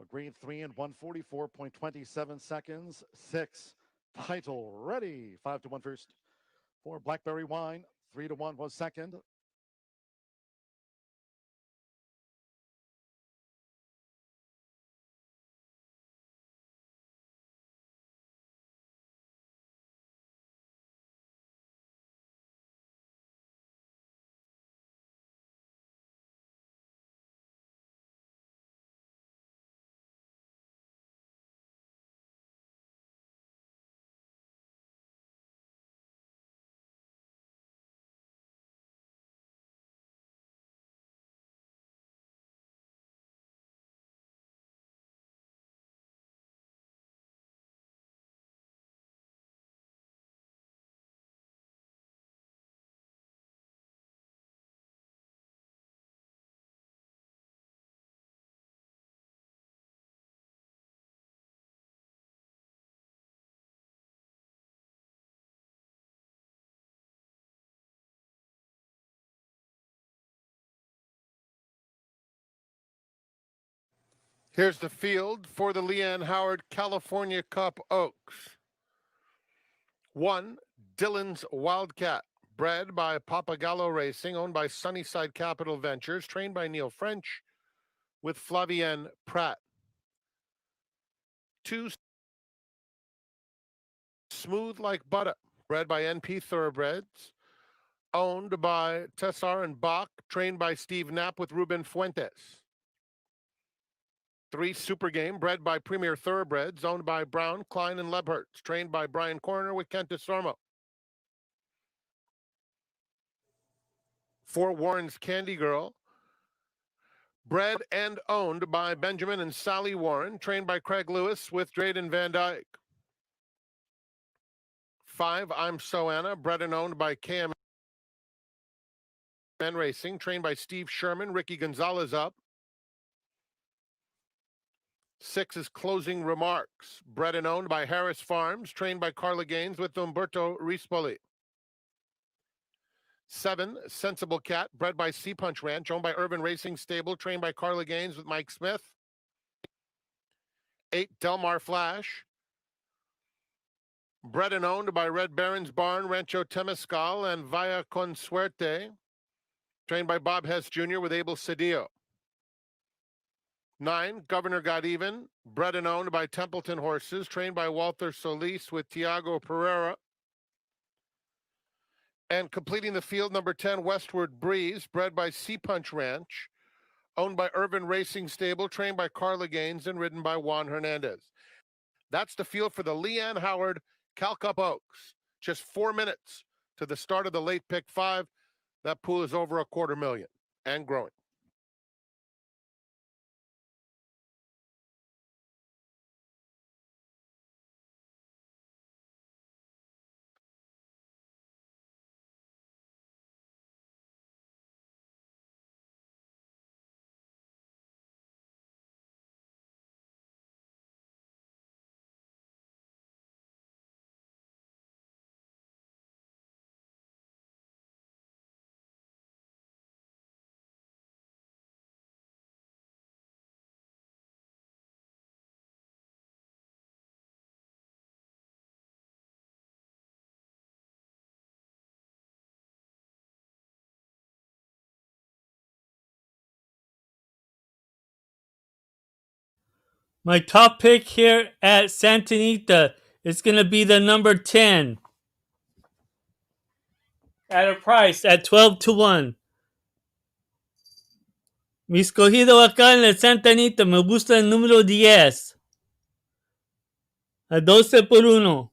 A green 3 and 144.27 seconds. 6. Title ready. 5-1 first. 4 Blackberry Wine. 3-1 was second. Here's the field for the Leanne Howard California Cup Oaks. 1, Dillon's Wildcat, bred by Papagallo Racing, owned by Sunnyside Capital Ventures, trained by Neil French with Flavienne Pratt. 2, Smooth Like Butter, bred by NP Thoroughbreds, owned by Tessar and Bach, trained by Steve Knapp with Ruben Fuentes. 3, Super Game, bred by Premier Thoroughbreds, owned by Brown, Klein, and Lebhertz, trained by Brian Corner with Kent DeSormo. 4, Warren's Candy Girl, bred and owned by Benjamin and Sally Warren, trained by Craig Lewis with Drayden Van Dyke. 5, I'm So Anna, bred and owned by KMN Racing, trained by Steve Sherman, Ricky Gonzalez up. 6 is Closing Remarks, bred and owned by Harris Farms, trained by Carla Gaines with Umberto Rispoli. 7, Sensible Cat, bred by Sea Punch Ranch, owned by Urban Racing Stable, trained by Carla Gaines with Mike Smith. 8, Delmar Flash, bred and owned by Red Baron's Barn, Rancho Temescal, and Vaya Con Suerte, trained by Bob Hess Jr. with Abel Cedillo. 9, Governor Got Even, bred and owned by Templeton Horses, trained by Walter Solis with Tiago Pereira. And completing the field, number 10, Westward Breeze, bred by Sea Punch Ranch, owned by Urban Racing Stable, trained by Carla Gaines, and ridden by Juan Hernandez. That's the field for the Leanne Howard Cal Cup Oaks. Just 4 minutes to the start of the late pick 5. That pool is over $250,000 and growing. My top pick here at Santa Anita is going to be the number 10 at a price at 12-1. Mi escogido acá en el Santa Anita me gusta el número 10 a 12-1.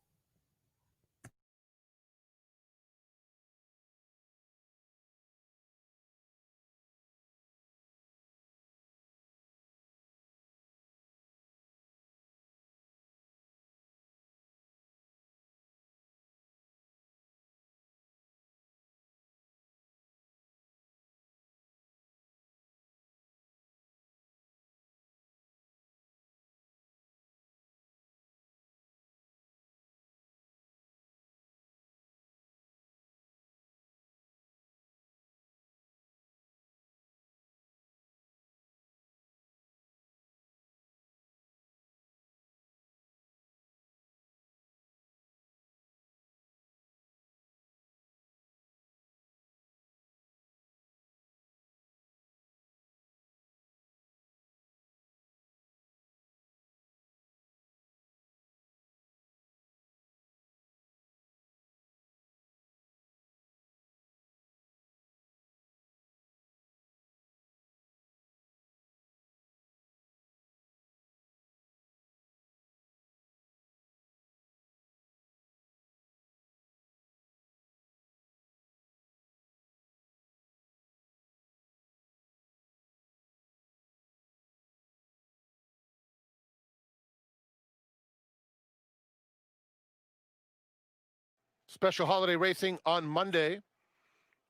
Special holiday racing on Monday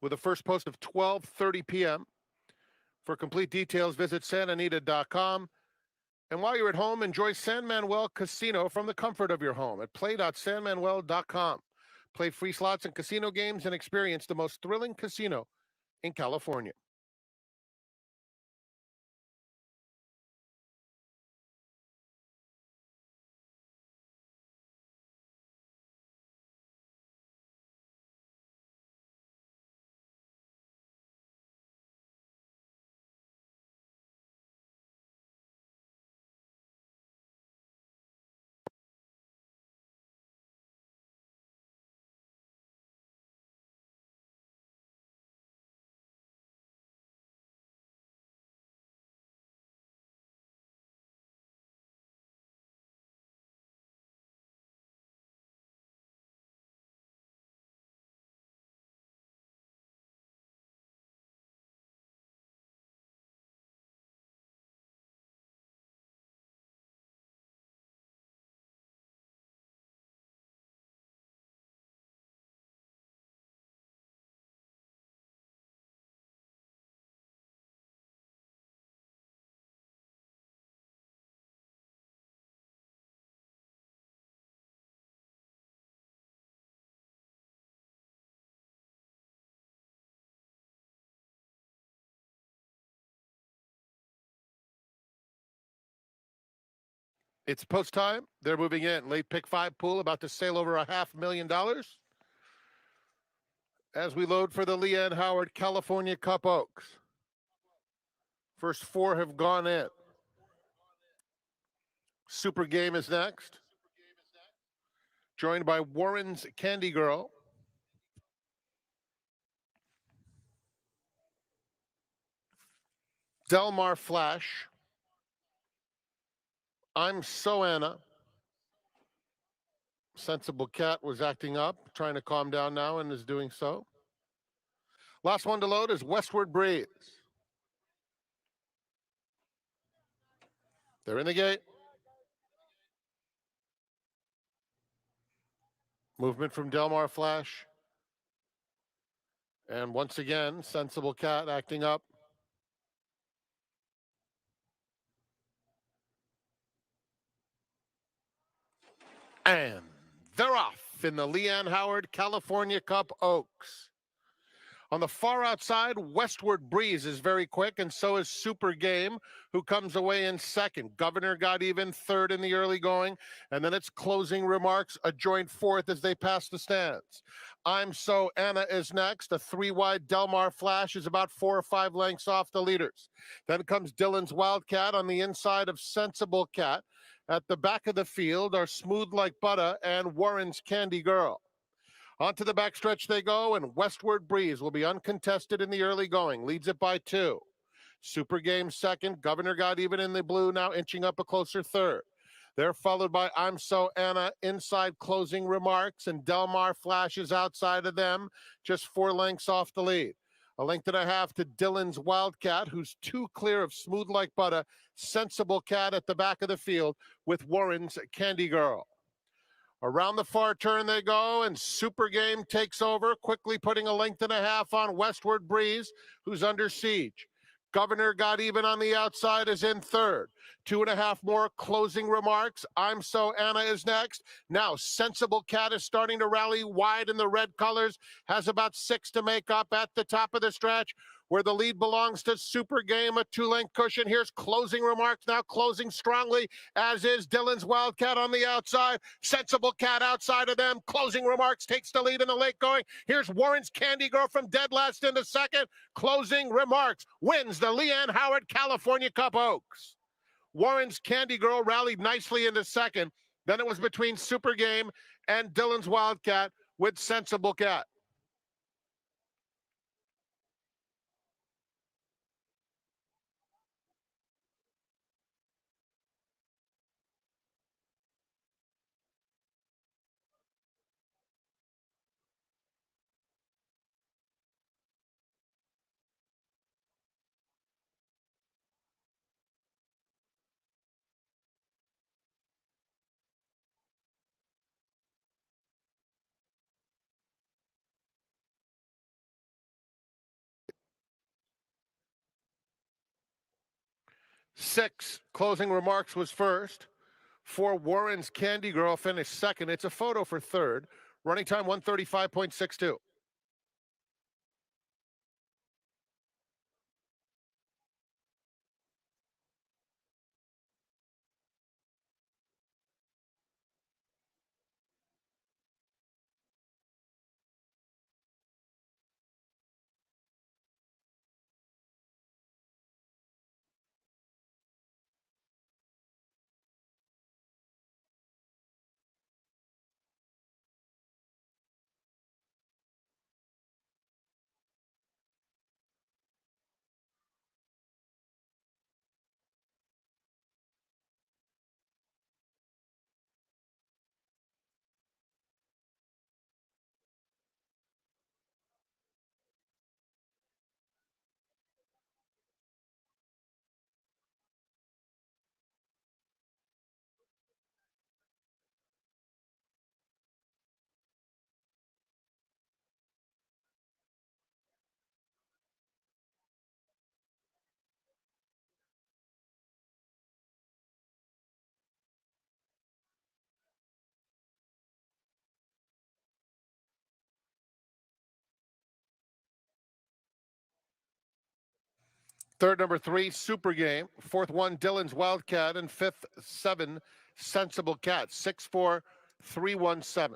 with a first post of 12:30 p.m. For complete details, visit santanita.com. And while you're at home, enjoy San Manuel Casino from the comfort of your home at play.sanmanuel.com. Play free slots and casino games and experience the most thrilling casino in California. It's post time. They're moving in. Late pick 5 pool about to sail over $500,000 as we load for the Leanne Howard California Cup Oaks. First 4 have gone in. Super Game is next, joined by Warren's Candy Girl. Delmar Flash. I'm So Anna. Sensible Cat was acting up, trying to calm down now, and is doing so. Last one to load is Westward Breeze. They're in the gate. Movement from Delmar Flash. And once again, Sensible Cat acting up. And they're off in the Leanne Howard California Cup Oaks. On the far outside, Westward Breeze is very quick, and so is Super Game, who comes away in second. Governor got even third in the early going, and then it's Closing Remarks, a joint fourth as they pass the stands. I'm So Anna is next. A 3-wide Delmar Flash is about 4 or 5 lengths off the leaders. Then comes Dylan's Wildcat on the inside of Sensible Cat. At the back of the field are Smooth Like Butter and Warren's Candy Girl. Onto the backstretch they go, and Westward Breeze will be uncontested in the early going. Leads it by 2. Super Game second. Governor got even in the blue, now inching up a closer third. They're followed by I'm So Anna, inside Closing Remarks, and Delmar Flashes outside of them, just 4 lengths off the lead. A length and a half to Dylan's Wildcat, who's 2 clear of Smooth Like Butter. Sensible Cat at the back of the field with Warren's Candy Girl. Around the far turn they go, and Super Game takes over, quickly putting a length and a half on Westward Breeze, who's under siege. Governor got even on the outside, is in third. 2.5 more Closing Remarks. I'm So Anna is next. Now Sensible Cat is starting to rally wide in the red colors, has about 6 to make up at the top of the stretch, where the lead belongs to Super Game, a 2-length cushion. Here's Closing Remarks, now closing strongly, as is Dylan's Wildcat on the outside. Sensible Cat outside of them. Closing Remarks takes the lead in the late going. Here's Warren's Candy Girl from dead last into second. Closing Remarks wins the Leanne Howard California Cup Oaks. Warren's Candy Girl rallied nicely into second. Then it was between Super Game and Dylan's Wildcat with Sensible Cat. 6, Closing Remarks was first. 4, Warren's Candy Girl finished second. It's a photo for third. Running time 135.62. Third, number 3, Super Game. Fourth, 1, Dylan's Wildcat. And fifth, 7, Sensible Cat. 6-4, 3-1-7.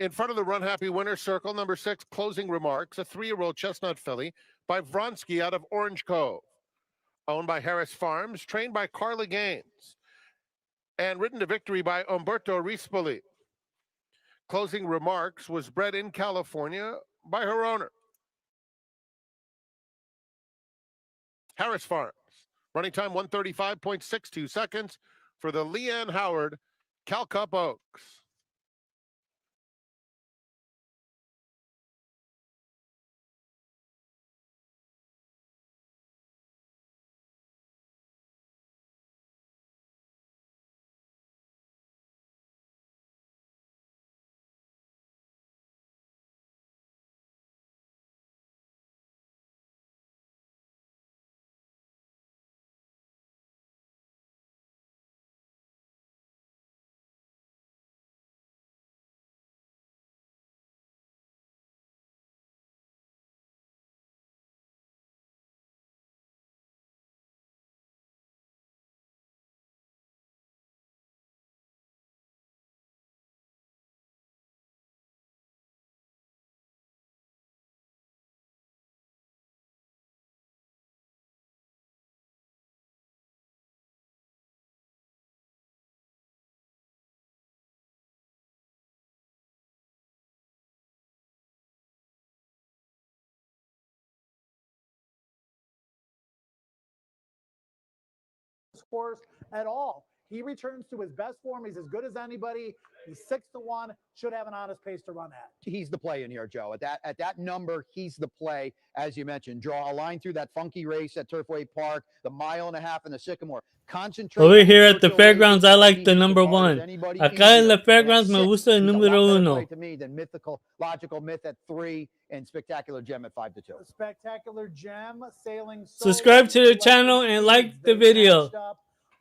In front of the Run Happy winner circle, number 6, Closing Remarks, a 3-year-old chestnut filly by Vronsky out of Orange Cove. Owned by Harris Farms, trained by Carla Gaines, and ridden to victory by Umberto Rispoli. Closing Remarks was bred in California by her owner, Harris Farms. Running time 135.62 seconds for the Leanne Howard Cal Cup Oaks. Horse at all. He returns to his best form. He's as good as anybody. He's 6-1. Should have an honest pace to run at. He's the play in here, Joe. At that number, he's the play. As you mentioned, draw a line through that funky race at Turfway Park, the 1.5 in the Sycamore. Concentrate. Over here at the Fairgrounds, I like the number 1. Acá en la Fairgrounds me gusta el número 1. To me than Mythical Logical Myth at 3 and Spectacular Gem at 5-2. Spectacular Gem sailing. Subscribe to the channel and like the video.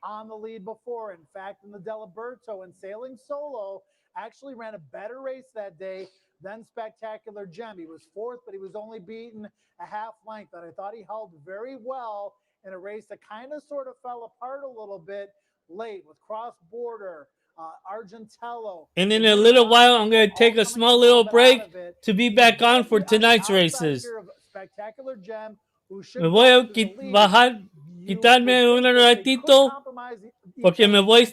On the lead before. In fact, in the Delaberto and Sailing Solo actually ran a better race that day than Spectacular Gem. He was 4th, but he was only beaten a half length. And I thought he held very well in a race that kind of sort of fell apart a little bit late with Cross Border, Argentello. And in a little while, I'm going to take a small little break to be back on for tonight's races. Spectacular Gem, who should Me voy a quitarme un ratito porque me voy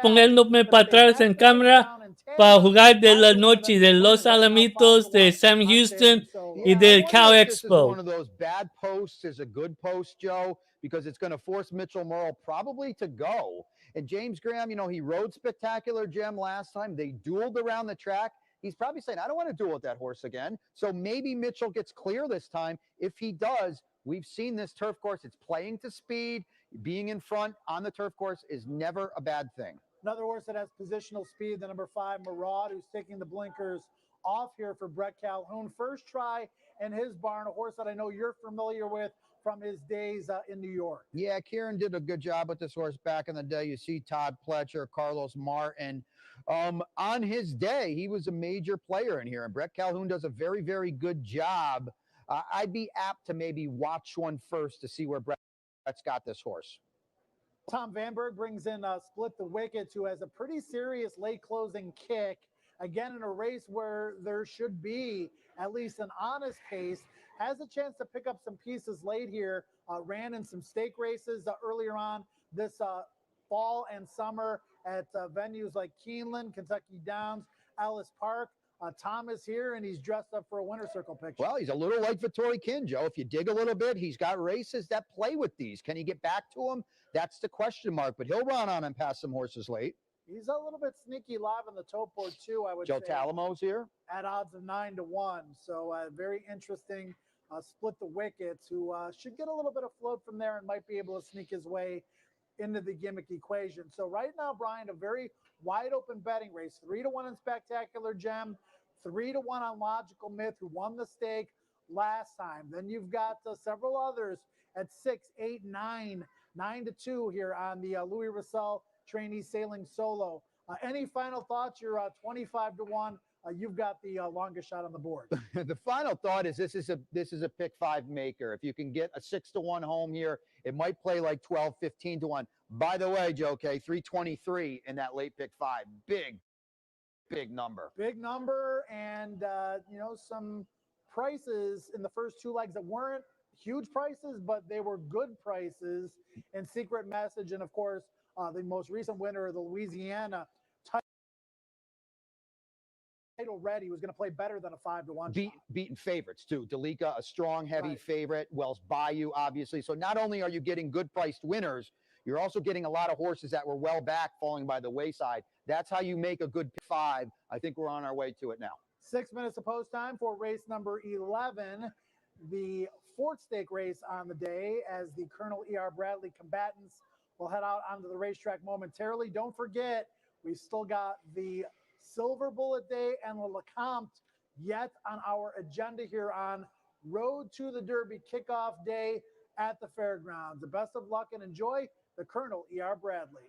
poniéndome para atrás en cámara para jugar de la noche de Los Alamitos, de Sam Houston y del Cow Expo. One of those bad posts is a good post, Joe, because it's going to force Mitchell Morrow probably to go. And James Graham, you know, he rode Spectacular Gem last time. They dueled around the track. He's probably saying, I don't want to duel with that horse again. So maybe Mitchell gets clear this time. If he does, we've seen this turf course. It's playing to speed. Being in front on the turf course is never a bad thing. Another horse that has positional speed, the number 5, Maraud, who's taking the blinkers off here for Brett Calhoun. First try in his barn, a horse that I know you're familiar with from his days in New York. Yeah, Kieran did a good job with this horse back in the day. You see Todd Pletcher, Carlos Martin. On his day, he was a major player in here, and Brett Calhoun does a very, very good job. I'd be apt to maybe watch one first to see where Brett's got this horse. Tom Vanberg brings in Split the Wickets, who has a pretty serious late closing kick. Again, in a race where there should be at least an honest pace, has a chance to pick up some pieces late here. Ran in some stake races earlier on this fall and summer at venues like Keeneland, Kentucky Downs, Ellis Park. Tom is here, and he's dressed up for a winner's circle picture. Well, he's a little like Vittori Kin, Joe. If you dig a little bit, he's got races that play with these. Can he get back to him? That's the question mark, but he'll run on and pass some horses late. He's a little bit sneaky live on the tote board, too, I would Joe say. Talamo's here. At odds of 9-1. So very interesting. Split the Wickets, who should get a little bit of float from there and might be able to sneak his way into the gimmick equation. So right now, Brian, a very wide open betting race. 3-1 in Spectacular Gem, 3-1 on Logical Myth, who won the stake last time. Then you've got several others at 6, 8, 9, 9-2 here on the Louis Russell Trainee Sailing Solo. Any final thoughts? You're 25-1. You've got the longest shot on the board. The final thought is this is a pick 5 maker. If you can get a 6-1 home here, it might play like 12, 15-1. By the way, Joe K, 323 in that late pick 5. Big number. Big number, and some prices in the first two legs that weren't huge prices, but they were good prices. And Secret Message, and of course, the most recent winner of the Louisiana title ready was going to play better than a 5-1. Beaten favorites too. Delika, a strong, heavy favorite. Wells Bayou, obviously. So not only are you getting good priced winners, you're also getting a lot of horses that were well back, falling by the wayside. That's how you make a good pick 5. I think we're on our way to it now. 6 minutes of post time for race number 11, the fourth stake race on the day, as the Colonel E.R. Bradley combatants will head out onto the racetrack momentarily. Don't forget, we've still got the Silver Bullet Day and the Lecomte yet on our agenda here on Road to the Derby kickoff day at the Fairgrounds. The best of luck and enjoy the Colonel E.R. Bradley.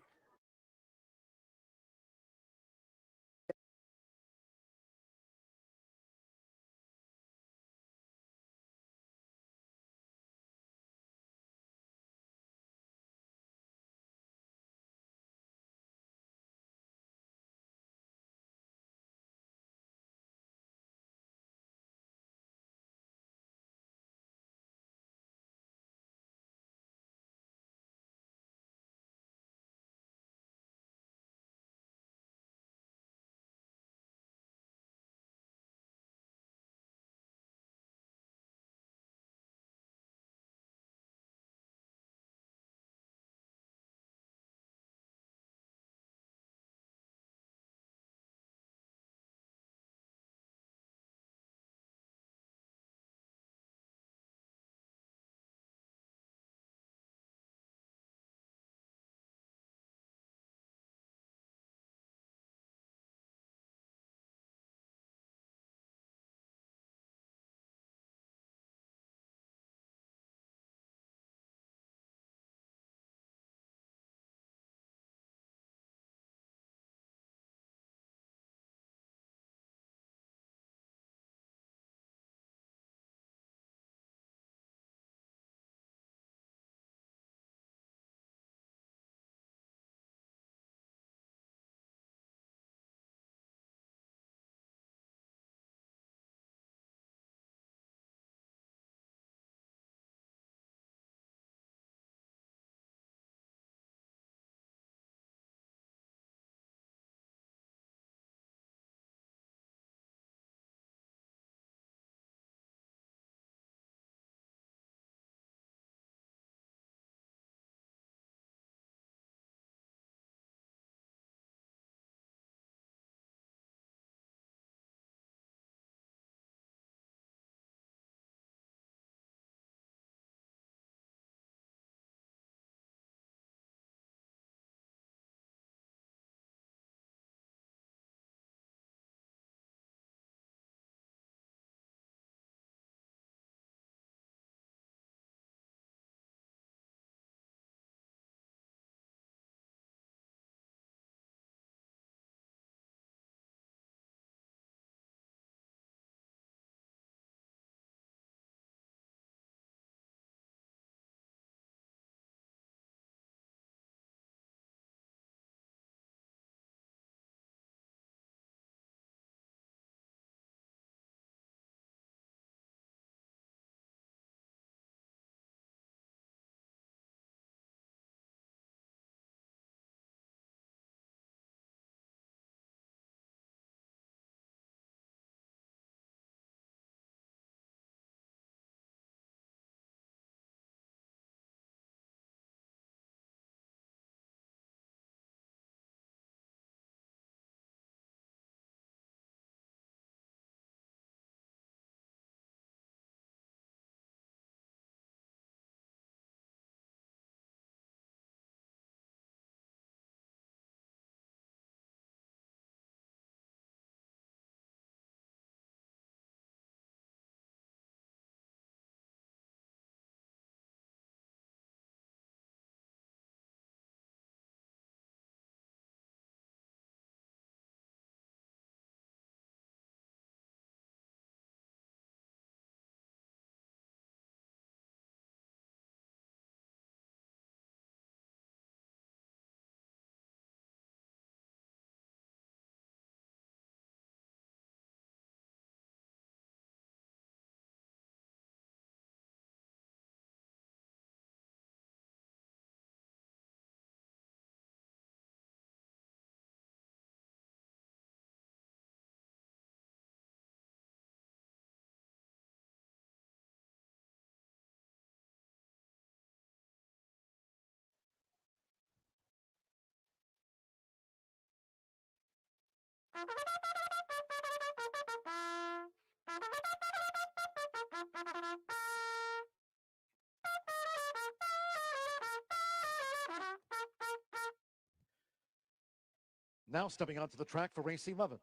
Now stepping onto the track for race 11.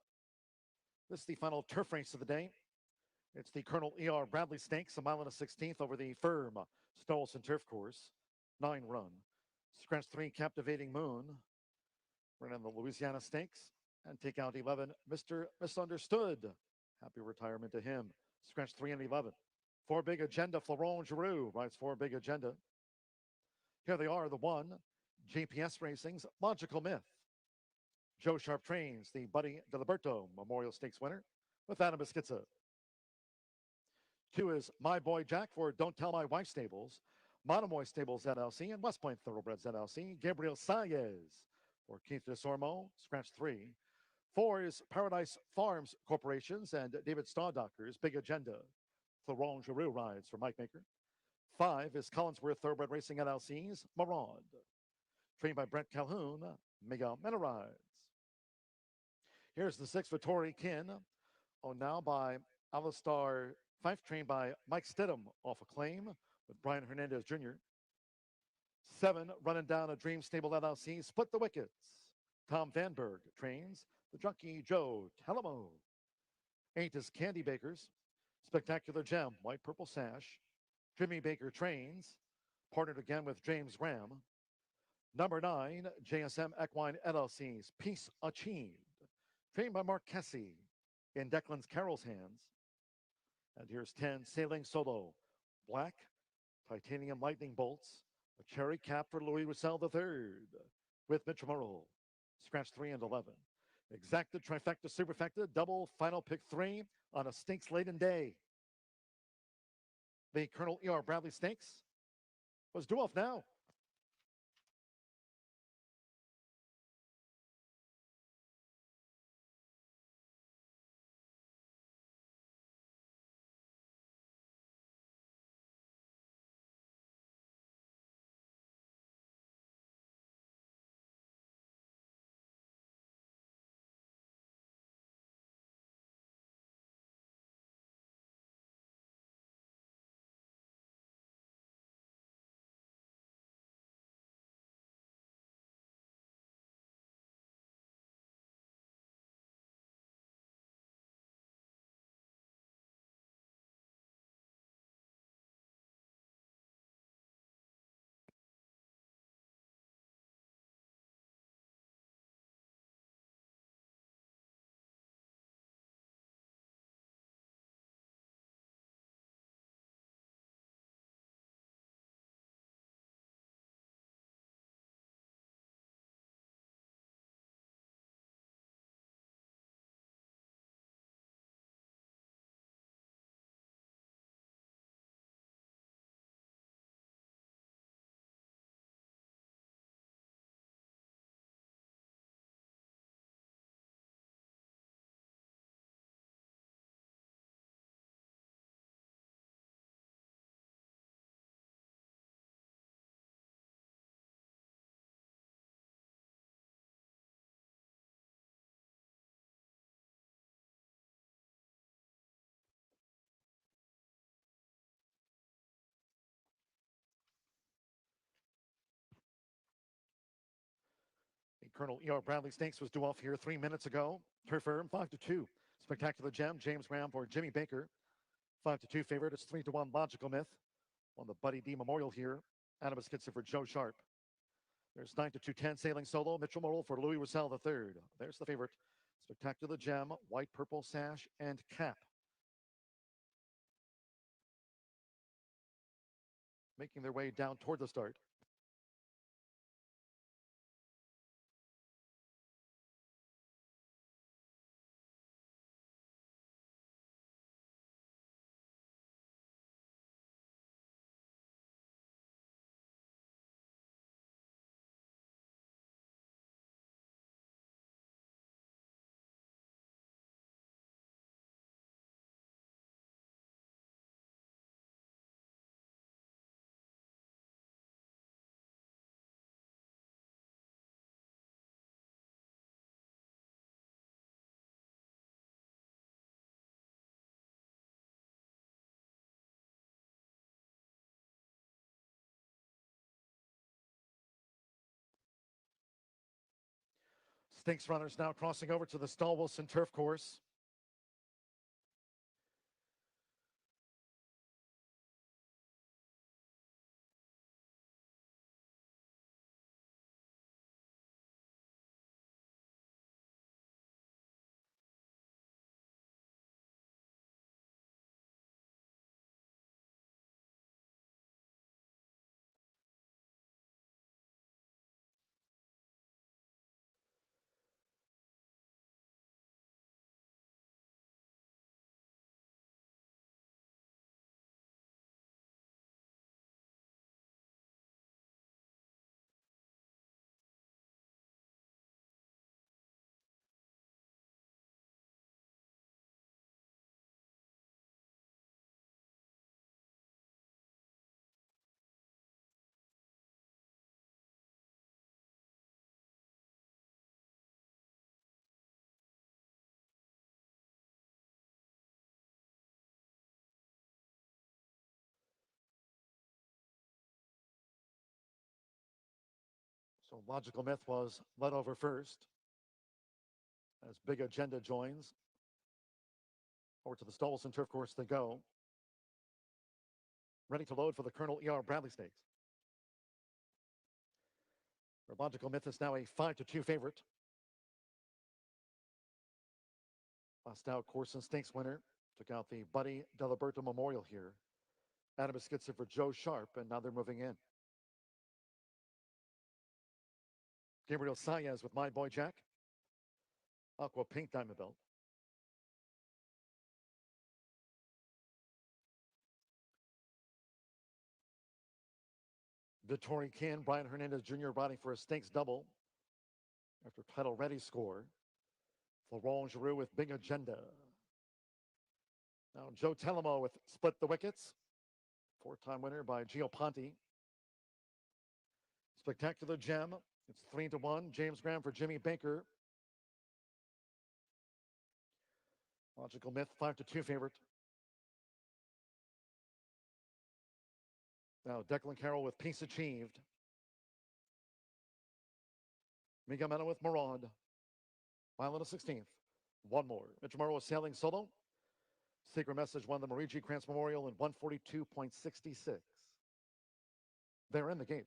This is the final turf race of the day. It's the Colonel E.R. Bradley Stakes, a mile and a 16th over the firm Stolson Turf Course, 9-run. Scratch 3, Captivating Moon. Run in the Louisiana Stakes and take out 11, Mr. Misunderstood. Happy retirement to him. Scratch 3 and 11. 4 Big Agenda, Florent Giroux rides 4 Big Agenda. Here they are, the 1, GPS Racing's Logical Myth. Joe Sharp trains the Buddy Diliberto Memorial Stakes winner with Adam Beschizza. 2 is My Boy Jack for Don't Tell My Wife Stables, Monomoy Stables LLC, and West Point Thoroughbreds LLC. Gabriel Saez for Keith DeSormo, scratch 3. 4 is Paradise Farms Corporations and David Stawdocker's Big Agenda. Florent Giroux rides for Mike Maker. 5 is Collinsworth Thoroughbred Racing LLC's Maraude. Trained by Brent Calhoun, Mega Mena rides. Here's the 6 Vittori Kin, owned now by Alistar Fife, trained by Mike Stidham off Acclaim with Brian Hernandez Jr. 7, Running Down a Dream Stable LLC, Split the Wickets. Tom Vanberg trains the Junkie Joe Talamo. 8 is Candy Bakers, Spectacular Gem, White Purple Sash. Jimmy Baker trains, partnered again with James Graham. Number 9, JSM Equine LLC's Peace Achieved, trained by Mark Kessie in Declan's Carroll's hands. And here's 10, Sailing Solo, Black, Titanium Lightning Bolts, a cherry cap for Louis Roussel III with Mitch Murrow. Scratch 3 and 11. Exacta, trifecta, superfecta, double, final pick 3 on a stakes-laden day. The Colonel E.R. Bradley Stakes was due off now. Colonel E.R. Bradley Stakes was due off here 3 minutes ago. Turf firm 5-2. Spectacular Gem, James Graham for Jimmy Baker. 5-2 favorite. It's 3-1 Logical Myth on the Buddy D Memorial here. Adam Beschizza for Joe Sharp. There's 9-2, 10 Sailing Solo, Mitchell Morrill for Louis Roussel III. There's the favorite. Spectacular Gem, White Purple Sash, and Cap. Making their way down toward the start. Stakes runners now crossing over to the Stall Wilson Turf Course. So Logical Myth was led over first as Big Agenda joins. Over to the Stolson Turf Course they go. Ready to load for the Colonel E.R. Bradley Stakes. Where Logical Myth is now a 5-2 favorite. Last out course and stakes winner. Took out the Buddy Delaberto Memorial here. Adam Skitzer for Joe Sharp, and now they're moving in. Gabriel Saez with My Boy Jack. Aqua Pink Diamond Belt. Vittori Kin, Brian Hernandez Jr. riding for a stakes double after title ready score. Florent Giroux with Big Agenda. Now Joe Telemo with Split the Wickets. 4-time winner by Gio Ponte. Spectacular Gem. It's 3-1. James Graham for Jimmy Baker. Logical Myth, 5-2 favorite. Now Declan Carroll with Peace Achieved. Miguel Mena with Maraud. Mile and a 16th. One more. Mitch Morrow is sailing solo. Secret Message won the Marie G. Krantz Memorial in 142.66. They're in the gate.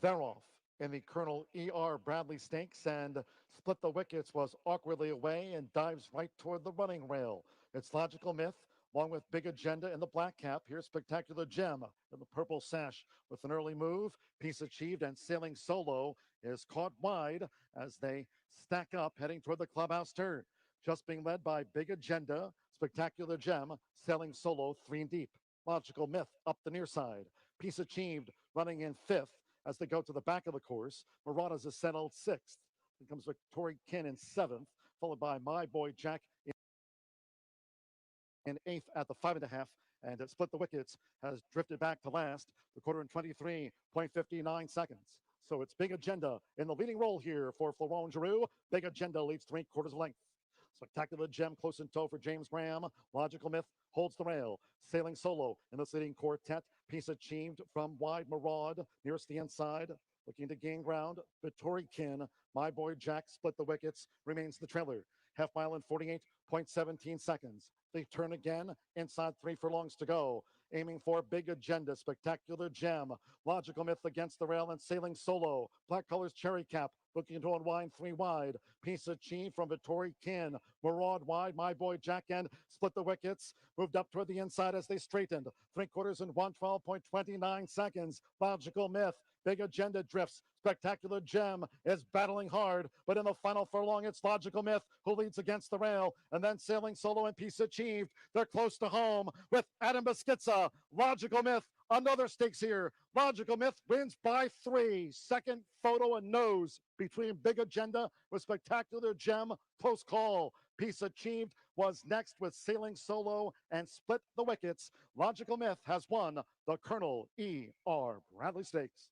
They're off in the Colonel E.R. Bradley Stakes, and Split the Wickets was awkwardly away and dives right toward the running rail. It's Logical Myth, along with Big Agenda in the black cap. Here's Spectacular Gem in the purple sash with an early move. Peace Achieved and Sailing Solo is caught wide as they stack up heading toward the clubhouse turn. Just being led by Big Agenda, Spectacular Gem, Sailing Solo 3 deep. Logical Myth up the near side. Peace Achieved running in 5th as they go to the back of the course. Marauders is settled 6th. Then comes Victoria Kin in 7th, followed by My Boy Jack in 8th at the 5.5. And Split the Wickets has drifted back to last, the quarter in 23.59 seconds. So it's Big Agenda in the leading role here for Florent Giroux. Big Agenda leads 3/4 length. Spectacular Gem close in tow for James Graham. Logical Myth holds the rail. Sailing Solo in this leading quartet. Peace Achieved from wide Maraud nearest the inside. Looking to gain ground. Vittori Kin, My Boy Jack, Split the Wickets remains the trailer. Half mile in 48.17 seconds. They turn again. Inside 3 furlongs to go. Aiming for Big Agenda. Spectacular Gem. Logical Myth against the rail and Sailing Solo. Black colors cherry cap. Looking to unwind 3 wide. Peace Achieved from Vittori Kin. Maraud wide. My Boy Jack and Split the Wickets. Moved up toward the inside as they straightened. 3/4 in 112.29 seconds. Logical Myth. Big Agenda drifts. Spectacular Gem is battling hard, but in the final furlong, it's Logical Myth who leads against the rail, and then Sailing Solo and Peace Achieved. They're close to home with Adam Beschizza. Logical Myth, another stakes here. Logical Myth wins by 3. Second photo and nose between Big Agenda with Spectacular Gem. Close call. Peace Achieved was next with Sailing Solo and Split the Wickets. Logical Myth has won the Colonel E.R. Bradley Stakes.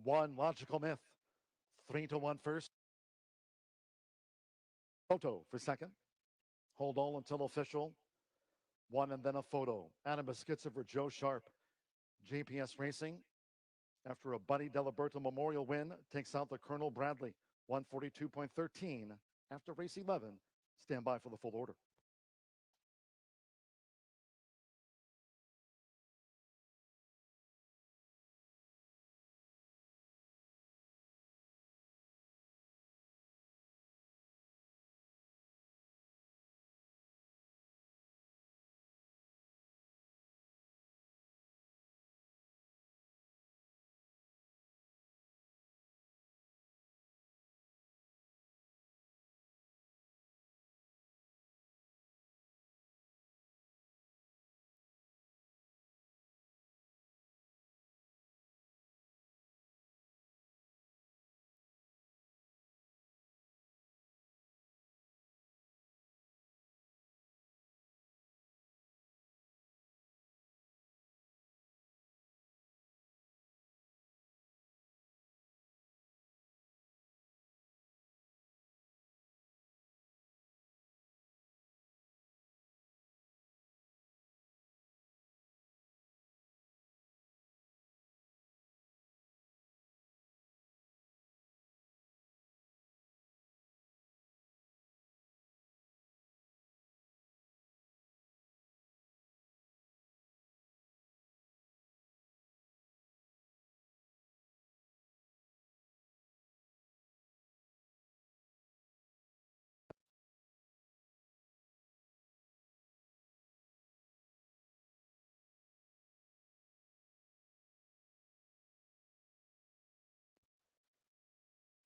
1, Logical Myth. 3-1 first. Photo for second. Hold all until official. 1 and then a photo. Adam Beschizza for Joe Sharp. GPS Racing, after a Buddy Delaberto Memorial win, takes out the Colonel Bradley. 142.13 after race 11. Stand by for the full order.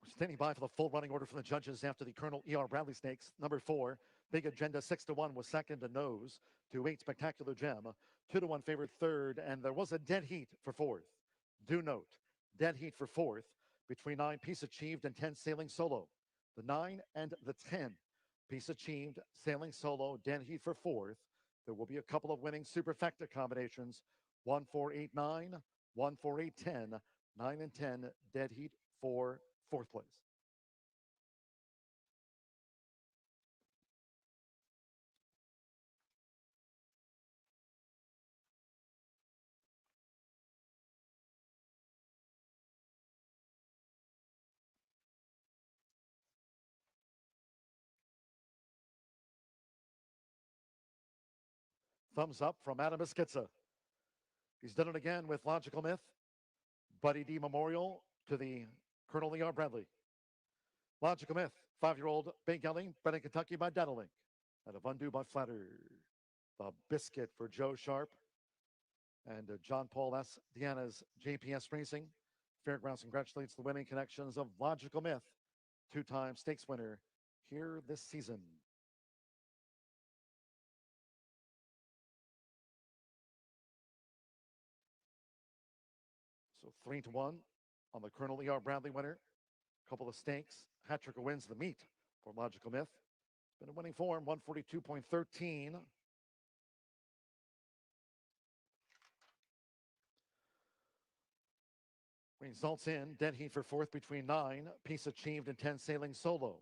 Standing by for the full running order from the judges after the Colonel E.R. Bradley Stakes. Number 4, Big Agenda 6-1 was second to Nose. 2-8 Spectacular Gem. 2-1 favored third, and there was a dead heat for fourth. Do note, dead heat for fourth between 9 Peace Achieved and 10 Sailing Solo. The 9 and the 10 Peace Achieved, Sailing Solo, dead heat for fourth. There will be a couple of winning superfecta combinations. 1, 4, 8, 9, 1, 4, 8, 10, 9 and 10 dead heat for fourth place. Thumbs up from Adam Beschizza. He's done it again with Logical Myth. Buddy D Memorial to the Colonel E.R. Bradley. Logical Myth, 5-year-old Big Ellie, bred in Kentucky by Datalink. And a Vundu by Flatter. The Biscuit for Joe Sharp. And John Paul S. Deanna's JPS Racing. Fairgrounds congratulates the winning connections of Logical Myth, 2-time stakes winner here this season. So 3-1 on the Colonel E.R. Bradley winner. Couple of stakes. Hat-trick wins the meet for Logical Myth. Been in winning form, 142.13. Results in dead heat for fourth between 9 Peace Achieved and 10 Sailing Solo.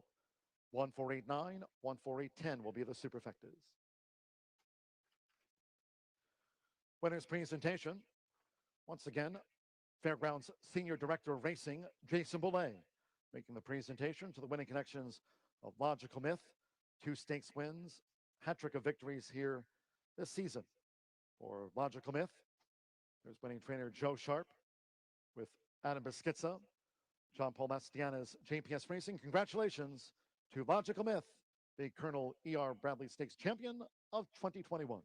1, 4, 8, 9, 1, 4, 8, 10 will be the superfectas. Winner's presentation. Once again, Fairgrounds Senior Director of Racing, Jason Boulay, making the presentation to the winning connections of Logical Myth. 2 stakes wins, hat-trick of victories here this season. For Logical Myth, there's winning trainer Joe Sharp with Adam Beschizza, John Paul Mastiana's JPS Racing. Congratulations to Logical Myth, the Colonel E.R. Bradley Stakes champion of 2021.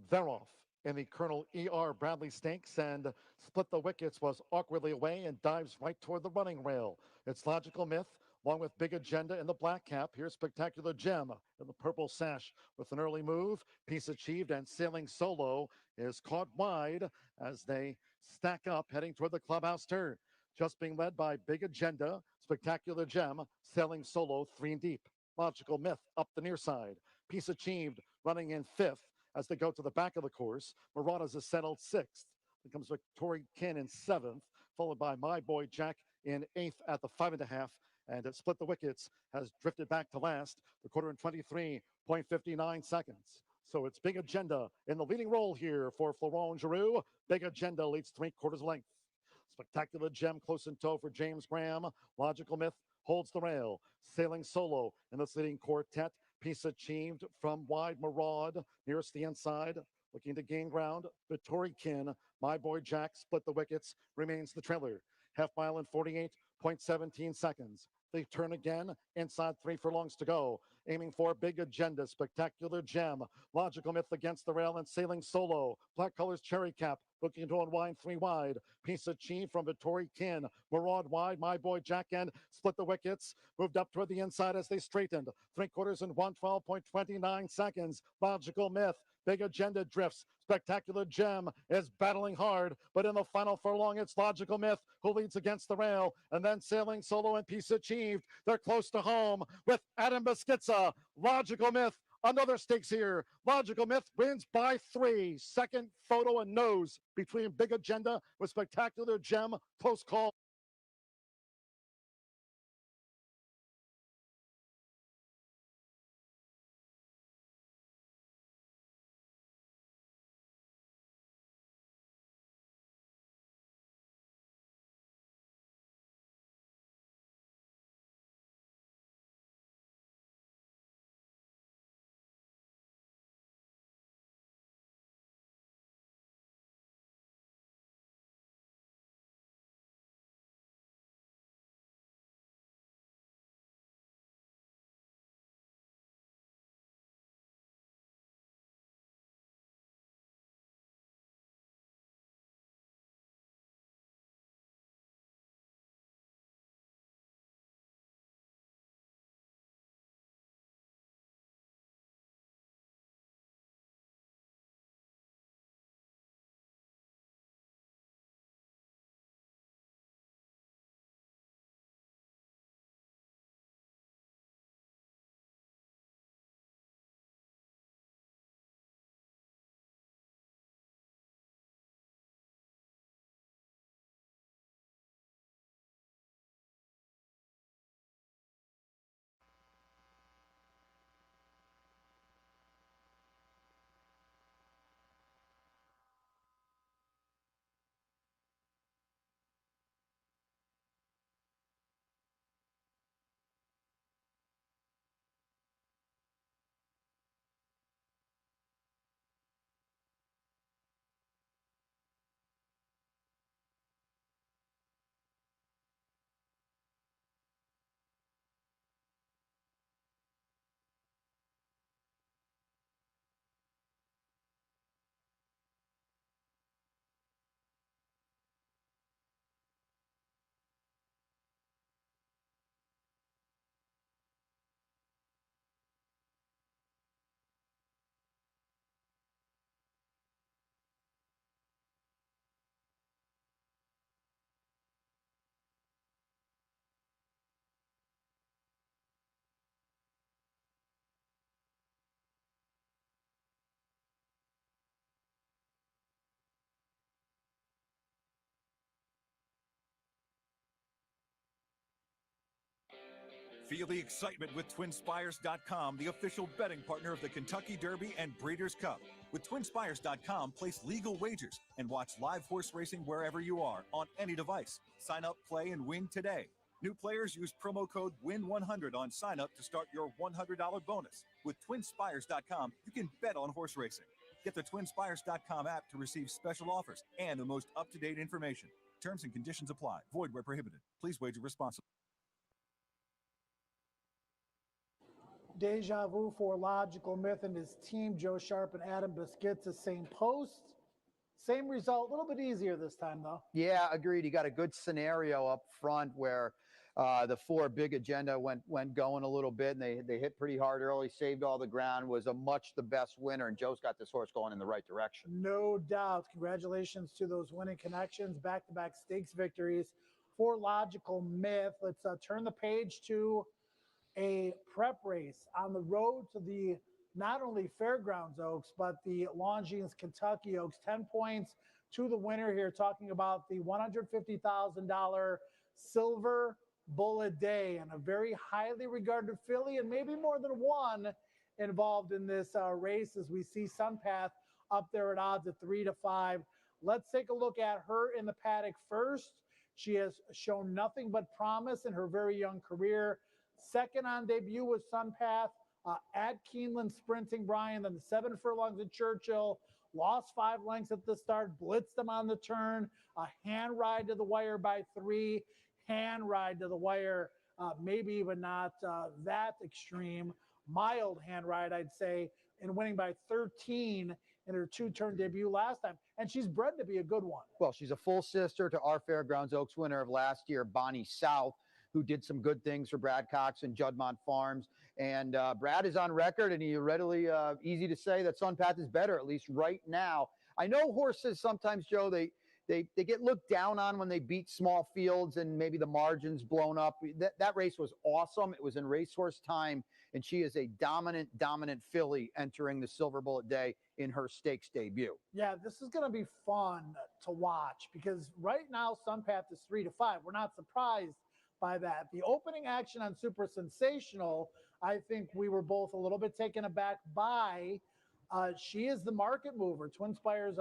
Thereof in the Colonel E.R. Bradley Stakes, and Split the Wickets was awkwardly away and dives right toward the running rail. It's Logical Myth, along with Big Agenda in the black cap. Here's Spectacular Gem in the purple sash with an early move. Piece achieved, and Sailing Solo is caught wide as they stack up heading toward the clubhouse turn. Just being led by Big Agenda, Spectacular Gem, Sailing Solo 3 deep. Logical Myth up the near side. Piece achieved running in 5th as they go to the back of the course. Marauders is settled 6th. Then comes Victoria Kin in 7th, followed by My Boy Jack in 8th at the 5.5. And Split the Wickets has drifted back to last, the quarter in 23.59 seconds. So it's Big Agenda in the leading role here for Florent Giroux. Big Agenda leads 3/4 length. Spectacular Gem close in tow for James Graham. Logical Myth holds the rail. Sailing Solo in this leading quartet. Piece achieved from wide. Maraud nearest the inside, looking to gain ground. Vittori Kin, My Boy Jack, Split the Wickets, remains the trailer. Half mile in 48.17 seconds. They turn again, inside 3 furlongs to go. Aiming for Big Agenda, Spectacular Gem, Logical Myth against the rail, and Sailing Solo. Black colors Cherry Cap, looking to unwind 3 wide. Piece achieved from Vittori Kin. Maraud wide, My Boy Jack, and Split the Wickets. Moved up toward the inside as they straightened. 3/4 in 112.29 seconds. Logical Myth, Big Agenda drifts. Spectacular Gem is battling hard, but in the final furlong, it's Logical Myth who leads against the rail, and then Sailing Solo and Piece Achieved. They're close to home with Adam Beschizza. Logical Myth, another stakes here. Logical Myth wins by 3. Second photo and nose between Big Agenda with Spectacular Gem. Close call. Feel the excitement with TwinSpires.com, the official betting partner of the Kentucky Derby and Breeders' Cup. With TwinSpires.com, place legal wagers and watch live horse racing wherever you are on any device. Sign up, play, and win today. New players use promo code WIN100 on sign up to start your $100 bonus. With TwinSpires.com, you can bet on horse racing. Get the TwinSpires.com app to receive special offers and the most up-to-date information. Terms and conditions apply. Void where prohibited. Please wager responsibly. Deja Vu for Logical Myth and his team, Joe Sharp and Adam Biscuits, same post. Same result, a little bit easier this time, though. Yeah, agreed. You got a good scenario up front where the 4 big agenda went going a little bit, and they hit pretty hard early, saved all the ground, was a much the best winner, and Joe's got this horse going in the right direction. No doubt. Congratulations to those winning connections, back-to-back stakes victories for Logical Myth. Let's turn the page to a prep race on the road to the not only Fairgrounds Oaks, but the Longines Kentucky Oaks. 10 points to the winner here, talking about the $150,000 Silver Bullet Day, and a very highly regarded filly, and maybe more than one involved in this race, as we see Sunpath up there at odds of 3 to 5. Let's take a look at her in the paddock first. She has shown nothing but promise in her very young career. Second on debut was Sunpath at Keeneland sprinting, Brian, then the 7 furlongs at Churchill, lost 5 lengths at the start, blitzed them on the turn, a hand ride to the wire by 3, hand ride to the wire, maybe even not that extreme, mild hand ride, I'd say, and winning by 13 in her 2-turn debut last time. And she's bred to be a good one. Well, she's a full sister to our Fairgrounds Oaks winner of last year, Bonnie South, who did some good things for Brad Cox and Juddmont Farms. And Brad is on record, and he readily easy to say that Sunpath is better, at least right now. I know horses sometimes, Joe, they get looked down on when they beat small fields and maybe the margins blown up. That race was awesome. It was in racehorse time, and she is a dominant filly entering the Silver Bullet Day in her stakes debut. Yeah, this is going to be fun to watch, because right now Sunpath is 3 to 5. We're not surprised by that. The opening action on Super Sensational, I think we were both a little bit taken aback by. She is the market mover. TwinSpire's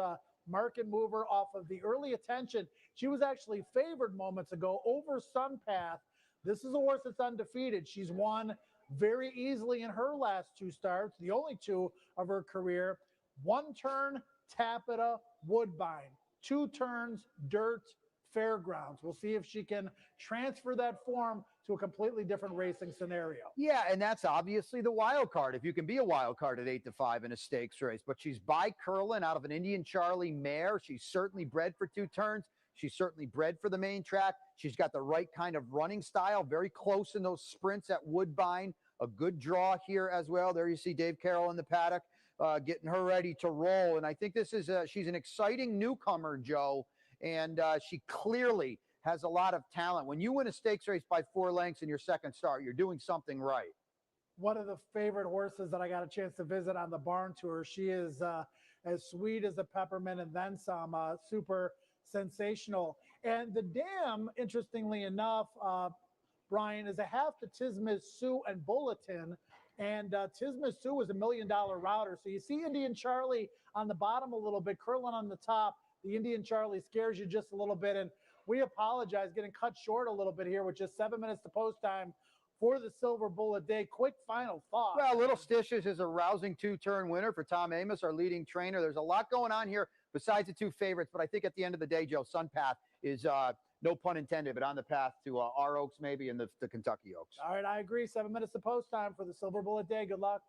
market mover off of the early attention. She was actually favored moments ago over Sunpath. This is a horse that's undefeated. She's won very easily in her last 2 starts, the only 2 of her career. 1 turn, Tapeta, Woodbine. 2 turns, Dirt, Fairgrounds. We'll see if she can transfer that form to a completely different racing scenario. Yeah, and that's obviously the wild card, if you can be a wild card at 8 to 5 in a stakes race. But she's by Curlin out of an Indian Charlie mare. She's certainly bred for 2 turns. She's certainly bred for the main track. She's got the right kind of running style, very close in those sprints at Woodbine. A good draw here as well. There you see Dave Carroll in the paddock getting her ready to roll. And I think this is she's an exciting newcomer, Joe. And she clearly has a lot of talent. When you win a stakes race by 4 lengths in your second start, you're doing something right. One of the favorite horses that I got a chance to visit on the barn tour. She is as sweet as a peppermint and then some, super sensational. And the dam, interestingly enough, Brian, is a half to Tismiz Sue and Bulletin. And Tismiz Sue was $1 million router. So you see Indian Charlie on the bottom a little bit, Curlin on the top. The Indian Charlie scares you just a little bit. And we apologize, getting cut short a little bit here with just 7 minutes to post time for the Silver Bullet Day. Quick final thought. Well, Little Stitches is a rousing 2-turn winner for Tom Amos, our leading trainer. There's a lot going on here besides the 2 favorites. But I think at the end of the day, Joe, Sunpath is, no pun intended, but on the path to our Oaks maybe and the Kentucky Oaks. All right, I agree. 7 minutes to post time for the Silver Bullet Day. Good luck.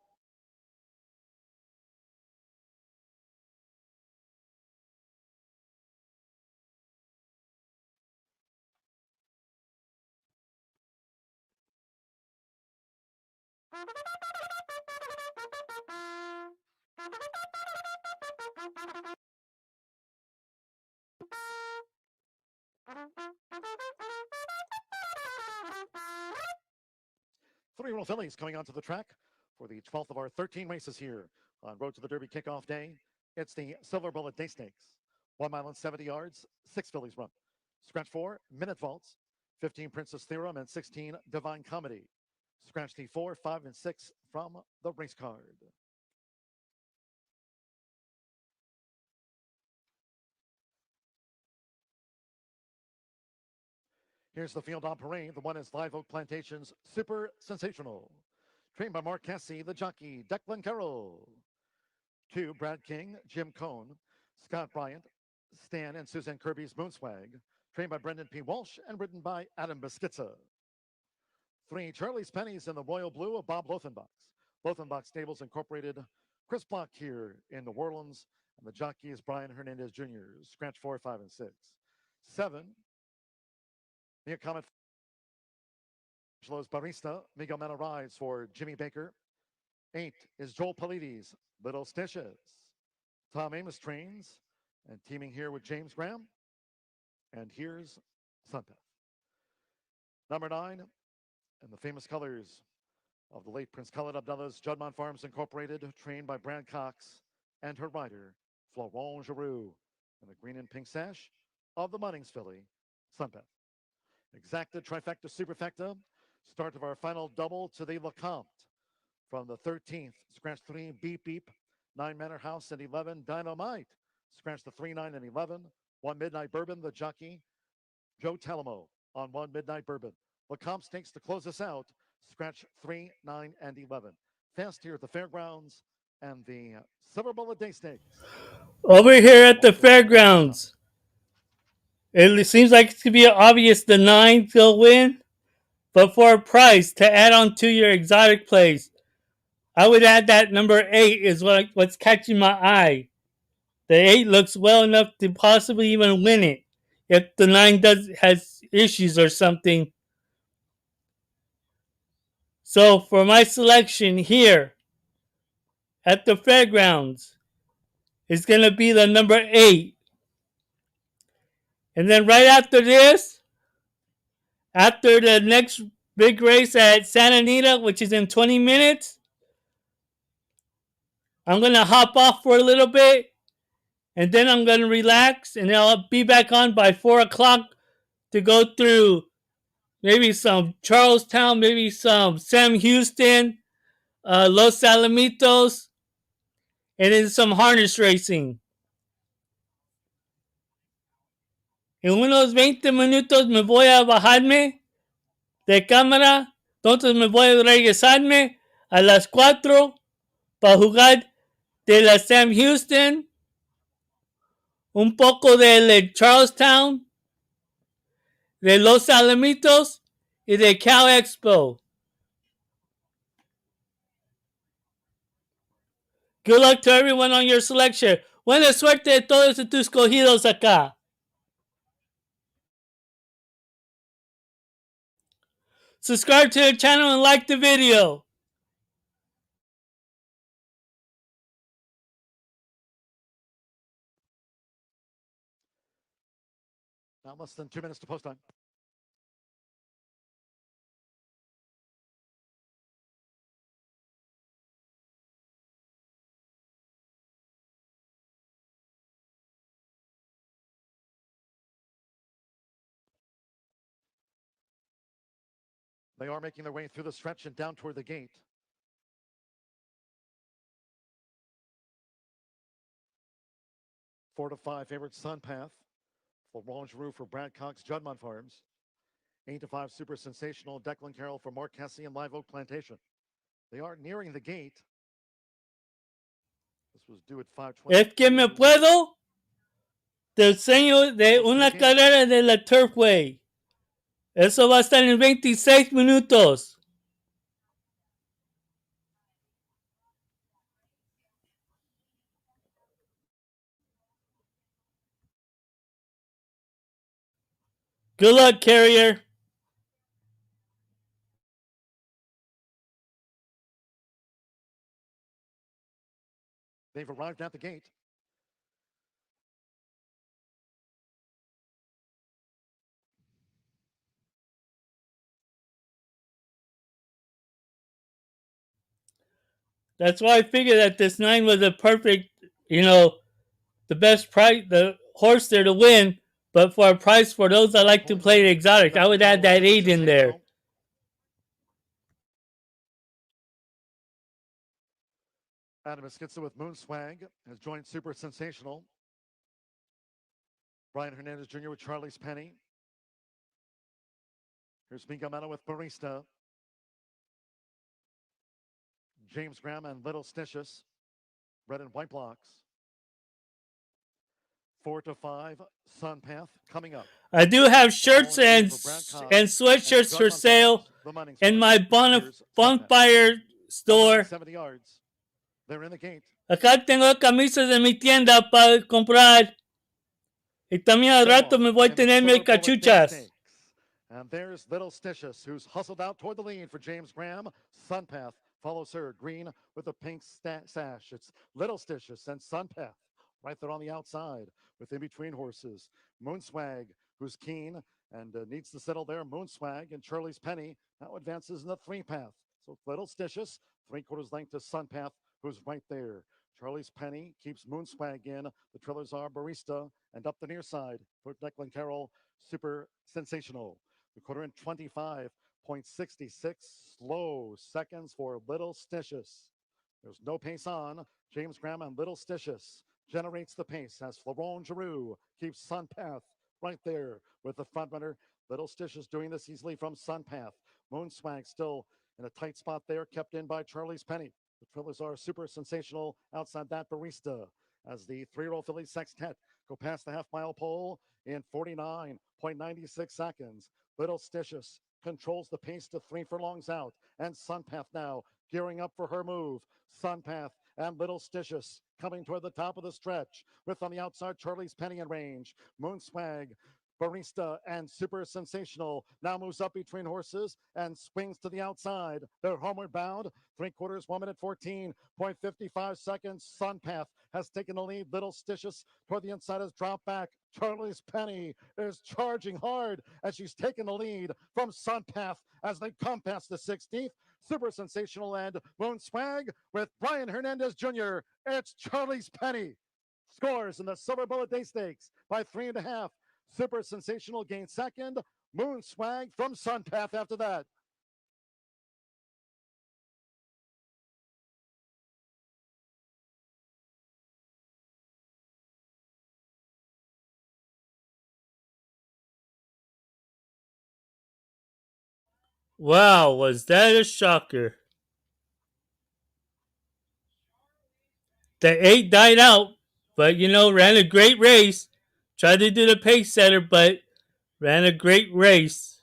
Three-year-old fillies coming onto the track for the 12th of our 13 races here on Road to the Derby kickoff day. It's the Silver Bullet Day Stakes. 1 mile and 70 yards, 6 fillies run. Scratch 4, Minute Vaults, 15 Princess Theorem, and 16 Divine Comedy. Scratch the 4, 5, and 6 from the race card. Here's the field on parade. The one is Live Oak Plantation's Super Sensational. Trained by Mark Cassie, the jockey, Declan Carroll. 2, Brad King, Jim Cohn, Scott Bryant, Stan and Suzanne Kirby's Moonswag. Trained by Brendan P. Walsh and ridden by Adam Beschizza. 3, Charlie's Pennies in the royal blue of Bob Lothenbach's. Both in Box Stables Incorporated. Chris Block here in New Orleans, and the jockey is Brian Hernandez Jr. Scratch 4, 5, and 6. 7, Mia Comet Angelo's Barista. Miguel Mena rides for Jimmy Baker. 8 is Joel Polides, Little Stitches. Tom Amos trains, and teaming here with James Graham. And here's Sunpath. Number 9, and the famous colors of the late Prince Khalid Abdullah's Judmont Farms Incorporated, trained by Brad Cox and her rider, Florent Giroux, and the green and pink sash of the Munnings filly, Sunpath. Exacta, trifecta, superfecta. Start of our final double to the LeCompte. From the 13th, scratch 3, Beep Beep, 9 Manor House, and 11, Dynamite. Scratch the 3, 9, and 11. 1 Midnight Bourbon, the jockey, Joe Talamo on 1 Midnight Bourbon. LeCompte Stakes to close us out. Scratch 3, 9, and 11. Fast here at the Fairgrounds and the Silver Bullet Day Stakes. Over here at the Fairgrounds, it seems like it could be obvious the 9 will win, but for a price to add on to your exotic plays, I would add that number 8 is what's catching my eye. The 8 looks well enough to possibly even win it if the 9 has issues or something. So for my selection here at the Fairgrounds, it's going to be the number 8. And then right after this, after the next big race at Santa Anita, which is in 20 minutes, I'm going to hop off for a little bit, and then I'm going to relax, and I'll be back on by 4 o'clock to go through maybe some Charlestown, maybe some Sam Houston, Los Alamitos, and then some harness racing. En unos 20 minutos me voy a bajarme de cámara, entonces me voy a regresarme a las 4 para jugar de la Sam Houston, un poco de Charlestown, de Los Alamitos y de Cal Expo. Good luck to everyone on your selection. Buena suerte a todos tus cogidos acá. Subscribe to the channel and like the video. Now less than 2 minutes to post time. They are making their way through the stretch and down toward the gate. Four to 5 favorite Sunpath. Florent Giroux for Brad Cox, Judmont Farms. 8 to 5 Super Sensational, Declan Carroll for Mark Cassie and Live Oak Plantation. They are nearing the gate. This was due at 5:20. Es que me puedo. Te enseño de una carrera de la Turfway. Eso va a estar en 26 minutos. Good luck, Carrier. They've arrived at the gate. That's why I figured that this 9 was a perfect, the best price, the horse there to win. But for a price for those that like to play the exotic, I would add that 8 in there. Adam Esquitza with Moon Swag has joined Super Sensational. Brian Hernandez Jr. with Charlie's Penny. Here's Miguel Mena with Barista. James Graham and Little Stitches. Red and white blocks. 4 to 5 Sunpath coming up. I do have shirts and sweatshirts for sale, and my bonfire store. 70 yards. They're in the gate. Acá tengo camisas en mi tienda para comprar. Y también al rato me voy a tener mis cachuchas. And there's Little Stitious, who's hustled out toward the lead for James Graham. Sunpath follows her, green with a pink sash. It's Little Stitious and Sunpath right there on the outside with in between horses. Moonswag, who's keen and needs to settle there. Moonswag and Charlie's Penny now advances in the 3-path. So Little Stitious, 3/4 length to Sunpath, who's right there. Charlie's Penny keeps Moonswag in. The trailers are Barista and up the near side for Declan Carroll, Super Sensational. The quarter in 25.66 slow seconds for Little Stitious. There's no pace on. James Graham and Little Stitious generates the pace as Florent Giroux keeps Sunpath right there with the front runner. Little Stitious doing this easily from Sunpath. Moonswag still in a tight spot there, kept in by Charlie's Penny. The trailers are Super Sensational outside that Barista as the 3-year-old filly Sextet go past the half-mile pole in 49.96 seconds. Little Stitious controls the pace to 3 furlongs out, and Sunpath now gearing up for her move. Sunpath and Little Stitious coming toward the top of the stretch with on the outside Charlie's Penny in range. Moonswag, Barista, and Super Sensational now moves up between horses and swings to the outside. They're homeward bound. 3/4, 1 minute 14.55 seconds. Sunpath has taken the lead. Little Stitious toward the inside has dropped back. Charlie's Penny is charging hard as she's taken the lead from Sunpath as they come past the 16th. Super Sensational and Moonswag with Brian Hernandez Jr. It's Charlie's Penny. Scores in the Silver Bullet Day Stakes by 3.5. Super Sensational gains second. Moonswag from Sunpath after that. Wow, was that a shocker? The 8 died out, but ran a great race. Tried to do the pace setter, but ran a great race.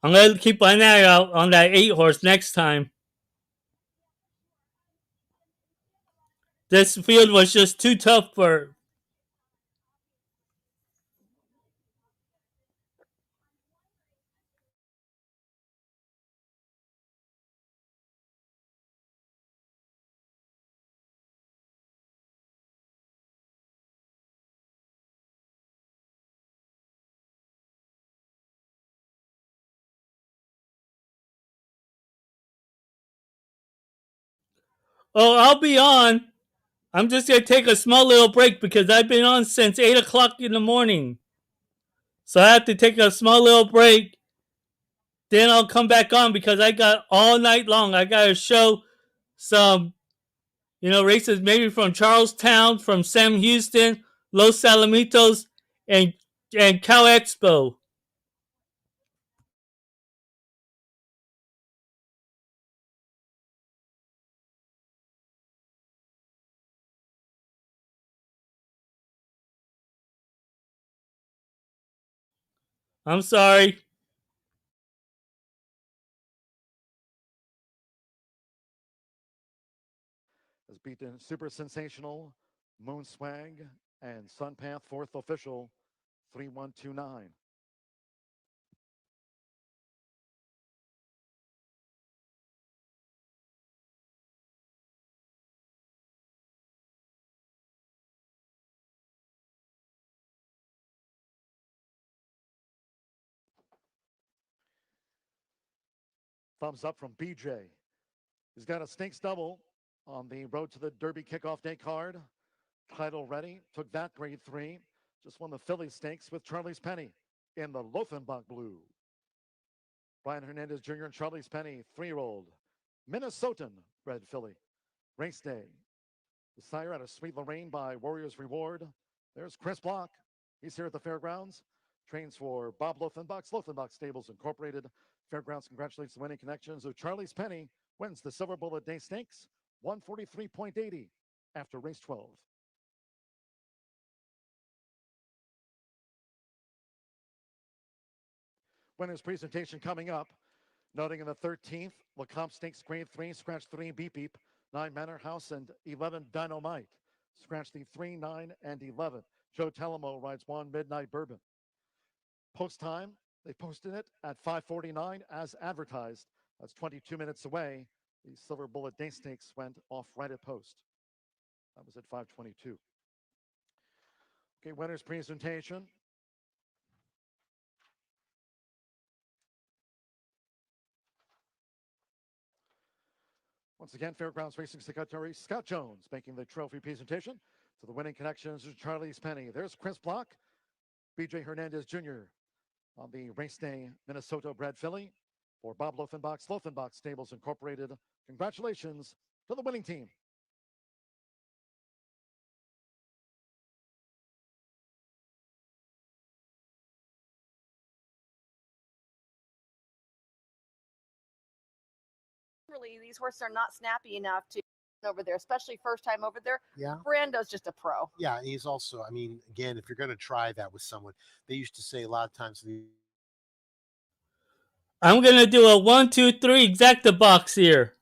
I'm going to keep an eye out on that 8 horse next time. This field was just too tough for. Oh, I'll be on. I'm just going to take a small little break because I've been on since 8 o'clock in the morning. So I have to take a small little break. Then I'll come back on because I got all night long. I got to show some, races maybe from Charlestown, from Sam Houston, Los Alamitos, and Cow Expo. I'm sorry. Has beaten Super Sensational, Moonswag, and Sunpath, 4th official, 3-1-2-9. Thumbs up from BJ. He's got a stakes double on the road to the Derby kickoff day card. Title ready. Took that grade 3. Just won the Philly Stakes with Charlie's Penny in the Lothenbach Blue. Brian Hernandez Jr. and Charlie's Penny, 3-year-old. Minnesotan bred filly. Race day. The sire out of Sweet Lorraine by Warriors Reward. There's Chris Block. He's here at the Fairgrounds. Trains for Bob Lothenbach's Lothenbach Stables Incorporated. Fairgrounds congratulates the winning connections of Charlie's Penny. Wins the Silver Bullet Day Stakes. 143.80 after race 12. Winner's presentation coming up. Noting in the 13th, Lacombe Stakes Grade 3, Scratch 3, Beep Beep, 9 Manor House, and 11 Dynamite. Scratch the 3, 9, and 11. Joe Telemo rides 1 Midnight Bourbon. Post time, they posted it at 5:49 as advertised. That's 22 minutes away. The Silver Bullet Day Stakes went off right at post. That was at 5:22. Okay, winner's presentation. Once again, Fairgrounds Racing Secretary Scott Jones making the trophy presentation. To the winning connections, Charlie's Penny. There's Chris Block, BJ Hernandez Jr. on the race day Minnesota bred filly for Bob Loeffenbach Stables Incorporated. Congratulations to the winning team. Really, these horses are not snappy enough to over there, especially first time over there. Yeah. Brando's just a pro. Yeah, he's also, I mean, again, if you're going to try that with someone, they used to say a lot of times. I'm going to do a 1, 2, 3 exacta box here.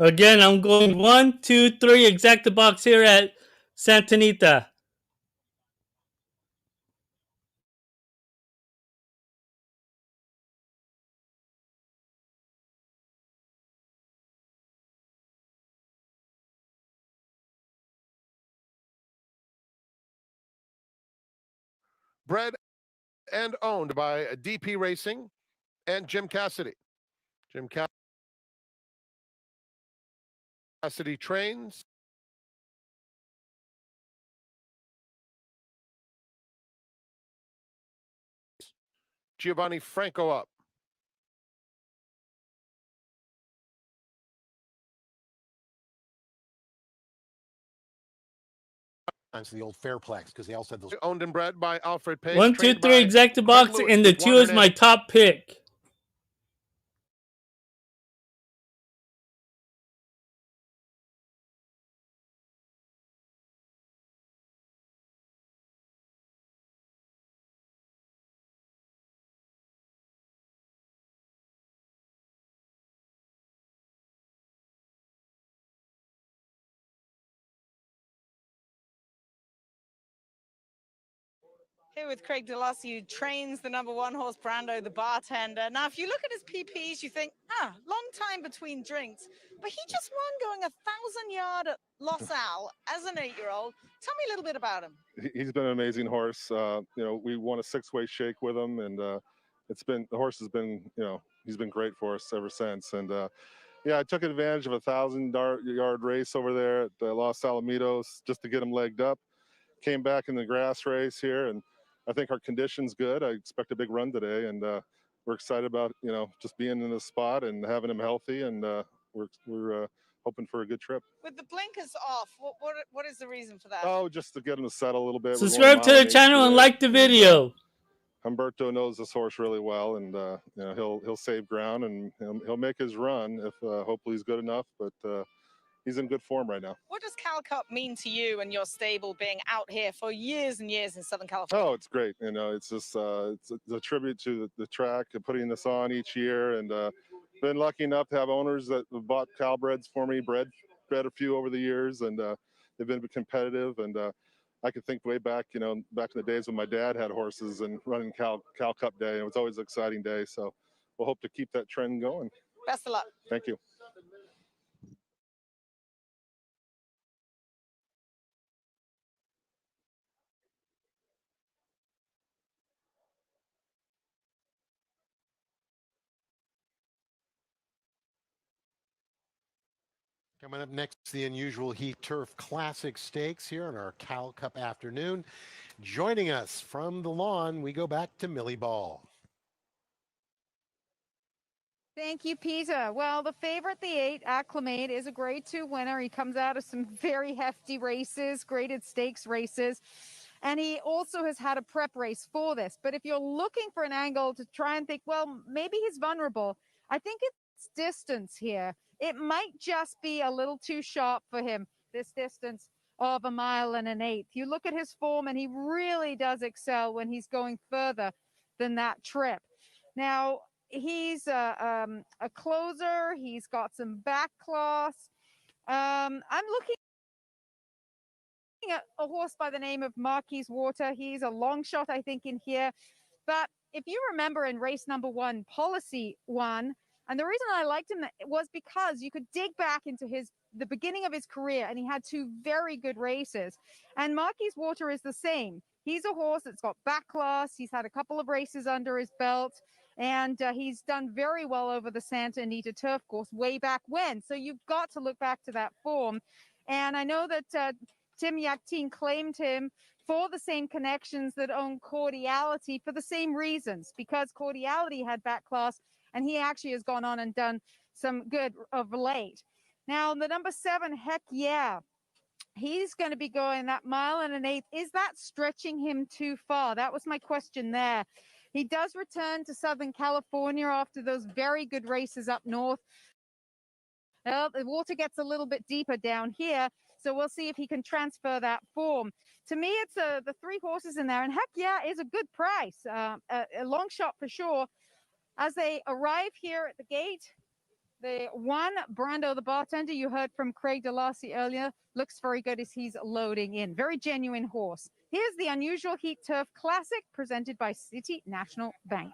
Again, I'm going 1, 2, 3 exacta box here at Santa Anita. Bred and owned by DP Racing and Jim Cassidy. Jim Cassidy trains. Giovanni Franco up. To the old Fairplex because they also had those. Owned and bred by Alfred Pace. 1, 2, 3 exacta box, Lewis and the with 2 is my top pick. Here with Craig DeLossie, who trains the #1 horse, Brando, the bartender. Now, if you look at his PPs, you think, long time between drinks. But he just won going 1,000-yard at Los Al as an 8-year-old. Tell me a little bit about him. He's been an amazing horse. We won a 6-way shake with him, and the horse has been, he's been great for us ever since. And I took advantage of a 1,000-yard race over there at Los Alamitos just to get him legged up. Came back in the grass race here, and I think our condition's good. I expect a big run today, and we're excited about just being in this spot and having him healthy, and we're hoping for a good trip. With the blinkers off, what is the reason for that? Oh, just to get him to settle a little bit. Subscribe to the channel and like the video. Humberto knows this horse really well, and he'll save ground, and he'll make his run if hopefully he's good enough. But he's in good form right now. What does Cal Cup mean to you and your stable being out here for years and years in Southern California? Oh, it's great. It's just it's a tribute to the track and putting this on each year, and been lucky enough to have owners that have bought Calbreds for me, bred a few over the years, and they've been competitive. And I could think way back, back in the days when my dad had horses and running Cal Cup Day. It was always an exciting day. So we'll hope to keep that trend going. Best of luck. Thank you. Coming up next, the unusual Heath Turf Classic Stakes here on our Cal Cup afternoon. Joining us from the lawn, we go back to Millie Ball. Thank you, Peter. Well, the favorite, the 8, Acclimate, is a Grade 2 winner. He comes out of some very hefty races, graded stakes races. And he also has had a prep race for this. But if you're looking for an angle to try and think, well, maybe he's vulnerable, I think it's distance here. It might just be a little too sharp for him, this distance of 1 mile and 1/8. You look at his form, and he really does excel when he's going further than that trip. Now, he's a closer. He's got some back class. I'm looking at a horse by the name of Marquis Water. He's a long shot, I think, in here. But if you remember in race #1, Policy won. And the reason I liked him was because you could dig back into the beginning of his career, and he had 2 very good races. And Marquis Water is the same. He's a horse that's got back class. He's had a couple of races under his belt, and he's done very well over the Santa Anita turf course way back when. So you've got to look back to that form. And I know that Tim Yakteen claimed him for the same connections that own Cordiality for the same reasons, because Cordiality had back class, and he actually has gone on and done some good of late. Now, the #7, Heck Yeah, he's going to be going that 1 mile and 1/8. Is that stretching him too far? That was my question there. He does return to Southern California after those very good races up north. Well, the water gets a little bit deeper down here, so we'll see if he can transfer that form. To me, it's the 3 horses in there, and Heck Yeah is a good price, a long shot for sure. As they arrive here at the gate, The one, Brando the bartender, you heard from Craig DeLacy earlier, looks very good as he's loading in. Very genuine horse. Here's the Unusual Heat Turf Classic presented by City National Bank.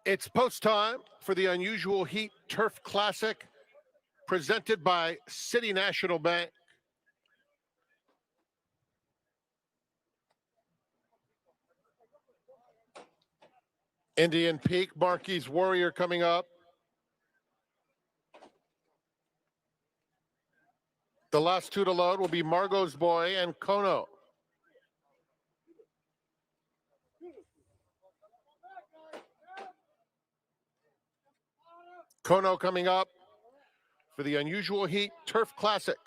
It's post time for the Unusual Heat Turf Classic presented by City National Bank. Indian Peak, Marquis Warrior coming up. The last two to load will be Margot's Boy and Kono. Kono coming up for the Unusual Heat Turf Classic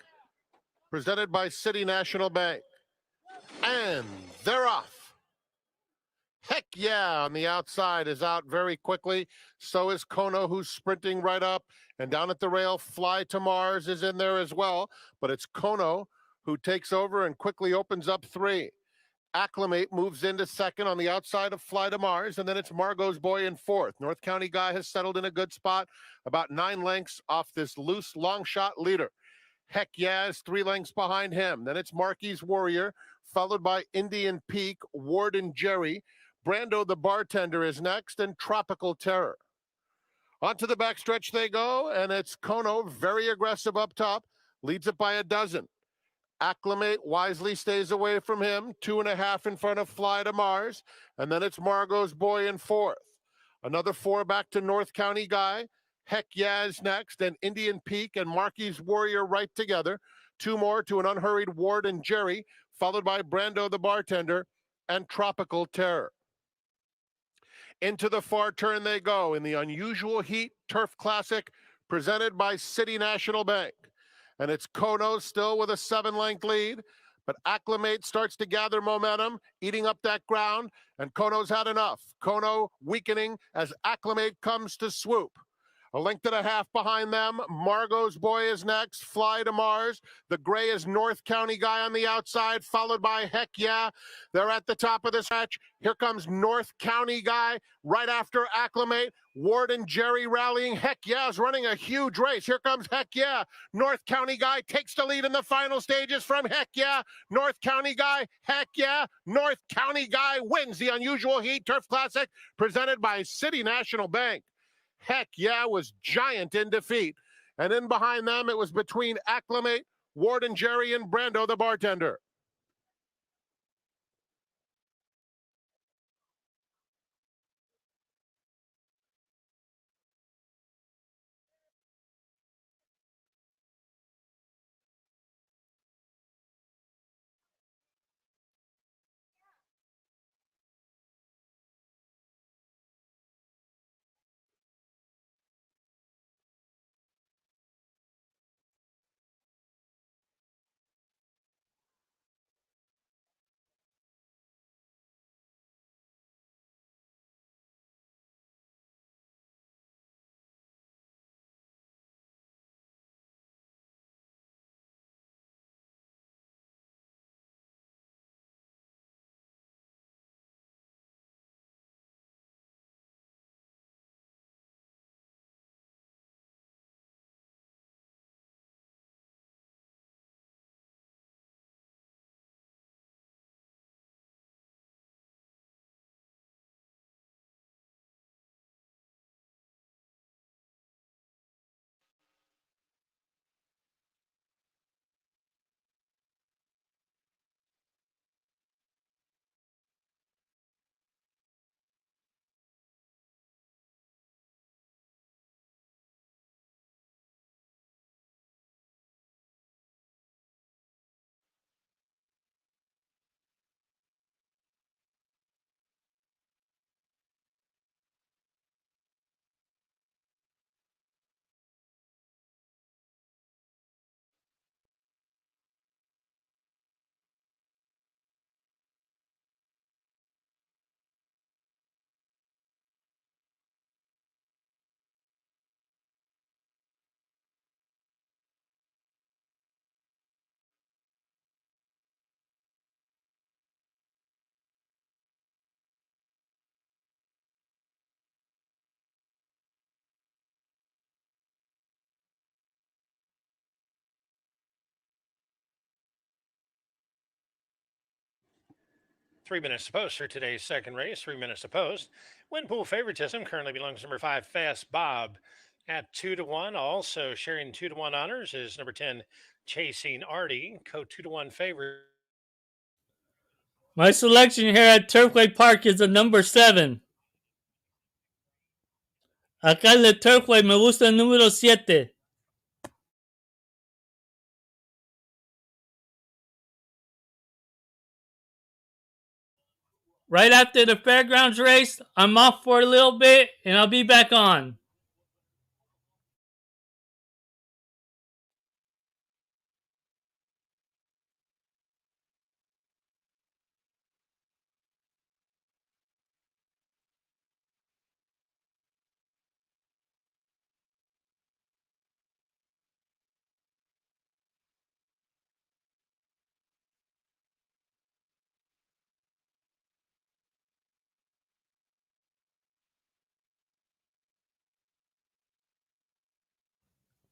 presented by City National Bank. And they're off. Heck yeah, on the outside is out very quickly. So is Kono, who's sprinting right up. And down at the rail, Fly to Mars is in there as well. But it's Kono who takes over and quickly opens up 3. Acclimate moves into second on the outside of Fly to Mars, and then it's Margot's Boy in 4th. North County Guy has settled in a good spot, about 9 lengths off this loose long shot leader. Heck yeah is 3 lengths behind him. Then it's Marquis Warrior, followed by Indian Peak, Ward and Jerry. Brando the bartender is next, and Tropical Terror. Onto the backstretch they go, and it's Kono, very aggressive up top, leads it by a dozen. Acclimate wisely stays away from him, 2.5 in front of Fly to Mars, and then it's Margot's Boy in 4th. Another 4 back to North County Guy. Heck yeah is next, and Indian Peak and Marquis Warrior right together. 2 more to an unhurried Ward and Jerry, followed by Brando the bartender and Tropical Terror. Into the far turn they go in the Unusual Heat Turf Classic presented by City National Bank. And it's Kono still with a 7-length lead, but Acclimate starts to gather momentum, eating up that ground, and Kono's had enough. Kono weakening as Acclimate comes to swoop. 1.5 lengths behind them. Margot's Boy is next. Fly to Mars. The gray is North County Guy on the outside, followed by Heck Yeah. They're at the top of the stretch. Here comes North County Guy right after Acclimate. Ward and Jerry rallying. Heck Yeah is running a huge race. Here comes Heck Yeah. North County Guy takes the lead in the final stages from Heck Yeah. North County Guy, Heck Yeah. North County Guy wins the Unusual Heat Turf Classic presented by City National Bank. Heck Yeah was giant in defeat. And in behind them, it was between Acclimate, Ward and Jerry, and Brando the bartender. 3 minutes to post for today's second race. 3 minutes to post. Win pool favoritism currently belongs to number 5, Fast Bob, at 2-1. Also sharing 2-1 honors is number 10, Chasing Artie, co-2-1 favorite. My selection here at Turfway Park is the number 7. Acá en el Turfway me gusta el número 7. Right after the Fairgrounds race, I'm off for a little bit, and I'll be back on.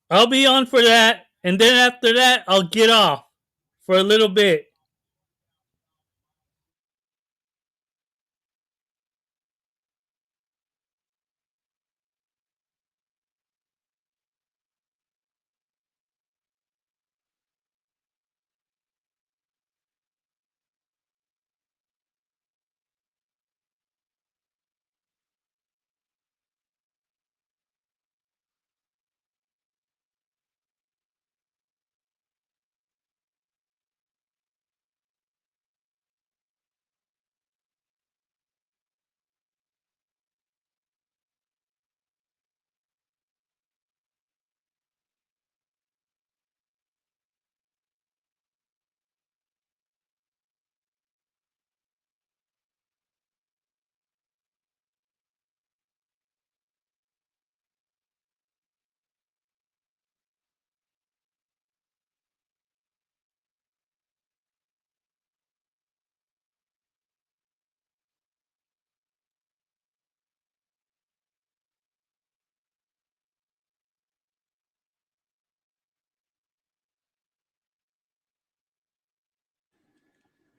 I'll be on for that, and then after that, I'll get off for a little bit.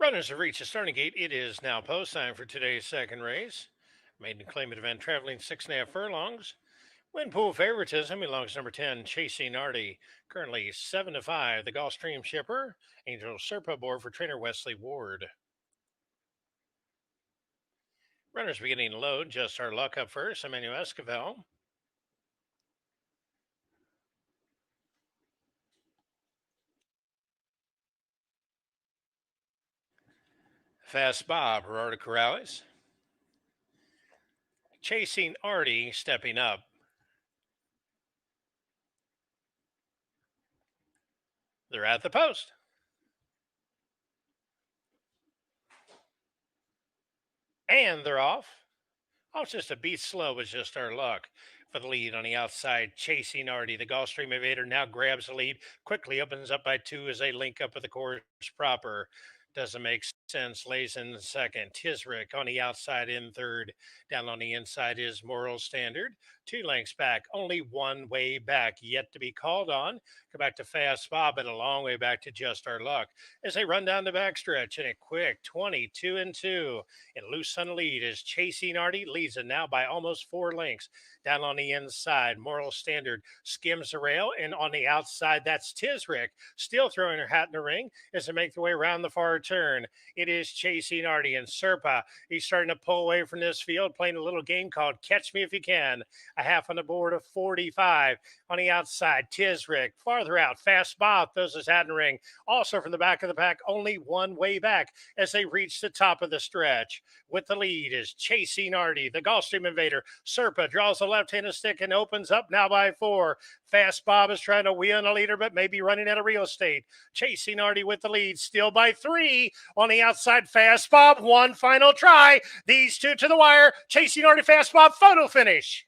Runners have reached the starting gate. It is now post time for today's second race. Maiden claimant event traveling 6.5 furlongs. Win pool favoritism belongs to number 10, Chasing Artie. Currently 7-5. The Gulfstream shipper, Angel Serpa aboard for trainer Wesley Ward. Runners beginning to load. Just Our Luck up first. Emmanuel Esquivel. Fast Bob, Gerardo Corrales. Chasing Artie stepping up. They're at the post. And they're off. Oh, it's just a beat slow was Just Our Luck. For the lead on the outside, Chasing Artie. The Gulfstream Invader now grabs the lead. Quickly opens up by 2 as they link up with the course proper. Doesn't make sense. Lays in second. Tisrick on the outside in third. Down on the inside is Moral Standard. 2 lengths back. Only one way back. Yet to be called on. Go back to Fast Bob, but a long way back to Just Our Luck. As they run down the backstretch in a quick 22-2. And loose on the lead is Chasing Artie. Leads it now by almost 4 lengths. Down on the inside, Moral Standard skims the rail. And on the outside, that's Tisrick. Still throwing her hat in the ring as they make their way around the far turn. It is Chasing Artie and Serpa. He's starting to pull away from this field, playing a little game called Catch Me If You Can. A half on the board of 45. On the outside, Tisrick. Farther out, Fast Bob throws his hat in the ring. Also from the back of the pack, only one way back as they reach the top of the stretch. With the lead is Chasing Artie, the Gulfstream Invader. Serpa draws the left-handed stick and opens up now by 4. Fast Bob is trying to wheel in a leader, but maybe running out of real estate. Chasing Artie with the lead, still by 3. On the outside, Fast Bob, one final try. These two to the wire. Chasing Artie, Fast Bob, photo finish.